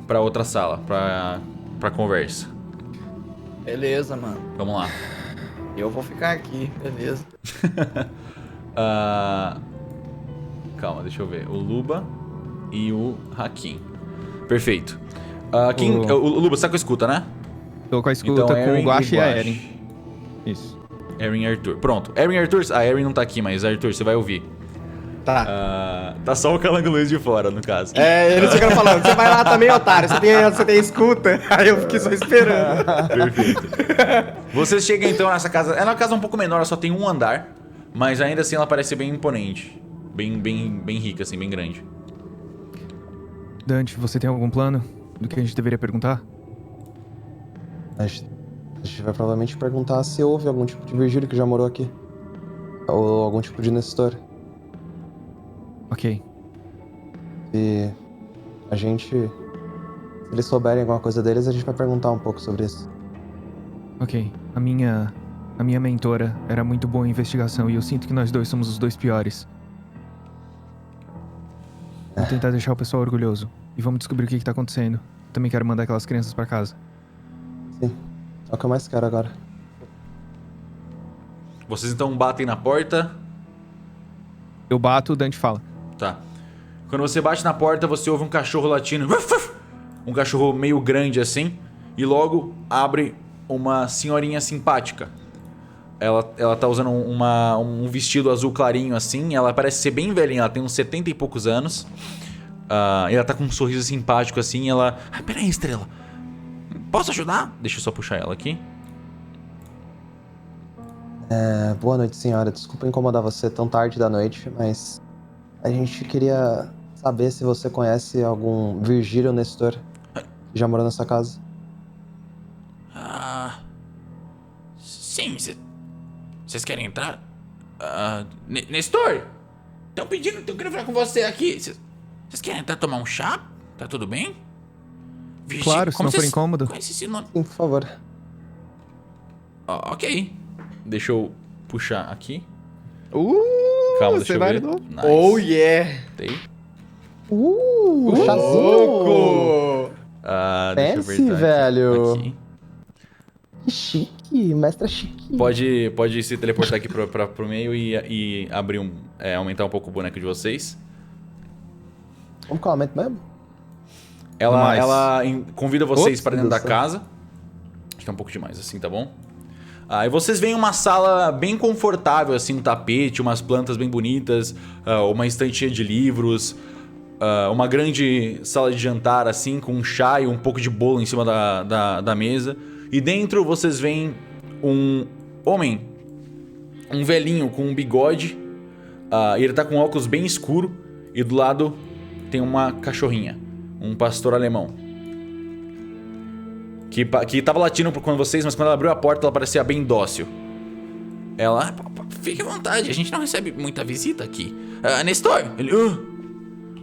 pra outra sala, pra conversa. Beleza, mano. Vamos lá. Eu vou ficar aqui, beleza. Calma, deixa eu ver. O Luba e o Hakim. Perfeito. O Luba, você tá com a escuta, né? Tô com a escuta com Erin o Guache e a Guache. Eren. Isso. Erin e Arthur. Pronto. Erin e Arthur... A Erin não tá aqui, mas Arthur, você vai ouvir. Tá. Tá só o Calango Luiz de fora, no caso. Eles ficam falando, você vai lá também, otário, você tem escuta. Aí eu fiquei só esperando. Perfeito. Vocês chegam então nessa casa. É uma casa um pouco menor, ela só tem um andar. Mas ainda assim ela parece bem imponente. Bem rica, assim, bem grande. Dante, você tem algum plano do que a gente deveria perguntar? A gente vai provavelmente perguntar se houve algum tipo de Virgílio que já morou aqui. Ou algum tipo de Nestor. Ok. E a gente... Se eles souberem alguma coisa deles, a gente vai perguntar um pouco sobre isso. Ok. A minha mentora era muito boa em investigação e eu sinto que nós dois somos os dois piores. Vou tentar deixar o pessoal orgulhoso. E vamos descobrir o que tá acontecendo. Também quero mandar aquelas crianças pra casa. Sim. É o que eu mais quero agora. Vocês então batem na porta. Eu bato, o Dante fala. Tá. Quando você bate na porta, você ouve um cachorro latindo. Um cachorro meio grande assim. E logo abre uma senhorinha simpática. Ela tá usando um vestido azul clarinho assim. Ela parece ser bem velhinha, ela tem uns 70 e poucos anos. E ela tá com um sorriso simpático assim. E ela... peraí, Estrela. Posso ajudar? Deixa eu só puxar ela aqui. Boa noite, senhora. Desculpa incomodar você tão tarde da noite, mas... A gente queria saber se você conhece algum Virgílio Nestor que já morou nessa casa. Sim, vocês querem entrar? Nestor! Estão querendo falar com você aqui. Vocês querem entrar tomar um chá? Tá tudo bem? Claro, se não for incômodo. Conhece esse nome? Sim, por favor. Ok. Deixa eu puxar aqui. Calma, deixa eu ver. Nice. Oh, yeah! Tem. Chazinho! Deixa eu Fancy, ver. velho. Aqui. Que chique, mestra chique. Pode se teleportar aqui pro meio e abrir aumentar um pouco o boneco de vocês. Como que eu aumento mesmo? Ela convida vocês Ops, para dentro da Deus do céu. casa. Acho que é um pouco demais assim, tá bom? E vocês veem uma sala bem confortável, assim, um tapete, umas plantas bem bonitas, uma estante cheia de livros, uma grande sala de jantar, assim, com um chá e um pouco de bolo em cima da mesa. E dentro vocês veem um homem, um velhinho com um bigode, e ele tá com um óculos bem escuro, e do lado tem uma cachorrinha, um pastor alemão. Que tava latindo quando vocês, mas quando ela abriu a porta, ela parecia bem dócil. Ela... Fique à vontade, a gente não recebe muita visita aqui. Nestor! Ele...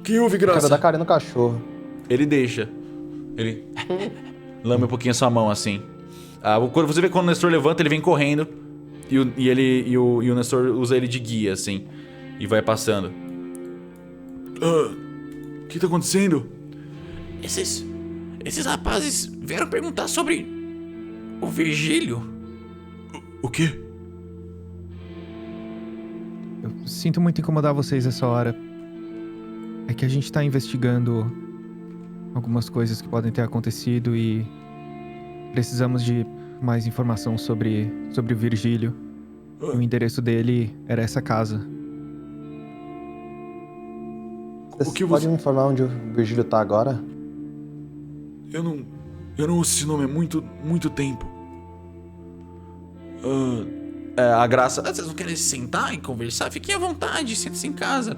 que houve, Quero graça? dar carinho no cachorro. Ele deixa. Ele... lame um pouquinho a sua mão, assim. Quando você vê quando o Nestor levanta, ele vem correndo. E o Nestor usa ele de guia, assim. E vai passando. O que tá acontecendo? Esses rapazes vieram perguntar sobre o Virgílio. O quê? Eu sinto muito incomodar vocês essa hora. É que a gente tá investigando algumas coisas que podem ter acontecido e precisamos de mais informação sobre o Virgílio. O endereço dele era essa casa. Você pode me informar onde o Virgílio tá agora? Eu não ouço esse nome há muito tempo. A Graça... vocês não querem se sentar e conversar? Fiquem à vontade, sentem-se em casa.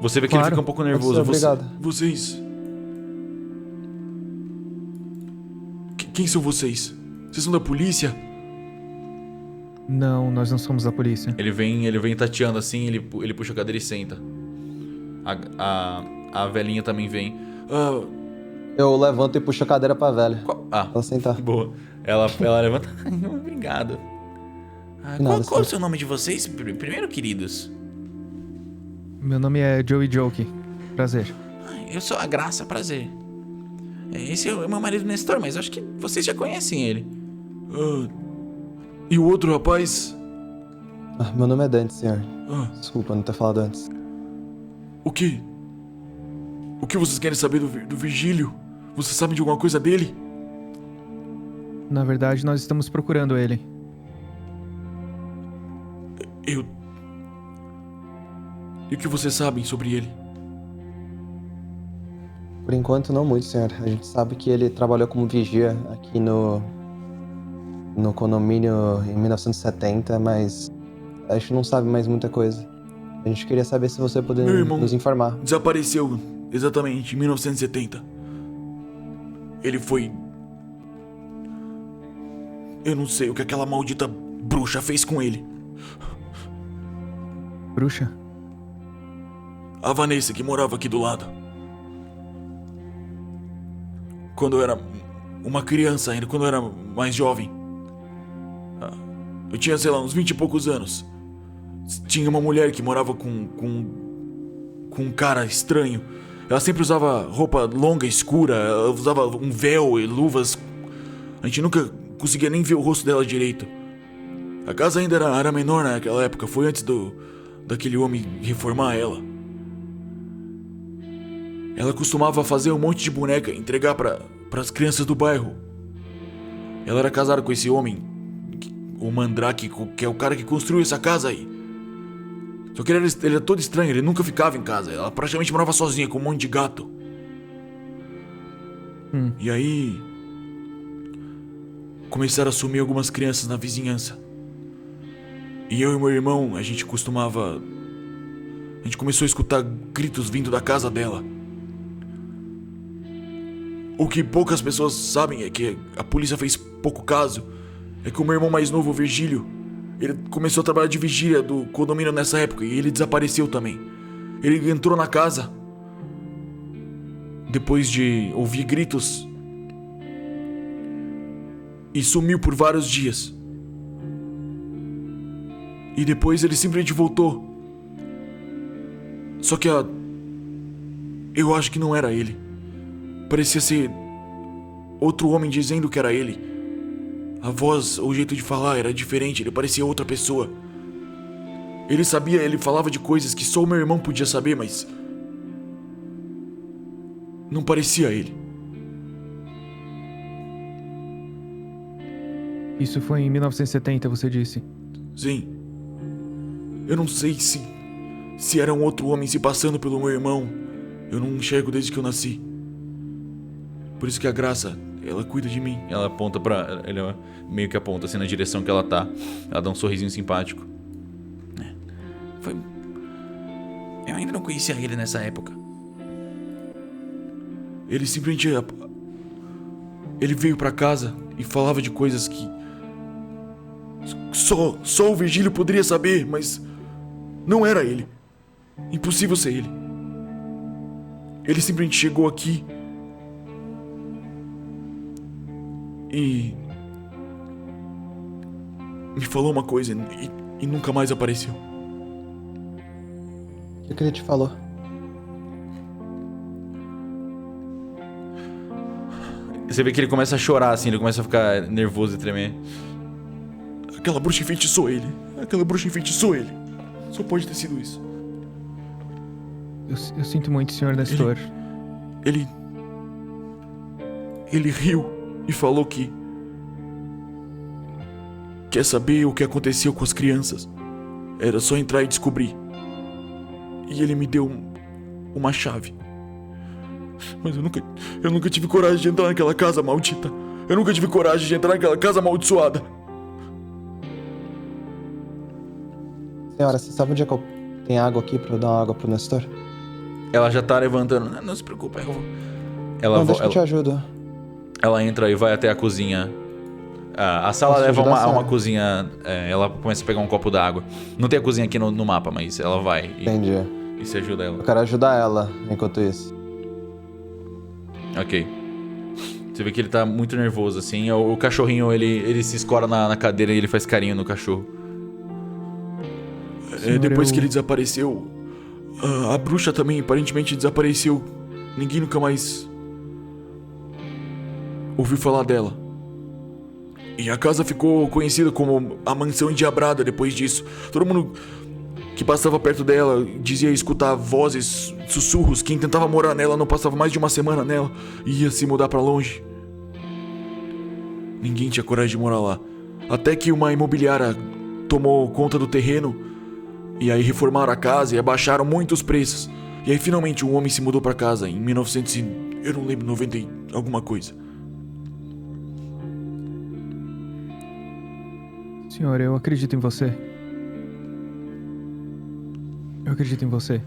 Você vê que ele Claro. fica um pouco nervoso. Obrigado. Vocês... Quem são vocês? Vocês são da polícia? Não, nós não somos da polícia. Ele vem tateando assim, ele puxa a cadeira e senta. A velhinha também vem. Eu levanto e puxo a cadeira pra velha. Ela sentar. Boa. Ela levanta. Obrigado. Qual é o seu nome de vocês? Primeiro, queridos. Meu nome é Joey Joke. Prazer. Eu sou a Graça, prazer. Esse é o meu marido Nestor, mas acho que vocês já conhecem ele. E o outro rapaz? Meu nome é Dante, senhor. Desculpa não ter falado antes. O quê? O que vocês querem saber do Virgílio? Vocês sabem de alguma coisa dele? Na verdade, nós estamos procurando ele. E o que vocês sabem sobre ele? Por enquanto, não muito, senhor. A gente sabe que ele trabalhou como vigia aqui no condomínio em 1970, mas a gente não sabe mais muita coisa. A gente queria saber se você Meu poderia irmão nos informar. desapareceu exatamente em 1970. Ele foi... Eu não sei o que aquela maldita bruxa fez com ele. Bruxa? A Vanessa, que morava aqui do lado. Quando eu era uma criança ainda, quando eu era mais jovem. Eu tinha, sei lá, uns 20 e poucos anos. Tinha uma mulher que morava com um cara estranho. Ela sempre usava roupa longa, escura. Ela usava um véu e luvas. A gente nunca conseguia nem ver o rosto dela direito. A casa ainda era menor naquela época. Foi antes daquele homem reformar ela. Ela costumava fazer um monte de boneca e entregar pras crianças do bairro. Ela era casada com esse homem, o Mandrake, que é o cara que construiu essa casa aí. Só que ele era todo estranho, ele nunca ficava em casa. Ela praticamente morava sozinha com um monte de gato. E aí... começaram a sumir algumas crianças na vizinhança. E eu e meu irmão, a gente começou a escutar gritos vindo da casa dela. O que poucas pessoas sabem é que a polícia fez pouco caso. É que o meu irmão mais novo, o Virgílio, ele começou a trabalhar de vigília do condomínio nessa época e ele desapareceu também. Ele entrou na casa depois de ouvir gritos e sumiu por vários dias. E depois ele simplesmente voltou. Só que eu acho que não era ele. Parecia ser outro homem dizendo que era ele. A voz, o jeito de falar era diferente, ele parecia outra pessoa. Ele falava de coisas que só o meu irmão podia saber, mas... não parecia ele. Isso foi em 1970, você disse? Sim. Eu não sei se era um outro homem se passando pelo meu irmão. Eu não enxergo desde que eu nasci. Por isso que a Graça, ela cuida de mim. Ela aponta pra... Ele meio que aponta assim na direção que ela tá. Ela dá um sorrisinho simpático. Foi... Eu ainda não conhecia ele nessa época. Ele simplesmente... Ele veio pra casa e falava de coisas que... Só o Virgílio poderia saber, mas... não era ele. Impossível ser ele. Ele simplesmente chegou aqui... e... me falou uma coisa e nunca mais apareceu. O que ele te falou? Você vê que ele começa a chorar assim, ele começa a ficar nervoso e tremer. Aquela bruxa enfeitiçou ele. Só pode ter sido isso. Eu sinto muito, Sr. Nestor. Ele riu e falou que... quer saber o que aconteceu com as crianças. Era só entrar e descobrir. E ele me deu uma chave. Mas eu nunca tive coragem de entrar naquela casa maldita. Eu nunca tive coragem de entrar naquela casa amaldiçoada. Senhora, você sabe onde é que tem água aqui pra eu dar uma água pro Nestor? Ela já tá levantando. Não se preocupe, eu vou... Deixa que eu te ajudo. Ela entra e vai até a cozinha. A sala Posso leva ajudar, a uma Sarah? cozinha. Ela começa a pegar um copo d'água. Não tem a cozinha aqui no mapa, mas ela vai Entendi. e se ajuda ela. Eu quero ajudar ela enquanto isso. Ok. Você vê que ele tá muito nervoso, assim. O cachorrinho, ele se escora na cadeira e ele faz carinho no cachorro. Senhor, Depois eu- que ele desapareceu, a bruxa também aparentemente desapareceu. Ninguém nunca mais ouviu falar dela. E a casa ficou conhecida como a Mansão Endiabrada depois disso. Todo mundo que passava perto dela dizia escutar vozes, sussurros. Quem tentava morar nela não passava mais de uma semana nela e ia se mudar pra longe. Ninguém tinha coragem de morar lá. Até que uma imobiliária tomou conta do terreno E aí reformaram a casa e abaixaram muito os preços. E aí finalmente um homem se mudou pra casa em 1900 e... eu não lembro, 90 e alguma coisa. Senhor, eu acredito em você. Eu acredito em você.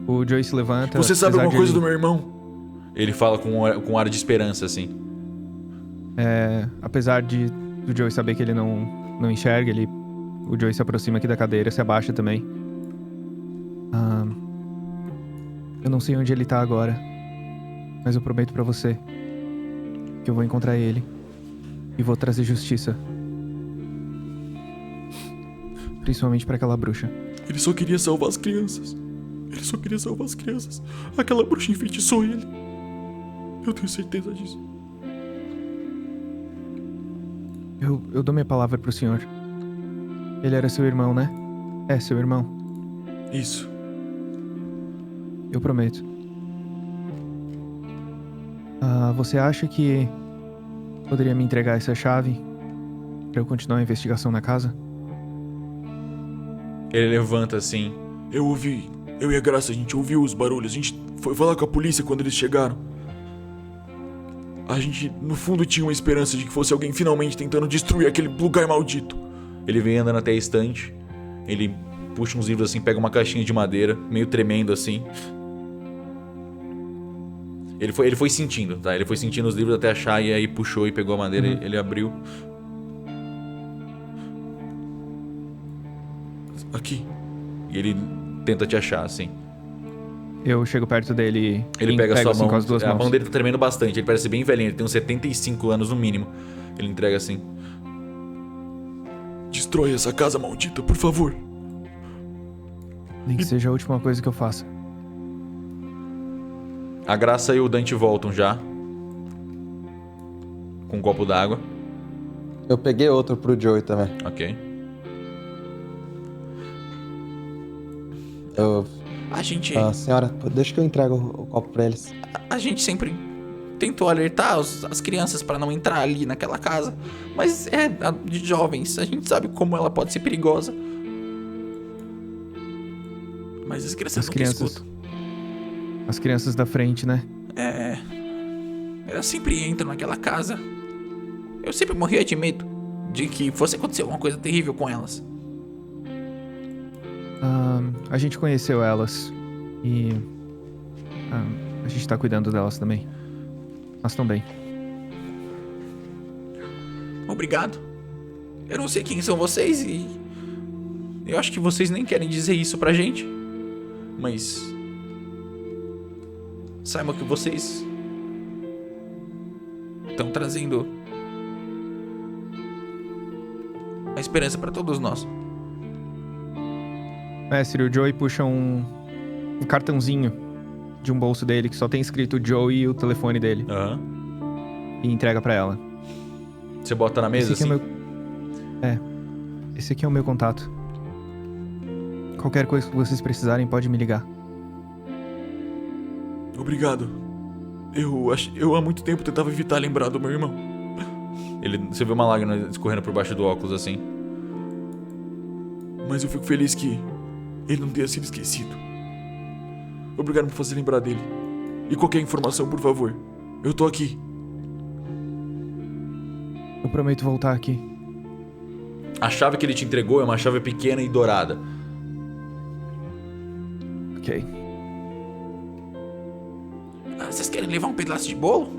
O Joey se levanta. Você sabe apesar alguma de coisa ele- do meu irmão? Ele fala com um ar de esperança, assim. Apesar do Joey saber que ele não enxerga, o Joey se aproxima aqui da cadeira, se abaixa também. Eu não sei onde ele tá agora, mas eu prometo pra você que eu vou encontrar ele e vou trazer justiça. Principalmente pra aquela bruxa. Ele só queria salvar as crianças. Ele só queria salvar as crianças. Aquela bruxa enfeitiçou ele. Eu tenho certeza disso. Eu dou minha palavra pro senhor. Ele era seu irmão, né? É, seu irmão. Isso. Eu prometo. Você acha que poderia me entregar essa chave pra eu continuar a investigação na casa? Ele levanta assim. Eu ouvi. Eu e a Graça, a gente ouviu os barulhos. A gente foi falar com a polícia quando eles chegaram. A gente, no fundo, tinha uma esperança de que fosse alguém finalmente tentando destruir aquele lugar maldito. Ele vem andando até a estante. Ele puxa uns livros assim, pega uma caixinha de madeira, meio tremendo assim. Ele foi sentindo, tá? Ele foi sentindo os livros até achar e aí puxou e pegou a madeira, ele abriu. Aqui. E ele tenta te achar, assim. Eu chego perto dele e Ele pega a sua assim, mão. com as duas A mãos. mão dele tá tremendo bastante. Ele parece bem velhinho. Ele tem uns 75 anos no mínimo. Ele entrega assim. Destrói essa casa maldita, por favor. Nem que seja a última coisa que eu faça. A Graça e o Dante voltam já. Com um copo d'água. Eu peguei outro pro Joey também. Ok. A gente, Senhora, deixa que eu entrego o copo pra eles. a gente sempre tentou alertar as crianças pra não entrar ali naquela casa, mas de jovens, a gente sabe como ela pode ser perigosa. Mas as crianças nunca escutam. As crianças da frente, né? Elas sempre entram naquela casa. Eu sempre morria de medo de que fosse acontecer alguma coisa terrível com elas. A gente conheceu elas e a gente tá cuidando delas também. Elas estão bem. Obrigado. Eu não sei quem são vocês e eu acho que vocês nem querem dizer isso pra gente. Mas saibam que vocês estão trazendo a esperança pra todos nós. Mestre, o Joey puxa um cartãozinho de um bolso dele que só tem escrito Joey e o telefone dele. Aham. E entrega pra ela. Você bota na mesa Esse assim? aqui esse aqui é o meu contato. Qualquer coisa que vocês precisarem, pode me ligar. Obrigado. Eu há muito tempo tentava evitar lembrar do meu irmão. Você vê uma lágrima escorrendo por baixo do óculos assim. Mas eu fico feliz que ele não tenha sido esquecido. Obrigado por fazer lembrar dele. E qualquer informação, por favor. Eu tô aqui. Eu prometo voltar aqui. A chave que ele te entregou é uma chave pequena e dourada. Ok. Vocês querem levar um pedaço de bolo?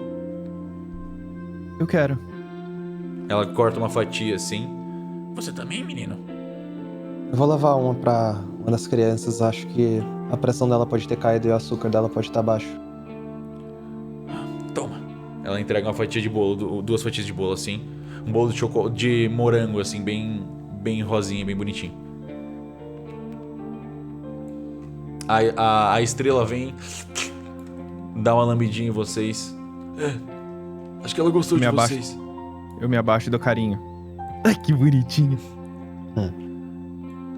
Eu quero. Ela corta uma fatia assim. Você também, menino? Eu vou levar uma pra uma das crianças. Acho que a pressão dela pode ter caído e o açúcar dela pode estar baixo. Toma. Ela entrega uma fatia de bolo, duas fatias de bolo assim. Um bolo de morango assim, bem rosinha, bem bonitinho. A estrela vem, dá uma lambidinha em vocês. Acho que ela gostou de vocês. Eu me abaixo e dou carinho. Ai, que bonitinho.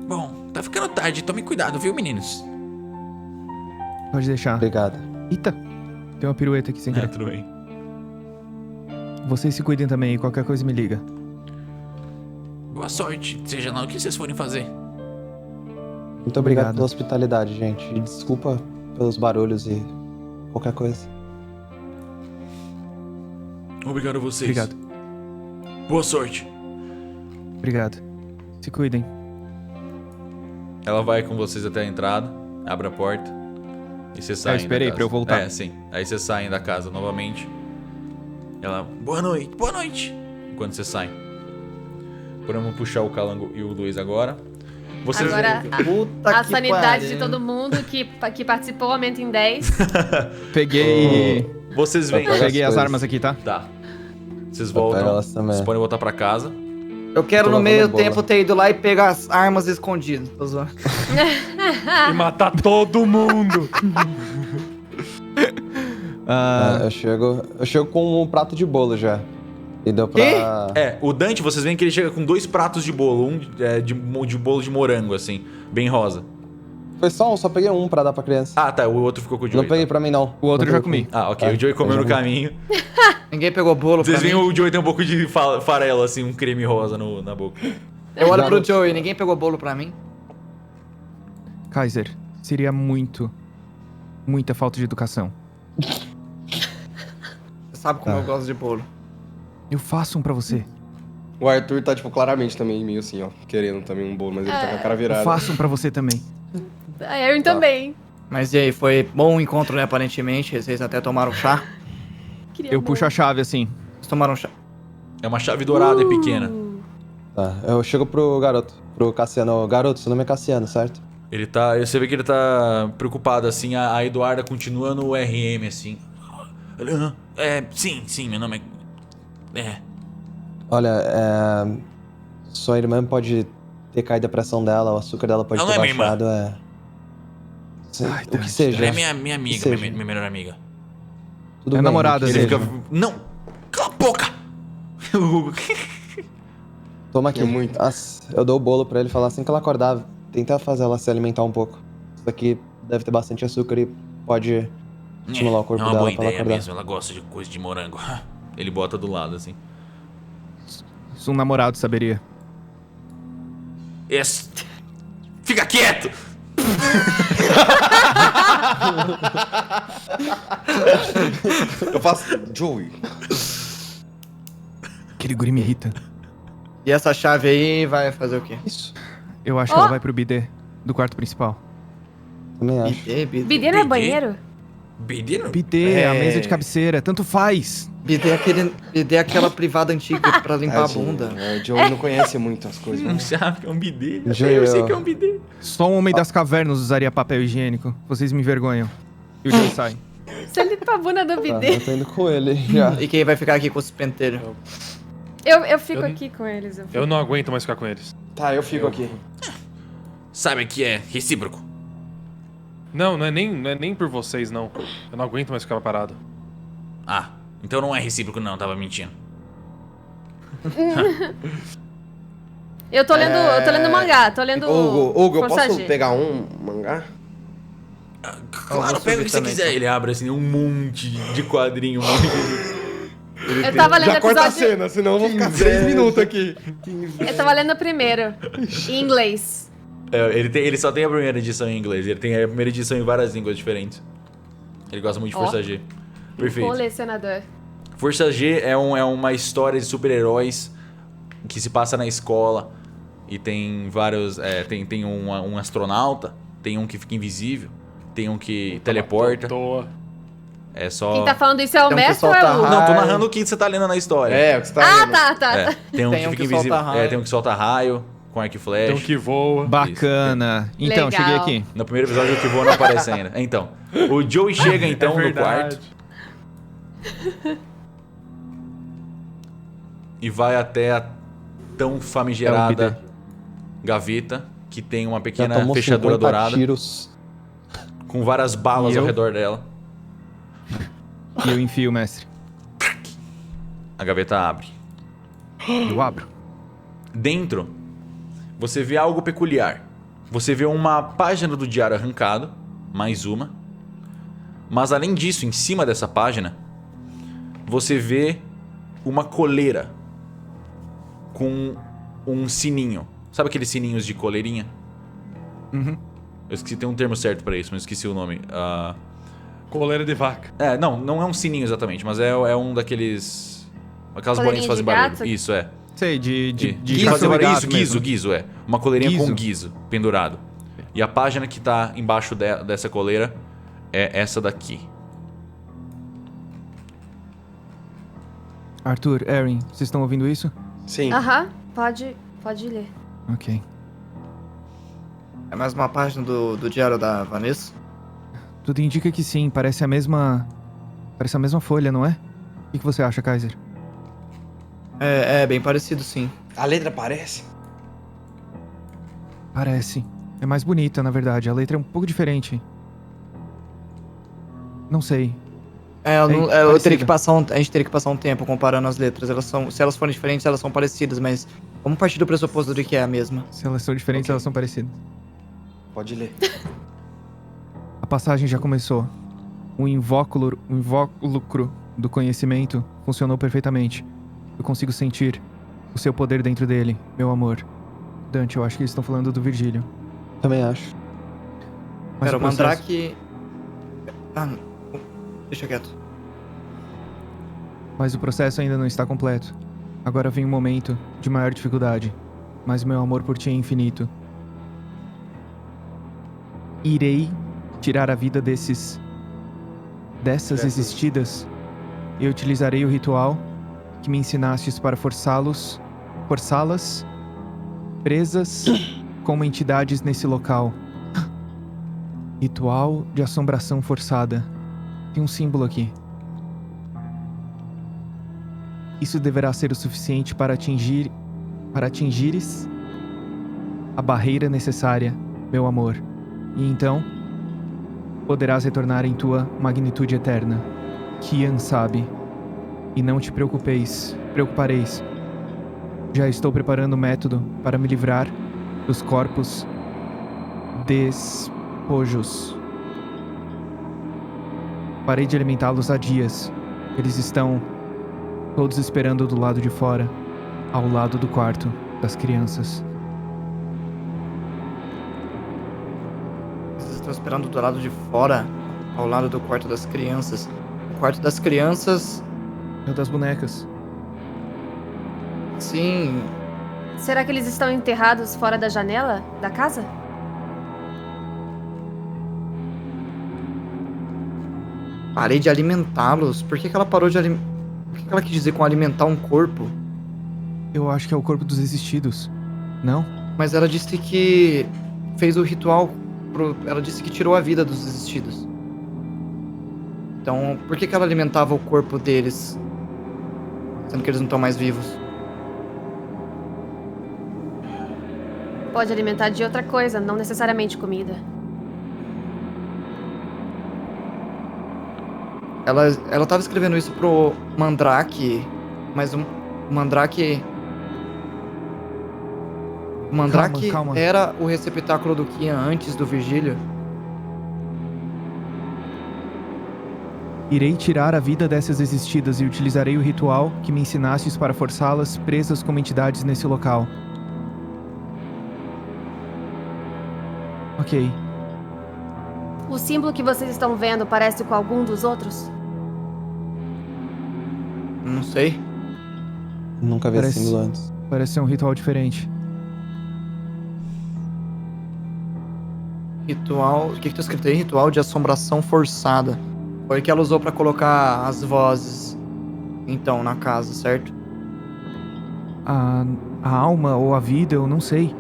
Bom, tá ficando tarde. Tomem cuidado, viu, meninos? Pode deixar. Obrigado. Eita, tem uma pirueta aqui sem querer. Tudo bem. Vocês se cuidem também e qualquer coisa me liga. Boa sorte, seja lá o que vocês forem fazer. Muito obrigado Obrigado. pela hospitalidade, gente. E desculpa pelos barulhos e qualquer coisa. Obrigado a vocês. Obrigado. Boa sorte. Obrigado. Se cuidem. Ela vai com vocês até a entrada, abre a porta e você sai. Eu esperei da pra eu casa. voltar. É, sim. Aí vocês saem da casa novamente. Ela, boa noite. Enquanto você sai. Vamos puxar o Calango e o Luiz agora. Vocês Agora, Puta a que sanidade pariu. de todo mundo que participou aumenta em 10. Peguei. Vocês veem. Pega Peguei as coisas. armas aqui, tá? Tá. Vocês Eu pego voltam. elas também. Vocês podem voltar pra casa. Eu quero Tô no lavando meio a bola. tempo ter ido lá e pegar as armas escondidas. Tô zoando. E matar todo mundo. Ah, Eu chego com um prato de bolo já. E deu pra... É, o Dante, vocês veem que ele chega com 2 pratos de bolo. Um de bolo de morango, assim. Bem rosa. Foi só peguei um pra dar pra criança. Ah, tá. O outro ficou com o Joey. Não peguei pra mim, não. O outro eu Não já peguei comi. Ah, ok. Ah, O Joey comeu eu no já caminho. Ninguém pegou bolo pra Vocês veem mim. o Joey tem um pouco de farelo, assim, um creme rosa na boca. Eu olho pro Garoto. Joey, ninguém pegou bolo pra mim. Kaiser, seria muita falta de educação. Você sabe como eu gosto de bolo. Eu faço um pra você. O Arthur tá, tipo, claramente também meio assim, ó, querendo também um bolo, mas ele tá com a cara Eu virada. faço um pra você também. A Erin também. Mas e aí, foi bom o encontro, né, aparentemente? Vocês até tomaram chá? Queria Eu muito. puxo a chave assim. Vocês tomaram chá? É uma chave dourada e pequena. Tá, eu chego pro garoto, pro Cassiano. Garoto, seu nome é Cassiano, certo? Ele tá. Você vê que ele tá preocupado, assim. A Eduarda continua no RM, assim. Sim, meu nome é. Olha, sua irmã pode ter caído a pressão dela, o açúcar dela pode Ela ter não é minha baixado, Ai, o que seja. Ela é minha amiga, seja. minha melhor amiga. Tudo É bem, namorada, o que Ele seja. fica. Não! Cala a boca! Toma aqui. É muito. Eu dou o bolo pra ele falar assim que ela acordar. Tenta fazer ela se alimentar um pouco. Isso aqui deve ter bastante açúcar e pode estimular o corpo é uma dela boa pra ela ideia acordar. mesmo, ela gosta de coisa de morango. Ele bota do lado, assim. Isso um namorado saberia. Fica quieto! Eu faço. Joey. Aquele guri me irrita. E essa chave aí vai fazer o quê? Isso, Eu acho que ela vai pro bidê do quarto principal. também acho. Bidê não é banheiro? Bedino? Bidê, a mesa de cabeceira, tanto faz. Bidê é aquela privada antiga pra limpar a bunda. O Joey não conhece muito as coisas. Não né? sabe que é um bidê. Joey, Eu sei que é um bidê. Só um homem das cavernas usaria papel higiênico. Vocês me envergonham. E o Joey sai. Você limpa a bunda do Tá, bidê. eu tô indo com ele já. E quem vai ficar aqui com os penteiros? Eu fico Eu- aqui com eles. Eu fico. Eu não aguento mais ficar com eles. Tá, eu fico aqui. Sabe que é recíproco. Não é nem por vocês, não. Eu não aguento mais ficar parado. Ah, então não é recíproco não, tava mentindo. Eu tô lendo mangá, tô lendo. Hugo, eu Força posso G. pegar um mangá? Claro, pega o que você também, quiser. então. Ele abre assim um monte de quadrinho. Eu tava lendo Já corta a episódio. cena, senão eu vou ficar 6 minutos aqui. Eu tava lendo o primeiro. Em inglês. Ele só tem a primeira edição em inglês. Ele tem a primeira edição em várias línguas diferentes. Ele gosta muito de Ó. Força G. Perfeito. Colecionador. Força G é uma história de super-heróis que se passa na escola. E tem vários. Tem um astronauta, tem um que fica invisível, tem um que teleporta. Toa. É só. Quem tá falando isso é o Tem um que mestre ou é solta o. Não, tô raio. narrando o que você tá lendo na história. É, o que você tá Ah, vendo. tá. É, tem um Tem que um fica que solta invisível. raio. Tem um que solta raio com arco e flecha. Tem um que voa. Bacana. Então, Legal. cheguei aqui. No primeiro episódio o que voa não aparece ainda. Então, o Joey chega então no quarto e vai até a tão famigerada bidê. gaveta que tem uma Já pequena tomou fechadura 50 dourada tiros. com várias balas E ao eu? redor dela. E eu enfio, mestre. A gaveta abre. Eu abro. Dentro, você vê algo peculiar. Você vê uma página do diário arrancado, mais uma. Mas além disso, em cima dessa página, você vê uma coleira com um sininho. Sabe aqueles sininhos de coleirinha? Uhum. Eu esqueci, tem um termo certo pra isso, mas esqueci o nome. Coleira de vaca. Não é um sininho exatamente, mas é um daqueles... Aquelas bolinhas que fazem Coleirinha de barulho. gato? Isso, é. Sei, de Guizo, fazer barulho, isso, mesmo. guizo, é. Uma coleirinha Guizo. com guizo pendurado. E a página que tá embaixo dessa coleira é essa daqui. Arthur, Erin, vocês estão ouvindo isso? Sim. Aham, pode ler. Ok. É mais uma página do diário da Vanessa? Tudo indica que sim, parece a mesma folha, não é? O que você acha, Kaiser? É bem parecido, sim. A letra parece? Parece. É mais bonita, na verdade. A letra é um pouco diferente. Não sei. Eu parecida. teria que passar a gente teria que passar um tempo comparando as letras. Se elas forem diferentes, elas são parecidas, mas vamos partir do pressuposto de que é a mesma. Se elas são diferentes, Ok. elas são parecidas. Pode ler. A passagem já começou. O invólucro do conhecimento funcionou perfeitamente. Eu consigo sentir o seu poder dentro dele, meu amor. Dante, eu acho que eles estão falando do Virgílio. Também acho. Mas Pera, o o processo- Mandrake... não. Deixa quieto. Mas o processo ainda não está completo. Agora vem um momento de maior dificuldade. Mas meu amor por ti é infinito. Irei tirar a vida dessas existidas. E utilizarei o ritual que me ensinastes para forçá-las presas como entidades nesse local. Ritual de assombração forçada. Tem um símbolo aqui. Isso deverá ser o suficiente para atingires a barreira necessária, meu amor. E então, poderás retornar em tua magnitude eterna. Kian sabe. E não te preocupareis. Já estou preparando o método para me livrar dos corpos despojos. Parei de alimentá-los há dias. Eles estão todos esperando do lado de fora, ao lado do quarto das crianças. Vocês estão esperando do lado de fora, ao lado do quarto das crianças. O quarto das crianças... É o das bonecas. Sim, Será que eles estão enterrados fora da janela da casa? parei de alimentá-los. Por que ela parou de alimentar? O que ela quis dizer com alimentar um corpo? Eu acho que é o corpo dos existidos. Não? Mas ela disse que fez o ritual. Ela disse que tirou a vida dos existidos. Então, por que ela alimentava o corpo deles? Sendo que eles não estão mais vivos. Pode alimentar de outra coisa, não necessariamente comida. Ela tava escrevendo isso pro Mandrake, mas o Mandrake... O Mandrake Calma. era o receptáculo do Kian antes do Virgílio. Irei tirar a vida dessas existidas e utilizarei o ritual que me ensinastes para forçá-las presas como entidades nesse local. Ok. O símbolo que vocês estão vendo parece com algum dos outros? Não sei. Nunca vi esse símbolo antes. Parece ser um ritual diferente. Ritual... O que tá escrito aí? Ritual de assombração forçada. Foi o que ela usou pra colocar as vozes, então, na casa, certo? A alma ou a vida, eu não sei.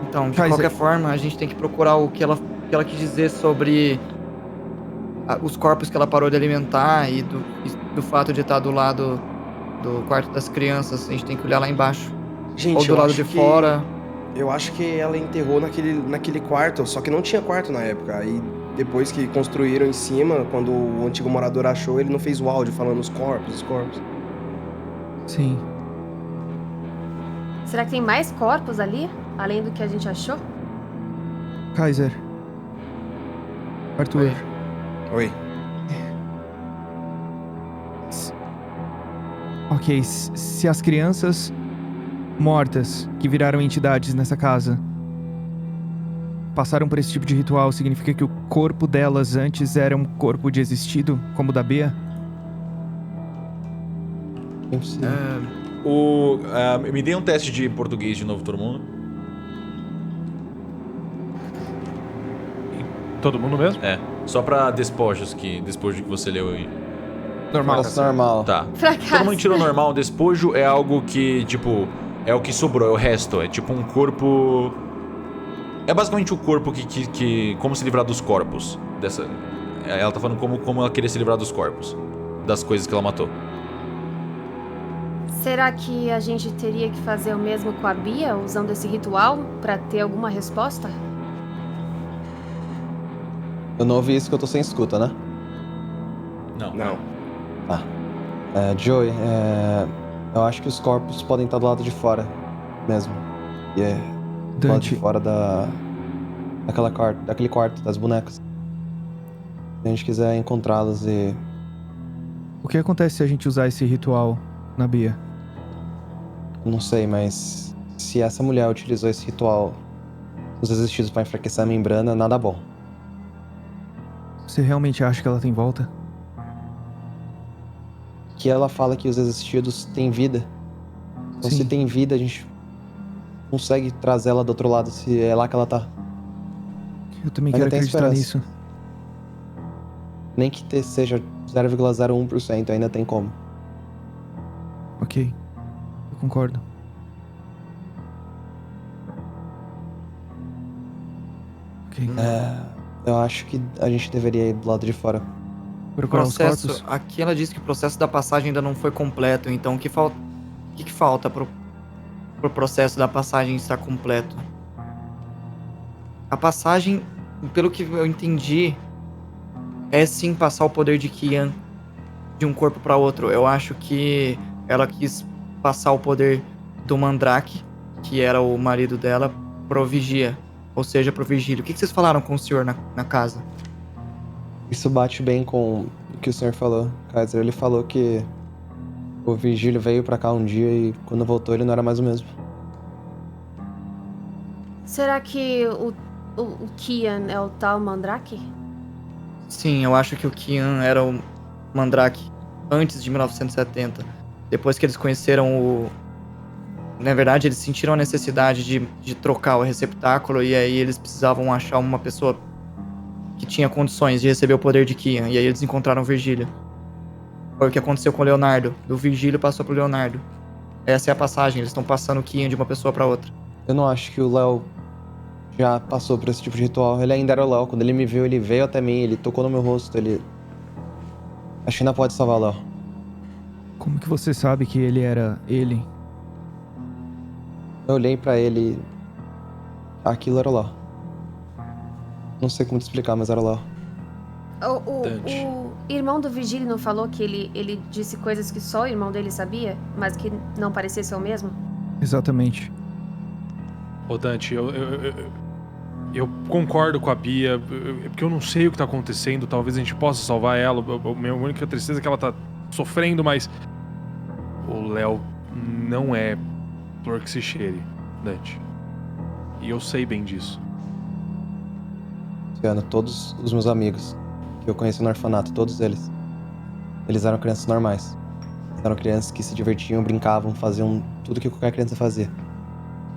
Então, de Mas qualquer forma, a gente tem que procurar o que ela quis dizer sobre os corpos que ela parou de alimentar e do fato de estar do lado do quarto das crianças. A gente tem que olhar lá embaixo. Gente, Ou do eu lado acho de que- fora. Eu acho que ela enterrou naquele quarto, só que não tinha quarto na época. Aí depois que construíram em cima, quando o antigo morador achou, ele não fez o áudio falando os corpos. Sim. Será que tem mais corpos ali, além do que a gente achou? Kaiser. Arthur. Oi. Ok, se as crianças mortas que viraram entidades nessa casa passaram por esse tipo de ritual, significa que o corpo delas antes era um corpo de existido, como o da Bea? É impossível. Me dê um teste de português de novo, todo mundo. Todo mundo mesmo? É, só pra despojos que você leu aí. Normal. Fracasso normal. Tá. Fracasso. Todo mundo tirou normal. Despojo é algo que, tipo, é o que sobrou, é o resto. É tipo um corpo... É basicamente o corpo que como se livrar dos corpos. Ela tá falando como ela queria se livrar dos corpos. Das coisas que ela matou. Será que a gente teria que fazer o mesmo com a Bia, usando esse ritual, pra ter alguma resposta? Eu não ouvi isso que eu tô sem escuta, né? Não. Joey, eu acho que os corpos podem estar do lado de fora mesmo. E do lado de Dante, fora daquele quarto das bonecas. Se a gente quiser encontrá-las e... o que acontece se a gente usar esse ritual na Bia? Eu não sei, mas se essa mulher utilizou esse ritual os existidos pra enfraquecer a membrana, nada bom. Você realmente acha que ela tem volta? Que ela fala que os existidos têm vida. Então Sim. se tem vida, a gente consegue trazer ela do outro lado, se é lá que ela tá. Eu também Ainda quero tem acreditar esperança. nisso. Nem que seja 0,01%, ainda tem como. Ok. Eu concordo. Ok. Eu acho que a gente deveria ir do lado de fora. Procurar os Processo, corpos? aqui ela disse que o processo da passagem ainda não foi completo, então o que falta pro processo da passagem estar completo? A passagem, pelo que eu entendi, é sim passar o poder de Kian de um corpo para outro. Eu acho que ela quis passar o poder do Mandrake, que era o marido dela, pro Vigia, ou seja, pro Vigílio. O que vocês falaram com o senhor na casa? Isso bate bem com o que o senhor falou, Kaiser. Ele falou que o Vigílio veio pra cá um dia e quando voltou ele não era mais o mesmo. Será que o Kian é o tal Mandrake? Sim, eu acho que o Kian era o Mandrake antes de 1970. Depois que eles conheceram o... Na verdade, eles sentiram a necessidade de trocar o receptáculo e aí eles precisavam achar uma pessoa que tinha condições de receber o poder de Kian. E aí eles encontraram o Virgílio. Foi o que aconteceu com o Leonardo. Do Virgílio passou pro Leonardo. Essa é a passagem, eles estão passando o Kian de uma pessoa pra outra. Eu não acho que o Léo já passou por esse tipo de ritual. Ele ainda era o Léo. Quando ele me viu, ele veio até mim, ele tocou no meu rosto, ele... Acho que ainda pode salvar o Léo. Como que você sabe que ele era ele? Eu olhei pra ele... Aquilo era o Léo. Não sei como te explicar, mas era o Léo. Dante. O irmão do Vigílio não falou que ele disse coisas que só o irmão dele sabia, mas que não parecia ser o mesmo? Exatamente. Ô Dante, eu concordo com a Bia, porque eu não sei o que tá acontecendo, talvez a gente possa salvar ela. A minha única tristeza é que ela tá sofrendo, mas o Léo não é flor que se cheire, Dante. E eu sei bem disso. Luciano, todos os meus amigos que eu conheci no orfanato, todos eles eram crianças normais. Eles eram crianças que se divertiam, brincavam, faziam tudo que qualquer criança fazia.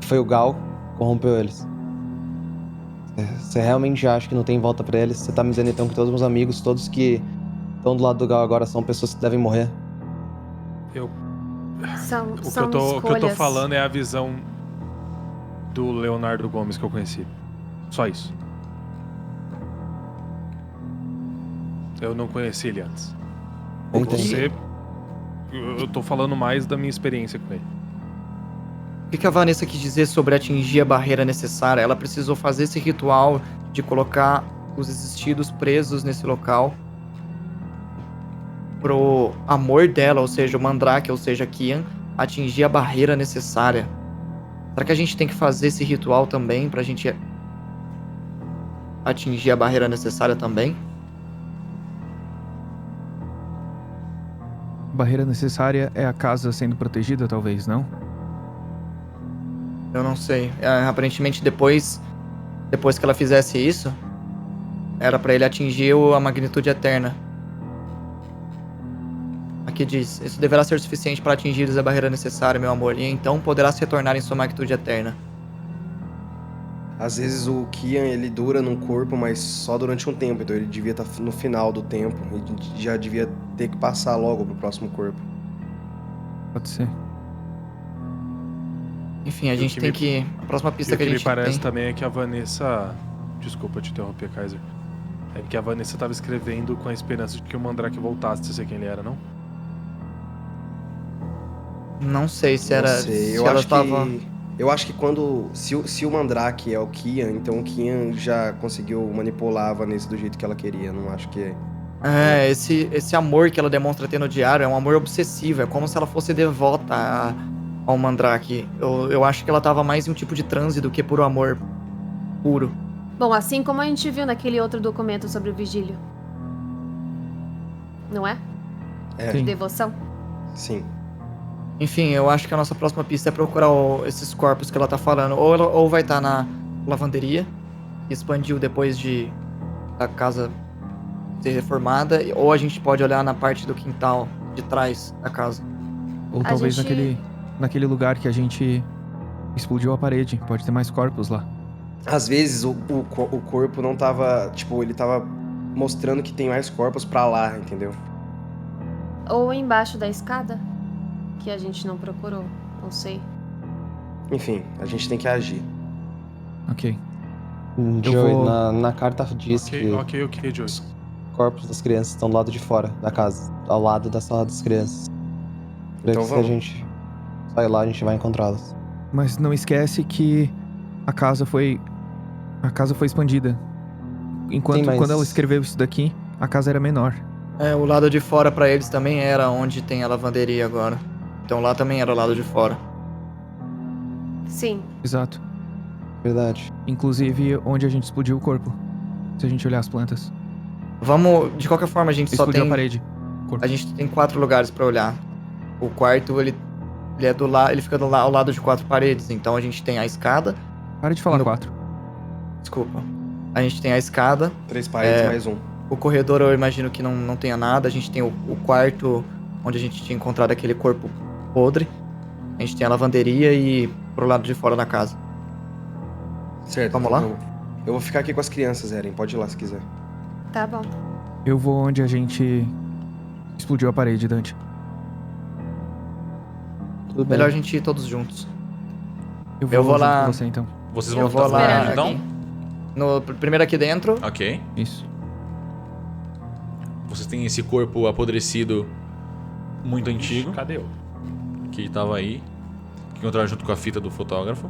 Foi o Gal que corrompeu eles. Você realmente acha que não tem volta pra eles? Você tá me dizendo então que todos os meus amigos, todos que estão do lado do Gal agora são pessoas que devem morrer? São O que eu tô escolhas. falando é a visão do Leonardo Gomes que eu conheci. Só isso. Eu não conheci ele antes. Eu entendo. Você... Eu tô falando mais da minha experiência com ele. O que a Vanessa quis dizer sobre atingir a barreira necessária? Ela precisou fazer esse ritual de colocar os existidos presos nesse local pro amor dela, ou seja, o Mandrake, ou seja, Kian, atingir a barreira necessária. Será que a gente tem que fazer esse ritual também pra gente atingir a barreira necessária também? A barreira necessária é a casa sendo protegida, talvez, não? Eu não sei. Aparentemente, depois depois que ela fizesse isso, era pra ele atingir a magnitude eterna. Aqui diz, isso deverá ser suficiente para atingir a barreira necessária, meu amor, e então poderá se retornar em sua magnitude eterna. Às vezes o Kian, ele dura num corpo, mas só durante um tempo. Então ele devia estar no final do tempo e já devia ter que passar logo pro próximo corpo. Pode ser. Enfim, a E o gente que tem me- que... A próxima pista E que o a que me gente parece tem... também é que a Vanessa... Desculpa te interromper, Kaiser. É que a Vanessa tava escrevendo com a esperança de que o Mandrake voltasse a ser quem ele era, não? Não sei se Não era... sei, Se eu ela acho tava... que... Eu acho que quando... Se o Mandrake é o Kian, então o Kian já conseguiu manipular a Vanessa do jeito que ela queria. Não acho que... Esse amor que ela demonstra ter no diário é um amor obsessivo. É como se ela fosse devota ao Mandrake. Eu acho que ela tava mais em um tipo de transe do que por amor puro. Bom, assim como a gente viu naquele outro documento sobre o Vigílio. Não é? É, Sim. Devoção? sim. Enfim, eu acho que a nossa próxima pista é procurar esses corpos que ela tá falando. Ou vai estar na lavanderia, que expandiu depois da casa ser reformada, ou a gente pode olhar na parte do quintal de trás da casa. Ou A talvez gente- naquele lugar que a gente explodiu a parede. Pode ter mais corpos lá. Às vezes o corpo não tava... Tipo, ele tava mostrando que tem mais corpos pra lá, entendeu? Ou embaixo da escada? Que a gente não procurou. Não sei. Enfim, a gente tem que agir. Ok. Joey, vou- na carta diz que Ok, Joey. os corpos das crianças estão do lado de fora da casa, ao lado da sala das crianças. Creio Então que se a vamos. gente sair lá, a gente vai encontrá-las. Mas não esquece que a casa foi expandida. Enquanto Sim, mas- quando ela escreveu isso daqui, a casa era menor. O lado de fora pra eles também era onde tem a lavanderia agora. Então lá também era o lado de fora. Sim. Exato. Verdade. Inclusive onde a gente explodiu o corpo. Se a gente olhar as plantas. Vamos, de qualquer forma, a gente só Explodiu tem... a parede. A gente tem 4 lugares pra olhar. O quarto, ele é do lado, ele fica ao lado de 4 paredes. Então a gente tem a escada. Para de falar No- 4. Desculpa. A gente tem a escada. 3 paredes mais um. O corredor eu imagino que não tenha nada. A gente tem o quarto onde a gente tinha encontrado aquele corpo podre. A gente tem a lavanderia e pro lado de fora da casa. Certo. Vamos lá? Eu vou ficar aqui com as crianças, Eren. Pode ir lá se quiser. Tá bom. Eu vou onde a gente explodiu a parede, Dante. Tudo bem. Melhor a gente ir todos juntos. Eu Eu vou junto lá. com você então. Vocês Eu vão vou estar lá fazendo, então? aqui. Primeiro aqui dentro. Ok. Isso. Vocês têm esse corpo apodrecido muito antigo, Cadê eu? que tava aí, que encontraram junto com a fita do fotógrafo.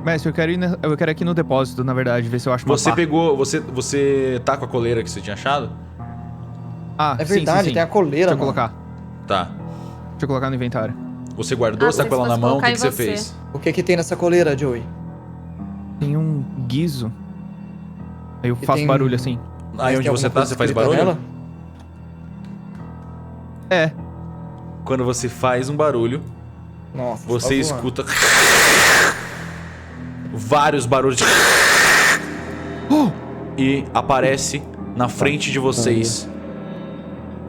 Mestre, eu quero ir aqui no depósito, na verdade, ver se eu acho uma Você pá. pegou. Você tá com a coleira que você tinha achado? Ah, É sim, verdade, sim, sim. tem a coleira, Deixa eu mano. colocar. Tá. Deixa eu colocar no inventário. Você guardou, Ah, você tá pensei com ela que na fosse mão, o colocar que em você você. fez? O que tem nessa coleira, Joey? Tem um guiso. Aí eu E faço tem- barulho assim. Aí onde você tá, você faz barulho? Nela? É. Quando você faz um barulho, Nossa, você tá escuta vários barulhos de... E aparece na frente de vocês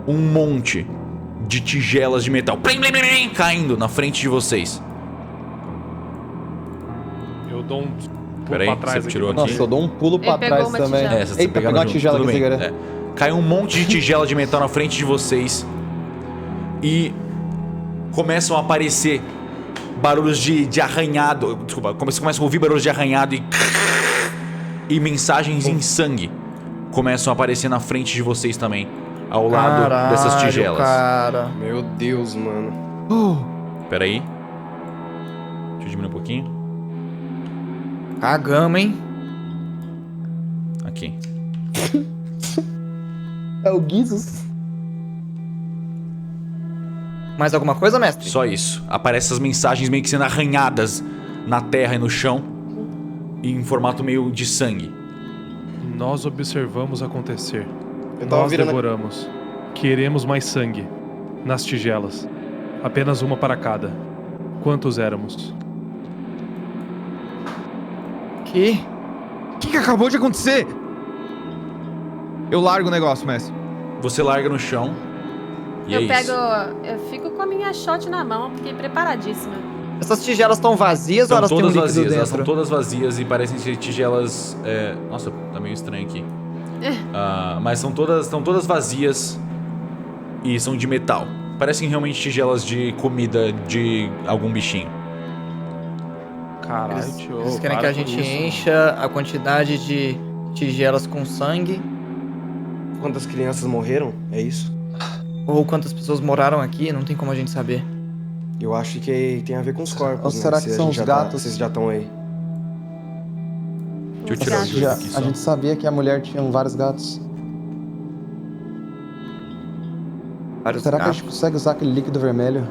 um monte de tigelas de metal plim, plim, plim, plim, caindo na frente de vocês. Eu dou um pulo Peraí, pra trás você aqui. tirou pra- aqui? Nossa, eu dou um pulo pra Ele pegou trás uma também. tigela. Essa você Eita, pegaram pegou uma junto, tigela tudo aqui, bem. segura. Cai um monte de tigela de metal na frente de vocês e começam a aparecer barulhos de arranhado. Desculpa, começam a ouvir barulhos de arranhado e mensagens em sangue começam a aparecer na frente de vocês também, ao lado dessas tigelas. Cara. Meu Deus, mano. Pera aí. Deixa eu diminuir um pouquinho. Cagamos, hein? Aqui. É o Guizos. Mais alguma coisa, mestre? Só isso. Aparecem essas mensagens meio que sendo arranhadas na terra e no chão, em formato meio de sangue. Nós observamos acontecer. Eu tava Nós virando... devoramos. Queremos mais sangue. Nas tigelas. Apenas uma para cada. Quantos éramos? O que acabou de acontecer? Eu largo o negócio, mestre. Você larga no chão. E Eu é pego. isso. Eu fico com a minha shot na mão, fiquei preparadíssima. Essas tigelas estão vazias ou São elas têm um todas líquido vazias, dentro? elas são todas vazias e parecem ser tigelas. Nossa, tá meio estranho aqui. Mas são todas vazias e são de metal. Parecem realmente tigelas de comida de algum bichinho. Caralho, Eles, tio. eles querem para que a com gente isso, encha a quantidade de tigelas com sangue. Quantas crianças morreram? É isso? Ou quantas pessoas moraram aqui, não tem como a gente saber. Eu acho que tem a ver com os corpos, Ou né? será Se que a são gente os já gatos? vocês já estão aí. Deixa eu tirar o Gatos. jogo aqui só. A gente sabia que a mulher tinha vários gatos. Vários Será que a gatos. gente consegue usar aquele líquido vermelho?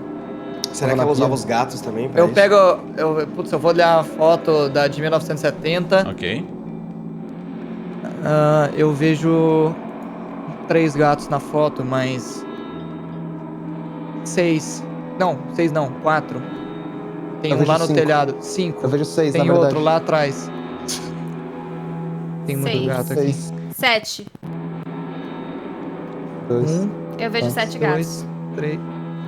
Será que na ela pia? usava os gatos também pra Eu isso? pego. Eu vou olhar a foto de 1970. Ok. Eu vejo 3 gatos na foto, mas 6. Não, 6 não, 4. Tem Eu um lá vejo no 5. telhado. 5. Eu vejo 6, na Tem verdade. outro lá atrás. Tem muito 6. gato aqui. 6. 7. 2. Eu vejo 7 gatos. 2, 3.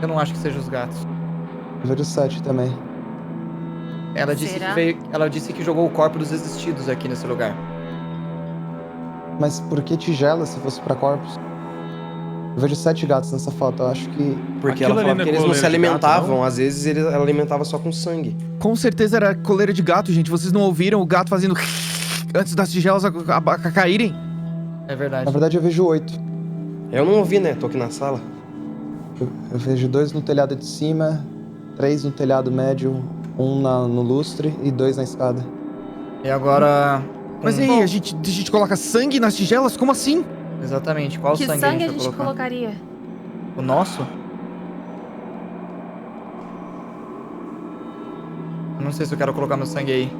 Eu não acho que sejam os gatos. Eu vejo 7 também. Ela disse, Será? ela disse que jogou o corpo dos existidos aqui nesse lugar. Mas por que tigela se fosse pra corpos? Eu vejo 7 gatos nessa foto. Eu acho que. Porque Aquilo ela ali falava não é que eles não se coleira de gato, alimentavam. não? Às vezes ela alimentava só com sangue. Com certeza era coleira de gato, gente. Vocês não ouviram o gato fazendo antes das tigelas caírem? É verdade. Na verdade, eu vejo 8. Eu não ouvi, né? Tô aqui na sala. Eu vejo 2 no telhado de cima, 3 no telhado médio, 1 no lustre e 2 na escada. E agora. Mas e aí, a gente coloca sangue nas tigelas? Como assim? Exatamente, qual Que sangue, sangue a gente vai colocar? colocaria? O nosso? Eu não sei se eu quero colocar meu sangue aí.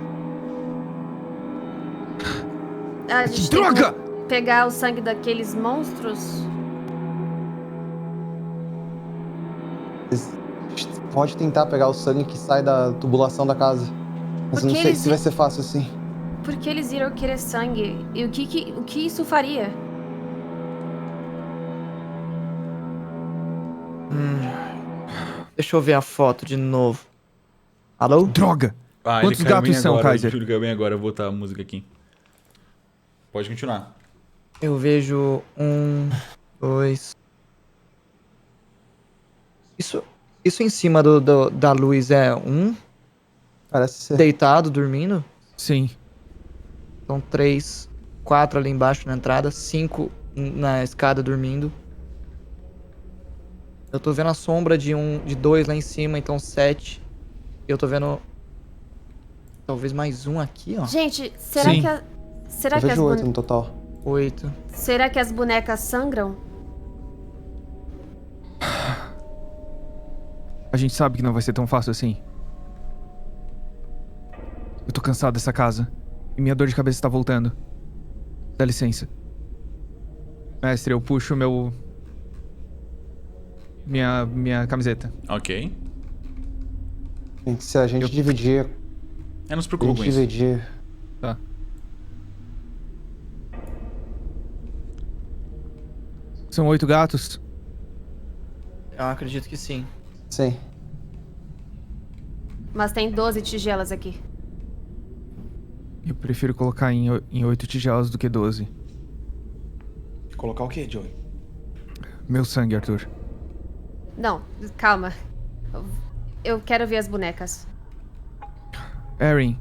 A gente tem Droga! que pegar o sangue daqueles monstros? Pode tentar pegar o sangue que sai da tubulação da casa. Mas eu não Porque sei eles- se vai ser fácil assim. Por que eles iriam querer sangue? E o que isso faria? Deixa eu ver a foto de novo. Alô? Droga! Ah, Quantos ele caiu gatos bem são, agora, Kaiser? Ele caiu bem agora, eu vou botar a música aqui. Pode continuar. Eu vejo 1, 2. Isso em cima da luz é 1? Parece ser. Deitado, dormindo? Sim. Então 3, 4 ali embaixo na entrada, 5 na escada dormindo. Eu tô vendo a sombra de 2 lá em cima, então 7. E eu tô vendo talvez mais um aqui, ó. Gente, será Sim. que será Eu que vejo 8 no total. 8. será que as bonecas sangram? A gente sabe que não vai ser tão fácil assim. Eu tô cansado dessa casa. E minha dor de cabeça tá voltando. Dá licença. Mestre, eu puxo minha camiseta. Ok. Gente, se a gente dividir. Não se A preocupe gente com isso. dividir. Tá. São 8 gatos? Eu acredito que sim. Sim. Mas tem 12 tigelas aqui. Eu prefiro colocar em 8 tigelas do que 12. Colocar o quê, Joey? Meu sangue, Arthur. Não, calma. Eu quero ver as bonecas. Erin.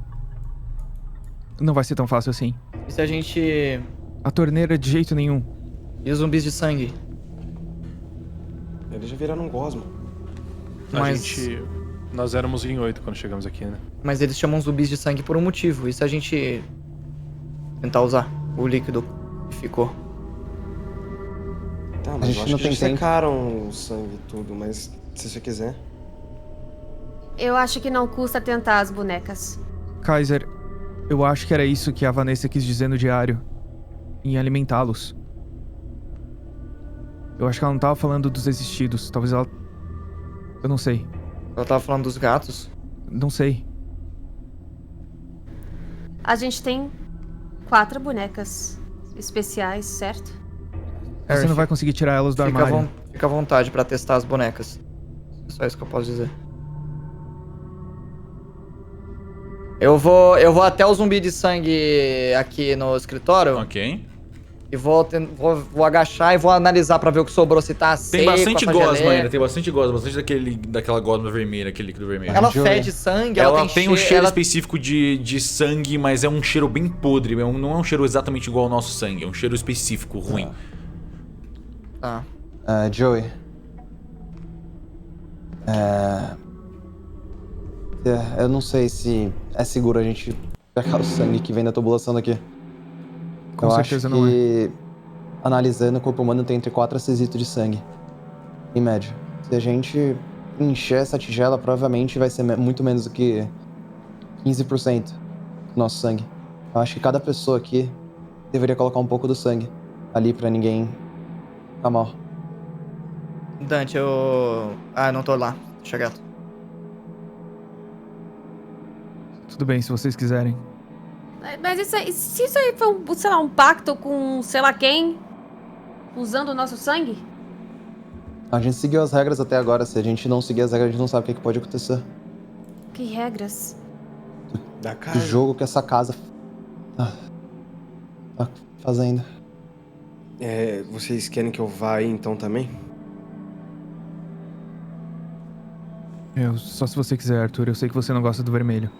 Não vai ser tão fácil assim. E se a gente... A torneira de jeito nenhum. E os zumbis de sangue? Eles já viraram um gosmo. Nós éramos em 8 quando chegamos aqui, né? Mas eles chamam zumbis de sangue por um motivo. E se a gente tentar usar o líquido que ficou? Tá, A mas gente eu acho não que tem já tempo. secaram o sangue e tudo, mas se você quiser. Eu acho que não custa tentar as bonecas. Kaiser, eu acho que era isso que a Vanessa quis dizer no diário. Em alimentá-los. Eu acho que ela não tava falando dos existidos. Talvez ela... Eu não sei. Ela tava falando dos gatos. Não sei. A gente tem 4 bonecas especiais, certo? Você não vai conseguir tirar elas do armário. Fica à vontade pra testar as bonecas. É só isso que eu posso dizer. Eu vou até o zumbi de sangue aqui no escritório. Ok. E vou agachar e vou analisar pra ver o que sobrou, se tá seco. Tem bastante a gosma geleia. ainda, tem bastante gosma, bastante daquela gosma vermelha, aquele líquido vermelho. Ela fede sangue, Ela tem um cheiro ela... específico de sangue, mas é um cheiro bem podre. Não é um cheiro exatamente igual ao nosso sangue, é um cheiro específico, ruim. Tá. Joey. Eu não sei se é seguro a gente pegar o sangue que vem da tubulação daqui. Com certeza não é. Analisando, o corpo humano tem entre 4 a 6 litros de sangue. Em média. Se a gente encher essa tigela, provavelmente vai ser muito menos do que 15% do nosso sangue. Eu acho que cada pessoa aqui deveria colocar um pouco do sangue ali pra ninguém ficar mal. Dante, não tô lá. Deixa quieto. Tudo bem, se vocês quiserem. Mas se isso aí foi, sei lá, um pacto com sei lá quem, usando o nosso sangue? A gente seguiu as regras até agora. Se a gente não seguir as regras, a gente não sabe o que pode acontecer. Que regras? Da casa? Do jogo que essa casa tá fazendo. Vocês querem que eu vá aí então também? Só se você quiser, Arthur. Eu sei que você não gosta do vermelho.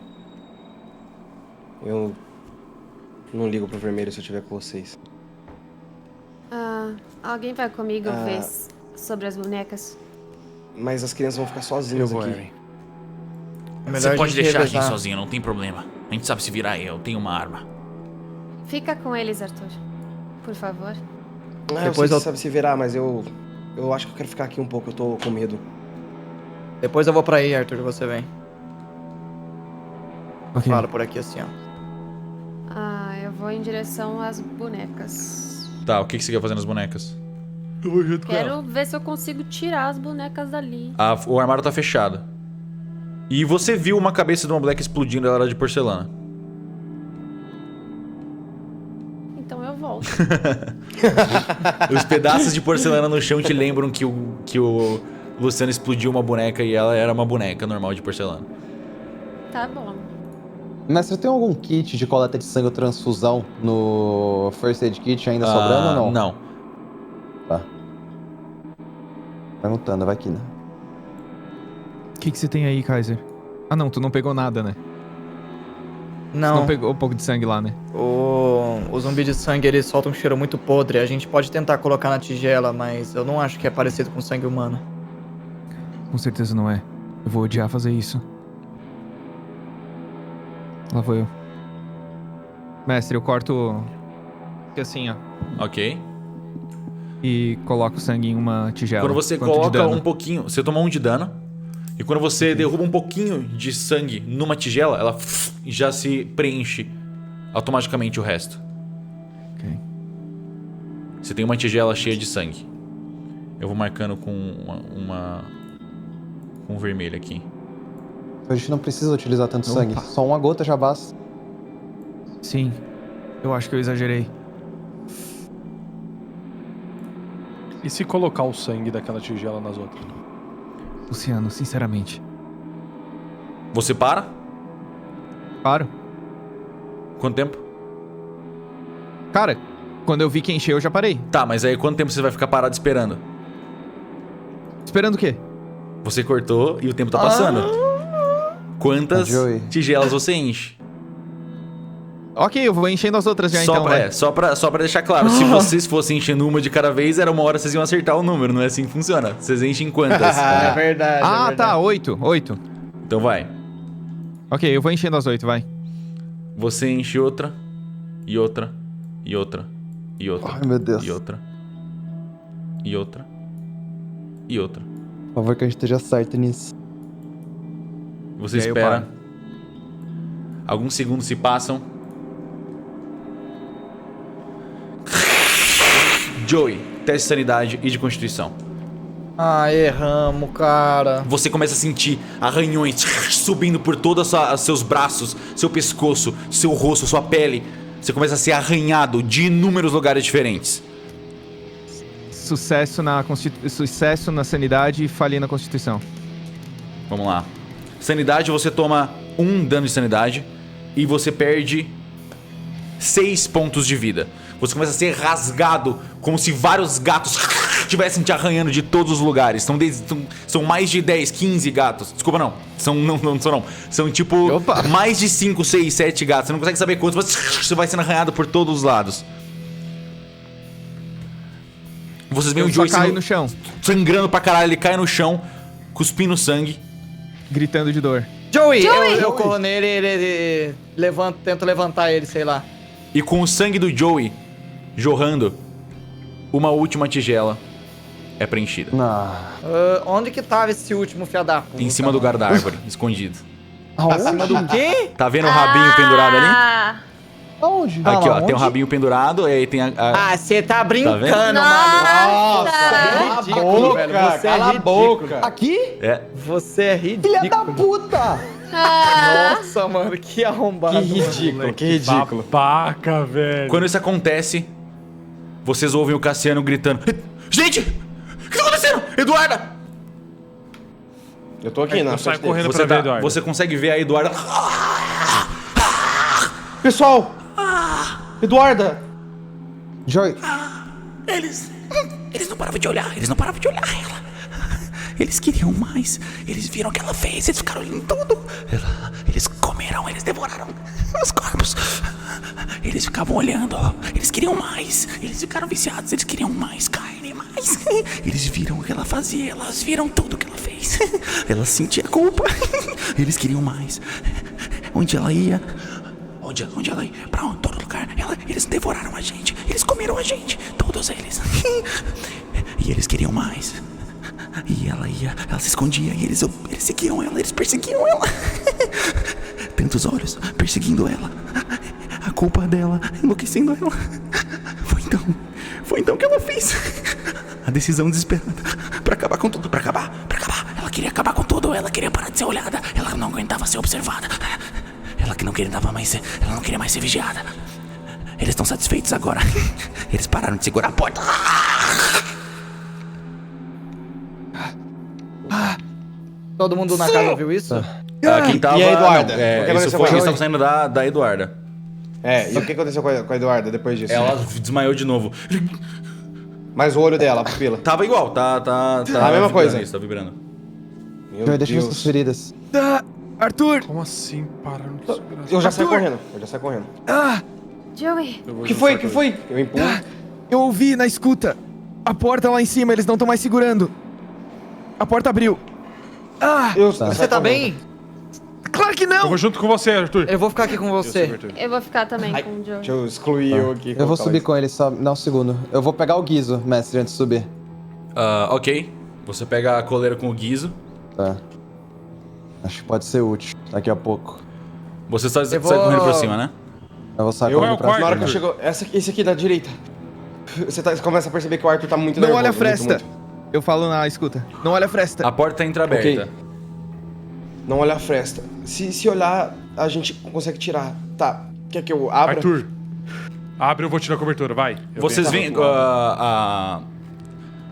Eu não ligo pro vermelho se eu estiver com vocês. Alguém vai comigo ver sobre as bonecas? Mas as crianças vão ficar sozinhas aqui. É Você melhor pode gente deixar a gente revezar. sozinho, não tem problema. A gente sabe se virar, eu tenho uma arma. Fica com eles, Arthur. Por favor. Depois eu sabe se virar, mas eu acho que eu quero ficar aqui um pouco, eu tô com medo. Depois eu vou pra aí, Arthur, você vem. Ok. Fala por aqui assim, ó. Eu vou em direção às bonecas. Tá, o que você quer fazer nas bonecas? Quero ver se eu consigo tirar as bonecas dali. O armário tá fechado. E você viu uma cabeça de uma boneca explodindo, ela era de porcelana. Então eu volto. Os pedaços de porcelana no chão te lembram que o Luciano explodiu uma boneca e ela era uma boneca normal de porcelana. Tá bom. Mestre, tem algum kit de coleta de sangue ou transfusão no First Aid Kit ainda sobrando ou não? Não. Tá. Perguntando, vai que, né? O que você tem aí, Kaiser? Ah, não, tu não pegou nada, né? Você Não, não pegou um pouco de sangue lá, né? o zumbi de sangue, ele solta um cheiro muito podre. A gente pode tentar colocar na tigela, mas eu não acho que é parecido com sangue humano. Com certeza não é. Eu vou odiar fazer isso. Lá vou eu. Mestre, eu corto... assim, ó. Ok. E coloco o sangue em uma tigela. Quando você Quanto de coloca dano? um pouquinho, você toma 1 de dano. E quando você derruba um pouquinho de sangue numa tigela, ela já se preenche automaticamente o resto. Ok. Você tem uma tigela cheia de sangue. Eu vou marcando com com vermelho aqui. A gente não precisa utilizar tanto Opa. sangue. Só uma gota já basta. Sim. Eu acho que eu exagerei. E se colocar o sangue daquela tigela nas outras? Luciano, sinceramente. Você para? Paro. Quanto tempo? Cara, quando eu vi que encheu, eu já parei. Tá, mas aí quanto tempo você vai ficar parado esperando? Esperando o quê? Você cortou e o tempo tá passando. Quantas Joey. tigelas você enche? Ok, eu vou enchendo as outras já então, vai. Só pra deixar claro, se vocês fossem enchendo uma de cada vez, era uma hora vocês iam acertar o número, não é assim que funciona. Vocês enchem quantas? É verdade. Ah, tá, 8. Então vai. Ok, eu vou enchendo as 8, vai. Você enche outra, e outra, e outra, e outra. Ai, meu Deus. E outra. E outra. E outra. Por favor, que a gente esteja certo nisso. Você E aí eu espera. paro. Alguns segundos se passam. Joey, teste de sanidade e de constituição. Ah, erramos, cara. Você começa a sentir arranhões subindo por todos os seus braços, seu pescoço, seu rosto, sua pele. Você começa a ser arranhado de inúmeros lugares diferentes. Sucesso na sanidade e falhei na constituição. Vamos lá. Sanidade, você toma 1 dano de sanidade e você perde 6 pontos de vida. Você começa a ser rasgado como se vários gatos estivessem te arranhando de todos os lugares. São mais de 10, 15 gatos. Desculpa, não. São tipo mais de 5, 6, 7 gatos. Você não consegue saber quantos, mas você vai sendo arranhado por todos os lados. Vocês veem o Joey cai no chão, sangrando pra caralho. Ele cai no chão, cuspindo sangue, gritando de dor. Joey! Eu corro nele, ele tento levantar ele, sei lá. E com o sangue do Joey jorrando, uma última tigela é preenchida. Onde que tava esse último fia da puta? Em cima do guarda-árvore, escondido. Acima do quê? Tá vendo o rabinho pendurado ali? Aonde? Aqui, ó, tem um rabinho pendurado, e aí tem a... Ah, você tá brincando, vendo? mano. Nossa, é ridículo, velho. Você é ridículo. Aqui? É. Você é ridículo. Filha da puta! Nossa, mano, que arrombado. Que ridículo, que ridículo. Babaca, velho. Quando isso acontece, vocês ouvem o Cassiano gritando: Gente! O que tá acontecendo? Eduarda! Eu tô aqui, Eu saio correndo pra ver, Eduardo. Você consegue ver a Eduarda. Pessoal! Eduarda! Joey, Eles não paravam de olhar, ela. Eles queriam mais, eles viram o que ela fez, eles ficaram olhando tudo. Eles comeram, eles devoraram os corpos. Eles ficavam olhando, eles queriam mais. Eles ficaram viciados, eles queriam mais carne, mais. Eles viram o que ela fazia, elas viram tudo que ela fez. Ela sentia culpa. Eles queriam mais. Onde ela ia? Onde ela ia? Pra onde? Todo lugar. Eles devoraram a gente. Eles comeram a gente. Todos eles. E eles queriam mais. E ela se escondia. E eles seguiam ela. Eles perseguiam ela. Tantos olhos perseguindo ela. A culpa dela, enlouquecendo ela. Foi então que ela fez a decisão desesperada pra acabar com tudo. Pra acabar. Ela queria acabar com tudo. Ela queria parar de ser olhada. Ela não aguentava ser observada. Ela que não queria mais ser vigiada. Eles estão satisfeitos agora. Eles pararam de segurar a porta. Todo mundo na casa ouviu isso? Quem tava... E a Eduarda? Não, O que isso aconteceu foi com quem ela? estava saindo da Eduarda. E o que aconteceu com a Eduarda depois disso? Ela desmaiou de novo. Mas o olho dela, a pupila. Tava igual, tá a mesma coisa. Isso, tá vibrando. Meu Joey, deixa Deus. essas feridas. Arthur! Como assim? Pararam de segurar? Eu já saio correndo. Joey, O que foi? Eu empurro. Eu ouvi na escuta. A porta lá em cima, eles não estão mais segurando. A porta abriu. Você tá bem? Claro que Eu não! vou junto com você, Arthur. Eu vou ficar aqui com você. eu vou ficar também com o Joey. Deixa eu excluir eu aqui. eu vou subir com ele, só dá um segundo. Eu vou pegar o guizo, mestre, antes de subir. Ok. Você pega a coleira com o guizo. Tá. Acho que pode ser útil daqui a pouco. Você sai Eu vou- correndo pra cima, né? Eu vou sair Eu- correndo é o pra quarto. Na hora que eu Arthur. chego. Esse aqui da direita. Você começa a perceber que o Arthur tá muito Não nervoso. olha a muito, fresta. muito. Eu falo na escuta. Não olha a fresta. A porta tá entreaberta. Ok. Não olha a fresta. Se olhar, a gente consegue tirar. Tá. Quer que eu abra? Arthur, abre, eu vou tirar a cobertura, vai. Vocês veem... Tá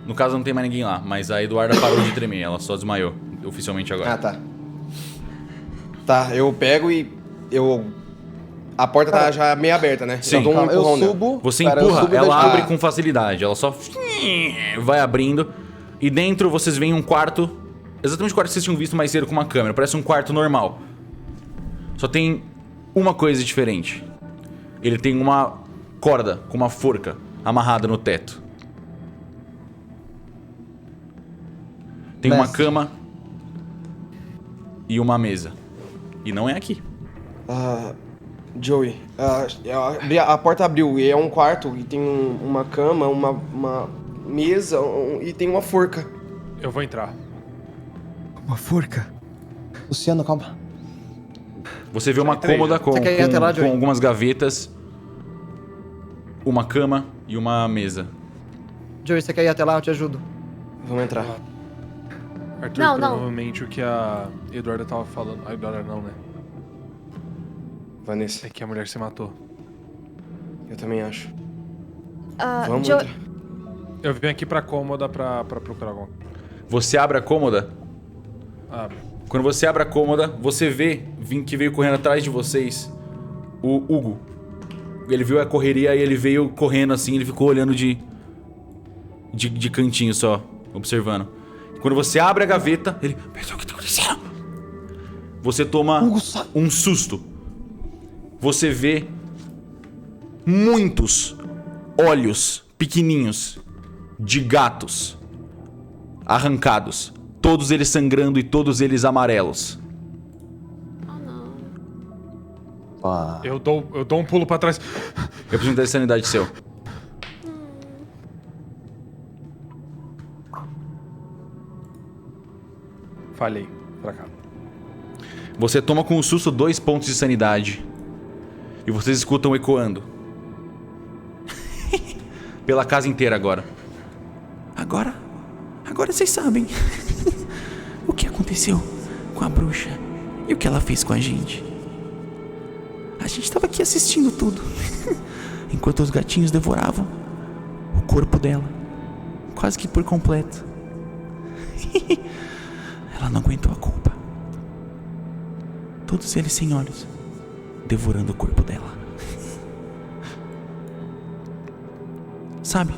No caso, não tem mais ninguém lá, mas a Eduarda parou de tremer. Ela só desmaiou, oficialmente agora. Tá. Tá, eu pego e a porta tá já meio aberta, né? Sim. Eu dou um Calma, eu empurrão nela. subo. Você pera, eu empurra, subo e ela deixo- abre com facilidade. Ela só vai abrindo. E dentro vocês veem um quarto, exatamente o quarto que vocês tinham visto mais cedo com uma câmera. Parece um quarto normal. Só tem uma coisa diferente. Ele tem uma corda com uma forca amarrada no teto. Tem uma Mestre. cama e uma mesa. E não é aqui. Joey, a porta abriu e é um quarto e tem uma cama, uma mesa e tem uma forca. Eu vou entrar. Uma forca. Luciano, calma. Você vê uma entrei, cômoda já. com, Você quer ir até lá, com Joey? algumas gavetas, uma cama e uma mesa. Joey, você quer ir até lá? Eu te ajudo. Vamos entrar. Arthur, Não, não. provavelmente o que a Eduarda tava falando... A Eduarda não, né? Vanessa, É que a mulher se matou. eu também acho. Ah, Vamos Jo- entrar. Eu vim aqui pra cômoda pra procurar alguma coisa. Você abre a cômoda. Ah, Quando você abre a cômoda, você vê que veio correndo atrás de vocês o Hugo. Ele viu a correria e ele veio correndo assim, ele ficou olhando de cantinho só, observando. Quando você abre a gaveta, ele... Pessoal, o que tá acontecendo? Você toma um susto. Você vê muitos olhos pequenininhos de gatos arrancados. Todos eles sangrando e todos eles amarelos. Pá. eu dou um pulo pra trás. Eu preciso de sanidade seu. Falhei. Fracasso. Você toma com um susto 2 pontos de sanidade. E vocês escutam ecoando. Pela casa inteira agora. Agora vocês sabem o que aconteceu com a bruxa e o que ela fez com a gente. A gente tava aqui assistindo tudo, enquanto os gatinhos devoravam o corpo dela, quase que por completo. Ela não aguentou a culpa. Todos eles sem olhos, devorando o corpo dela. Sabe?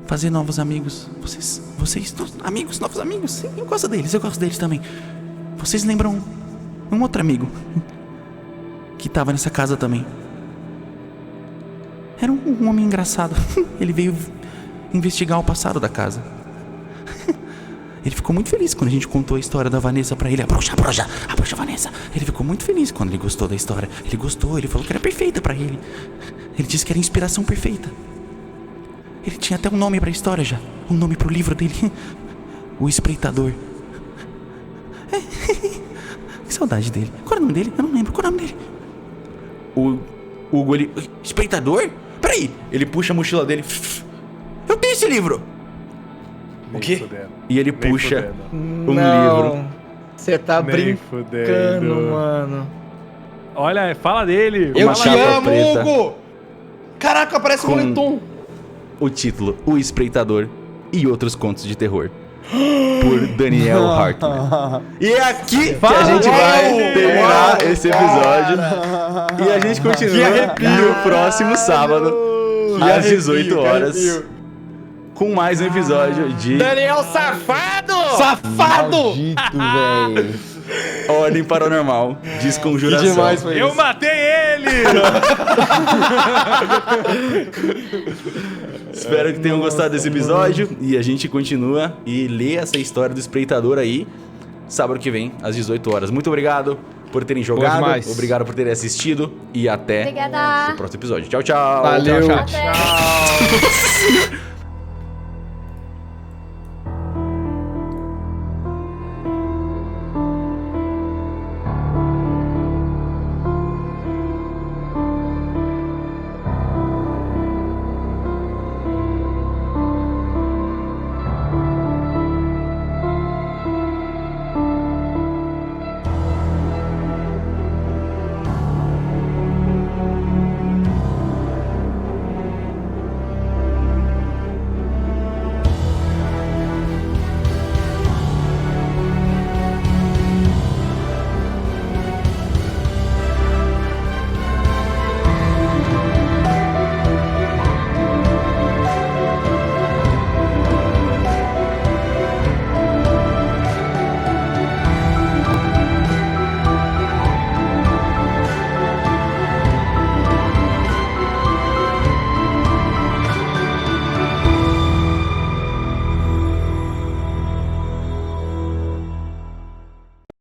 Fazer novos amigos. Vocês, amigos, novos amigos. Sim, eu gosto deles também. Vocês lembram um outro amigo que tava nessa casa também. Era um homem engraçado. Ele veio investigar o passado da casa. Ele ficou muito feliz quando a gente contou a história da Vanessa pra ele. A bruxa Vanessa. Ele ficou muito feliz quando ele gostou da história. Ele gostou, ele falou que era perfeita pra ele. Ele disse que era a inspiração perfeita. Ele tinha até um nome pra história já. Um nome pro livro dele. O Espreitador. Que saudade dele. Qual era o nome dele? Eu não lembro. Qual era o nome dele? O Hugo, ele... Espreitador? Peraí. Ele puxa a mochila dele. Eu tenho esse livro. Nem quê? fudendo. E ele Nem puxa fudendo. um livro. Você tá Nem brincando, fudendo. mano. Olha, fala dele. Eu Uma te capa amo, preta. Hugo! Caraca, parece um Com- moletom. O título, O Espreitador e Outros Contos de Terror. Por Daniel Hartman. E é aqui que a gente vai terminar esse episódio. E a gente continua no próximo sábado, às 18 horas, com mais um episódio de Daniel Safado! Maldito, velho. Ordem Paranormal, Desconjuração. Que demais foi Eu isso. matei ele! Espero que tenham gostado desse episódio. E a gente continua e lê essa história do Espreitador aí sábado que vem, às 18 horas. Muito obrigado por terem jogado. demais. Obrigado por terem assistido. E até Obrigada. o próximo episódio. Tchau, tchau. Valeu. Tchau, tchau. Até.